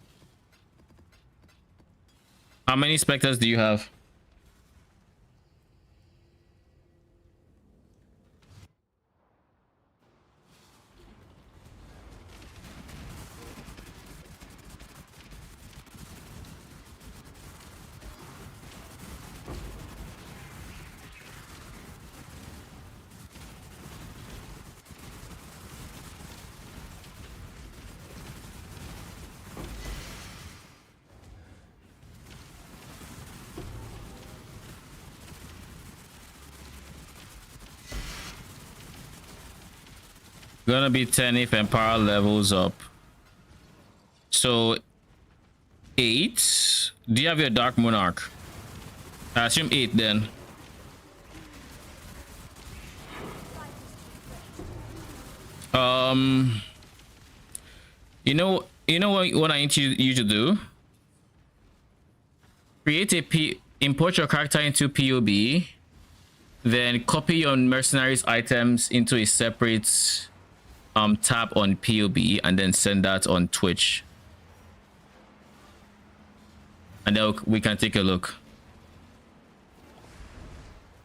How many specters do you have? Gonna be 10 if Empower levels up. So 8. Do you have your Dark Monarch? I assume 8 then. You know what I need you to do? Import your character into POB, then copy your mercenaries items into a separate tab on POB, and then send that on Twitch, and then we can take a look.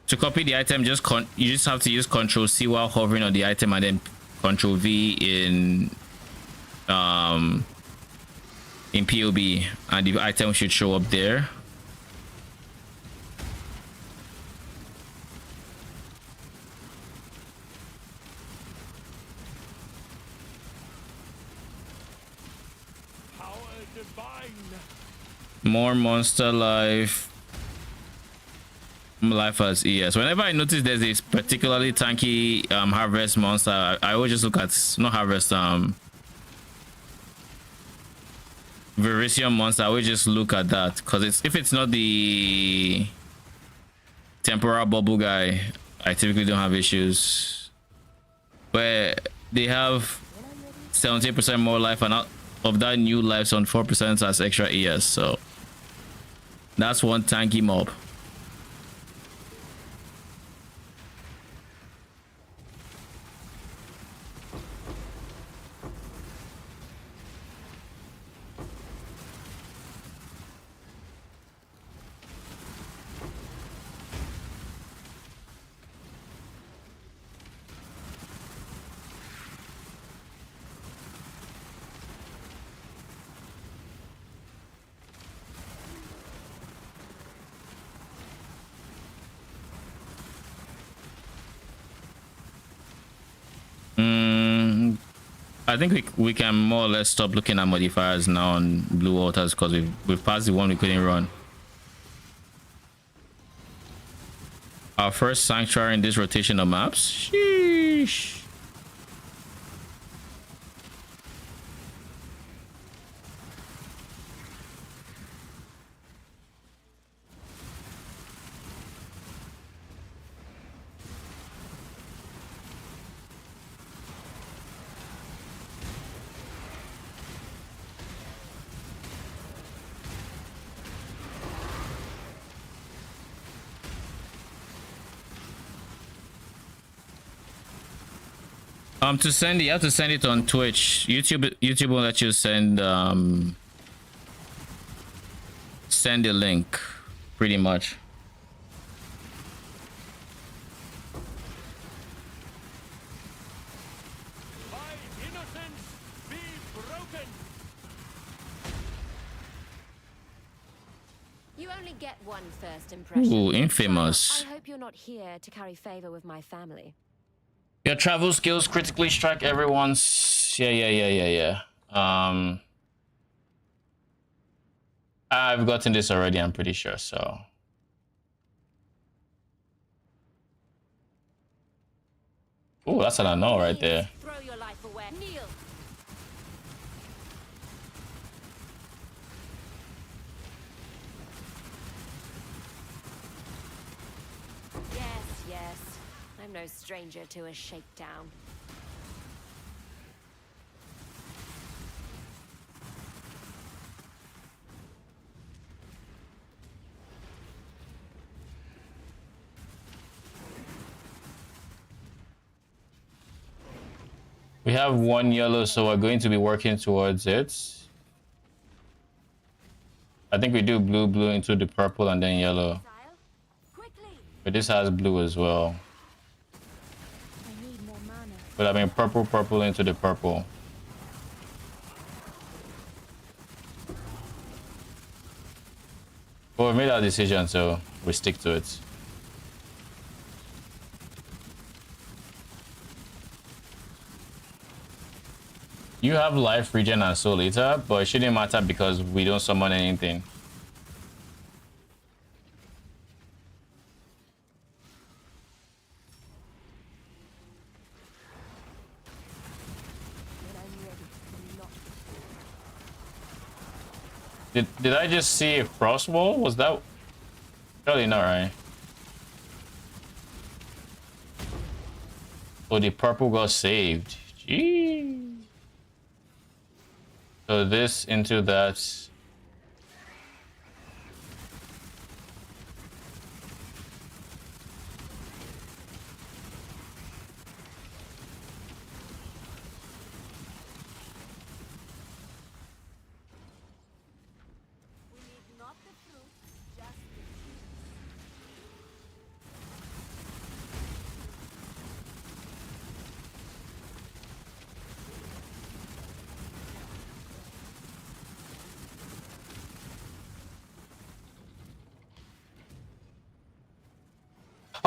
To copy the item, you just have to use Ctrl+C while hovering on the item, and then Ctrl+V in POB, and the item should show up there. More monster life as ES. Whenever I notice there's this particularly tanky harvest monster, I always just look at, not harvest, Verisium monster. I always just look at that, because if it's not the temporal bubble guy, I typically don't have issues. But they have 70% more life, and out of that, new lives on 4% as extra ES, so that's one tanky mob. I think we can more or less stop looking at modifiers now on blue altars because we've passed the one we couldn't run. Our first sanctuary in this rotation of maps. Sheesh. To send it, you have to send it on Twitch. YouTube will let you send send a link, pretty much. My innocence be broken. You only get one first impression. Ooh, infamous. I hope you're not here to carry favor with my family. Your travel skills critically strike everyone's. Yeah. I've gotten this already, I'm pretty sure, so. Ooh, that's what I know right there. Throw your life away. Kneel. Yes. I'm no stranger to a shakedown. We have one yellow, so we're going to be working towards it. I think we do blue into the purple and then yellow. But this has blue as well. But I mean purple into the purple. But we made our decision, so we stick to it. You have life, regen, and soul eater, but it shouldn't matter because we don't summon anything. Did I just see a frost wall? Was that? Surely not, right? Oh, the purple got saved. Gee. So this into that.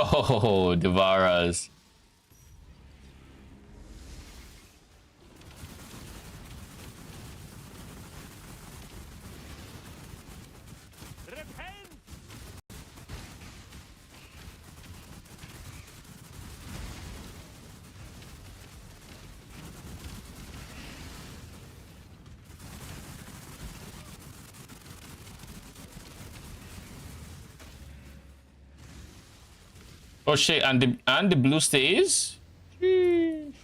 Oh, Devouras. Oh shit, and the blue stays? Sheesh.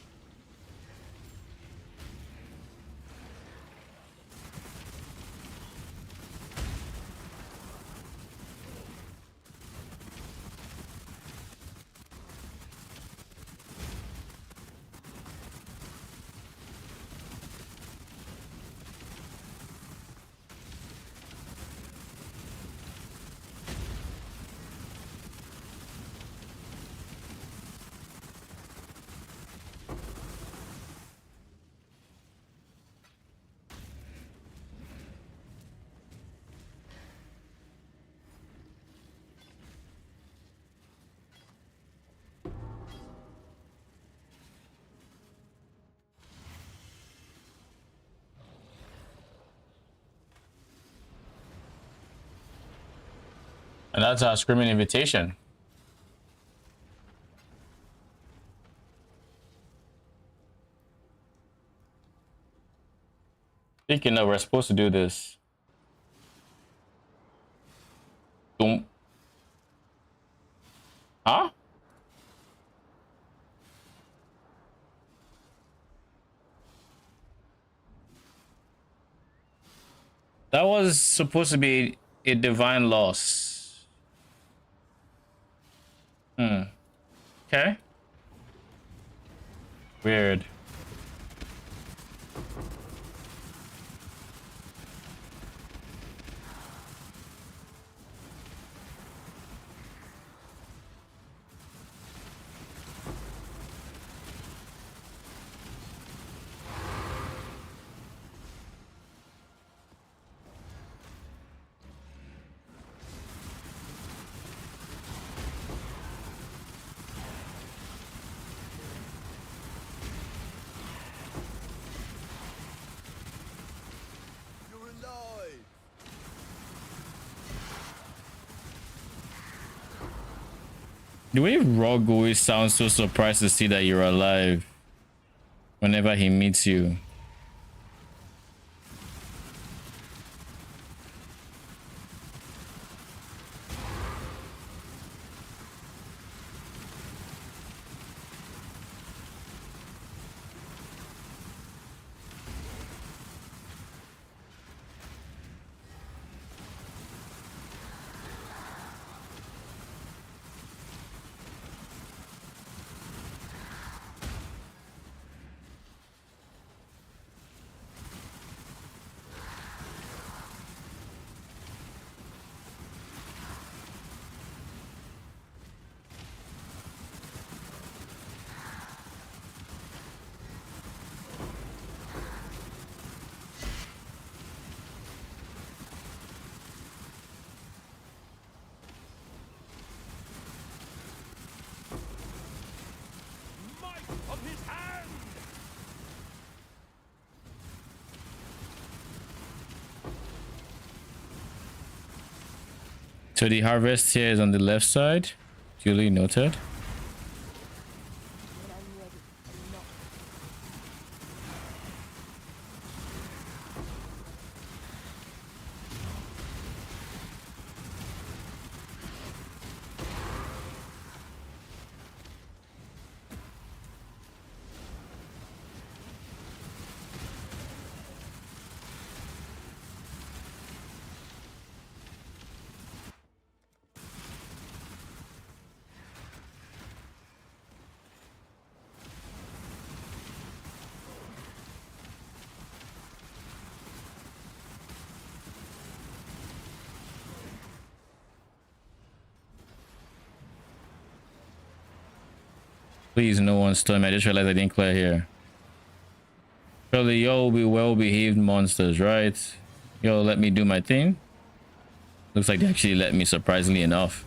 And that's our screaming invitation. Thinking that we're supposed to do this. Boom. Huh? That was supposed to be a divine loss. Okay. Weird. The way Rogue always sounds so surprised to see that you're alive whenever he meets you. So the harvest here is on the left side. Duly noted. Please, no one storm. I just realized I didn't clear here. Surely y'all be well-behaved monsters, right? Yo, let me do my thing. Looks like they actually let me, surprisingly enough.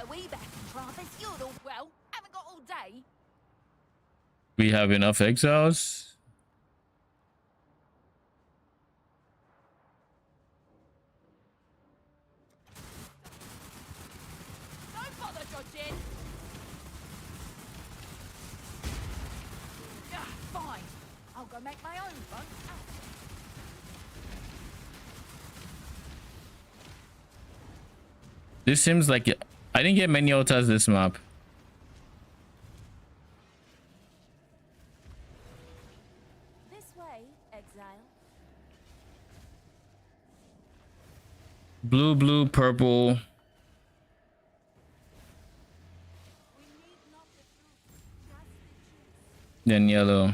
We back in Travis, you're all well. Haven't got all day. We have enough exiles. Don't bother dodging. Yeah, fine. I'll go make my own front. This seems like I didn't get many altars this map. This way, Exile. Blue, blue, purple. Then yellow.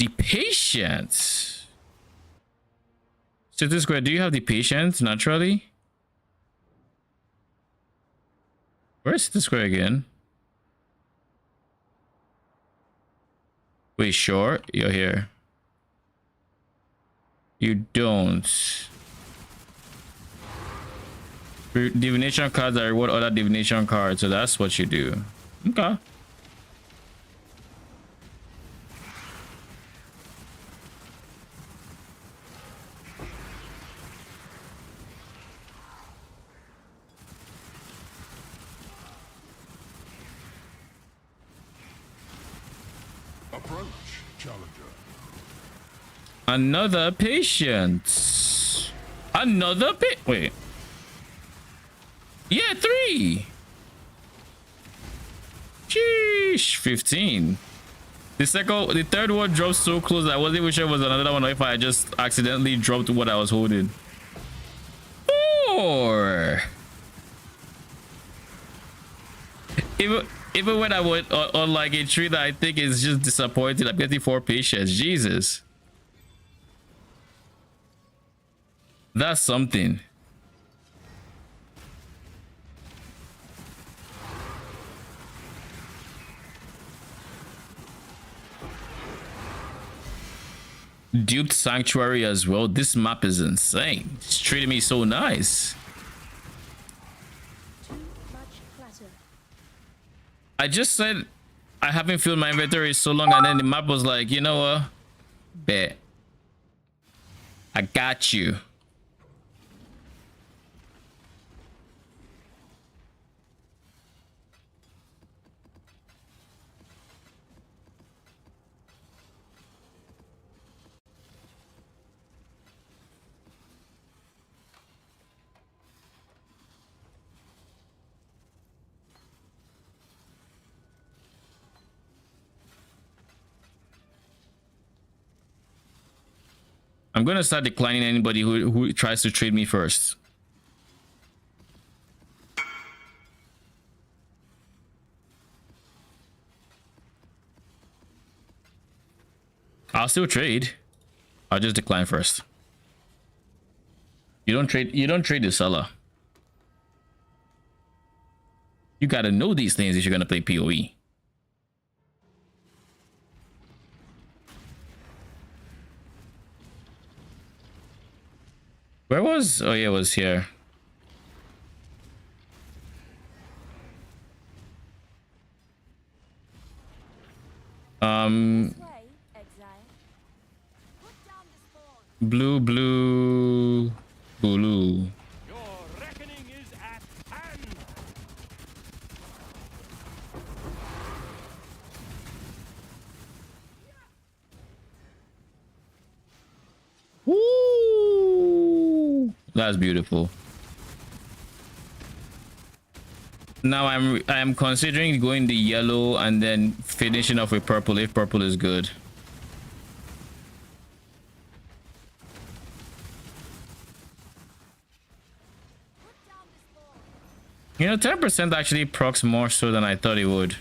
The patience. City Square, do you have the patience naturally? Where's City Square again? Wait, sure, you're here. You don't. Divination cards that reward other divination cards, so that's what you do. Okay. Approach, challenger. Another patient. Another wait. Yeah, 3. Sheesh, 15. The third one dropped so close I wasn't even sure it was another one or if I just accidentally dropped what I was holding. 4. Even when I went on like a tree that I think is just disappointed, I'm getting 4 patients. Jesus. That's something. Duped Sanctuary as well. This map is insane. It's treating me so nice. Too much clutter. I just said I haven't filled my inventory so long, and then the map was like, you know what? Bet. I got you. I'm gonna start declining anybody who tries to trade me first. I'll still trade. I'll just decline first. You don't trade the seller. You gotta know these things if you're gonna play PoE. Where was? Oh yeah, it was here. Exile. Put down the spawn. Blue. Your reckoning is at hand. Woo! That's beautiful. Now I'm considering going the yellow and then finishing off with purple if purple is good. You know, 10% actually procs more so than I thought it would.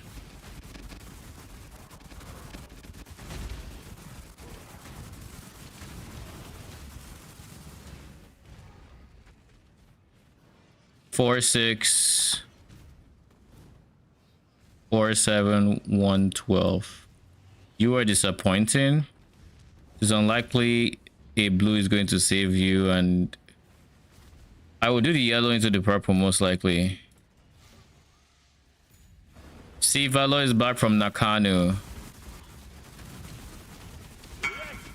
Four, 6, 4, 7, 1, 12. You are disappointing. It's unlikely a blue is going to save you, and I will do the yellow into the purple most likely. See, Valor is back from Nakano. Let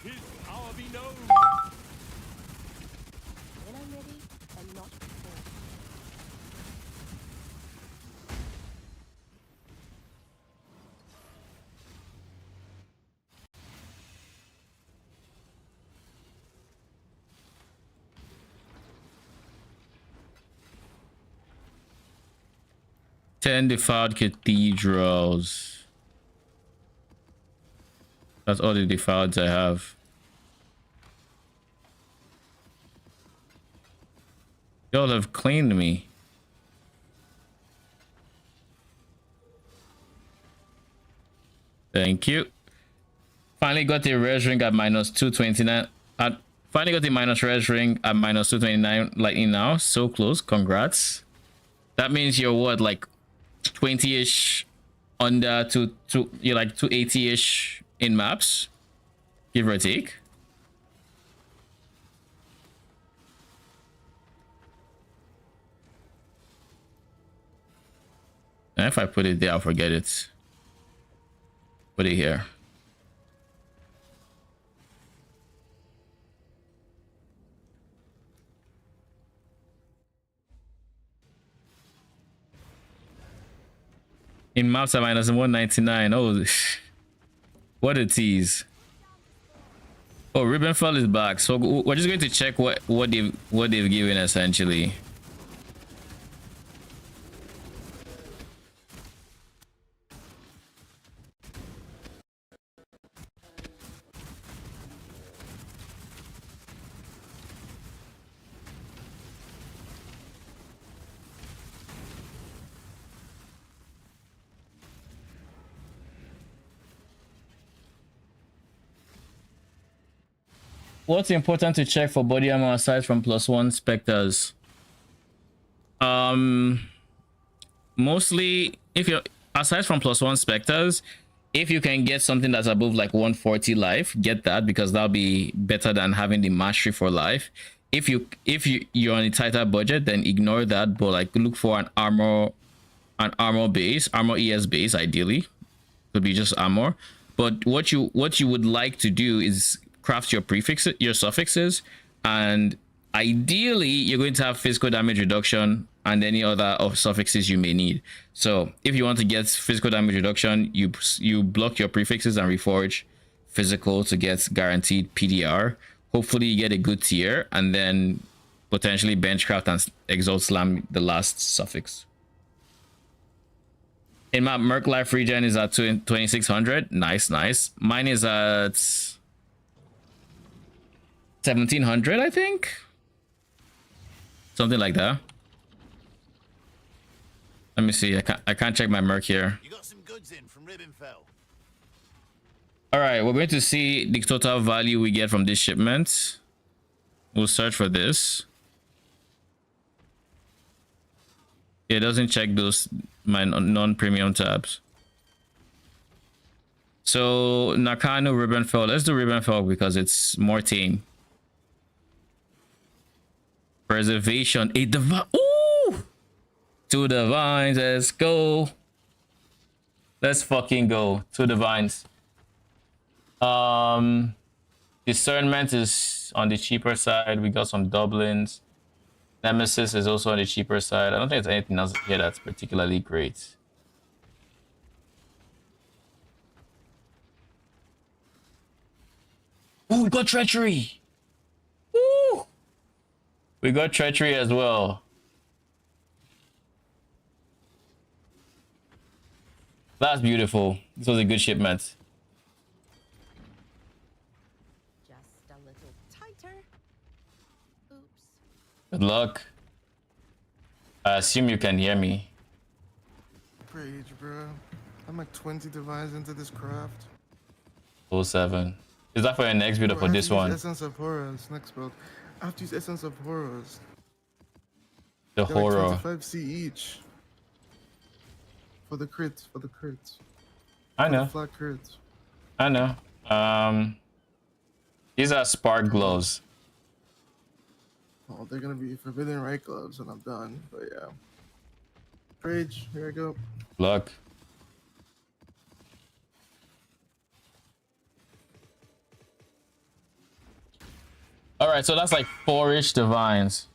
his power be known. When I'm ready, and not before. Ten defiled cathedrals. That's all the defileds I have. Y'all have cleaned me. Thank you. Finally got the res ring at minus 229. Finally got the minus res ring at minus 229 lightning now. So close. Congrats. That means you're what, like 20-ish under to you're like 280-ish in maps, give or take. And if I put it there, I'll forget it. Put it here. In maps at minus 199. Oh, what a tease. Oh, Ribbonfell is back. So we're just going to check what they've given essentially. What's important to check for body armor aside from +1 specters? Mostly if you're aside from +1 specters, if you can get something that's above like 140 life, get that, because that'll be better than having the mastery for life. If you're on a tighter budget, then ignore that, but like look for an armor base, armor ES base ideally. Could be just armor. But what you would like to do is craft your prefixes, your suffixes, and ideally you're going to have physical damage reduction and any other of suffixes you may need. So if you want to get physical damage reduction, you block your prefixes and reforge physical to get guaranteed PDR. Hopefully you get a good tier, and then potentially benchcraft and exalt slam the last suffix. In my Merc life regen is at 2600. Nice. Mine is at 1700, I think, something like that. Let me see. I can't check my Merc here. You got some goods in from Ribbonfell. All right, we're going to see the total value we get from this shipment. We'll search for this. It doesn't check those my non-premium tabs. So Nakano, Ribbonfell. Let's do Ribbonfell because it's more tame. Preservation, a divine. Ooh, 2 divines. Let's go. Let's fucking go. 2 divines. Discernment is on the cheaper side. We got some Dublins. Nemesis is also on the cheaper side. I don't think there's anything else here that's particularly great. Oh, we got treachery. Woo! We got treachery as well. That's beautiful. This was a good shipment. Just a little tighter. Oops. Good luck. I assume you can hear me. Rage, bro. I'm like 20 divines into this craft. 07. Is that for your next build or for this one? Essence of Horrors, next build. I have to use Essence of Horrors. The They're horror. Like 25C each. For the crits, I know. Flat crits. I know. These are spark gloves. Oh, they're gonna be Forbidden Right gloves and I'm done, but yeah. Rage, here I go. Luck. All right, so that's like 4-ish divines.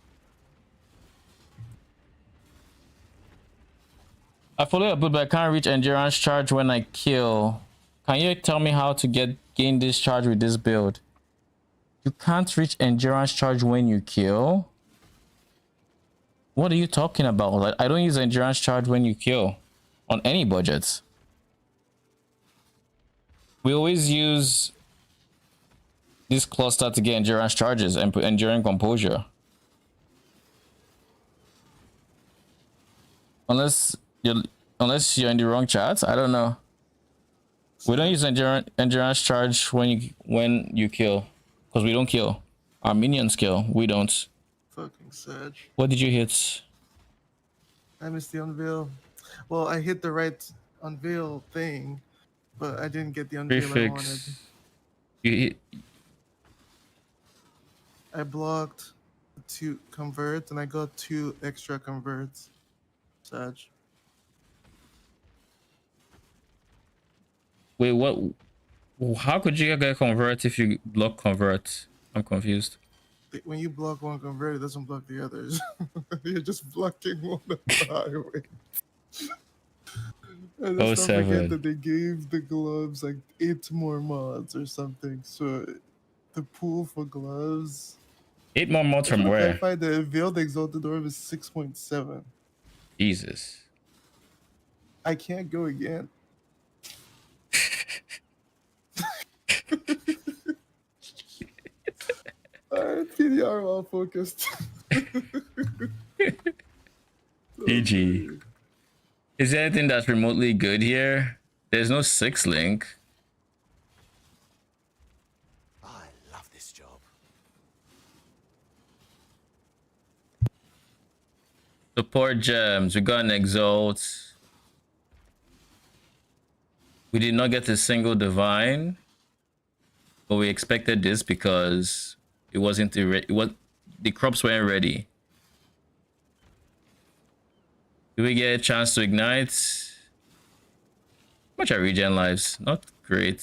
I follow a build, but I can't reach endurance charge when I kill. Can you tell me how to gain this charge with this build? You can't reach endurance charge when you kill? What are you talking about? Like, I don't use endurance charge when you kill on any budgets. We always use this cluster to get endurance charges and enduring composure. Unless you're in the wrong chat, I don't know. We don't use endurance charge when you kill, because we don't kill. Our minions kill. We don't. Fucking Sag. What did you hit? I missed the unveil. Well, I hit the right unveil thing, but I didn't get the unveil I wanted. Prefix. You hit. I blocked 2 converts and I got 2 extra converts. Sag. Wait, what? How could you get convert if you block convert? I'm confused. When you block one convert, it doesn't block the others. You're just blocking one of the highway. And let's not forget that they gave the gloves like 8 more mods or something. So the pool for gloves. 8 more mods from where? I find the Veiled Exalted Orb is 6.7. Jesus. I can't go again. Alright, PDR all focused. GG. Is there anything that's remotely good here? There's no 6 link. I love this job. Support gems. We got an exalt. We did not get a single divine, but we expected this because it wasn't the crops weren't ready. Do we get a chance to ignite? How much are regen lives? Not great.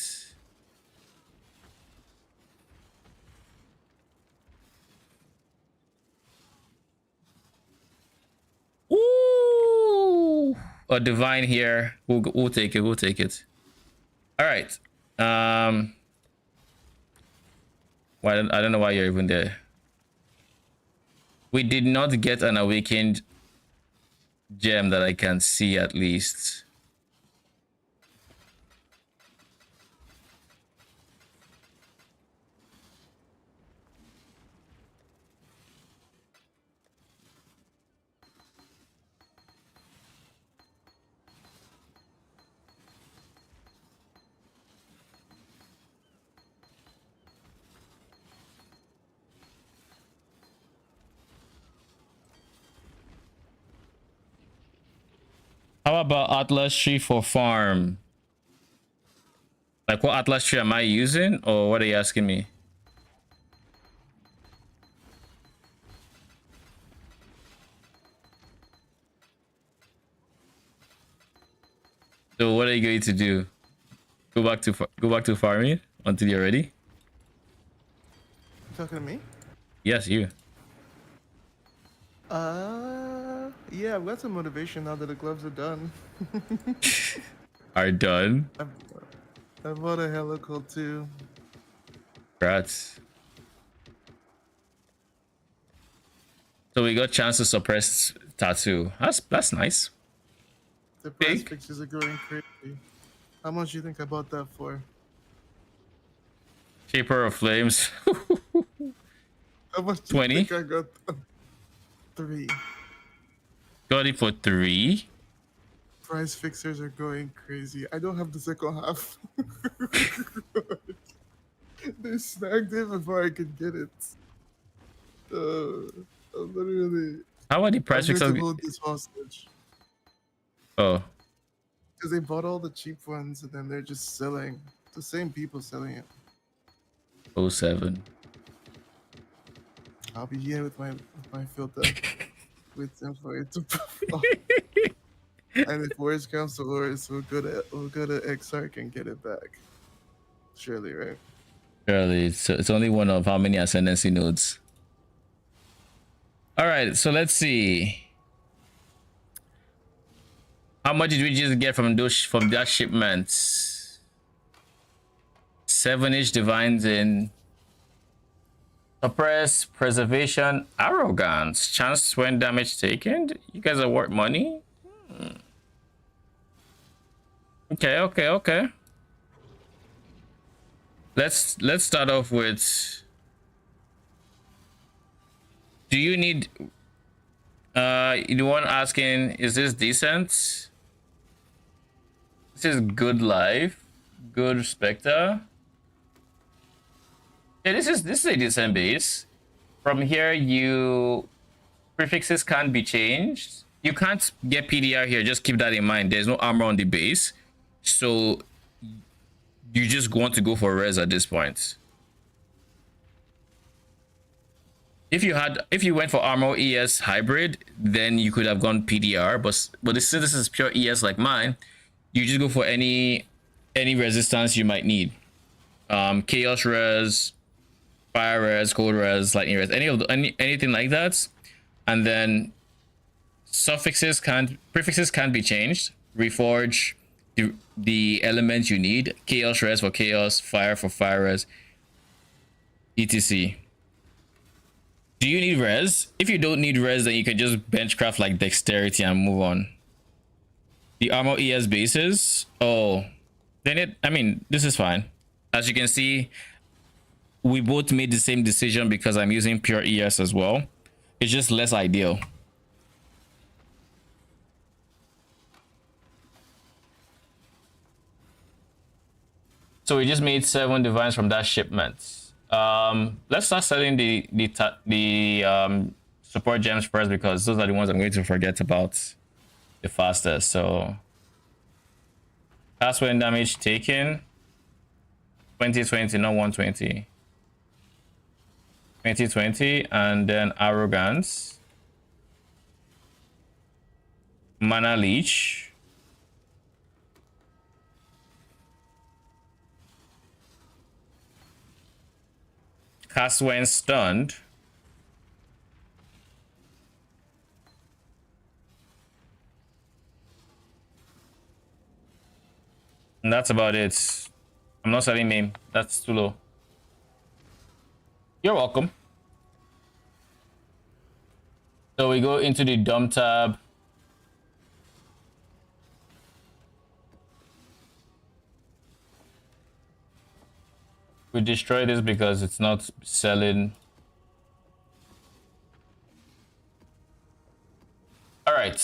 Ooh, a divine here. We'll take it. We'll take it. All right. Why I don't know why you're even there. We did not get an awakened gem that I can see, at least. How about Atlas tree for farm? Like, what Atlas tree am I using, or what are you asking me? So what are you going to do? Go back to farming until you're ready? You talking to me? Yes, you. Yeah, I've got some motivation now that the gloves are done. Are done? I bought a helical too. Congrats. So we got chance to suppress tattoo. That's nice. The price pictures are going crazy. How much do you think I bought that for? Shaper of Flames. How much do 20? you think I got? 3. Got it for 3. Price fixers are going crazy. I don't have the second half. They snagged it before I could get it. I'm literally. How are the price fixers? Hold this hostage. Oh. Because they bought all the cheap ones and then they're just selling. The same people selling it. 07. I'll be here with my filter. With them for it to perform. And if worst comes to worst, we'll go to XR and get it back. Surely, right? Surely, it's only one of how many ascendancy nodes. All right, so let's see. How much did we just get from that shipment? 7-ish divines in. Suppress, preservation, arrogance, chance when damage taken. You guys are worth money. Okay. Let's start off with. Do you need? The one asking, is this decent? This is good life. Good Spectre. Yeah, this is a decent base. From here, prefixes can't be changed. You can't get PDR here. Just keep that in mind. There's no armor on the base, so you just want to go for res at this point. If you went for armor ES hybrid, then you could have gone PDR. But since this is pure ES like mine, you just go for any resistance you might need. Chaos res, fire res, cold res, lightning res, anything like that. And then prefixes can't be changed. Reforge the elements you need. Chaos res for chaos, fire for fire res, etc. Do you need res? If you don't need res, then you can just benchcraft like dexterity and move on. The armor ES bases. Oh, then this is fine. As you can see, we both made the same decision because I'm using pure ES as well. It's just less ideal. So we just made 7 divines from that shipment. Let's start selling the support gems first, because those are the ones I'm going to forget about the fastest. So cast when damage taken 2020, not 120. 2020, and then arrogance, mana leech, cast when stunned, and that's about it. I'm not selling meme, that's too low. You're welcome. So we go into the dump tab. We destroy this because it's not selling. All right.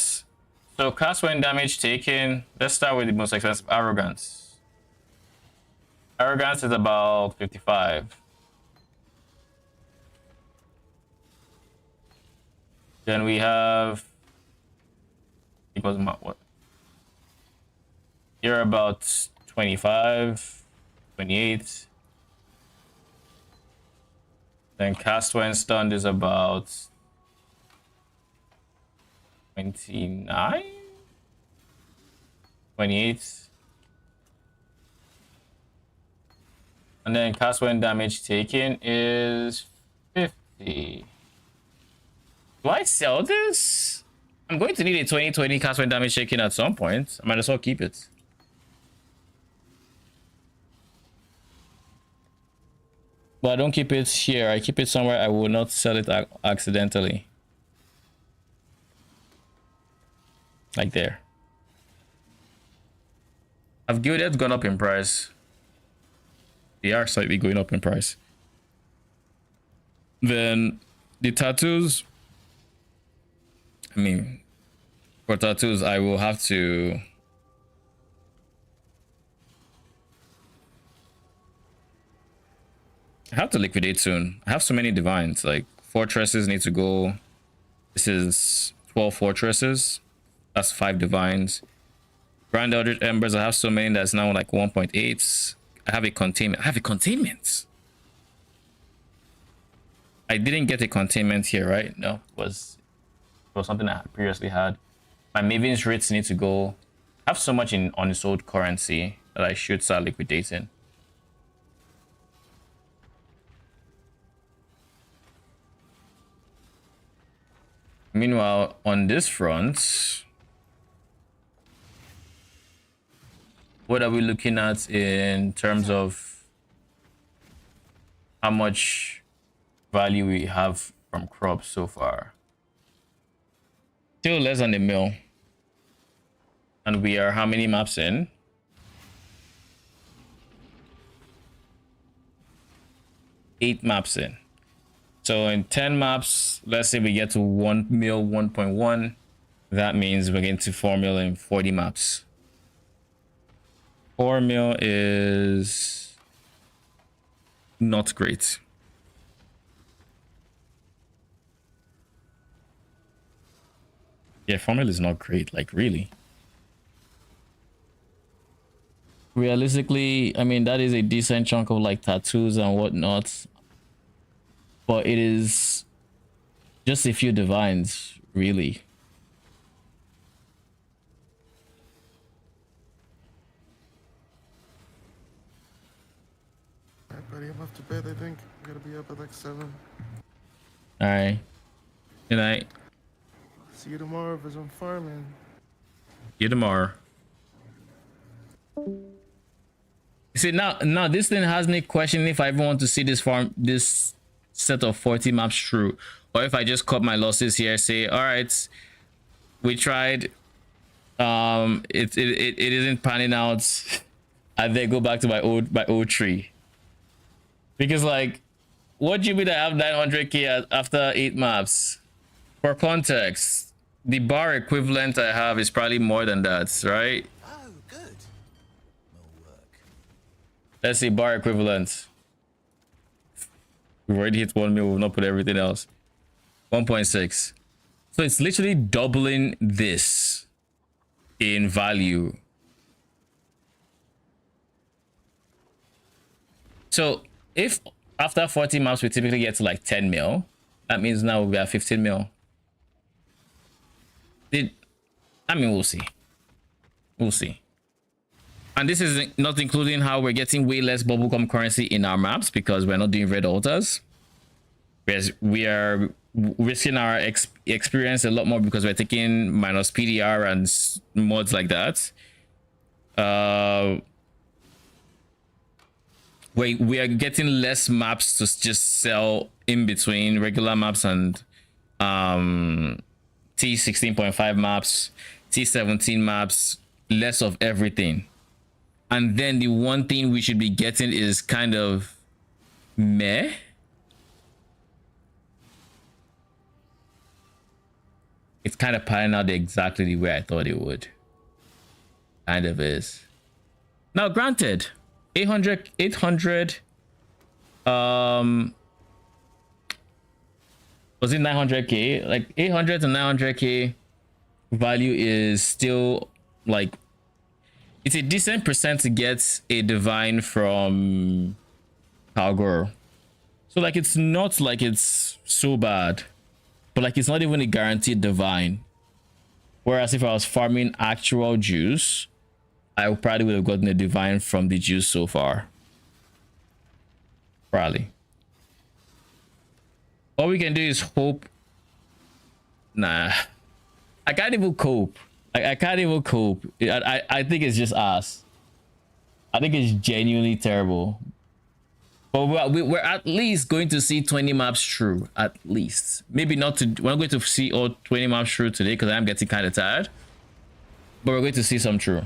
So cast when damage taken. Let's start with the most expensive, arrogance. Arrogance is about 55. Then we have, it was what? You're about 25, 28. Then cast when stunned is about 29, 28. And then cast when damage taken is 50. Do I sell this? I'm going to need a 2020 cast when damage taken at some point. I might as well keep it. But I don't keep it here. I keep it somewhere I will not sell it accidentally. Like there. Have gilded gone up in price? They are slightly going up in price. Then the tattoos. I mean, for tattoos, I will have to. I have to liquidate soon. I have so many divines. Like, fortresses need to go. This is 12 fortresses. That's 5 divines. Grand Eldritch Embers, I have so many that's now like 1.8. I have a containment. I didn't get a containment here, right? No, it was something I previously had. My Maven's rates need to go. I have so much on its old currency that I should start liquidating. Meanwhile, on this front, what are we looking at in terms of how much value we have from crops so far? Still less than a mil. And we are how many maps in? 8 maps in. So in 10 maps, let's say we get to 1 mil, 1.1. That means we're getting to 4 mil in 40 maps. 4 mil is not great. Yeah, 4 mil is not great, like really. Realistically, I mean, that is a decent chunk of like tattoos and whatnot, but it is just a few divines, really. Alright, buddy, I'm off to bed, I think. I gotta be up at like 7. All right. Good night. See you tomorrow if I'm farming. See you tomorrow. See, now this thing has me questioning if I even want to see this set of 40 maps through, or if I just cut my losses here, say, all right, we tried, it isn't panning out, and then go back to my old tree. Because like, what do you mean I have 900k after 8 maps? For context, the bar equivalent I have is probably more than that, right? Oh, good. Let's see, bar equivalent. We've already hit 1 mil, we've not put everything else. 1.6. So it's literally doubling this in value. So if after 40 maps we typically get to like 10 mil, that means now we are 15 mil. I mean, we'll see. We'll see. And this is not including how we're getting way less bubblegum currency in our maps because we're not doing red altars. Whereas we are risking our experience a lot more because we're taking minus PDR and mods like that. We are getting less maps to just sell in between regular maps and T16.5 maps, T17 maps, less of everything. And then the one thing we should be getting is kind of meh. It's kind of panning out exactly the way I thought it would. Kind of is. Now, granted, 800, was it 900k? Like 800 to 900k value is still like, it's a decent percent to get a divine from Calgor. So like, it's not like it's so bad, but like, it's not even a guaranteed divine. Whereas if I was farming actual juice, I probably would have gotten a divine from the juice so far. Probably. All we can do is hope. Nah, I can't even cope. I can't even cope. I think it's just us. I think it's genuinely terrible. But we're at least going to see 20 maps through. At least. Maybe not to. We're not going to see all 20 maps through today because I'm getting kind of tired. But we're going to see some through.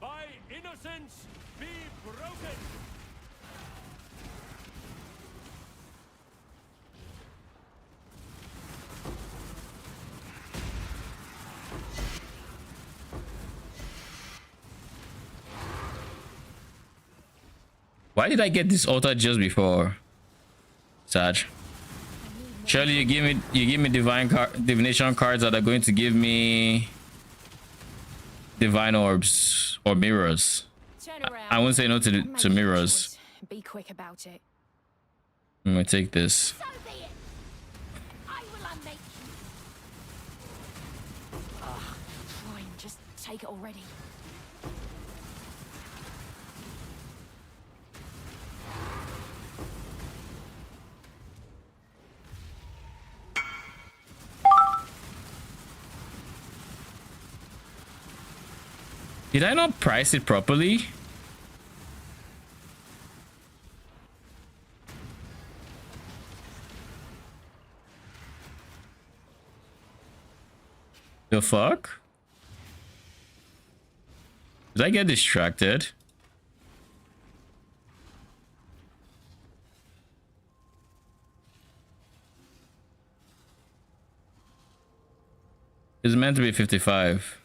By innocence be broken. Why did I get this altar just before? Sad. Surely you give me divination cards that are going to give me divine orbs or mirrors. I won't say no to mirrors. Be quick about it. I'm gonna take this. So be it. I will unmake you. Ugh, fine, just take it already. Did I not price it properly? The fuck? Did I get distracted? It's meant to be 55.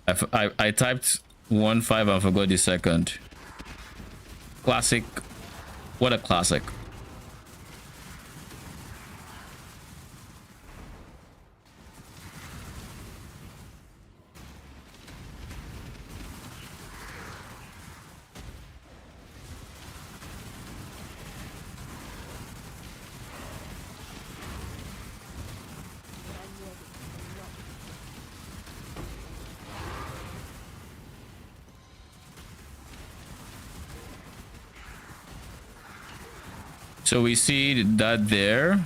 I typed 1-5 and forgot the second. Classic. What a classic. So we see that there.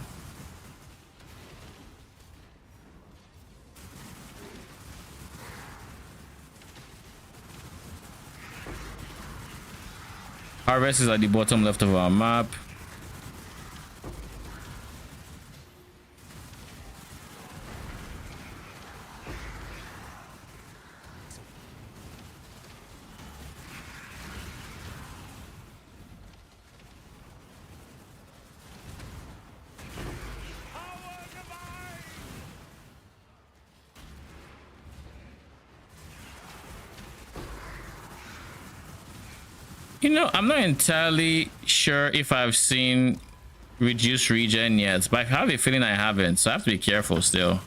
Harvest is at the bottom left of our map. You know, I'm not entirely sure if I've seen reduced regen yet, but I have a feeling I haven't, so I have to be careful still.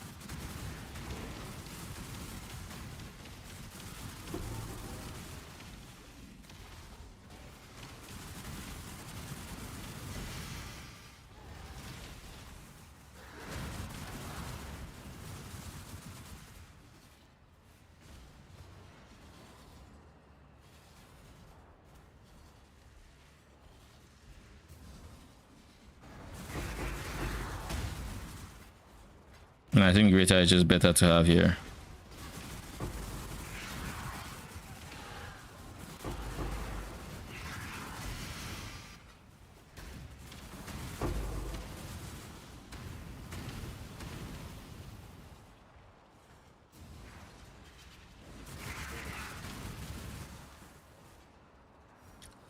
And I think Greater is just better to have here.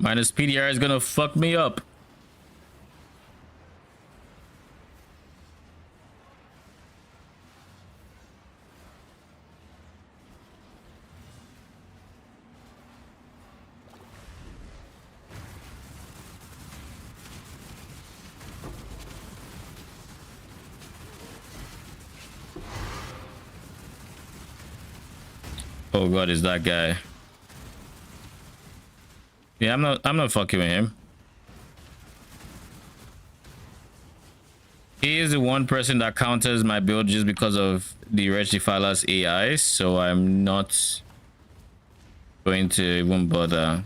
Minus PDR is gonna fuck me up. Oh god, is that guy? Yeah, I'm not fucking with him. He is the one person that counters my build just because of the Wretched Defiler's AI, so I'm not going to even bother.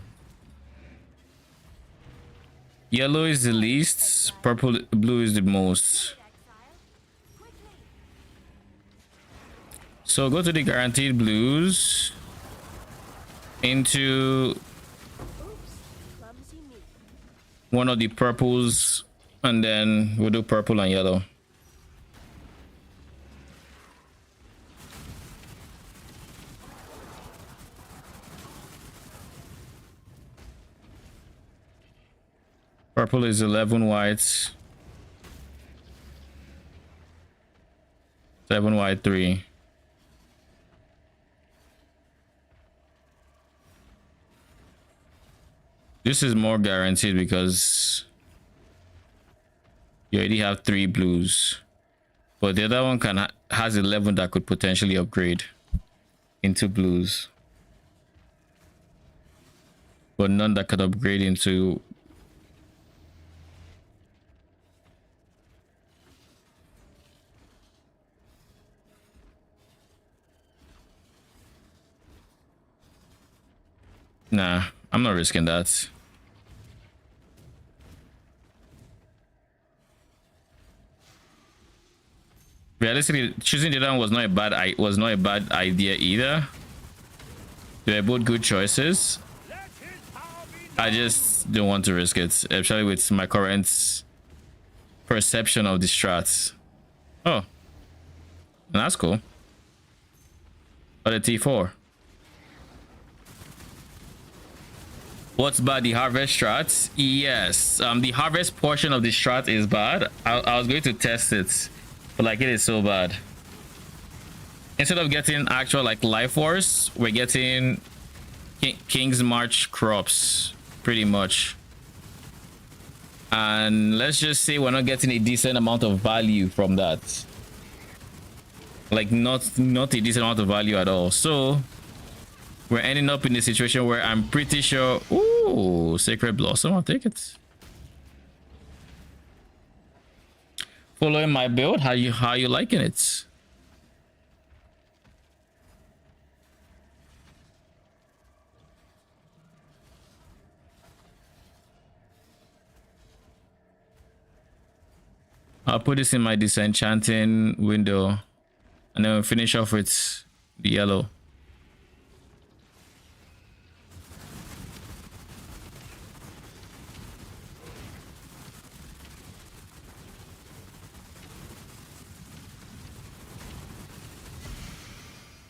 Yellow is the least, blue is the most. So go to the guaranteed blues, into one of the purples, and then we'll do purple and yellow. Purple is 11 whites, 7 white, 3. This is more guaranteed because you already have 3 blues, but the other one has 11 that could potentially upgrade into blues, but none that could upgrade into nah. I'm not risking that. Realistically, choosing the other one was not a bad idea either. They were both good choices. I just don't want to risk it, especially with my current perception of the strats. Oh, that's cool. But a T4. What's bad? The harvest strat? Yes. The harvest portion of the strat is bad. I was going to test it, but like it is so bad. Instead of getting actual like life force, we're getting King's March crops, pretty much. And let's just say we're not getting a decent amount of value from that. Like not a decent amount of value at all. So we're ending up in a situation where I'm pretty sure. Ooh, Sacred Blossom, I'll take it. Following my build, how you liking it? I'll put this in my disenchanting window, and then we'll finish off with the yellow.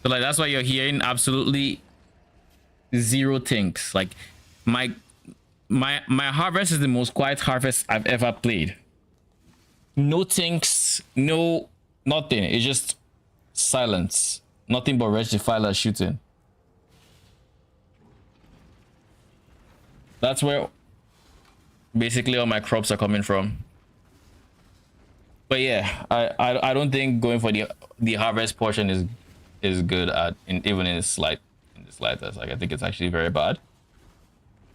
So like that's why you're hearing absolutely zero things. Like my harvest is the most quiet harvest I've ever played. No things, no nothing. It's just silence. Nothing but Wretched Defiler shooting. That's where basically all my crops are coming from. But yeah, I don't think going for the harvest portion is good at even in the slightest. Like I think it's actually very bad.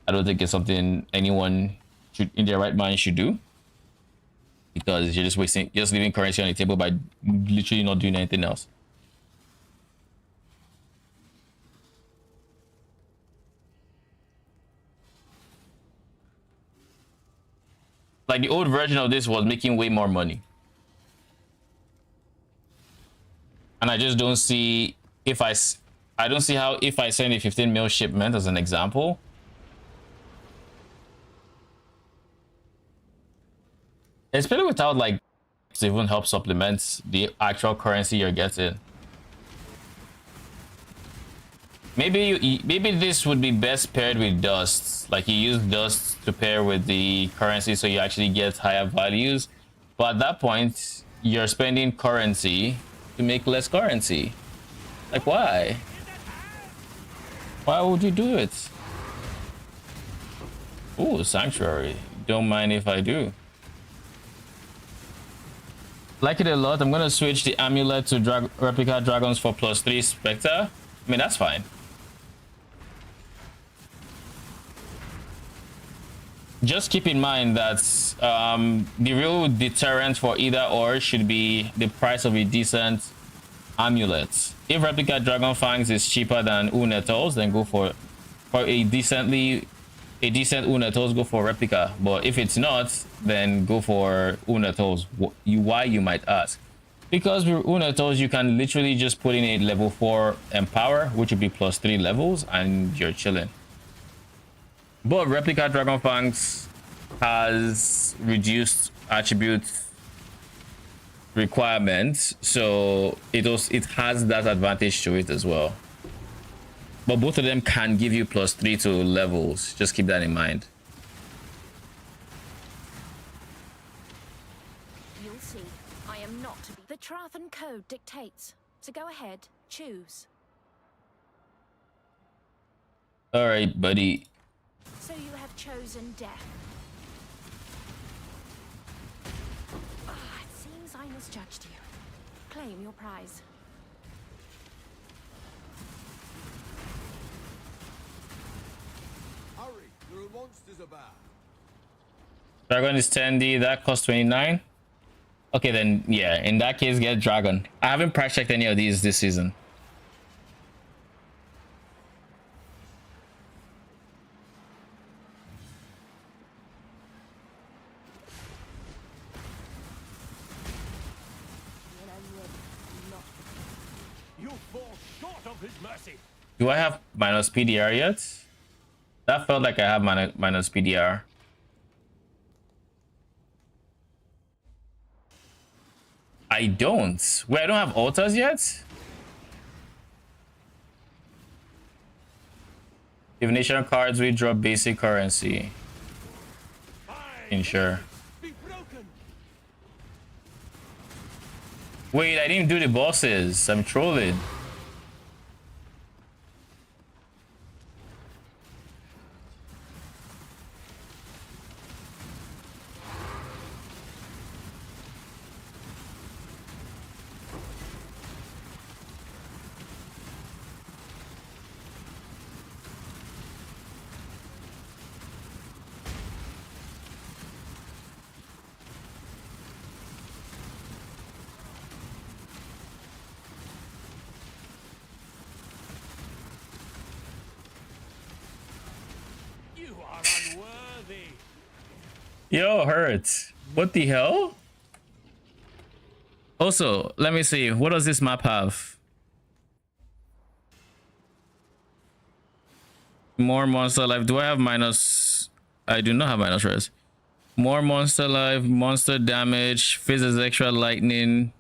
I don't think it's something anyone should in their right mind should do, because you're just leaving currency on the table by literally not doing anything else. Like the old version of this was making way more money. And I just don't see I don't see how if I send a 15 mil shipment as an example, especially without like to even help supplement the actual currency you're getting. Maybe this would be best paired with dust. Like you use dust to pair with the currency so you actually get higher values. But at that point, you're spending currency to make less currency. Like why? Why would you do it? Ooh, Sanctuary. Don't mind if I do. Like it a lot. I'm gonna switch the amulet to replica dragons for +3 Spectre. I mean, that's fine. Just keep in mind that the real deterrent for either or should be the price of a decent amulet. If replica dragon fangs is cheaper than Unetals, then go for a decent Unetals, go for replica. But if it's not, then go for Unetals. Why, you might ask? Because with Unetals you can literally just put in a level 4 empower, which would be +3 levels, and you're chilling. But replica dragon fangs has reduced attribute requirements, so it has that advantage to it as well. But both of them can give you +3 to levels. Just keep that in mind. You'll see. I am not to be. The Trathan code dictates. So go ahead, choose. All right, buddy. So you have chosen death. It seems I misjudged you. Claim your prize. Hurry, there are monsters about. Dragon is 10D, that costs 29. Okay, then yeah, in that case, get dragon. I haven't price checked any of these this season. You fall short of his mercy. Do I have minus PDR yet? That felt like I have minus PDR. I don't. Wait, I don't have altars yet? Divination cards, we drop basic currency. Sure. Wait, I didn't do the bosses. I'm trolling. Yo, hurts. What the hell? Also, let me see. What does this map have? More monster life. Do I have minus? I do not have minus res. More monster life, monster damage, physics extra lightning.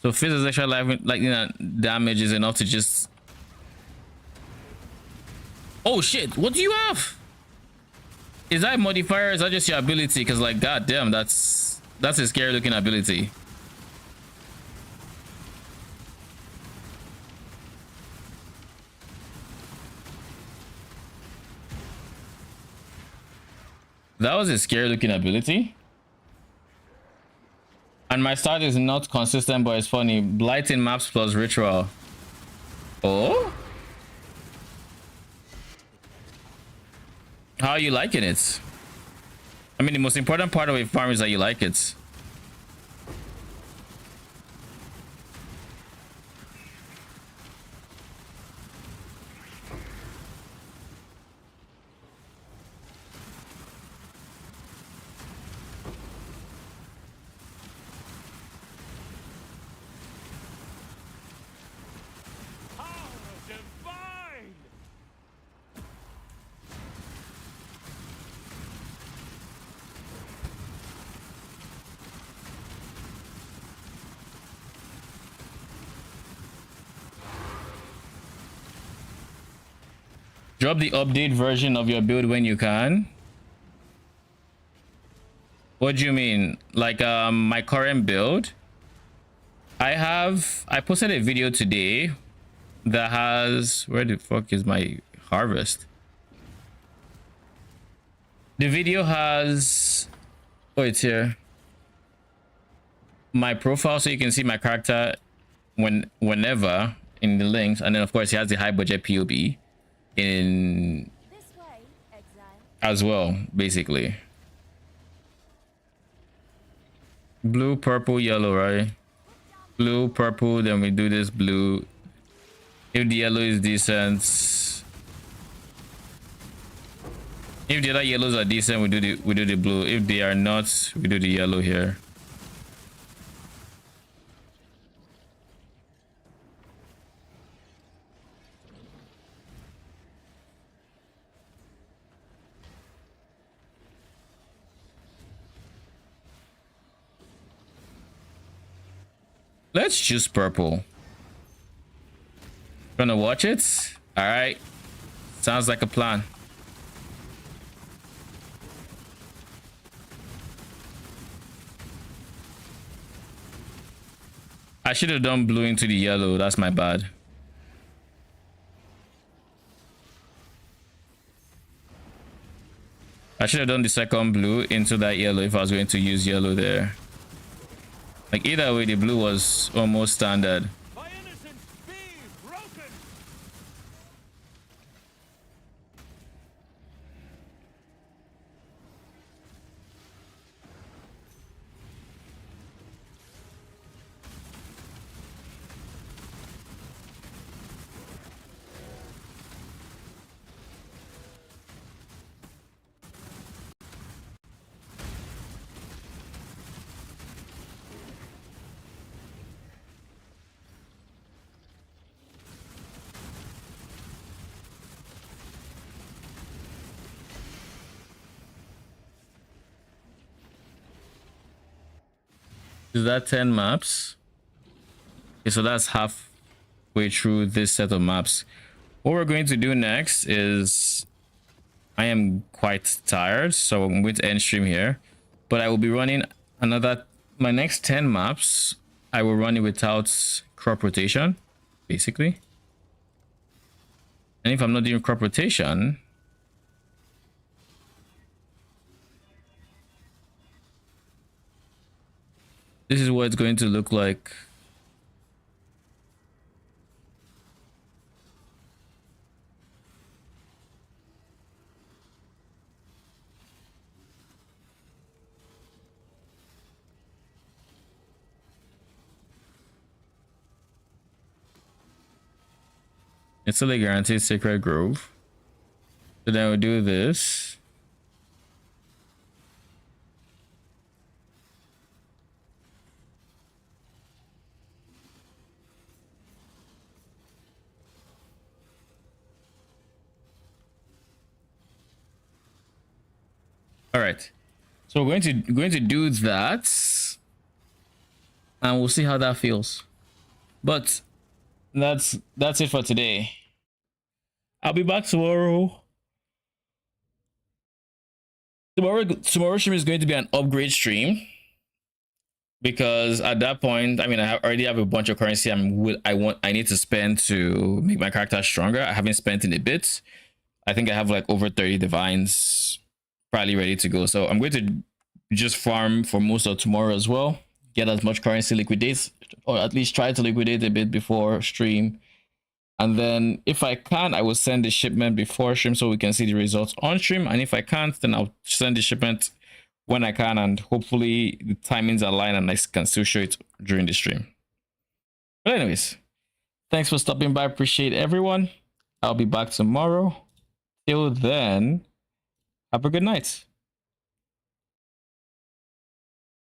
So physics extra lightning and damage is enough to just. Oh shit! What do you have? Is that a modifier or is that just your ability? Because like goddamn, that's a scary looking ability. That was a scary looking ability. And my start is not consistent, but it's funny. Blighting maps plus ritual. Oh? How are you liking it? I mean, the most important part of a farm is that you like it. Drop the update version of your build when you can. What do you mean? Like my current build? I posted a video today that has, where the fuck is my harvest? The video has, oh, it's here. My profile, so you can see my character whenever in the links, and then of course he has the high budget POB in this way, Exile. As well, basically. Blue, purple, yellow, right? Blue, purple, then we do this blue. If the yellow is decent, if the other yellows are decent, we do the blue. If they are not, we do the yellow here. Let's choose purple. Gonna watch it? All right. Sounds like a plan. I should have done blue into the yellow. That's my bad. I should have done the second blue into that yellow if I was going to use yellow there. Like either way, the blue was almost standard. Is that 10 maps? Okay, so that's halfway through this set of maps. What we're going to do next is, I am quite tired, so I'm going to end stream here. But I will be running my next 10 maps. I will run it without crop rotation, basically. And if I'm not doing crop rotation, this is what it's going to look like. It's still a guaranteed Sacred Grove. So then we'll do this. All right. So we're going to do that, and we'll see how that feels. But that's it for today. I'll be back tomorrow. Tomorrow stream is going to be an upgrade stream, because at that point, I mean, already have a bunch of currency I need to spend to make my character stronger. I haven't spent in a bit. I think I have like over 30 divines probably ready to go. So I'm going to just farm for most of tomorrow as well. Get as much currency, liquidate, or at least try to liquidate a bit before stream. And then if I can, I will send the shipment before stream so we can see the results on stream. And if I can't, then I'll send the shipment when I can, and hopefully the timings align and I can still show it during the stream. But anyways, thanks for stopping by. Appreciate everyone. I'll be back tomorrow. Till then, have a good night.